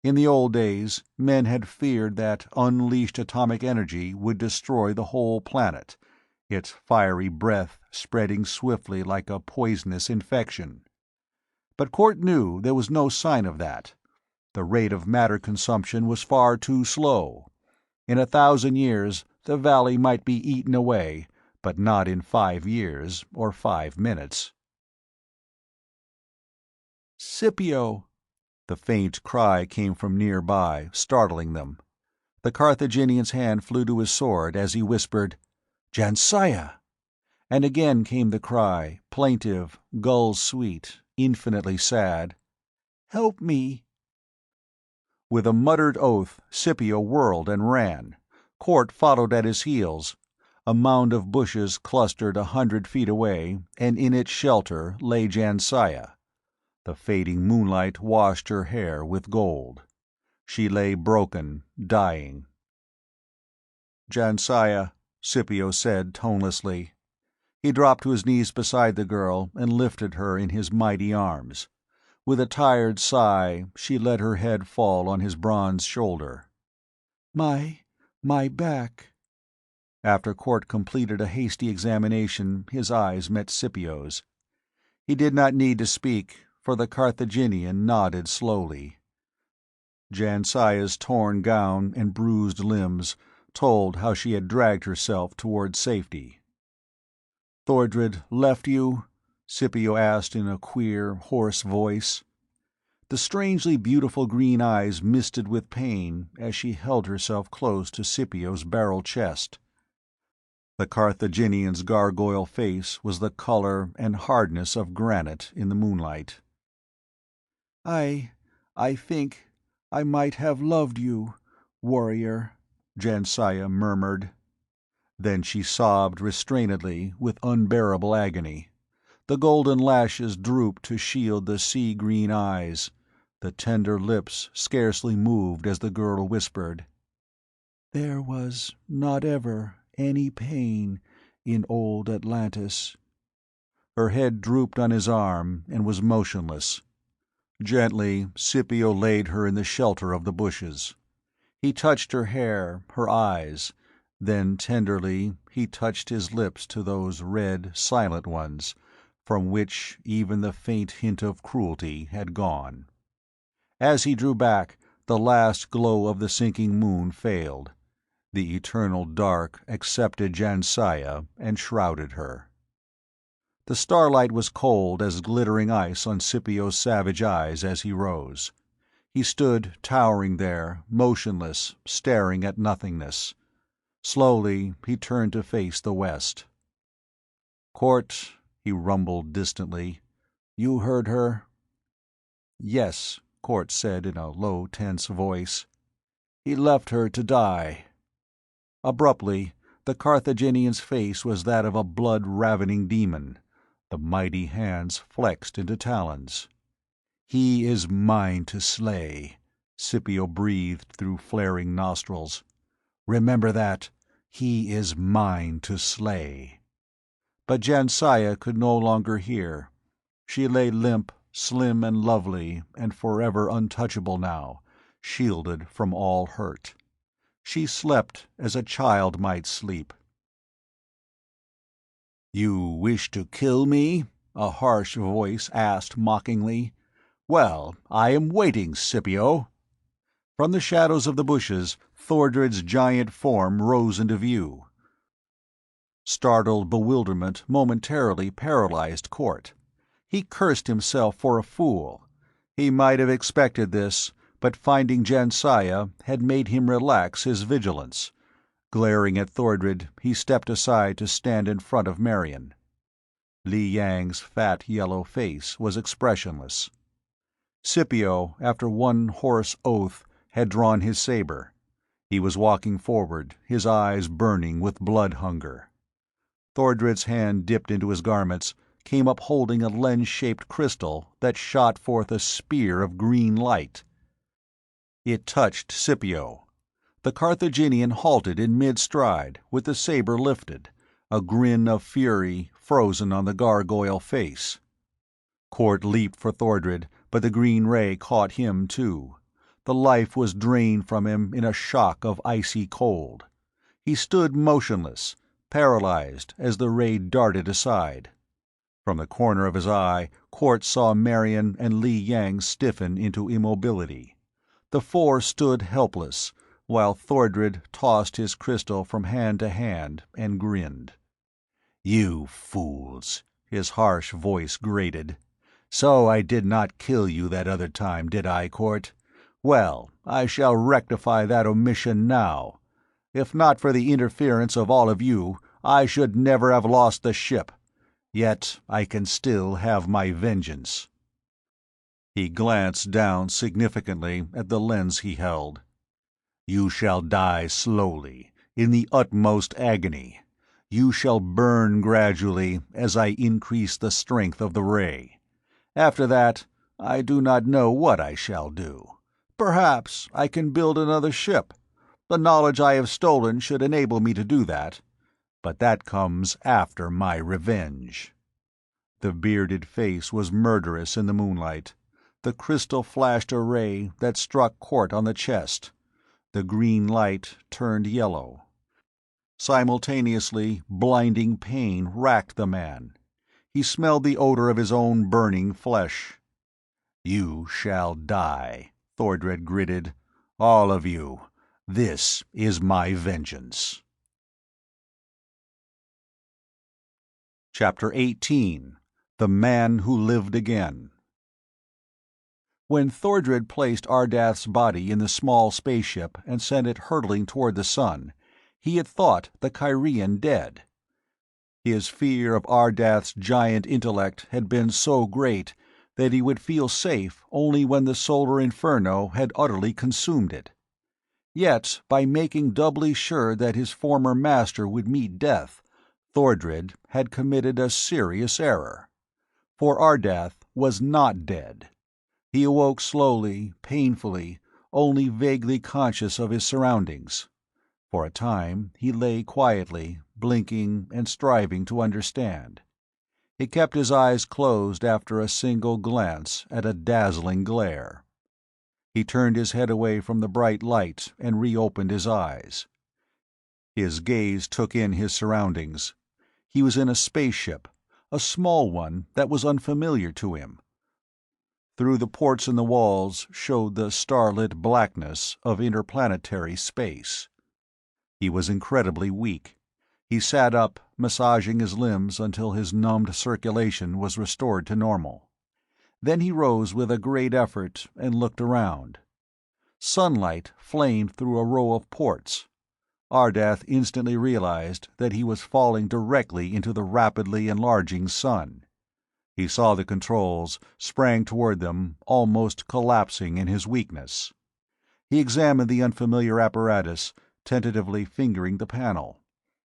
In the old days, men had feared that unleashed atomic energy would destroy the whole planet, its fiery breath spreading swiftly like a poisonous infection. But Cort knew there was no sign of that. The rate of matter consumption was far too slow. In 1,000 years, the valley might be eaten away, but not in 5 years or 5 minutes. "Scipio!" The faint cry came from nearby, startling them. The Carthaginian's hand flew to his sword as he whispered, "Jansaya!" And again came the cry, plaintive, gull-sweet, infinitely sad, "Help me!" With a muttered oath, Scipio whirled and ran. Cort followed at his heels. A mound of bushes clustered 100 feet away, and in its shelter lay Jansaya. The fading moonlight washed her hair with gold. She lay broken, dying. "Jansaya," Scipio said tonelessly. He dropped to his knees beside the girl and lifted her in his mighty arms. With a tired sigh, she let her head fall on his bronze shoulder. My back." After Cort completed a hasty examination, his eyes met Scipio's. He did not need to speak, for the Carthaginian nodded slowly. Jansaya's torn gown and bruised limbs told how she had dragged herself toward safety. "Thordred left you?" Scipio asked in a queer, hoarse voice. The strangely beautiful green eyes misted with pain as she held herself close to Scipio's barrel chest. The Carthaginian's gargoyle face was the color and hardness of granite in the moonlight. I think I might have loved you, warrior," Jansaya murmured. Then she sobbed restrainedly, with unbearable agony. The golden lashes drooped to shield the sea-green eyes. The tender lips scarcely moved as the girl whispered, "There was not ever any pain in old Atlantis." Her head drooped on his arm and was motionless. Gently, Scipio laid her in the shelter of the bushes. He touched her hair, her eyes, then tenderly he touched his lips to those red, silent ones, from which even the faint hint of cruelty had gone. As he drew back, the last glow of the sinking moon failed. The eternal dark accepted Jansaya and shrouded her. The starlight was cold as glittering ice on Scipio's savage eyes as he rose. He stood towering there, motionless, staring at nothingness. Slowly he turned to face the west. "Court," he rumbled distantly, "you heard her?" "Yes," Court said in a low, tense voice. "He left her to die." Abruptly, the Carthaginian's face was that of a blood-ravening demon. The mighty hands flexed into talons. "He is mine to slay," Scipio breathed through flaring nostrils. "Remember that. He is mine to slay." But Jansaya could no longer hear. She lay limp, slim and lovely, and forever untouchable now, shielded from all hurt. She slept as a child might sleep. "You wish to kill me?" a harsh voice asked mockingly. "Well, I am waiting, Scipio." From the shadows of the bushes, Thordred's giant form rose into view. Startled bewilderment momentarily paralyzed Court. He cursed himself for a fool. He might have expected this, but finding Jansaya had made him relax his vigilance. Glaring at Thordred, he stepped aside to stand in front of Marion. Li Yang's fat yellow face was expressionless. Scipio, after one hoarse oath, had drawn his saber. He was walking forward, his eyes burning with blood hunger. Thordred's hand dipped into his garments, came up holding a lens-shaped crystal that shot forth a spear of green light. It touched Scipio. The Carthaginian halted in mid-stride, with the saber lifted, a grin of fury frozen on the gargoyle face. Court leaped for Thordred, but the green ray caught him too. The life was drained from him in a shock of icy cold. He stood motionless, paralyzed as the ray darted aside. From the corner of his eye, Court saw Marion and Li Yang stiffen into immobility. The four stood helpless, while Thordred tossed his crystal from hand to hand and grinned. "You fools," his harsh voice grated. "So I did not kill you that other time, did I, Court? Well, I shall rectify that omission now. If not for the interference of all of you, I should never have lost the ship. Yet I can still have my vengeance." He glanced down significantly at the lens he held. "You shall die slowly, in the utmost agony. You shall burn gradually as I increase the strength of the ray. After that, I do not know what I shall do. Perhaps I can build another ship. The knowledge I have stolen should enable me to do that. But that comes after my revenge." The bearded face was murderous in the moonlight. The crystal flashed a ray that struck Court on the chest. The green light turned yellow. Simultaneously, blinding pain racked the man. He smelled the odor of his own burning flesh. "You shall die," Thordred gritted. "All of you. This is my vengeance." Chapter 18. The Man Who Lived Again. When Thordred placed Ardath's body in the small spaceship and sent it hurtling toward the sun, he had thought the Kyrian dead. His fear of Ardath's giant intellect had been so great that he would feel safe only when the solar inferno had utterly consumed it. Yet, by making doubly sure that his former master would meet death, Thordred had committed a serious error. For Ardath was not dead. He awoke slowly, painfully, only vaguely conscious of his surroundings. For a time he lay quietly, blinking and striving to understand. He kept his eyes closed after a single glance at a dazzling glare. He turned his head away from the bright light and reopened his eyes. His gaze took in his surroundings. He was in a spaceship, a small one that was unfamiliar to him. Through the ports in the walls showed the starlit blackness of interplanetary space. He was incredibly weak. He sat up, massaging his limbs until his numbed circulation was restored to normal. Then he rose with a great effort and looked around. Sunlight flamed through a row of ports. Ardath instantly realized that he was falling directly into the rapidly enlarging sun. He saw the controls, sprang toward them, almost collapsing in his weakness. He examined the unfamiliar apparatus, tentatively fingering the panel.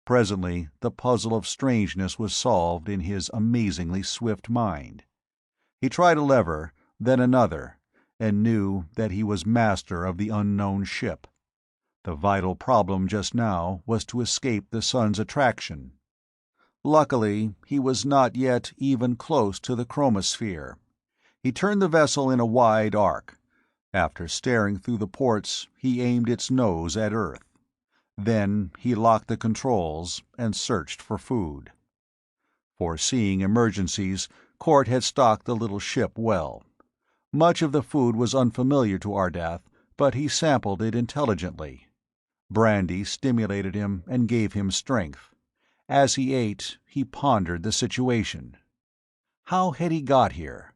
Presently, the puzzle of strangeness was solved in his amazingly swift mind. He tried a lever, then another, and knew that he was master of the unknown ship. The vital problem just now was to escape the sun's attraction. Luckily, he was not yet even close to the chromosphere. He turned the vessel in a wide arc. After staring through the ports, he aimed its nose at Earth. Then he locked the controls and searched for food. Foreseeing emergencies, Cort had stocked the little ship well. Much of the food was unfamiliar to Ardath, but he sampled it intelligently. Brandy stimulated him and gave him strength. As he ate, he pondered the situation. How had he got here?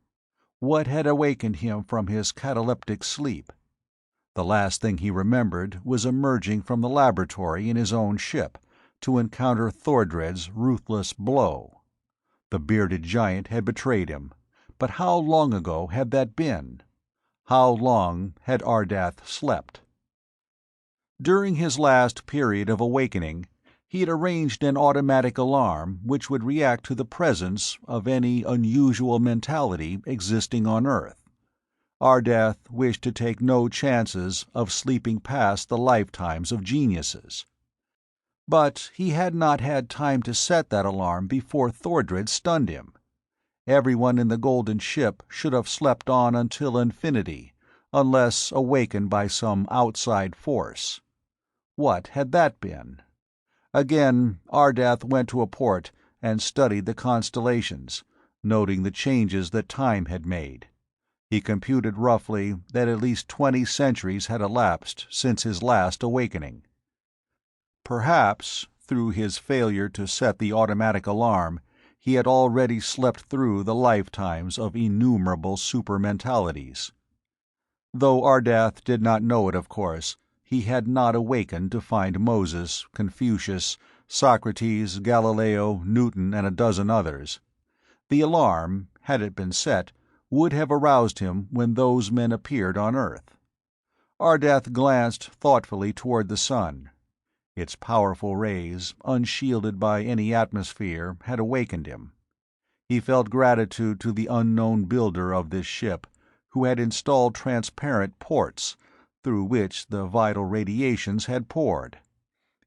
What had awakened him from his cataleptic sleep? The last thing he remembered was emerging from the laboratory in his own ship to encounter Thordred's ruthless blow. The bearded giant had betrayed him, but how long ago had that been? How long had Ardath slept? During his last period of awakening, he had arranged an automatic alarm which would react to the presence of any unusual mentality existing on Earth. Ardath wished to take no chances of sleeping past the lifetimes of geniuses. But he had not had time to set that alarm before Thordred stunned him. Everyone in the golden ship should have slept on until infinity, unless awakened by some outside force. What had that been? Again, Ardath went to a port and studied the constellations, noting the changes that time had made. He computed roughly that at least 20 centuries had elapsed since his last awakening. Perhaps, through his failure to set the automatic alarm, he had already slept through the lifetimes of innumerable supermentalities. Though Ardath did not know it, of course, he had not awakened to find Moses, Confucius, Socrates, Galileo, Newton, and a dozen others. The alarm, had it been set, would have aroused him when those men appeared on Earth. Ardath glanced thoughtfully toward the sun. Its powerful rays, unshielded by any atmosphere, had awakened him. He felt gratitude to the unknown builder of this ship, who had installed transparent ports, through which the vital radiations had poured.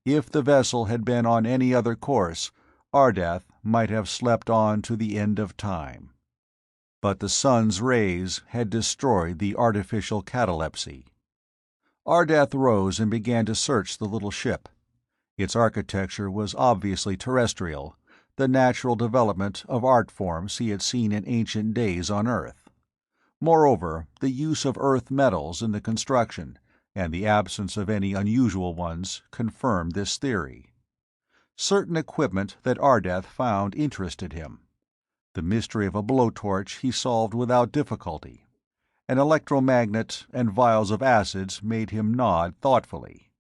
If the vessel had been on any other course, Ardath might have slept on to the end of time. But the sun's rays had destroyed the artificial catalepsy. Ardath rose and began to search the little ship. Its architecture was obviously terrestrial, the natural development of art forms he had seen in ancient days on Earth. Moreover, the use of Earth metals in the construction, and the absence of any unusual ones, confirmed this theory. Certain equipment that Ardath found interested him. The mystery of a blowtorch he solved without difficulty. An electromagnet and vials of acids made him nod thoughtfully.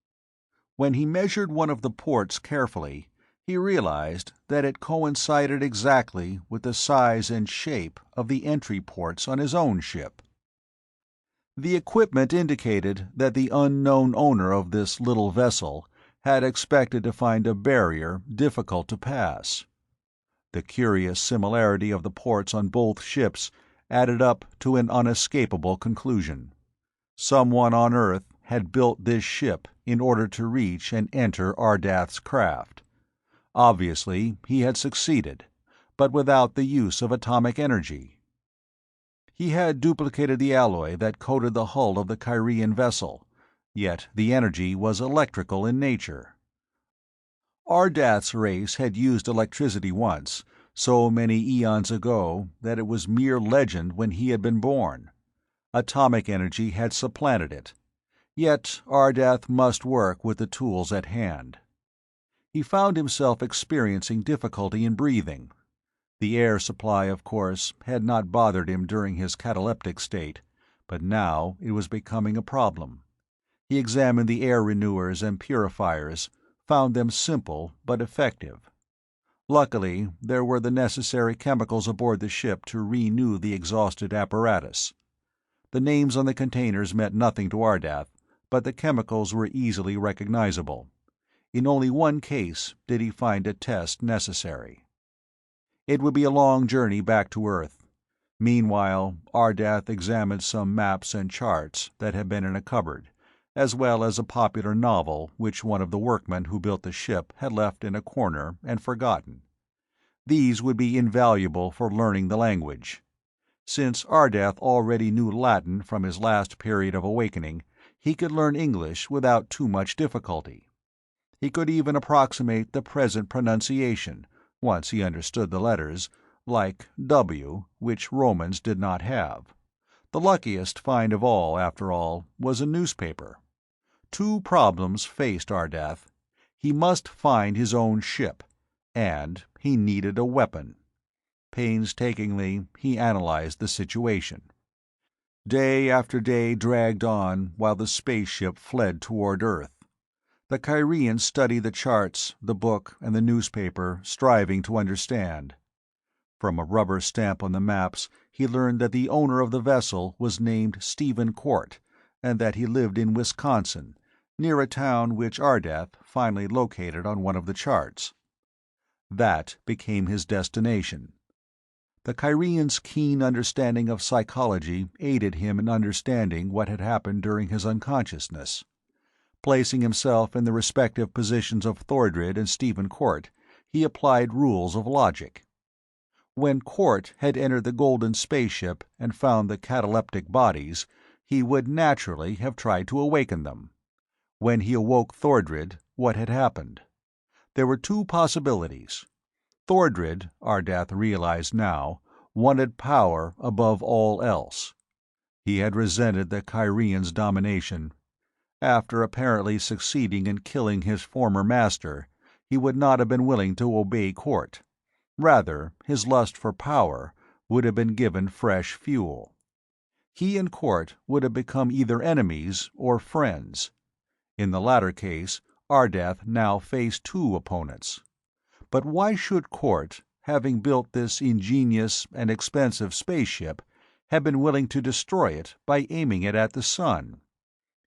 When he measured one of the ports carefully, he realized that it coincided exactly with the size and shape of the entry ports on his own ship. The equipment indicated that the unknown owner of this little vessel had expected to find a barrier difficult to pass. The curious similarity of the ports on both ships added up to an unescapable conclusion. Someone on Earth had built this ship in order to reach and enter Ardath's craft. Obviously, he had succeeded, but without the use of atomic energy. He had duplicated the alloy that coated the hull of the Kyrian vessel, yet the energy was electrical in nature. Ardath's race had used electricity once, so many eons ago that it was mere legend when he had been born. Atomic energy had supplanted it. Yet Ardath must work with the tools at hand. He found himself experiencing difficulty in breathing. The air supply, of course, had not bothered him during his cataleptic state, but now it was becoming a problem. He examined the air renewers and purifiers, found them simple but effective. Luckily, there were the necessary chemicals aboard the ship to renew the exhausted apparatus. The names on the containers meant nothing to Ardath, but the chemicals were easily recognizable. In only one case did he find a test necessary. It would be a long journey back to Earth. Meanwhile, Ardath examined some maps and charts that had been in a cupboard, as well as a popular novel which one of the workmen who built the ship had left in a corner and forgotten. These would be invaluable for learning the language. Since Ardath already knew Latin from his last period of awakening, he could learn English without too much difficulty. He could even approximate the present pronunciation, once he understood the letters, like W, which Romans did not have. The luckiest find of all, after all, was a newspaper. 2 problems faced Ardath. He must find his own ship, and he needed a weapon. Painstakingly, he analyzed the situation. Day after day dragged on while the spaceship fled toward Earth. The Kyrians studied the charts, the book, and the newspaper, striving to understand. From a rubber stamp on the maps, he learned that the owner of the vessel was named Stephen Court, and that he lived in Wisconsin, near a town which Ardath finally located on one of the charts. That became his destination. The Kyrian's keen understanding of psychology aided him in understanding what had happened during his unconsciousness. Placing himself in the respective positions of Thordred and Stephen Court, he applied rules of logic. When Court had entered the golden spaceship and found the cataleptic bodies, he would naturally have tried to awaken them. When he awoke Thordred, what had happened? There were 2 possibilities. Thordred, Ardath realized now, wanted power above all else. He had resented the Kyrians' domination. After apparently succeeding in killing his former master, he would not have been willing to obey Court. Rather, his lust for power would have been given fresh fuel. He and Court would have become either enemies or friends. In the latter case, Ardath now faced 2 opponents. But why should Court, having built this ingenious and expensive spaceship, have been willing to destroy it by aiming it at the sun?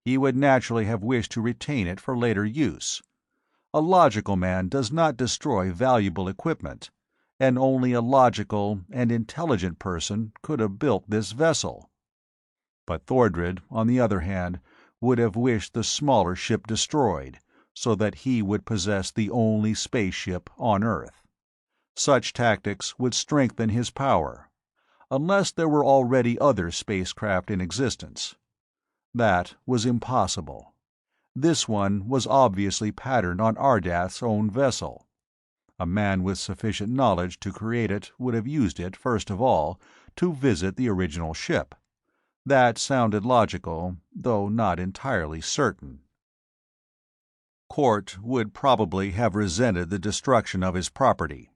He would naturally have wished to retain it for later use. A logical man does not destroy valuable equipment, and only a logical and intelligent person could have built this vessel. But Thordred, on the other hand, would have wished the smaller ship destroyed, so that he would possess the only spaceship on Earth. Such tactics would strengthen his power, unless there were already other spacecraft in existence. That was impossible. This one was obviously patterned on Ardath's own vessel. A man with sufficient knowledge to create it would have used it, first of all, to visit the original ship. That sounded logical, though not entirely certain. Court would probably have resented the destruction of his property.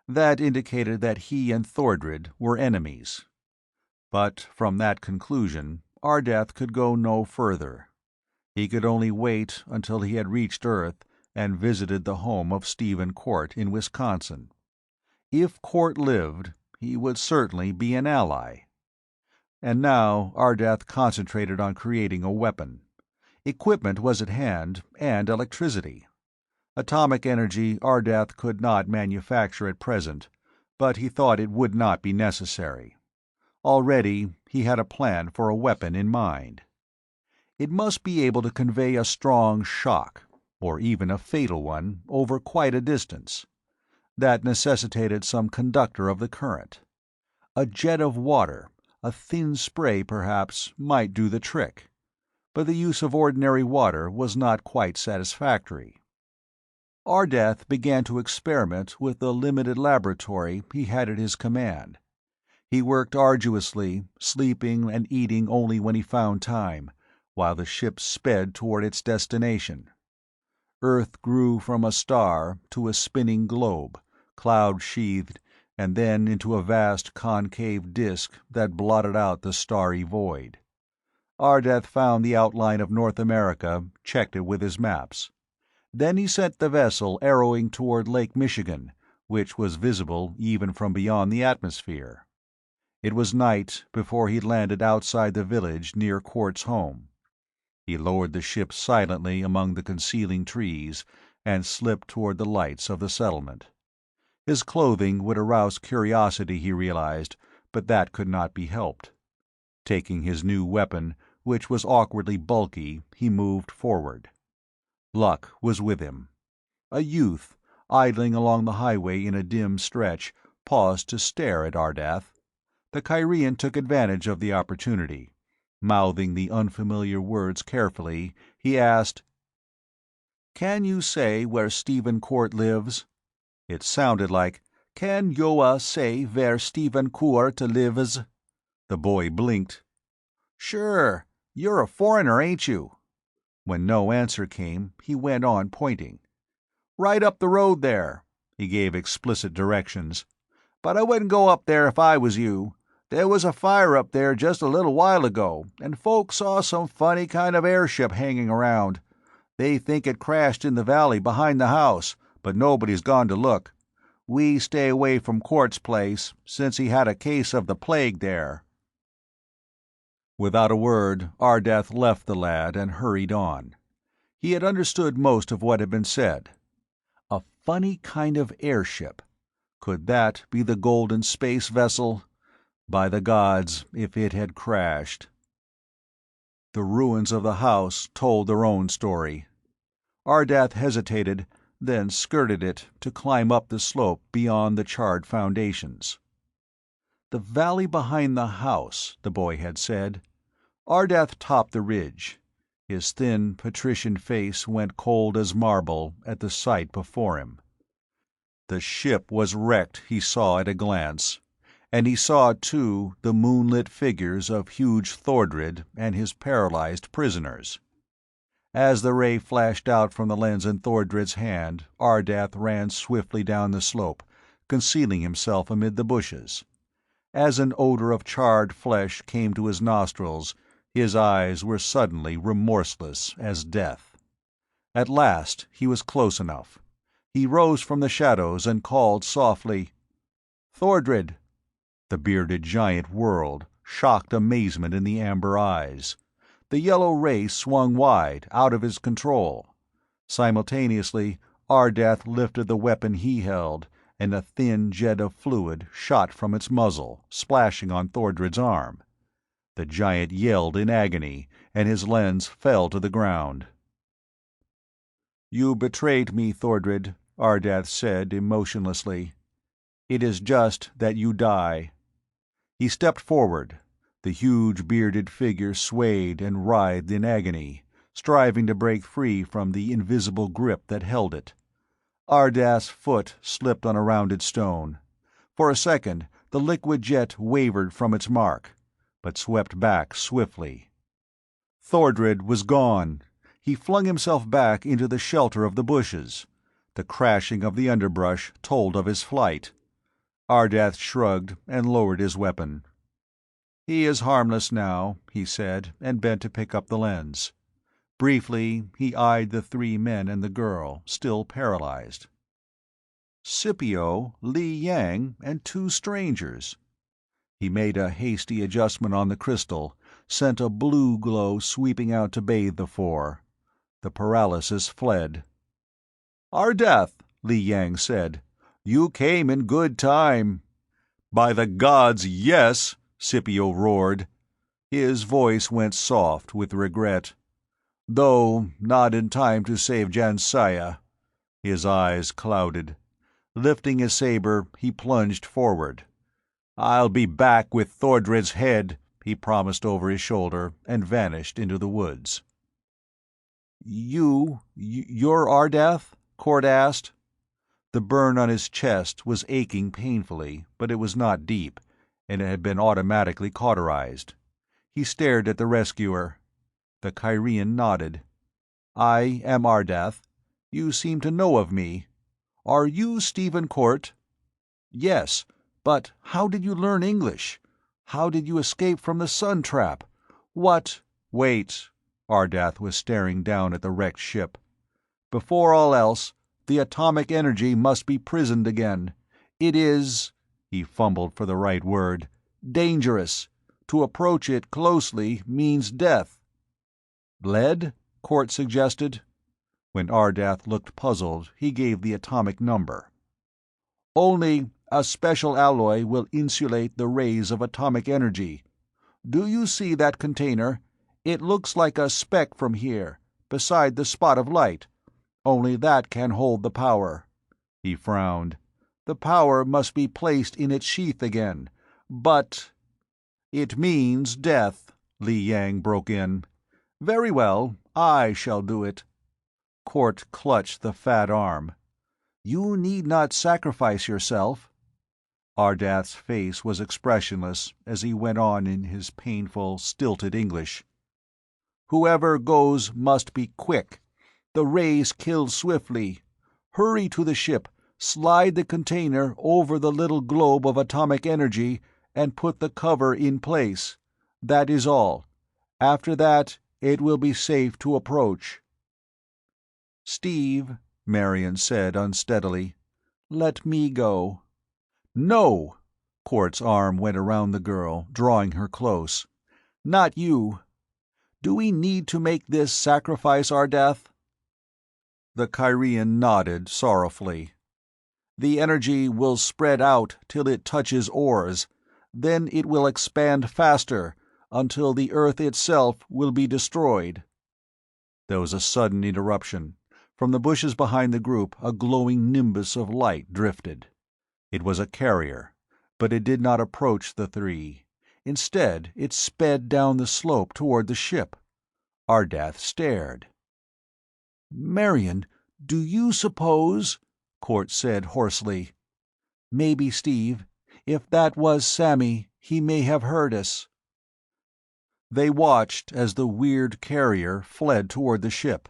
That indicated that he and Thordred were enemies. But from that conclusion, Ardath could go no further. He could only wait until he had reached Earth and visited the home of Stephen Court in Wisconsin. If Court lived, he would certainly be an ally. And now Ardath concentrated on creating a weapon. Equipment was at hand, and electricity. Atomic energy Ardath could not manufacture at present, but he thought it would not be necessary. Already he had a plan for a weapon in mind. It must be able to convey a strong shock, or even a fatal one, over quite a distance. That necessitated some conductor of the current. A jet of water, a thin spray perhaps, might do the trick, but the use of ordinary water was not quite satisfactory. Ardath began to experiment with the limited laboratory he had at his command. He worked arduously, sleeping and eating only when he found time, while the ship sped toward its destination. Earth grew from a star to a spinning globe, cloud-sheathed, and then into a vast concave disk that blotted out the starry void. Ardath found the outline of North America, checked it with his maps. Then he sent the vessel arrowing toward Lake Michigan, which was visible even from beyond the atmosphere. It was night before he landed outside the village near Quart's home. He lowered the ship silently among the concealing trees and slipped toward the lights of the settlement. His clothing would arouse curiosity, he realized, but that could not be helped. Taking his new weapon, which was awkwardly bulky, he moved forward. Luck was with him. A youth, idling along the highway in a dim stretch, paused to stare at Ardath. The Kyrian took advantage of the opportunity. Mouthing the unfamiliar words carefully, he asked, "Can you say where Stephen Court lives?" It sounded like, "Can yoa say where Stephen Court lives?" The boy blinked. "Sure. You're a foreigner, ain't you?" When no answer came, he went on pointing. "Right up the road there." He gave explicit directions. "But I wouldn't go up there if I was you. There was a fire up there just a little while ago, and folks saw some funny kind of airship hanging around. They think it crashed in the valley behind the house, but nobody's gone to look. We stay away from Court's place, since he had a case of the plague there." Without a word, Ardath left the lad and hurried on. He had understood most of what had been said. A funny kind of airship. Could that be the golden space vessel? By the gods, if it had crashed. The ruins of the house told their own story. Ardath hesitated, then skirted it to climb up the slope beyond the charred foundations. The valley behind the house, the boy had said. Ardath topped the ridge. His thin, patrician face went cold as marble at the sight before him. The ship was wrecked, he saw at a glance. And he saw, too, the moonlit figures of huge Thordred and his paralyzed prisoners. As the ray flashed out from the lens in Thordred's hand, Ardath ran swiftly down the slope, concealing himself amid the bushes. As an odor of charred flesh came to his nostrils, his eyes were suddenly remorseless as death. At last he was close enough. He rose from the shadows and called softly, "Thordred!" The bearded giant whirled, shocked amazement in the amber eyes. The yellow ray swung wide, out of his control. Simultaneously, Ardath lifted the weapon he held, and a thin jet of fluid shot from its muzzle, splashing on Thordred's arm. The giant yelled in agony, and his lens fell to the ground. "You betrayed me, Thordred," Ardath said emotionlessly. "It is just that you die." He stepped forward. The huge bearded figure swayed and writhed in agony, striving to break free from the invisible grip that held it. Ardath's foot slipped on a rounded stone. For a second, the liquid jet wavered from its mark, but swept back swiftly. Thordred was gone. He flung himself back into the shelter of the bushes. The crashing of the underbrush told of his flight. Ardath shrugged and lowered his weapon. "He is harmless now," he said, and bent to pick up the lens. Briefly, he eyed the three men and the girl, still paralyzed. Scipio, Li Yang, and two strangers. He made a hasty adjustment on the crystal, sent a blue glow sweeping out to bathe the four. The paralysis fled. "Ardath," Li Yang said, "you came in good time." "By the gods, yes!" Scipio roared. His voice went soft with regret. "Though not in time to save Jansaya." His eyes clouded. Lifting his saber, he plunged forward. "I'll be back with Thordred's head," he promised over his shoulder, and vanished into the woods. You're Ardath?" Court asked. The burn on his chest was aching painfully, but it was not deep, and it had been automatically cauterized. He stared at the rescuer. The Kyrian nodded. "I am Ardath. You seem to know of me. Are you Stephen Court?" "Yes, but how did you learn English? How did you escape from the sun trap? What—" "Wait." Ardath was staring down at the wrecked ship. "Before all else, the atomic energy must be prisoned again. It is—" he fumbled for the right word— "dangerous. To approach it closely means death." "Lead?" Court suggested. When Ardath looked puzzled, he gave the atomic number. "Only a special alloy will insulate the rays of atomic energy. Do you see that container? It looks like a speck from here, beside the spot of light. Only that can hold the power." He frowned. "The power must be placed in its sheath again. But—" "It means death," Li Yang broke in. "Very well, I shall do it." Court clutched the fat arm. "You need not sacrifice yourself." Ardath's face was expressionless as he went on in his painful, stilted English. "Whoever goes must be quick. The rays kill swiftly. Hurry to the ship, slide the container over the little globe of atomic energy, and put the cover in place. That is all. After that, it will be safe to approach." "Steve," Marion said unsteadily, "let me go." "No!" Court's arm went around the girl, drawing her close. "Not you. Do we need to make this sacrifice, Ardath?" The Kyrian nodded sorrowfully. "The energy will spread out till it touches ores. Then it will expand faster, until the Earth itself will be destroyed." There was a sudden interruption. From the bushes behind the group a glowing nimbus of light drifted. It was a carrier, but it did not approach the three. Instead, it sped down the slope toward the ship. Ardath stared. "Marion, do you suppose—" Court said hoarsely. "Maybe, Steve. If that was Sammy, he may have heard us." They watched as the weird carrier fled toward the ship.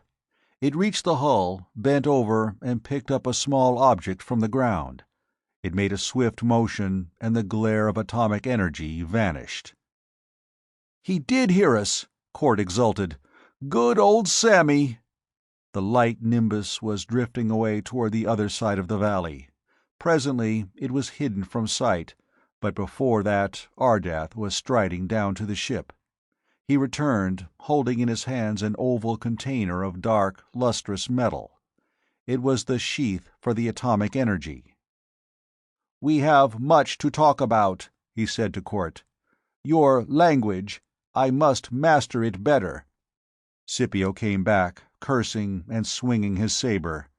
It reached the hull, bent over, and picked up a small object from the ground. It made a swift motion, and the glare of atomic energy vanished. "He did hear us!" Court exulted. "Good old Sammy!" The light nimbus was drifting away toward the other side of the valley. Presently it was hidden from sight, but before that Ardath was striding down to the ship. He returned, holding in his hands an oval container of dark, lustrous metal. It was the sheath for the atomic energy. "We have much to talk about," he said to Court. "Your language. I must master it better." Scipio came back, cursing and swinging his saber.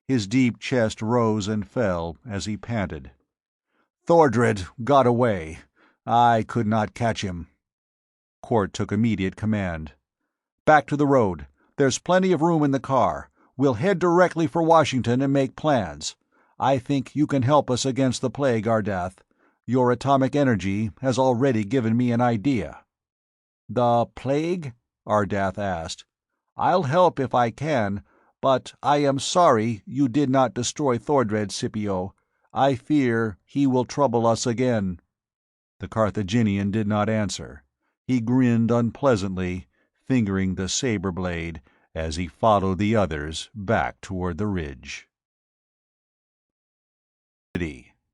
His deep chest rose and fell as he panted. "Thordred got away. I could not catch him." Court took immediate command. "Back to the road. There's plenty of room in the car. We'll head directly for Washington and make plans. I think you can help us against the plague, Ardath. Your atomic energy has already given me an idea." "The plague?" Ardath asked. "I'll help if I can, but I am sorry you did not destroy Thordred, Scipio. I fear he will trouble us again." The Carthaginian did not answer. He grinned unpleasantly, fingering the saber blade as he followed the others back toward the ridge.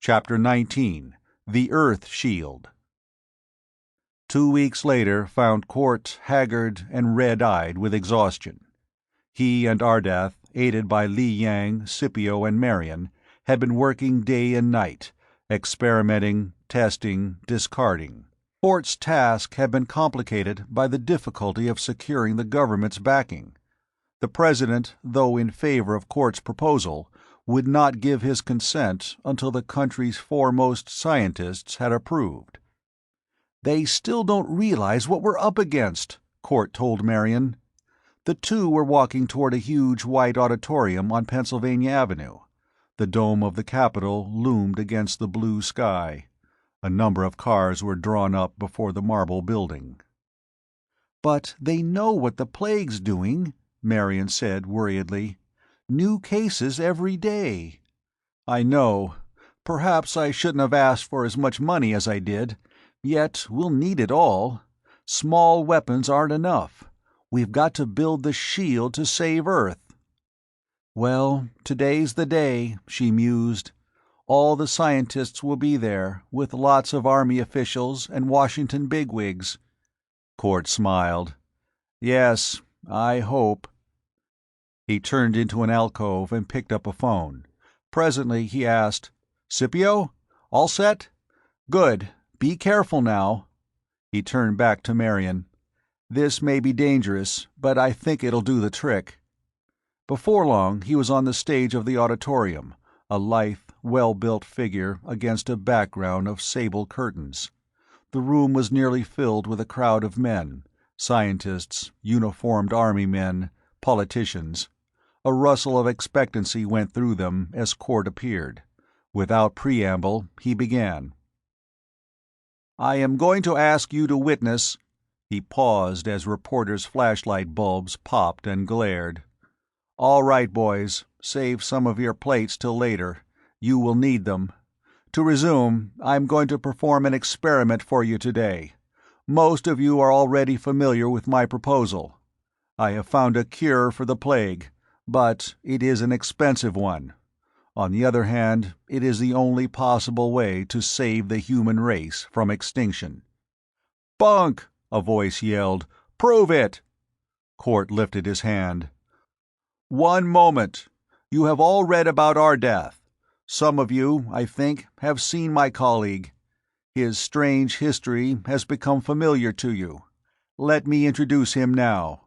Chapter 19. The Earth Shield. 2 weeks later found Court haggard and red-eyed with exhaustion. He and Ardath, aided by Li Yang, Scipio, and Marion, had been working day and night, experimenting, testing, discarding. Court's task had been complicated by the difficulty of securing the government's backing. The President, though in favor of Court's proposal, would not give his consent until the country's foremost scientists had approved. "They still don't realize what we're up against," Court told Marion. The two were walking toward a huge white auditorium on Pennsylvania Avenue. The dome of the Capitol loomed against the blue sky. A number of cars were drawn up before the marble building. "But they know what the plague's doing," Marion said worriedly. "New cases every day." "I know. Perhaps I shouldn't have asked for as much money as I did. Yet we'll need it all. Small weapons aren't enough. We've got to build the shield to save Earth." "Well, today's the day," she mused. "All the scientists will be there, with lots of Army officials and Washington bigwigs." Court smiled. "Yes, I hope." He turned into an alcove and picked up a phone. Presently he asked, "Scipio? All set? Good. Be careful now." He turned back to Marion. "This may be dangerous, but I think it'll do the trick." Before long he was on the stage of the auditorium, a lithe, well-built figure against a background of sable curtains. The room was nearly filled with a crowd of men, scientists, uniformed army men, politicians. A rustle of expectancy went through them as Court appeared. Without preamble, he began. "I am going to ask you to witness—" He paused as reporters' flashlight bulbs popped and glared. "All right, boys, save some of your plates till later. You will need them. To resume, I'm going to perform an experiment for you today. Most of you are already familiar with my proposal. I have found a cure for the plague, but it is an expensive one. On the other hand, it is the only possible way to save the human race from extinction." "Bunk!" a voice yelled. "Prove it!" Court lifted his hand. "One moment. You have all read about Ardath. Some of you, I think, have seen my colleague. His strange history has become familiar to you. Let me introduce him now."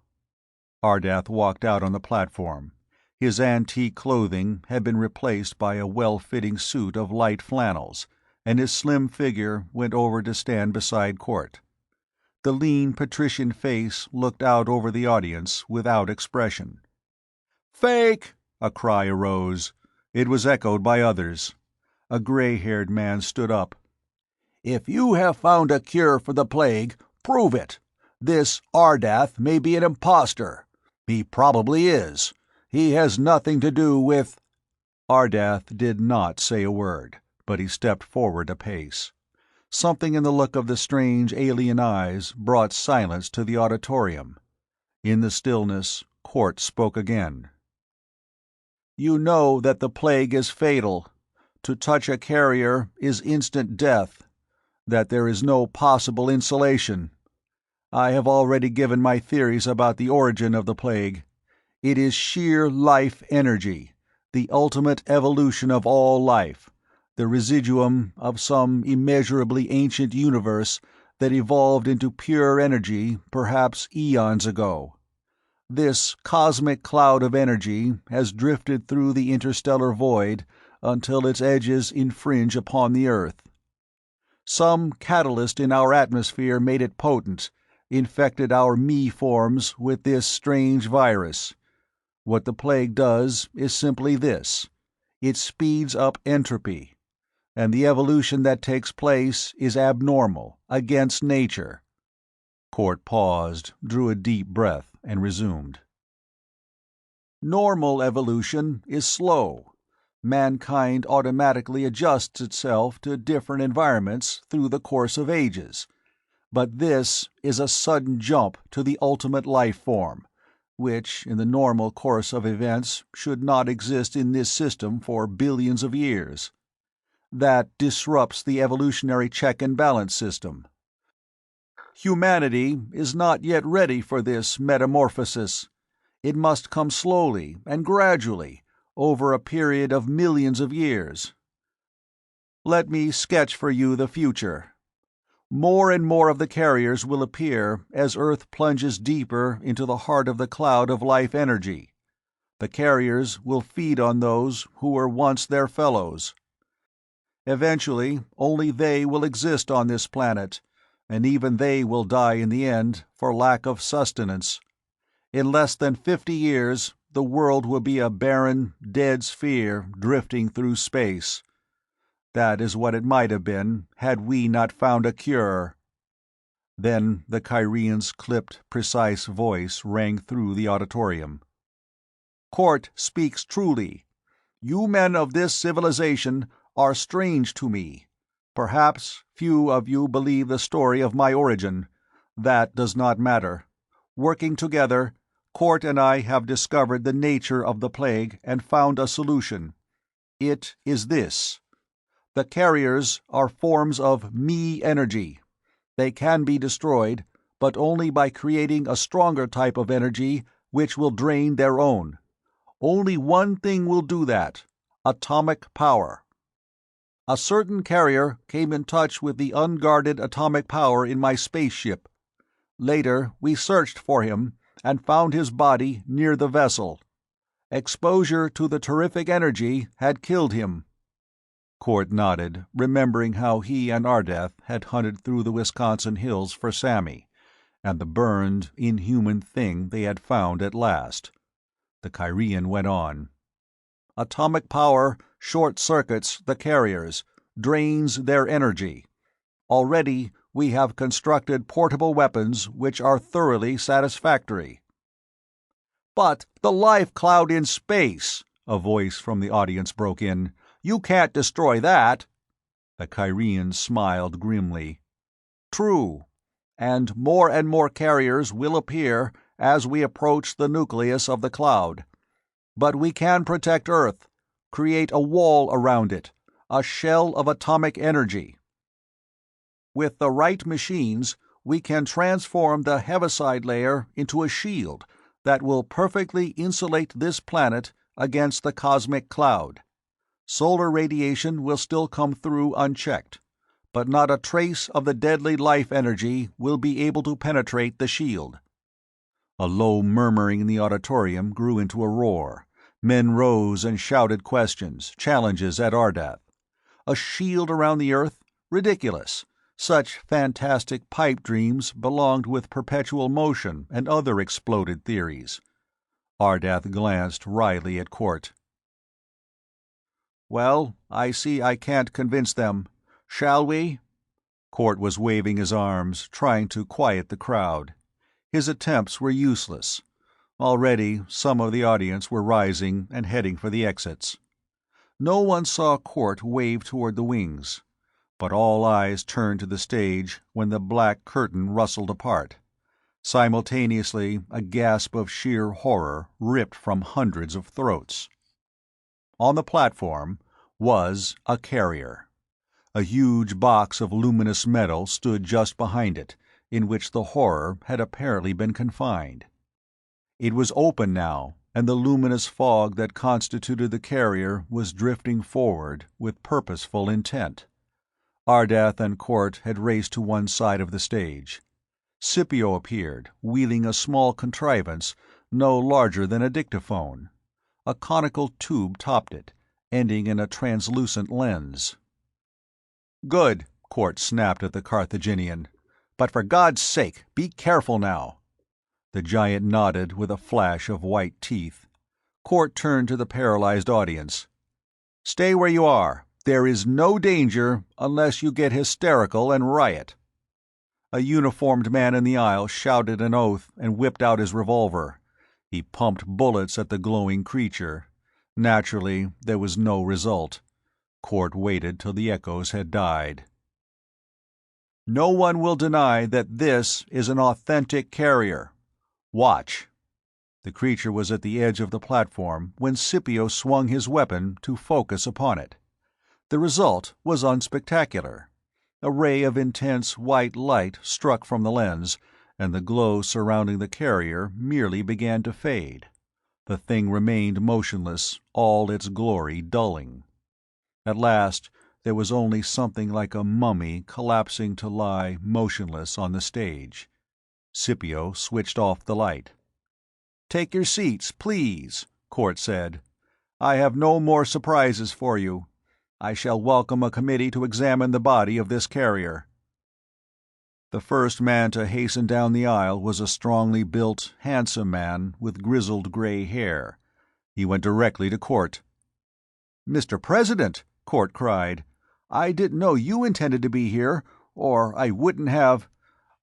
Ardath walked out on the platform. His antique clothing had been replaced by a well-fitting suit of light flannels, and his slim figure went over to stand beside Court. The lean patrician face looked out over the audience without expression. "Fake!" a cry arose. It was echoed by others. A gray-haired man stood up. "If you have found a cure for the plague, prove it. This Ardath may be an imposter. He probably is. He has nothing to do with—" Ardath did not say a word, but he stepped forward a pace. Something in the look of the strange alien eyes brought silence to the auditorium. In the stillness, Court spoke again. "You know that the plague is fatal. To touch a carrier is instant death. That there is no possible insulation. I have already given my theories about the origin of the plague. It is sheer life energy, the ultimate evolution of all life, the residuum of some immeasurably ancient universe that evolved into pure energy perhaps eons ago. This cosmic cloud of energy has drifted through the interstellar void until its edges infringe upon the Earth. Some catalyst in our atmosphere made it potent, infected our me-forms with this strange virus. What the plague does is simply this: it speeds up entropy, and the evolution that takes place is abnormal, against nature." Court paused, drew a deep breath, and resumed. "Normal evolution is slow. Mankind automatically adjusts itself to different environments through the course of ages. But this is a sudden jump to the ultimate life form, which, in the normal course of events, should not exist in this system for billions of years. That disrupts the evolutionary check and balance system. Humanity is not yet ready for this metamorphosis. It must come slowly and gradually, over a period of millions of years. Let me sketch for you the future. More and more of the carriers will appear as Earth plunges deeper into the heart of the cloud of life energy. The carriers will feed on those who were once their fellows. Eventually, only they will exist on this planet, and even they will die in the end for lack of sustenance. In less than 50 years, the world will be a barren, dead sphere drifting through space. That is what it might have been had we not found a cure." Then the Kyrian's clipped, precise voice rang through the auditorium. "Court speaks truly. You men of this civilization are strange to me. Perhaps few of you believe the story of my origin. That does not matter. Working together, Court and I have discovered the nature of the plague and found a solution. It is this. The carriers are forms of me energy. They can be destroyed, but only by creating a stronger type of energy which will drain their own. Only one thing will do that: atomic power. A certain carrier came in touch with the unguarded atomic power in my spaceship. Later, we searched for him and found his body near the vessel. Exposure to the terrific energy had killed him." Court nodded, remembering how he and Ardath had hunted through the Wisconsin hills for Sammy, and the burned, inhuman thing they had found at last. The Kyrian went on. "Atomic power short-circuits the carriers, drains their energy. Already we have constructed portable weapons which are thoroughly satisfactory." "But the life cloud in space," a voice from the audience broke in. "You can't destroy that." The Kyrian smiled grimly. "True, and more carriers will appear as we approach the nucleus of the cloud. But we can protect Earth, create a wall around it, a shell of atomic energy. With the right machines, we can transform the heaviside layer into a shield that will perfectly insulate this planet against the cosmic cloud. Solar radiation will still come through unchecked, but not a trace of the deadly life energy will be able to penetrate the shield." A low murmuring in the auditorium grew into a roar. Men rose and shouted questions, challenges at Ardath. A shield around the Earth? Ridiculous. Such fantastic pipe dreams belonged with perpetual motion and other exploded theories. Ardath glanced wryly at Court. "Well, I see I can't convince them. Shall we?" Court was waving his arms, trying to quiet the crowd. His attempts were useless. Already some of the audience were rising and heading for the exits. No one saw Court wave toward the wings, but all eyes turned to the stage when the black curtain rustled apart. Simultaneously, a gasp of sheer horror ripped from hundreds of throats. On the platform was a carrier. A huge box of luminous metal stood just behind it, in which the horror had apparently been confined. It was open now, and the luminous fog that constituted the carrier was drifting forward with purposeful intent. Ardath and Court had raced to one side of the stage. Scipio appeared, wheeling a small contrivance no larger than a dictaphone. A conical tube topped it, ending in a translucent lens. "Good," Court snapped at the Carthaginian. "But for God's sake, be careful now." The giant nodded with a flash of white teeth. Court turned to the paralyzed audience. "Stay where you are. There is no danger unless you get hysterical and riot." A uniformed man in the aisle shouted an oath and whipped out his revolver. He pumped bullets at the glowing creature. Naturally, there was no result. Court waited till the echoes had died. "No one will deny that this is an authentic carrier. Watch." The creature was at the edge of the platform when Scipio swung his weapon to focus upon it. The result was unspectacular. A ray of intense white light struck from the lens, and the glow surrounding the carrier merely began to fade. The thing remained motionless, all its glory dulling. At last there was only something like a mummy collapsing to lie motionless on the stage. Scipio switched off the light. "Take your seats, please," Court said. "I have no more surprises for you. I shall welcome a committee to examine the body of this carrier." The first man to hasten down the aisle was a strongly built, handsome man with grizzled gray hair. He went directly to Court. "Mr. President," Court cried, "I didn't know you intended to be here, or I wouldn't have—"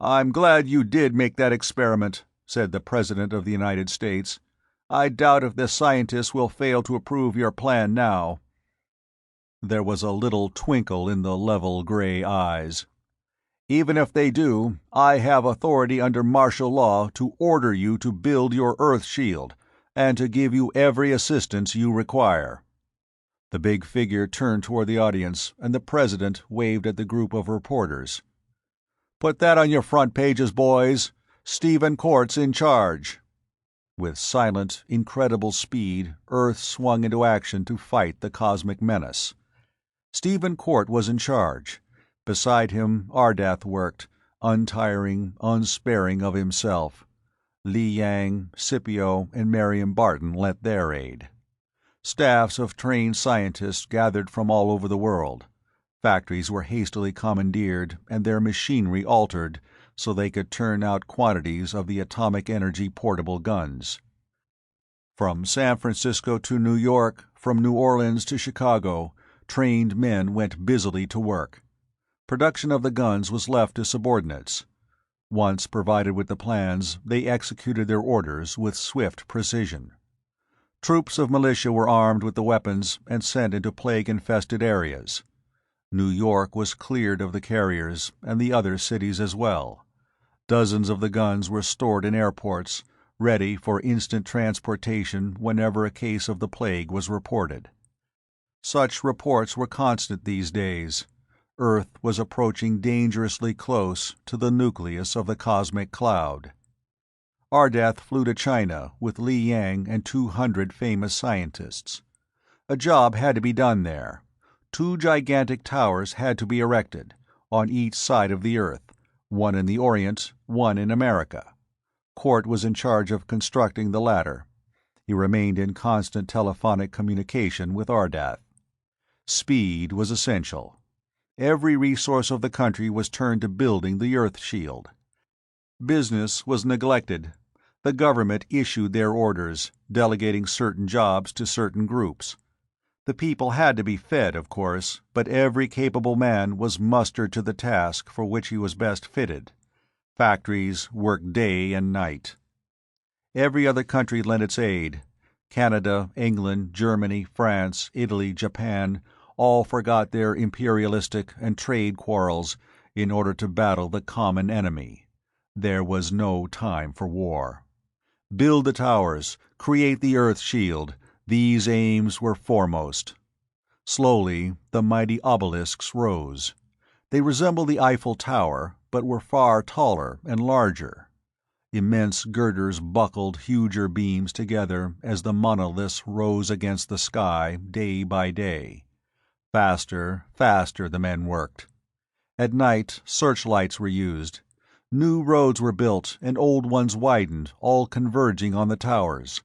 "I'm glad you did make that experiment," said the President of the United States. "I doubt if the scientists will fail to approve your plan now." There was a little twinkle in the level gray eyes. "Even if they do, I have authority under martial law to order you to build your Earth shield, and to give you every assistance you require." The big figure turned toward the audience, and the President waved at the group of reporters. "Put that on your front pages, boys. Stephen Court's in charge." With silent, incredible speed, Earth swung into action to fight the cosmic menace. Stephen Court was in charge. Beside him, Ardath worked, untiring, unsparing of himself. Li Yang, Scipio, and Marion Barton lent their aid. Staffs of trained scientists gathered from all over the world. Factories were hastily commandeered and their machinery altered so they could turn out quantities of the atomic energy portable guns. From San Francisco to New York, from New Orleans to Chicago, trained men went busily to work. Production of the guns was left to subordinates. Once provided with the plans, they executed their orders with swift precision. Troops of militia were armed with the weapons and sent into plague-infested areas. New York was cleared of the carriers, and the other cities as well. Dozens of the guns were stored in airports, ready for instant transportation whenever a case of the plague was reported. Such reports were constant these days. Earth was approaching dangerously close to the nucleus of the cosmic cloud. Ardath flew to China with Li Yang and 200 famous scientists. A job had to be done there. 2 gigantic towers had to be erected, on each side of the Earth, one in the Orient, one in America. Court was in charge of constructing the latter. He remained in constant telephonic communication with Ardath. Speed was essential. Every resource of the country was turned to building the Earth shield. Business was neglected. The government issued their orders, delegating certain jobs to certain groups. The people had to be fed, of course, but every capable man was mustered to the task for which he was best fitted. Factories worked day and night. Every other country lent its aid. Canada, England, Germany, France, Italy, Japan all forgot their imperialistic and trade quarrels in order to battle the common enemy. There was no time for war. Build the towers, create the Earth shield, these aims were foremost. Slowly, the mighty obelisks rose. They resembled the Eiffel Tower, but were far taller and larger. Immense girders buckled huger beams together as the monoliths rose against the sky day by day. Faster, faster the men worked. At night, searchlights were used. New roads were built and old ones widened, all converging on the towers.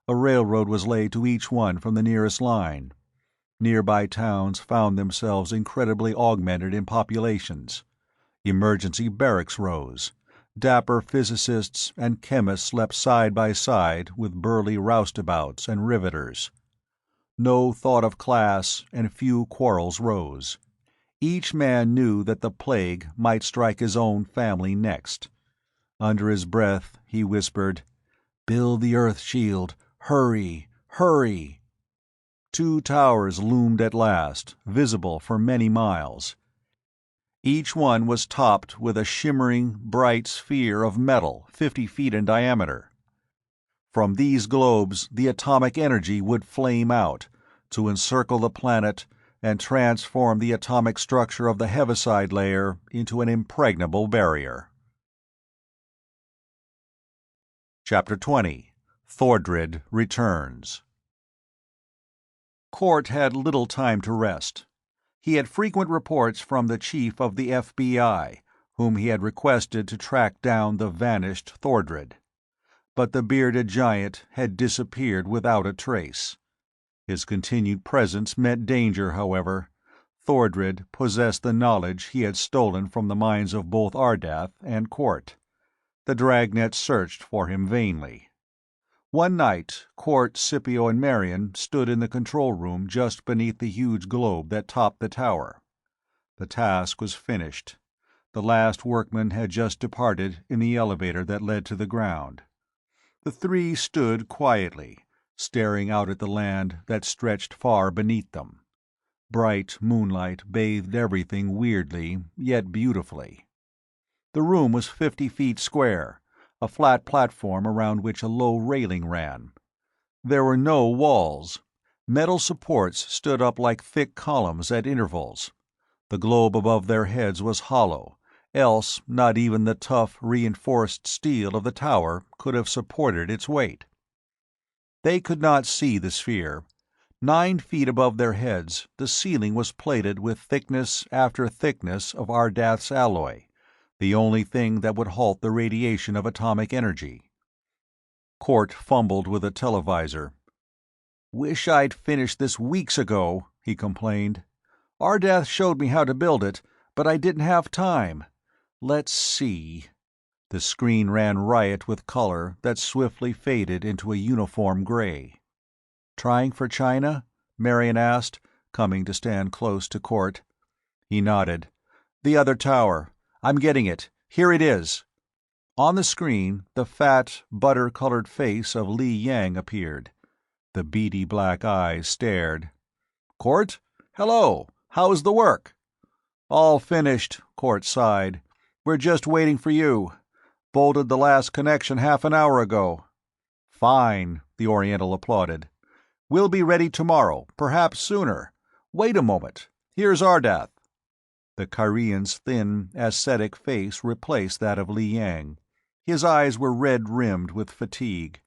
A railroad was laid to each one from the nearest line. Nearby towns found themselves incredibly augmented in populations. Emergency barracks rose. Dapper physicists and chemists slept side by side with burly roustabouts and riveters. No thought of class, and few quarrels rose. Each man knew that the plague might strike his own family next. Under his breath, he whispered, "Build the Earth shield. Hurry, hurry." 2 towers loomed at last, visible for many miles. Each one was topped with a shimmering, bright sphere of metal 50 feet in diameter. From these globes the atomic energy would flame out, to encircle the planet and transform the atomic structure of the heaviside layer into an impregnable barrier. Chapter 20. Thordred Returns. Court had little time to rest. He had frequent reports from the chief of the FBI, whom he had requested to track down the vanished Thordred. but the bearded giant had disappeared without a trace. His continued presence meant danger, however. Thordred possessed the knowledge he had stolen from the minds of both Ardath and Court. The dragnet searched for him vainly. One night, Court, Scipio, and Marion stood in the control room just beneath the huge globe that topped the tower. The task was finished. The last workman had just departed in the elevator that led to the ground. The three stood quietly, staring out at the land that stretched far beneath them. Bright moonlight bathed everything weirdly, yet beautifully. The room was 50 feet square, a flat platform around which a low railing ran. There were no walls. Metal supports stood up like thick columns at intervals. The globe above their heads was hollow, else not even the tough, reinforced steel of the tower could have supported its weight. They could not see the sphere. 9 feet above their heads, the ceiling was plated with thickness after thickness of Ardath's alloy, the only thing that would halt the radiation of atomic energy. Court fumbled with a televisor. "Wish I'd finished this weeks ago," he complained. "Ardath showed me how to build it, but I didn't have time. Let's see." The screen ran riot with color that swiftly faded into a uniform gray. "Trying for China?" Marion asked, coming to stand close to Court. He nodded. "The other tower. I'm getting it. Here it is." On the screen, the fat, butter-colored face of Li Yang appeared. The beady black eyes stared. "Court? Hello. How's the work?" "All finished," Court sighed. "We're just waiting for you. Bolted the last connection half an hour ago." "Fine," the Oriental applauded. "We'll be ready tomorrow, perhaps sooner. Wait a moment. Here's Ardath." The Kyrian's thin, ascetic face replaced that of Li Yang. His eyes were red-rimmed with fatigue.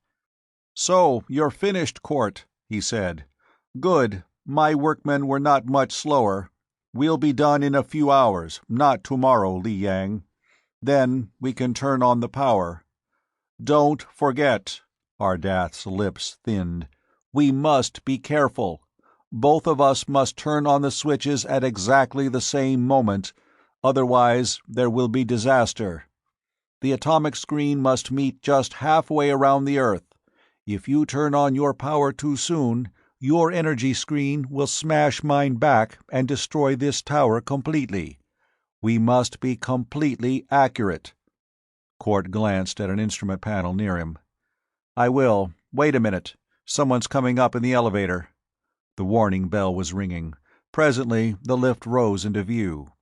"So, you're finished, Court," he said. "Good. My workmen were not much slower. We'll be done in a few hours, not tomorrow, Li Yang. Then we can turn on the power. Don't forget," Ardath's lips thinned, "we must be careful. Both of us must turn on the switches at exactly the same moment, otherwise there will be disaster. The atomic screen must meet just halfway around the Earth. If you turn on your power too soon, your energy screen will smash mine back and destroy this tower completely. We must be completely accurate." Court glanced at an instrument panel near him. "I will. Wait a minute. Someone's coming up in the elevator." The warning bell was ringing. Presently the lift rose into view.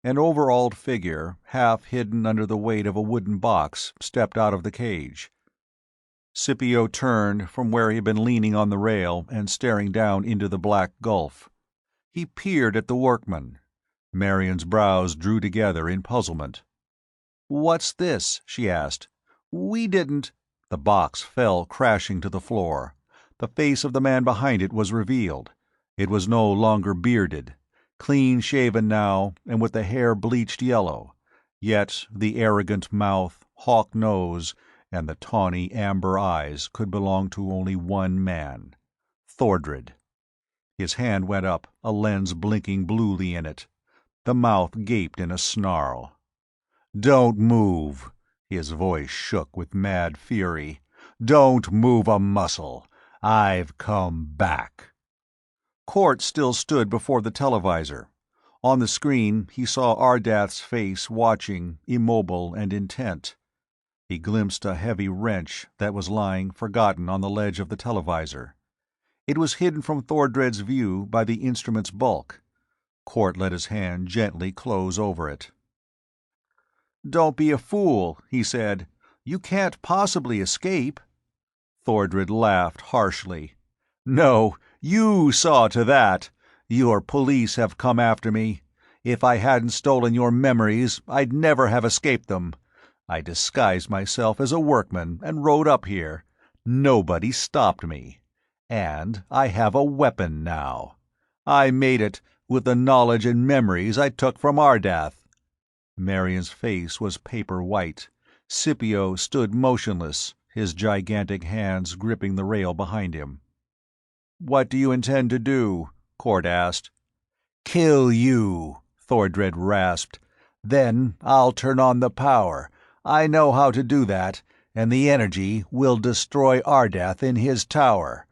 An overalled figure, half hidden under the weight of a wooden box, stepped out of the cage. Scipio turned from where he had been leaning on the rail and staring down into the black gulf. He peered at the workman. Marion's brows drew together in puzzlement. "What's this?" she asked. "We didn't—" The box fell crashing to the floor. The face of the man behind it was revealed. It was no longer bearded, clean-shaven now and with the hair bleached yellow, yet the arrogant mouth, hawk nose, and the tawny amber eyes could belong to only one man: Thordred. His hand went up, a lens blinking bluely in it. The mouth gaped in a snarl. "Don't move!" His voice shook with mad fury. "Don't move a muscle! I've come back." Court still stood before the televisor. On the screen he saw Ardath's face watching, immobile and intent. He glimpsed a heavy wrench that was lying forgotten on the ledge of the televisor. It was hidden from Thordred's view by the instrument's bulk. Court let his hand gently close over it. "Don't be a fool," he said. "You can't possibly escape." Thordred laughed harshly. "No, you saw to that. Your police have come after me. If I hadn't stolen your memories, I'd never have escaped them. I disguised myself as a workman and rode up here. Nobody stopped me. And I have a weapon now. I made it with the knowledge and memories I took from Ardath." Marion's face was paper white. Scipio stood motionless, his gigantic hands gripping the rail behind him. "What do you intend to do?" Cort asked. "Kill you," Thordred rasped. "Then I'll turn on the power. I know how to do that, and the energy will destroy Ardath in his tower.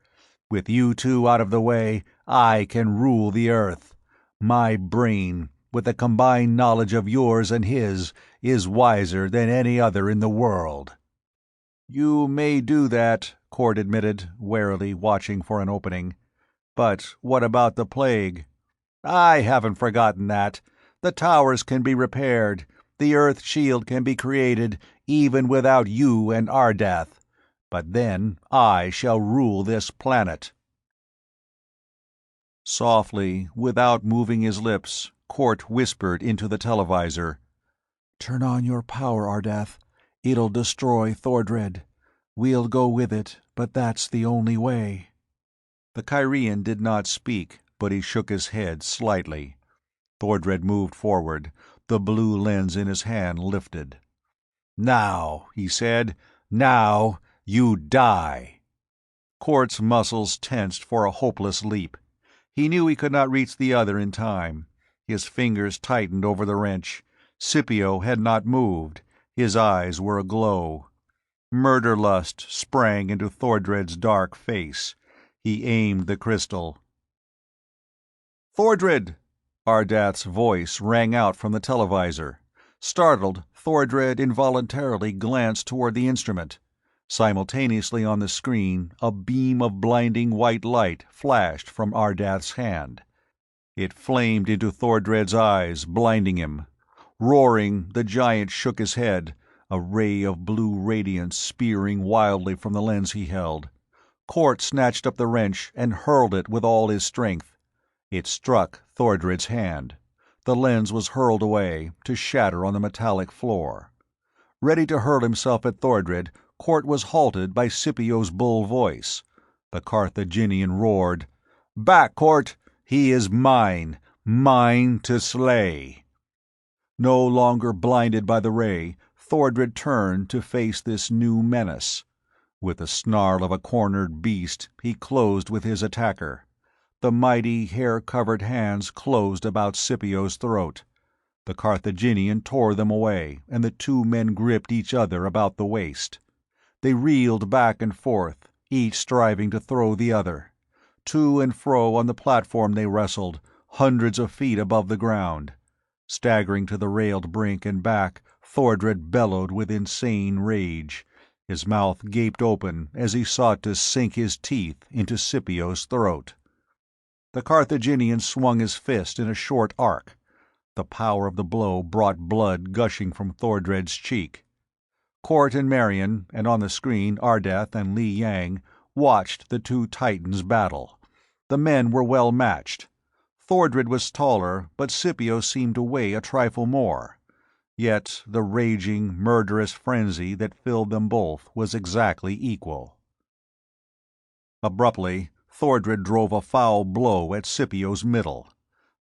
With you two out of the way, I can rule the earth. My brain, with the combined knowledge of yours and his, is wiser than any other in the world." "You may do that," Cort admitted, warily watching for an opening. "But what about the plague?" "I haven't forgotten that. The towers can be repaired. The Earth shield can be created, even without you and Ardath. But then I shall rule this planet." Softly, without moving his lips, Cort whispered into the televisor, "Turn on your power, Ardath. It'll destroy Thordred. We'll go with it, but that's the only way." The Kyrian did not speak, but he shook his head slightly. Thordred moved forward, the blue lens in his hand lifted. "Now," he said, "now you die." Cort's muscles tensed for a hopeless leap. He knew he could not reach the other in time. His fingers tightened over the wrench. Scipio had not moved. His eyes were aglow. Murderlust sprang into Thordred's dark face. He aimed the crystal. "Thordred!" Ardath's voice rang out from the televisor. Startled, Thordred involuntarily glanced toward the instrument. Simultaneously on the screen, a beam of blinding white light flashed from Ardath's hand. It flamed into Thordred's eyes, blinding him. Roaring, the giant shook his head, a ray of blue radiance spearing wildly from the lens he held. Cort snatched up the wrench and hurled it with all his strength. It struck Thordred's hand. The lens was hurled away, to shatter on the metallic floor. Ready to hurl himself at Thordred, Cort was halted by Scipio's bull voice. The Carthaginian roared, "Back, Cort! He is mine! Mine to slay!" No longer blinded by the ray, Thordred turned to face this new menace. With the snarl of a cornered beast, he closed with his attacker. The mighty, hair-covered hands closed about Scipio's throat. The Carthaginian tore them away, and the two men gripped each other about the waist. They reeled back and forth, each striving to throw the other. To and fro on the platform they wrestled, hundreds of feet above the ground. Staggering to the railed brink and back, Thordred bellowed with insane rage. His mouth gaped open as he sought to sink his teeth into Scipio's throat. The Carthaginian swung his fist in a short arc. The power of the blow brought blood gushing from Thordred's cheek. Cort and Marion, and on the screen Ardath and Li Yang, watched the two titans battle. The men were well matched. Thordred was taller, but Scipio seemed to weigh a trifle more. Yet the raging, murderous frenzy that filled them both was exactly equal. Abruptly, Thordred drove a foul blow at Scipio's middle.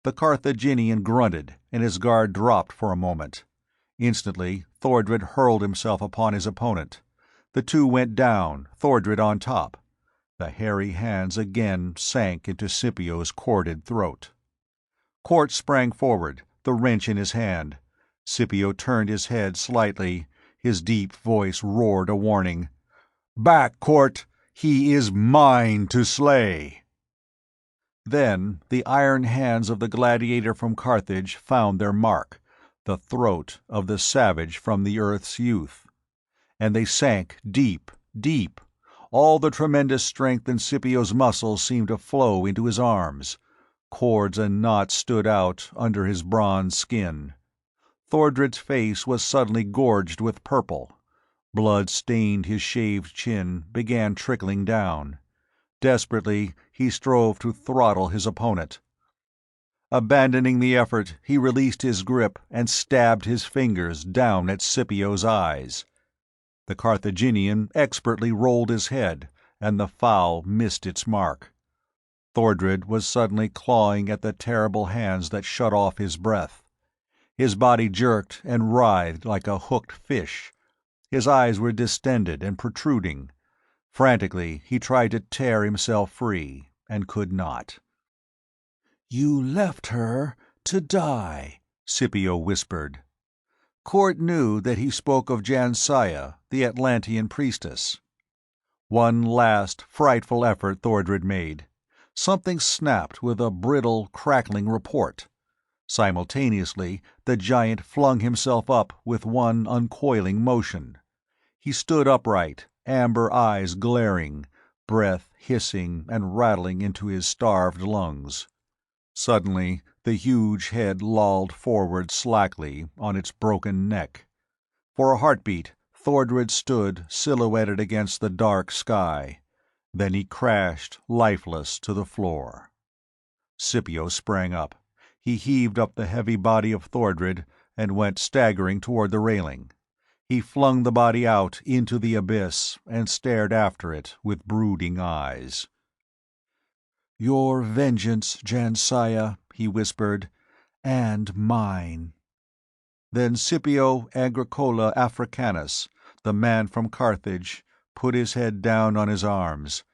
The Carthaginian grunted, and his guard dropped for a moment. Instantly, Thordred hurled himself upon his opponent. The two went down, Thordred on top. The hairy hands again sank into Scipio's corded throat. Cort sprang forward, the wrench in his hand. Scipio turned his head slightly. His deep voice roared a warning. "Back, Cort! He is mine to slay!" Then the iron hands of the gladiator from Carthage found their mark, the throat of the savage from the Earth's youth. And they sank deep, deep. All the tremendous strength in Scipio's muscles seemed to flow into his arms. Cords and knots stood out under his bronze skin. Thordred's face was suddenly gorged with purple. Blood stained his shaved chin, began trickling down. Desperately, he strove to throttle his opponent. Abandoning the effort, he released his grip and stabbed his fingers down at Scipio's eyes. The Carthaginian expertly rolled his head, and the foul missed its mark. Thordred was suddenly clawing at the terrible hands that shut off his breath. His body jerked and writhed like a hooked fish. His eyes were distended and protruding. Frantically, he tried to tear himself free, and could not. "You left her to die," Scipio whispered. Court knew that he spoke of Jansaya, the Atlantean priestess. One last, frightful effort Thordred made. Something snapped with a brittle, crackling report. Simultaneously, the giant flung himself up with one uncoiling motion. He stood upright, amber eyes glaring, breath hissing and rattling into his starved lungs. Suddenly, the huge head lolled forward slackly on its broken neck. For a heartbeat, Thordred stood silhouetted against the dark sky. Then he crashed, lifeless, to the floor. Scipio sprang up. He heaved up the heavy body of Thordred and went staggering toward the railing. He flung the body out into the abyss and stared after it with brooding eyes. "Your vengeance, Jansaya," he whispered, "and mine." Then Scipio Agricola Africanus, the man from Carthage, put his head down on his arms.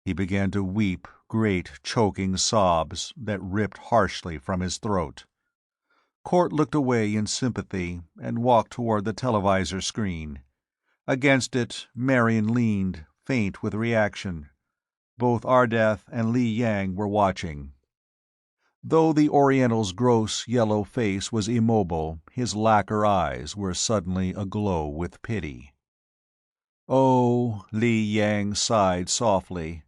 He began to weep great choking sobs that ripped harshly from his throat. Court looked away in sympathy and walked toward the televisor screen. Against it, Marion leaned, faint with reaction. Both Ardath and Li Yang were watching. Though the Oriental's gross yellow face was immobile, his lacquer eyes were suddenly aglow with pity. "Oh," Li Yang sighed softly,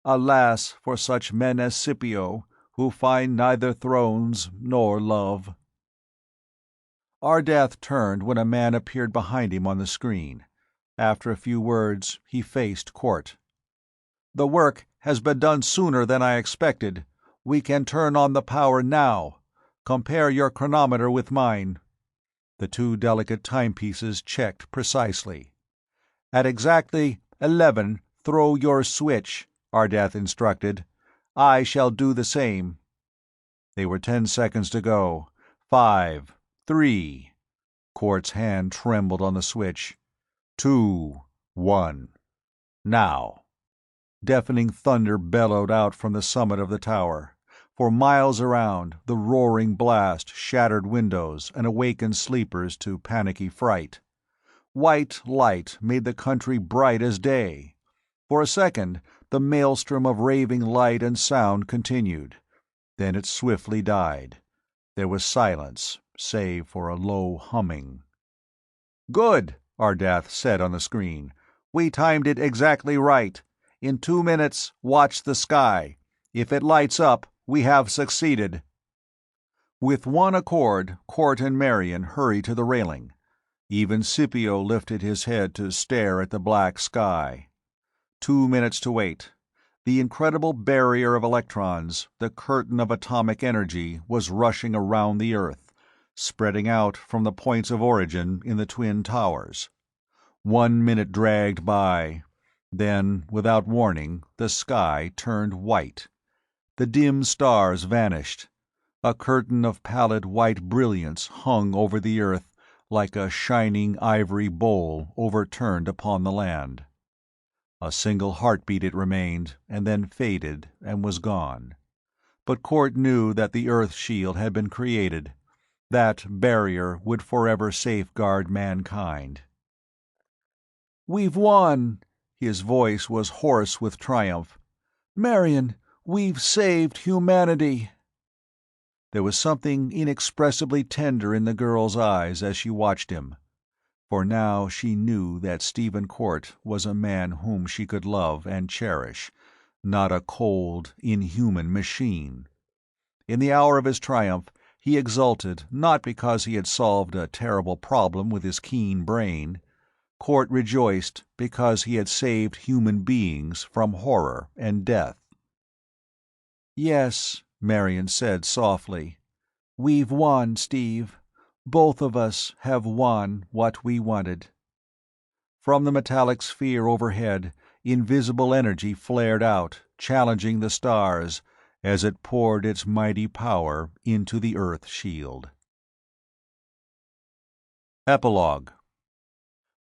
"alas for such men as Scipio, who find neither thrones nor love." Ardath turned when a man appeared behind him on the screen. After a few words, he faced Court. "The work has been done sooner than I expected. We can turn on the power now. Compare your chronometer with mine." The two delicate timepieces checked precisely. "At exactly 11, throw your switch," Ardath instructed. "I shall do the same." They were 10 seconds to go. 5, 3. Court's hand trembled on the switch. 2, 1. Now. Deafening thunder bellowed out from the summit of the tower. For miles around, the roaring blast shattered windows and awakened sleepers to panicky fright. White light made the country bright as day. For a second, the maelstrom of raving light and sound continued. Then it swiftly died. There was silence, save for a low humming. "Good," Ardath said on the screen. "We timed it exactly right. In 2 minutes, watch the sky. If it lights up, we have succeeded." With one accord, Court and Marion hurried to the railing. Even Scipio lifted his head to stare at the black sky. 2 minutes to wait. The incredible barrier of electrons, the curtain of atomic energy, was rushing around the Earth, spreading out from the points of origin in the Twin Towers. 1 minute dragged by. Then, without warning, the sky turned white. The dim stars vanished. A curtain of pallid white brilliance hung over the Earth like a shining ivory bowl overturned upon the land. A single heartbeat it remained, and then faded and was gone. But Court knew that the Earth shield had been created. That barrier would forever safeguard mankind. "We've won!" His voice was hoarse with triumph. "Marion, we've saved humanity!" There was something inexpressibly tender in the girl's eyes as she watched him. For now she knew that Stephen Court was a man whom she could love and cherish, not a cold, inhuman machine. In the hour of his triumph, he exulted not because he had solved a terrible problem with his keen brain. Court rejoiced because he had saved human beings from horror and death. "Yes," Marion said softly. "We've won, Steve. Both of us have won what we wanted." From the metallic sphere overhead, invisible energy flared out, challenging the stars, as it poured its mighty power into the Earth shield. Epilogue.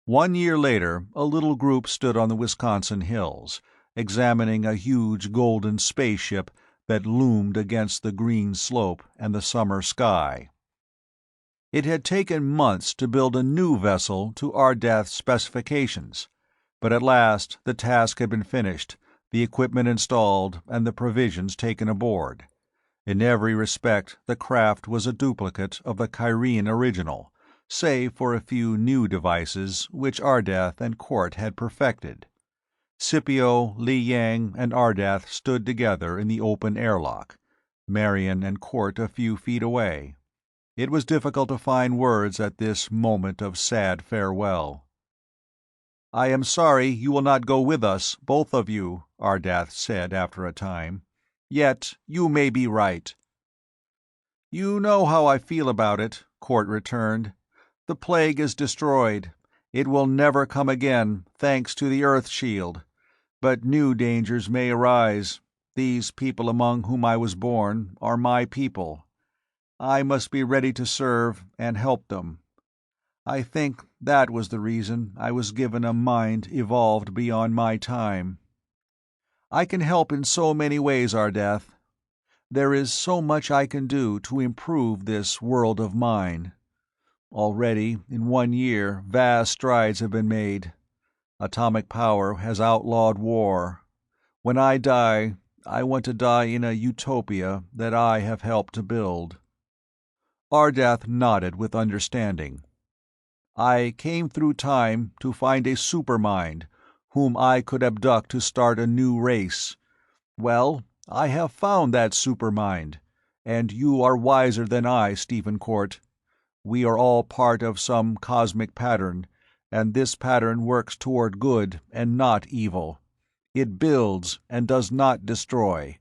1 year later, a little group stood on the Wisconsin hills, examining a huge golden spaceship that loomed against the green slope and the summer sky. It had taken months to build a new vessel to Ardath's specifications, but at last the task had been finished, the equipment installed, and the provisions taken aboard. In every respect, the craft was a duplicate of the Kyrian original, save for a few new devices which Ardath and Court had perfected. Scipio, Li Yang, and Ardath stood together in the open airlock, Marion and Court a few feet away. It was difficult to find words at this moment of sad farewell. "I am sorry you will not go with us, both of you," Ardath said after a time. "Yet you may be right." "You know how I feel about it," Court returned. "The plague is destroyed. It will never come again, thanks to the Earth Shield. But new dangers may arise. These people among whom I was born are my people. I must be ready to serve and help them. I think that was the reason I was given a mind evolved beyond my time. I can help in so many ways, Ardath. There is so much I can do to improve this world of mine. Already, in 1 year, vast strides have been made. Atomic power has outlawed war. When I die, I want to die in a utopia that I have helped to build." Ardath nodded with understanding. "I came through time to find a supermind, whom I could abduct to start a new race. Well, I have found that supermind, and you are wiser than I, Stephen Court. We are all part of some cosmic pattern, and this pattern works toward good and not evil. It builds and does not destroy.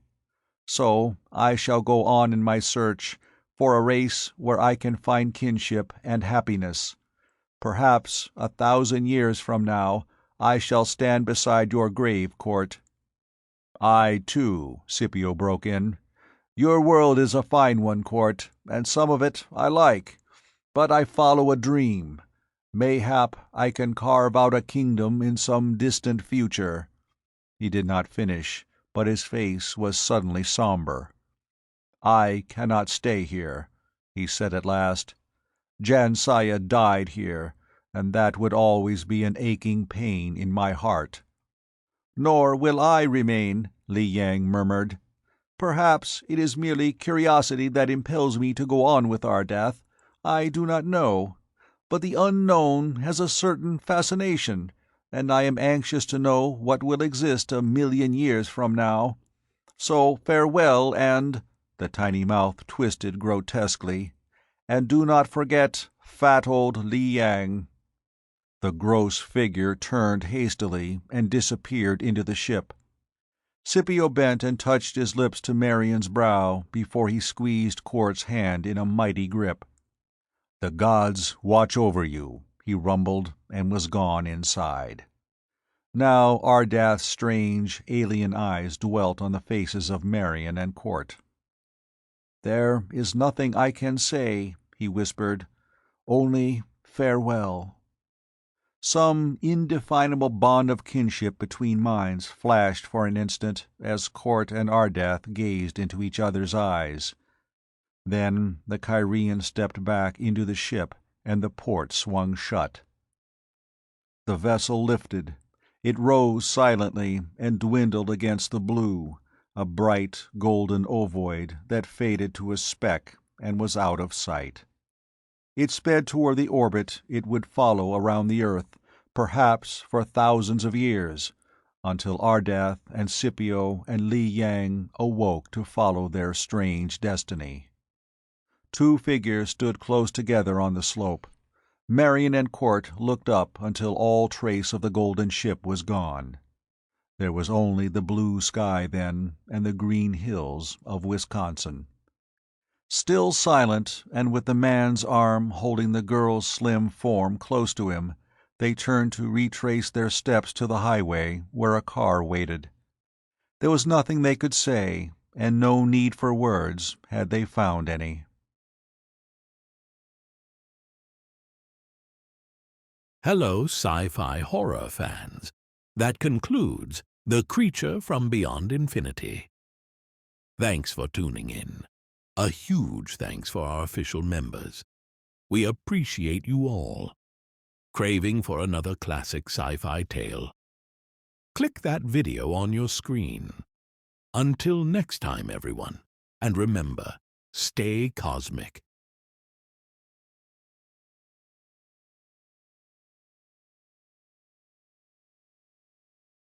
So I shall go on in my search for a race where I can find kinship and happiness. Perhaps 1,000 years from now I shall stand beside your grave, Court." "I, too," Scipio broke in. "Your world is a fine one, Court, and some of it I like. But I follow a dream. Mayhap I can carve out a kingdom in some distant future." He did not finish, but his face was suddenly somber. "I cannot stay here," he said at last. "Jansaya died here, and that would always be an aching pain in my heart." "Nor will I remain," Li Yang murmured. "Perhaps it is merely curiosity that impels me to go on with Ardath. I do not know. But the unknown has a certain fascination, and I am anxious to know what will exist 1,000,000 years from now. So farewell, and—" the tiny mouth twisted grotesquely, "and do not forget fat old Li Yang." The gross figure turned hastily and disappeared into the ship. Scipio bent and touched his lips to Marion's brow before he squeezed Court's hand in a mighty grip. "The gods watch over you," he rumbled, and was gone inside. Now Ardath's strange, alien eyes dwelt on the faces of Marion and Court. "There is nothing I can say," he whispered. "Only farewell." Some indefinable bond of kinship between minds flashed for an instant as Court and Ardath gazed into each other's eyes. Then the Kyrian stepped back into the ship, and the port swung shut. The vessel lifted. It rose silently and dwindled against the blue, a bright, golden ovoid that faded to a speck and was out of sight. It sped toward the orbit it would follow around the Earth, perhaps for thousands of years, until Ardath and Scipio and Li Yang awoke to follow their strange destiny. 2 figures stood close together on the slope. Marion and Court looked up until all trace of the golden ship was gone. There was only the blue sky then, and the green hills of Wisconsin. Still silent, and with the man's arm holding the girl's slim form close to him, they turned to retrace their steps to the highway where a car waited. There was nothing they could say, and no need for words had they found any. Hello, sci-fi horror fans. That concludes The Creature from Beyond Infinity. Thanks for tuning in. A huge thanks for our official members. We appreciate you all. Craving for another classic sci-fi tale? Click that video on your screen. Until next time, everyone, and remember, stay cosmic.